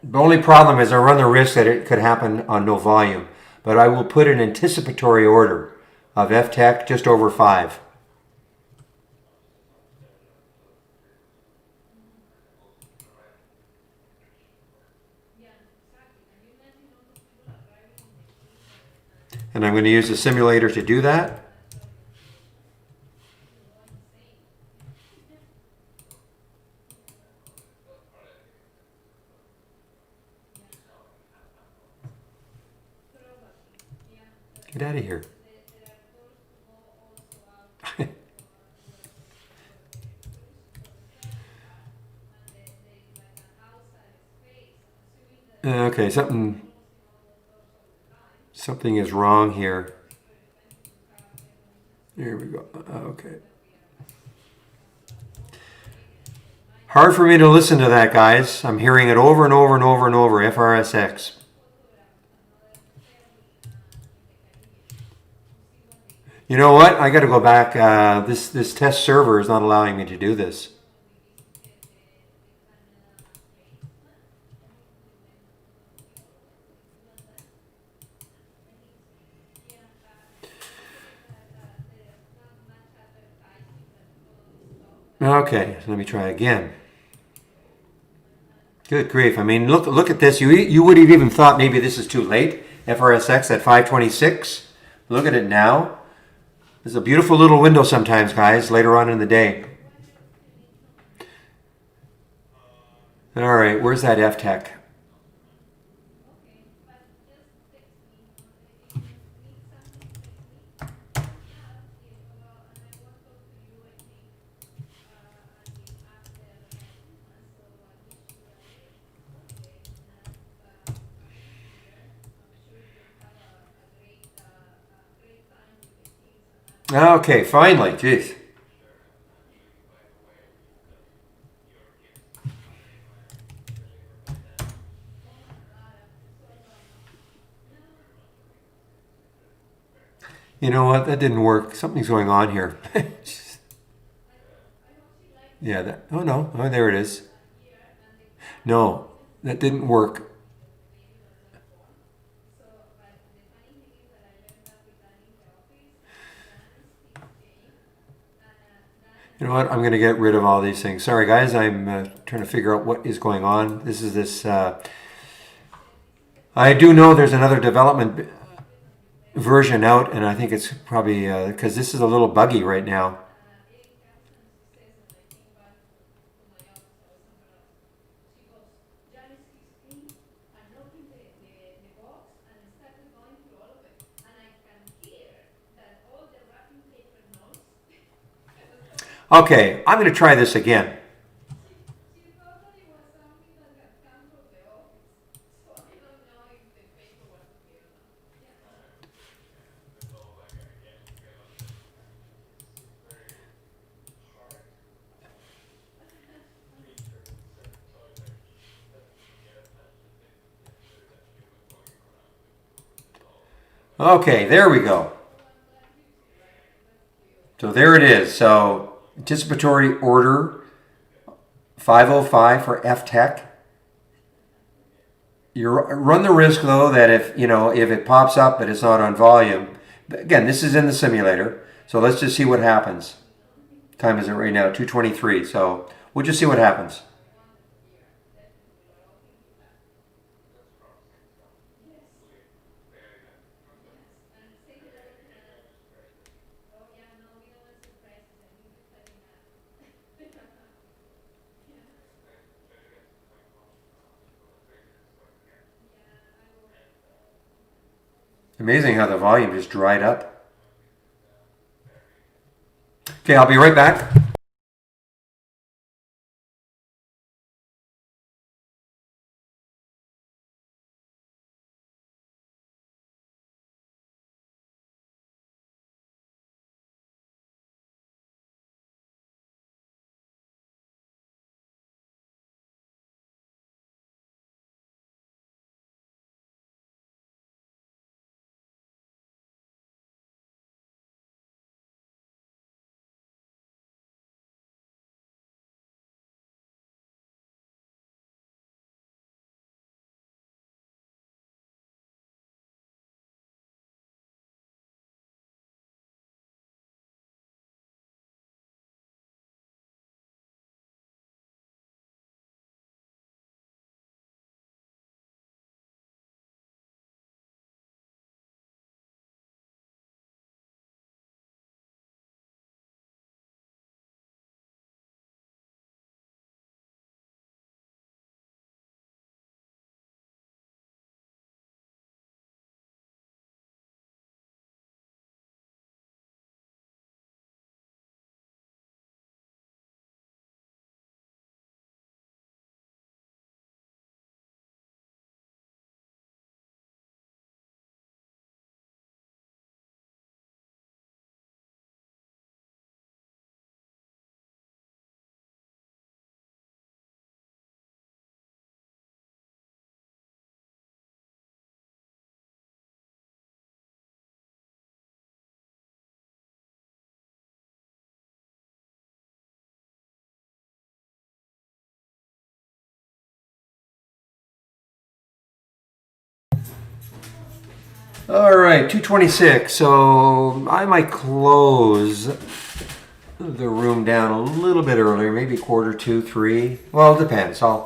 The only problem is I run the risk that it could happen on no volume. But I will put an anticipatory order of FTech just over 5. And I'm going to use the simulator to do that. Get out of here. Okay, something is wrong here. Here we go. Okay. Hard for me to listen to that, guys. I'm hearing it over and over and over and over. FRSX. You know what? I got to go back. This test server is not allowing me to do this. Okay, let me try again. Good grief! I mean, look at this. You would have even thought maybe this is too late. FRSX at 526. Look at it now. There's a beautiful little window sometimes, guys. Later on in the day. All right, where's that FTech? Okay, finally. Jeez. You know what? That didn't work. Something's going on here. Yeah. Oh no. Oh, there it is. No, that didn't work. You know what? I'm going to get rid of all these things. Sorry, guys. I'm trying to figure out what is going on. This is this. I do know there's another development version out, and I think it's probably because this is a little buggy right now. Okay, I'm going to try this again. Okay, there we go. So there it is. So anticipatory order 505 for FTech. You run the risk though that if it pops up but it's not on volume. Again, this is in the simulator, so let's just see what happens. Time is it right now? 2:23. So we'll just see what happens. Amazing how the volume just dried up. Okay, I'll be right back. All right, 2:26. So I might close the room down a little bit earlier, maybe quarter two, three. Well, it depends. If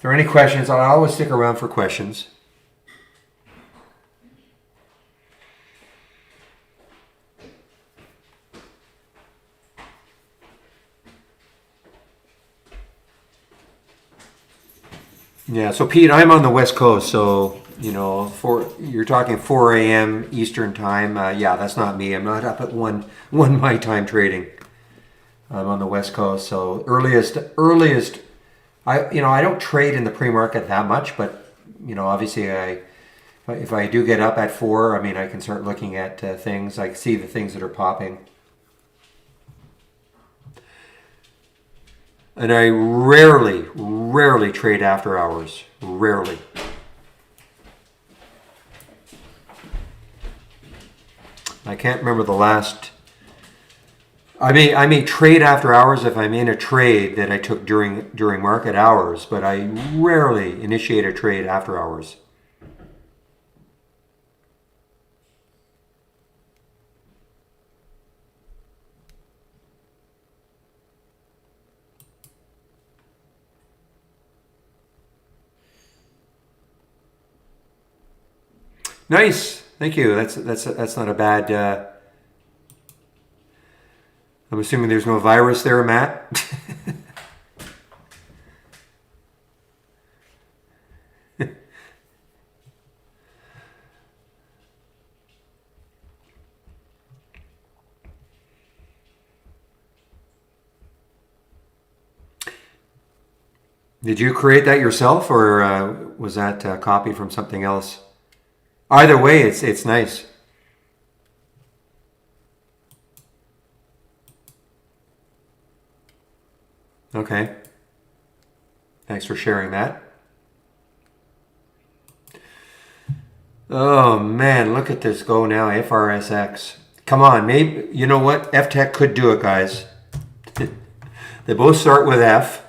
there are any questions, I'll always stick around for questions. Yeah, so Pete, I'm on the West Coast, so you're talking 4 a.m. Eastern time. Yeah, that's not me. I'm not up at one my time trading. I'm on the West Coast, so earliest. I don't trade in the pre-market that much, but obviously if I do get up at 4, I mean I can start looking at things. I see the things that are popping. And I rarely trade after hours. Rarely. I can't remember the last. I may trade after hours if I'm in a trade that I took during market hours, but I rarely initiate a trade after hours. Nice. Thank you. That's not a bad. I'm assuming there's no virus there, Matt. Did you create that yourself, or was that copied from something else? Either way, it's nice. Okay. Thanks for sharing that. Oh man, look at this go now, FRSX. Come on, maybe you know what? FTech could do it, guys. They both start with F.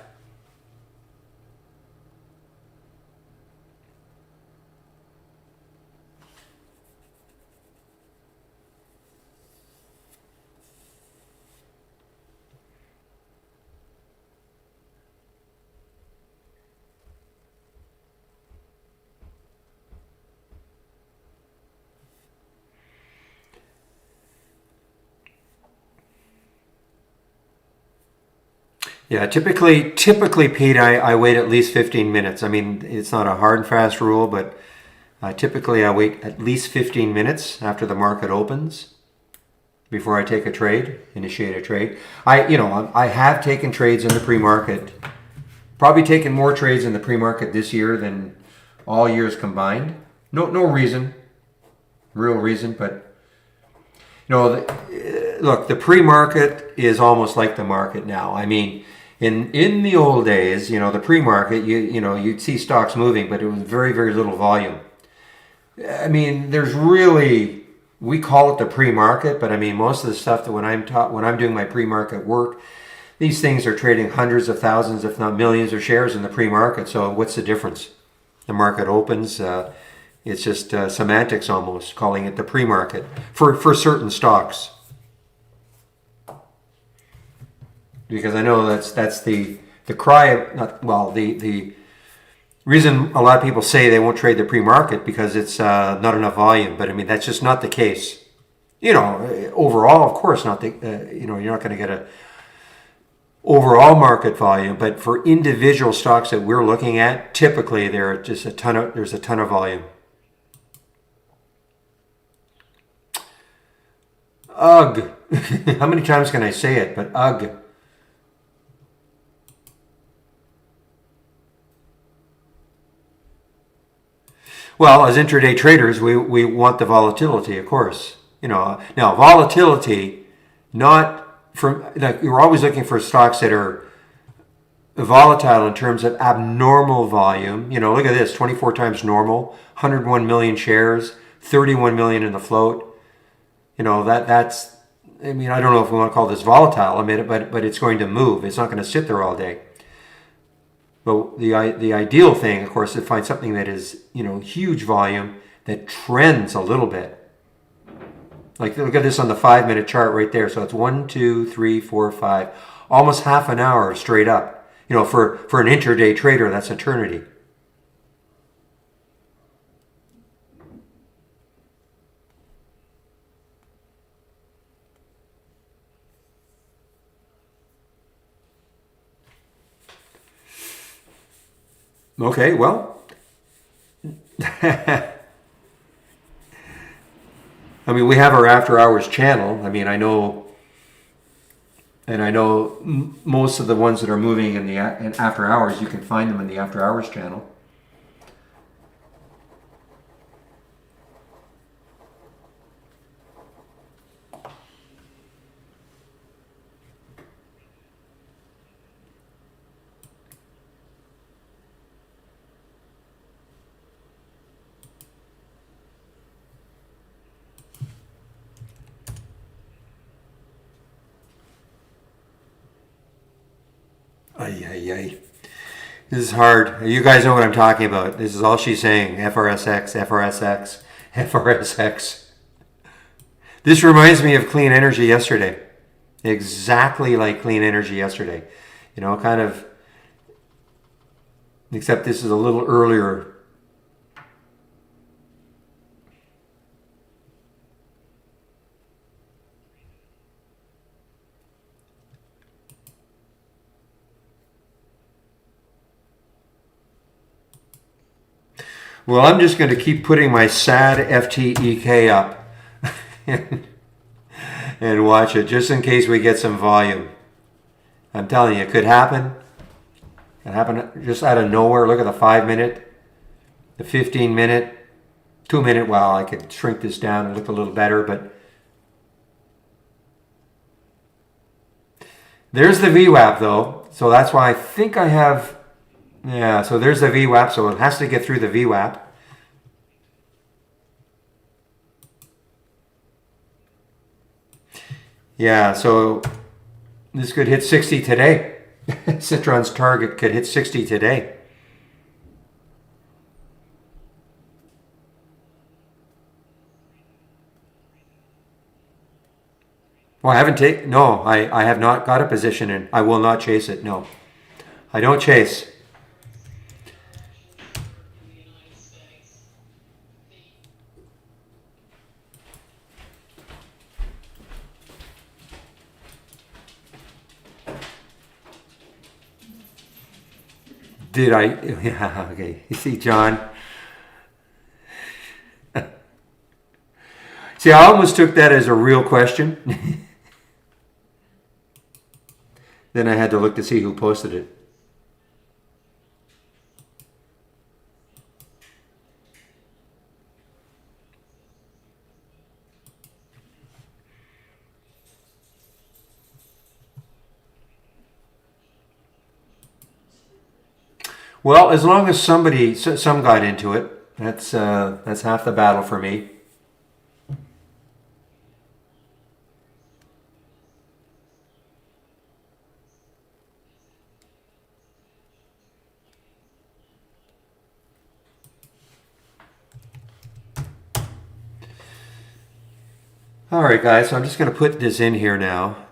Yeah, typically, Pete, I wait at least 15 minutes. I mean, it's not a hard and fast rule, but typically I wait at least 15 minutes after the market opens before I take a trade, initiate a trade. I have taken trades in the pre-market, probably taken more trades in the pre-market this year than all years combined. No reason, real reason, but look, the pre-market is almost like the market now. I mean, in the old days, the pre-market, you'd see stocks moving, but it was very, very little volume. I mean, we call it the pre-market, but I mean, most of the stuff that when I'm doing my pre-market work, these things are trading hundreds of thousands, if not millions of shares in the pre-market. So what's the difference? The market opens. It's just semantics almost, calling it the pre-market for certain stocks. Because I know that's the cry, the reason a lot of people say they won't trade the pre-market because it's not enough volume. But I mean, that's just not the case. Overall, of course, not you're not going to get a overall market volume, but for individual stocks that we're looking at, typically there's a ton of volume. Ugh. How many times can I say it? But ugh. Well, as intraday traders, we want the volatility, of course. Now volatility, not from like you're always looking for stocks that are volatile in terms of abnormal volume. Look at this: 24 times normal, 101 million shares, 31 million in the float. That's. I mean, I don't know if we want to call this volatile. I mean, but it's going to move. It's not going to sit there all day. But the ideal thing, of course, is to find something that is, huge volume that trends a little bit. Like look at this on the 5-minute chart right there. So it's 1, 2, 3, 4, 5, almost half an hour straight up. For an intraday trader, that's eternity. Okay, well, I mean, we have our after hours channel. I mean, I know most of the ones that are moving in after hours, you can find them in the after hours channel. Ay, ay, ay. This is hard. You guys know what I'm talking about. This is all she's saying. FRSX, FRSX, FRSX. This reminds me of clean energy yesterday. Exactly like clean energy yesterday. Kind of, except this is a little earlier. Well, I'm just going to keep putting my sad FTEK up and watch it just in case we get some volume. I'm telling you, it could happen. It could happen just out of nowhere. Look at the 5-minute, the 15-minute, 2-minute. Well, I could shrink this down and look a little better, but there's the VWAP though. So that's why I think I have, yeah, so there's the VWAP. So it has to get through the VWAP. Yeah, so this could hit 60 today. Citron's target could hit 60 today. Well, I haven't taken, no, I have not got a position in. I will not chase it, no. I don't chase. Did I? Yeah, okay. You see, John. See, I almost took that as a real question. Then I had to look to see who posted it. Well, as long as some got into it, that's half the battle for me. All right, guys, so I'm just going to put this in here now.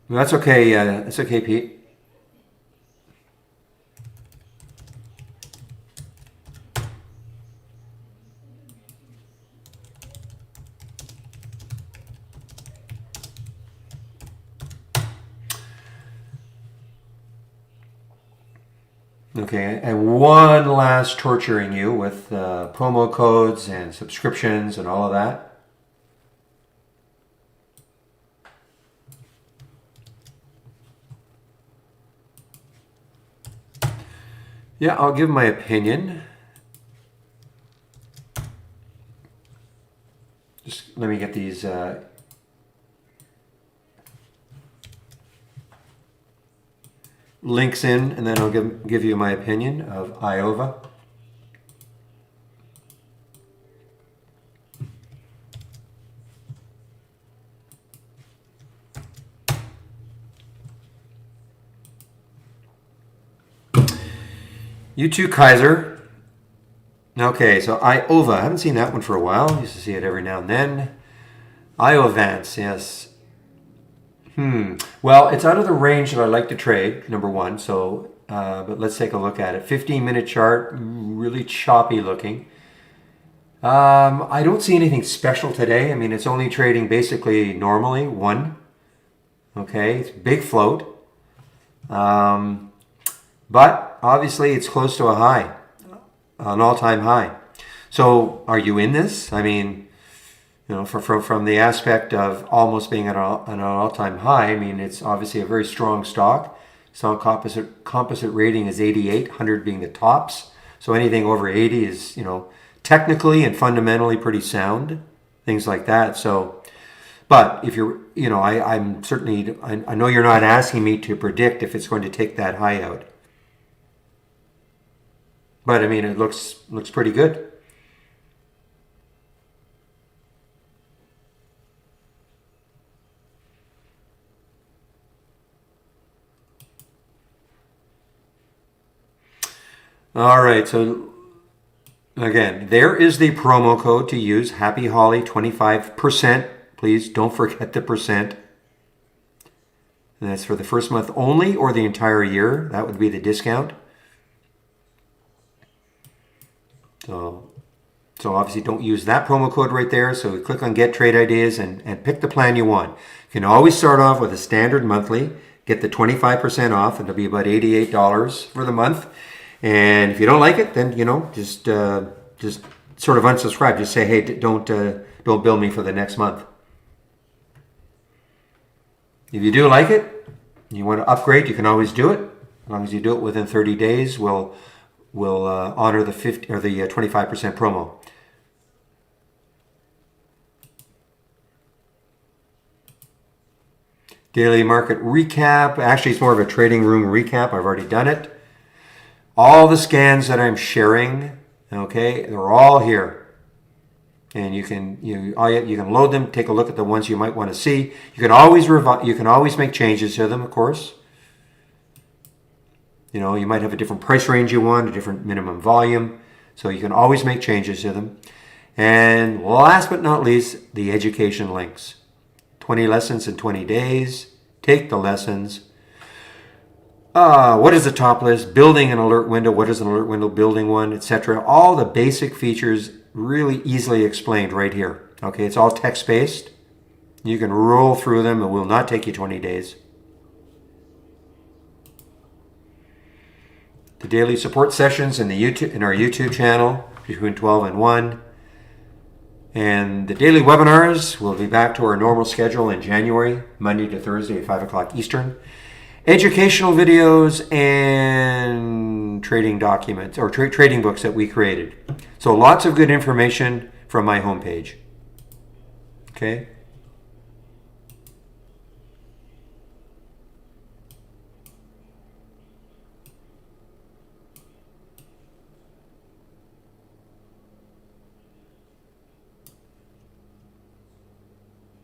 That's okay. That's okay, Pete. Okay, and one last torturing you with promo codes and subscriptions and all of that. Yeah, I'll give my opinion. Just let me get these links in, and then I'll give you my opinion of Iova. You too, Kaiser. Okay, so Iova. I haven't seen that one for a while. I used to see it every now and then. Iovance, yes. Well, it's out of the range that I like to trade, number one. So, but let's take a look at it. 15-minute chart, really choppy looking. I don't see anything special today. I mean, it's only trading basically normally one. Okay, it's big float. But obviously it's close to a high, an all-time high. So are you in this? I mean, you know, from the aspect of almost being at an all-time high, I mean, it's obviously a very strong stock. So composite rating is 88, 100 being the tops. So anything over 80 is, you know, technically and fundamentally pretty sound, things like that. So, but if you're, you know, I'm certainly, I know you're not asking me to predict if it's going to take that high out. But I mean, it looks pretty good. All right, so again, there is the promo code to use, Happy Holly 25%. Please don't forget the percent. And that's for the first month only or the entire year. That would be the discount. So obviously don't use that promo code right there. So click on Get Trade Ideas and pick the plan you want. You can always start off with a standard monthly. get the 25% off. It'll be about $88 for the month. And if you don't like it, then, just sort of unsubscribe. Just say, hey, don't bill me for the next month. If you do like it, you want to upgrade, you can always do it. As long as you do it within 30 days, we'll honor the 25% promo. Daily market recap. Actually, it's more of a trading room recap. I've already done it. All the scans that I'm sharing, okay, they're all here. And you can load them, take a look at the ones you might want to see. You can always make changes to them, of course. You might have a different price range you want, a different minimum volume. So you can always make changes to them. And last but not least, the education links. 20 lessons in 20 days. Take the lessons. What is the top list? Building an alert window. What is an alert window? Building one, etc. All the basic features really easily explained right here. Okay, it's all text-based. You can roll through them. It will not take you 20 days. The daily support sessions in our YouTube channel between 12 and 1. And the daily webinars will be back to our normal schedule in January, Monday to Thursday at 5 o'clock Eastern. Educational videos and trading documents or trading books that we created. So lots of good information from my homepage. Okay.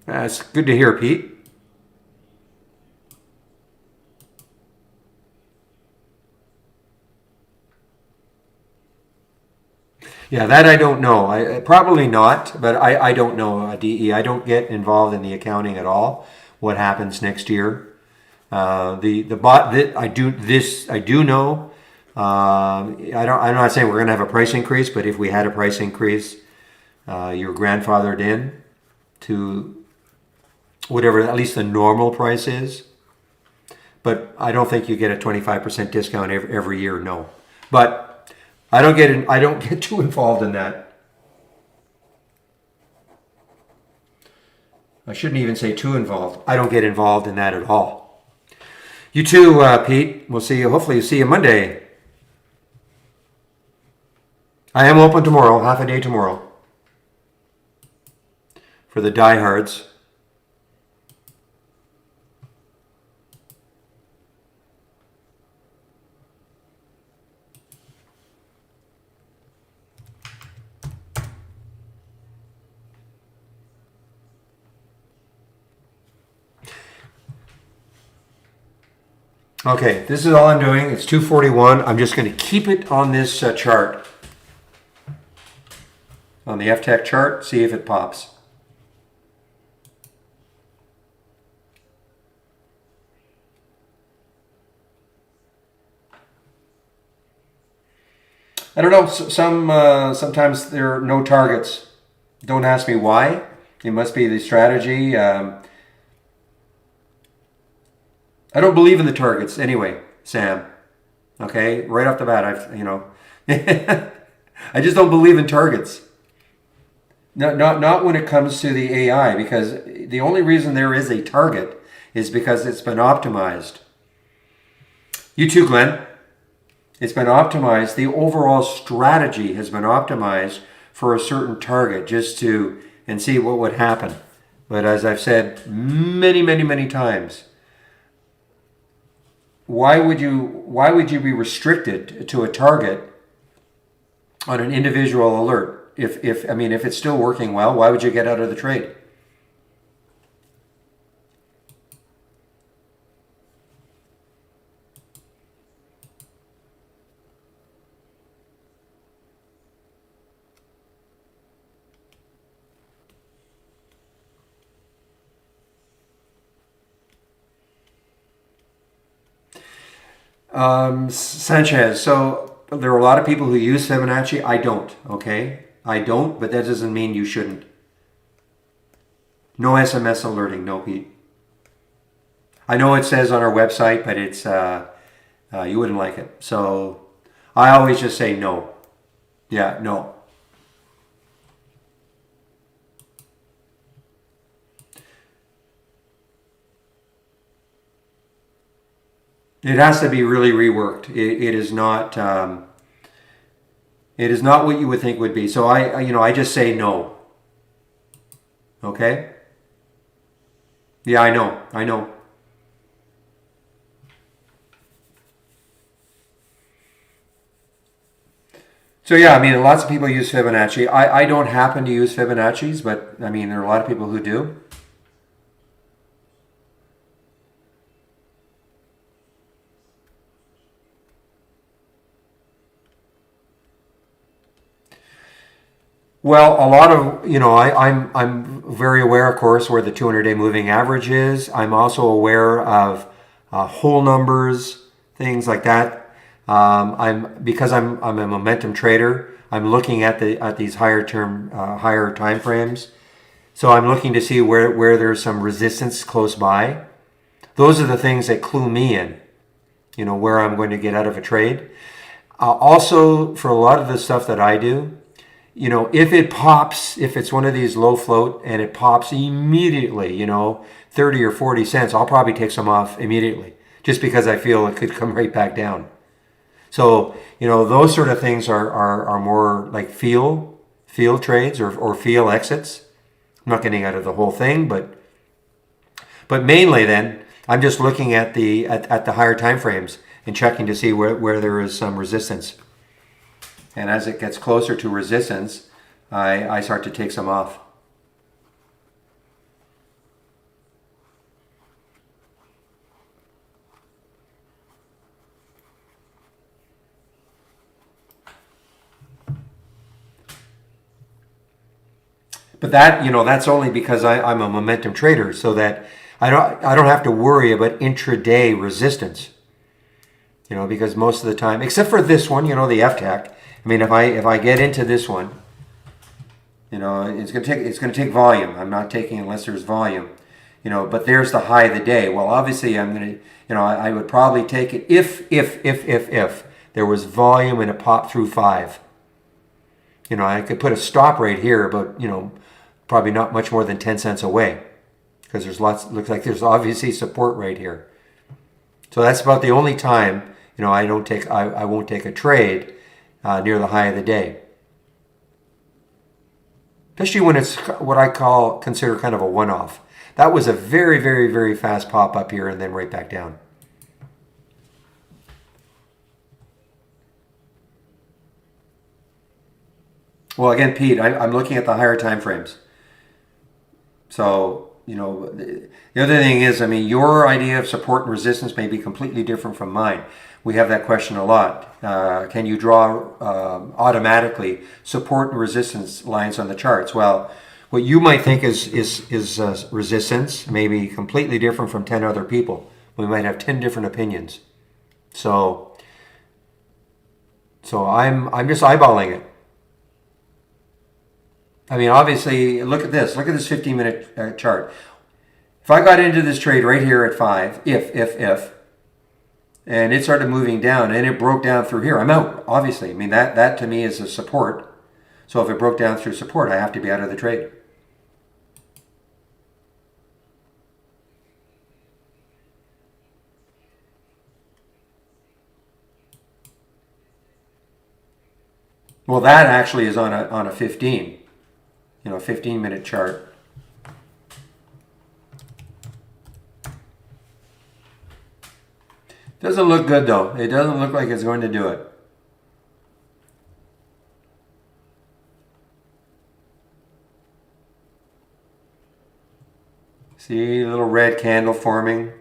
That's good to hear, Pete. Yeah, that I don't know. Probably not, but I don't know, DE. I don't get involved in the accounting at all. What happens next year? The bot that I do know. I'm not saying we're going to have a price increase, but if we had a price increase, you're grandfathered in to whatever at least the normal price is. But I don't think you get a 25% discount every year. No, but I don't get too involved in that. I shouldn't even say too involved. I don't get involved in that at all. You too, Pete. We'll see you. Hopefully, see you Monday. I am open tomorrow, half a day tomorrow, for the diehards. Okay, this is all I'm doing. It's 2:41. I'm just going to keep it on this chart. On the FTech chart, see if it pops. I don't know, sometimes there are no targets. Don't ask me why. It must be the strategy. I don't believe in the targets anyway, Sam. Okay, right off the bat, I just don't believe in targets. Not when it comes to the AI, because the only reason there is a target is because it's been optimized. You too, Glenn. It's been optimized. The overall strategy has been optimized for a certain target and see what would happen. But as I've said many, many, many times, why would you be restricted to a target on an individual alert? If it's still working well, why would you get out of the trade? Sanchez. So there are a lot of people who use Fibonacci. I don't. Okay, I don't. But that doesn't mean you shouldn't. No SMS alerting. No, Pete. I know it says on our website, but it's you wouldn't like it. So I always just say no. Yeah, no. It has to be really reworked. It is not. It is not what you would think would be. So I just say no. Okay. Yeah, I know. I know. So yeah, I mean, lots of people use Fibonacci. I don't happen to use Fibonacci's, but I mean, there are a lot of people who do. Well, a lot of, I'm very aware, of course, where the 200-day moving average is. I'm also aware of whole numbers, things like that. I'm a momentum trader. I'm looking at these higher time frames. So I'm looking to see where there's some resistance close by. Those are the things that clue me in, where I'm going to get out of a trade. Also, for a lot of the stuff that I do, if it pops, if it's one of these low float and it pops immediately, 30 or 40 cents, I'll probably take some off immediately just because I feel it could come right back down. So, those sort of things are more like feel trades or feel exits. I'm not getting out of the whole thing, but mainly then I'm just looking at the higher time frames and checking to see where there is some resistance. And as it gets closer to resistance, I start to take some off. But that's only because I'm a momentum trader, so that I don't have to worry about intraday resistance. Because most of the time, except for this one, the FTAC. I mean, if I get into this one, it's gonna take volume. I'm not taking unless there's volume. But there's the high of the day. Well, obviously, I'm gonna, I would probably take it if there was volume and a pop through 5. I could put a stop right here, but probably not much more than 10 cents away, because looks like there's obviously support right here. So that's about the only time, I won't take a trade near the high of the day. Especially when it's what I consider kind of a one-off. That was a very, very, very fast pop up here and then right back down. Well, again, Pete, I'm looking at the higher time frames. So, the other thing is, I mean, your idea of support and resistance may be completely different from mine. We have that question a lot. Can you draw automatically support and resistance lines on the charts? Well, what you might think is resistance may be completely different from 10 other people. We might have 10 different opinions. So I'm just eyeballing it. I mean, obviously, look at this. Look at this 15-minute chart. If I got into this trade right here at 5, if, and it started moving down and it broke down through here, I'm out, obviously. I mean, that to me is a support. So if it broke down through support, I have to be out of the trade. Well, that actually is on a 15, 15-minute chart. Doesn't look good though. It doesn't look like it's going to do it. See, a little red candle forming.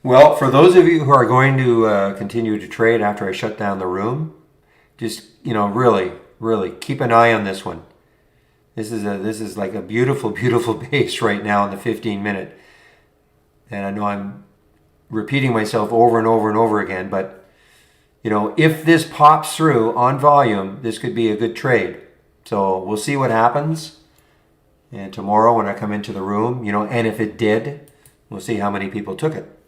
Well, for those of you who are going to continue to trade after I shut down the room, just really, really keep an eye on this one. This is like a beautiful, beautiful base right now in the 15-minute. And I know I'm repeating myself over and over and over again, but if this pops through on volume, this could be a good trade. So we'll see what happens. And tomorrow when I come into the room, and if it did, we'll see how many people took it.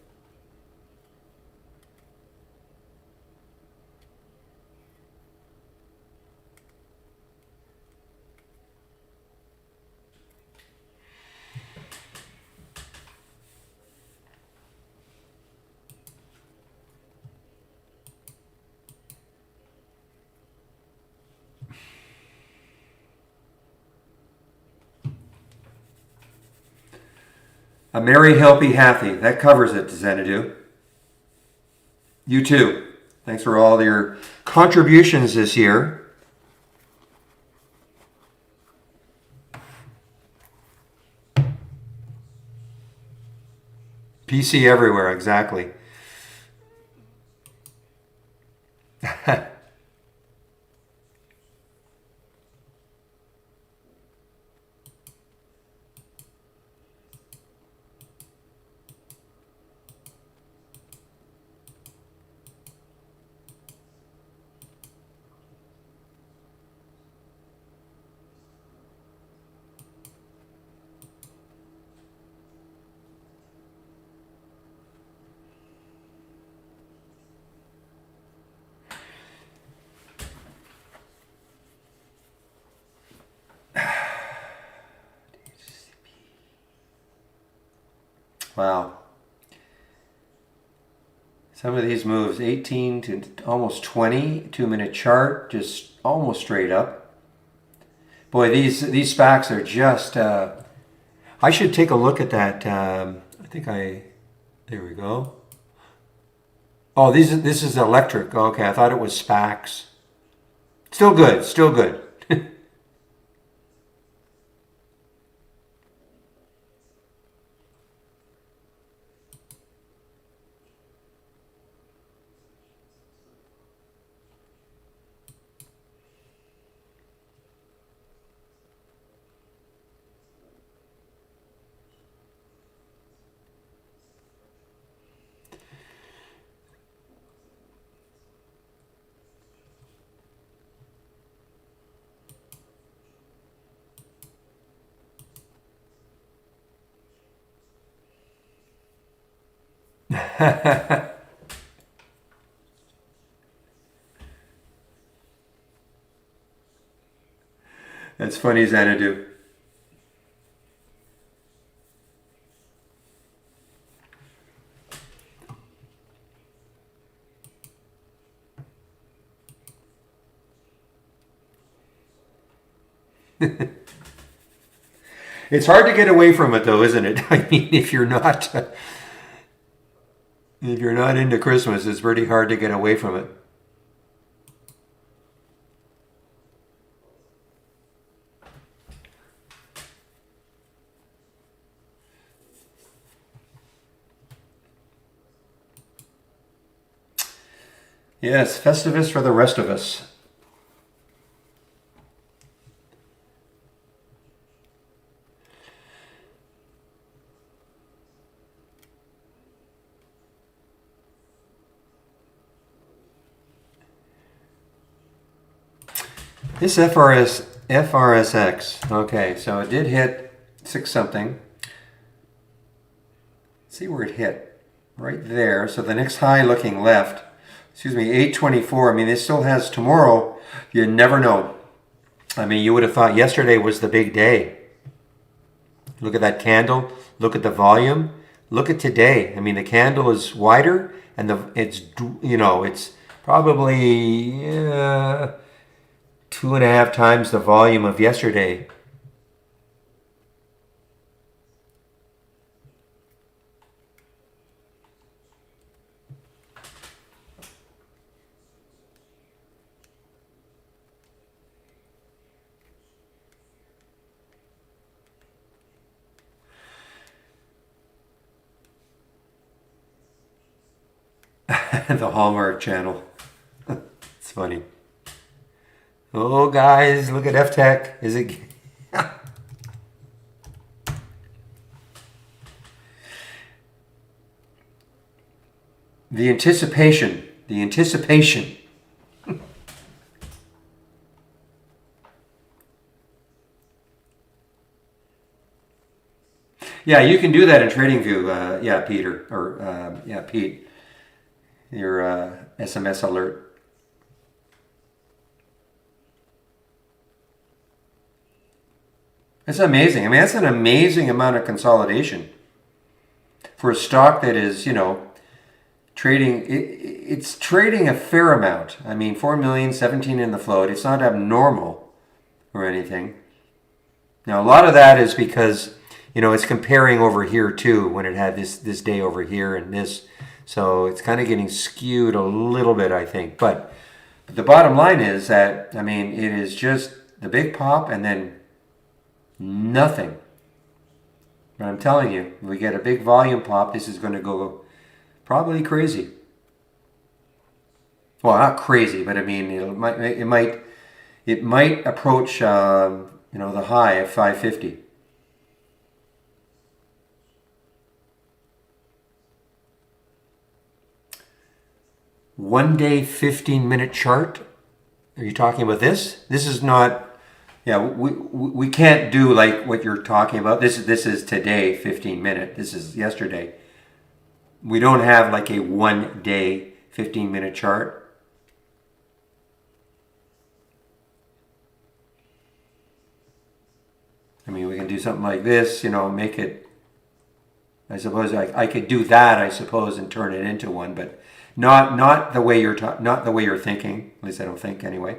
A merry, healthy, happy. That covers it, Xanadu. You too. Thanks for all your contributions this year. PC everywhere, exactly. Wow. Some of these moves, 18 to almost 20, 2-minute chart, just almost straight up. Boy, these SPACs are just... I should take a look at that. There we go. Oh, this is electric. Okay, I thought it was SPACs. Still good, still good. That's funny, Xanadu. It's hard to get away from it, though, isn't it? I mean, if you're not into Christmas, it's pretty hard to get away from it. Yes, Festivus for the rest of us. This FRSX. Okay, so it did hit 6 something. Let's see where it hit. Right there. So the next high looking left. Excuse me, 824. I mean, it still has tomorrow. You never know. I mean, you would have thought yesterday was the big day. Look at that candle. Look at the volume. Look at today. I mean, the candle is wider, and it's probably 2.5 times the volume of yesterday. The Hallmark Channel. It's funny. Oh, guys, look at F-Tech. Is it... The anticipation. The anticipation. Yeah, you can do that in TradingView. Yeah, Peter. Or, yeah, Pete. Your SMS alert. It's amazing. I mean, that's an amazing amount of consolidation for a stock that is, trading. It's trading a fair amount. I mean, 4 million, 17 in the float. It's not abnormal or anything. Now, a lot of that is because, it's comparing over here too when it had this day over here and this. So it's kind of getting skewed a little bit, I think. But the bottom line is that, I mean, it is just the big pop and then nothing. But I'm telling you, we get a big volume pop, this is going to go probably crazy. Well, not crazy, but I mean, it might approach, the high of 550. One day, 15-minute chart. Are you talking about this? This is not. Yeah, we can't do like what you're talking about. This is today, 15-minute. This is yesterday. We don't have like a 1 day, 15-minute chart. I mean, we can do something like this, make it. I suppose I could do that, I suppose, and turn it into one, but not the way not the way you're thinking. At least I don't think anyway.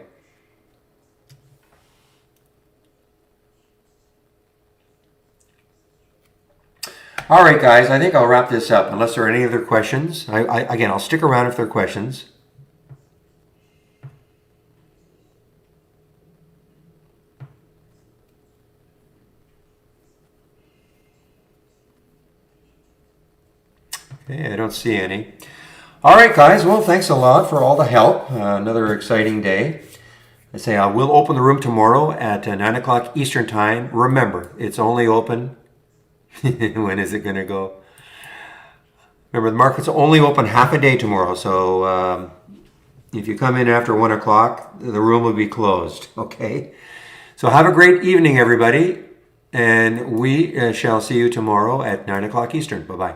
All right, guys, I think I'll wrap this up unless there are any other questions. Again, I'll stick around if there are questions. Okay, I don't see any. All right, guys, well, thanks a lot for all the help. Another exciting day. I say I will open the room tomorrow at 9 o'clock Eastern Time. Remember, it's only open. When is it going to go? Remember, the market's only open half a day tomorrow, so if you come in after 1 o'clock, the room will be closed, okay? So have a great evening, everybody, and we shall see you tomorrow at 9 o'clock Eastern. Bye-bye.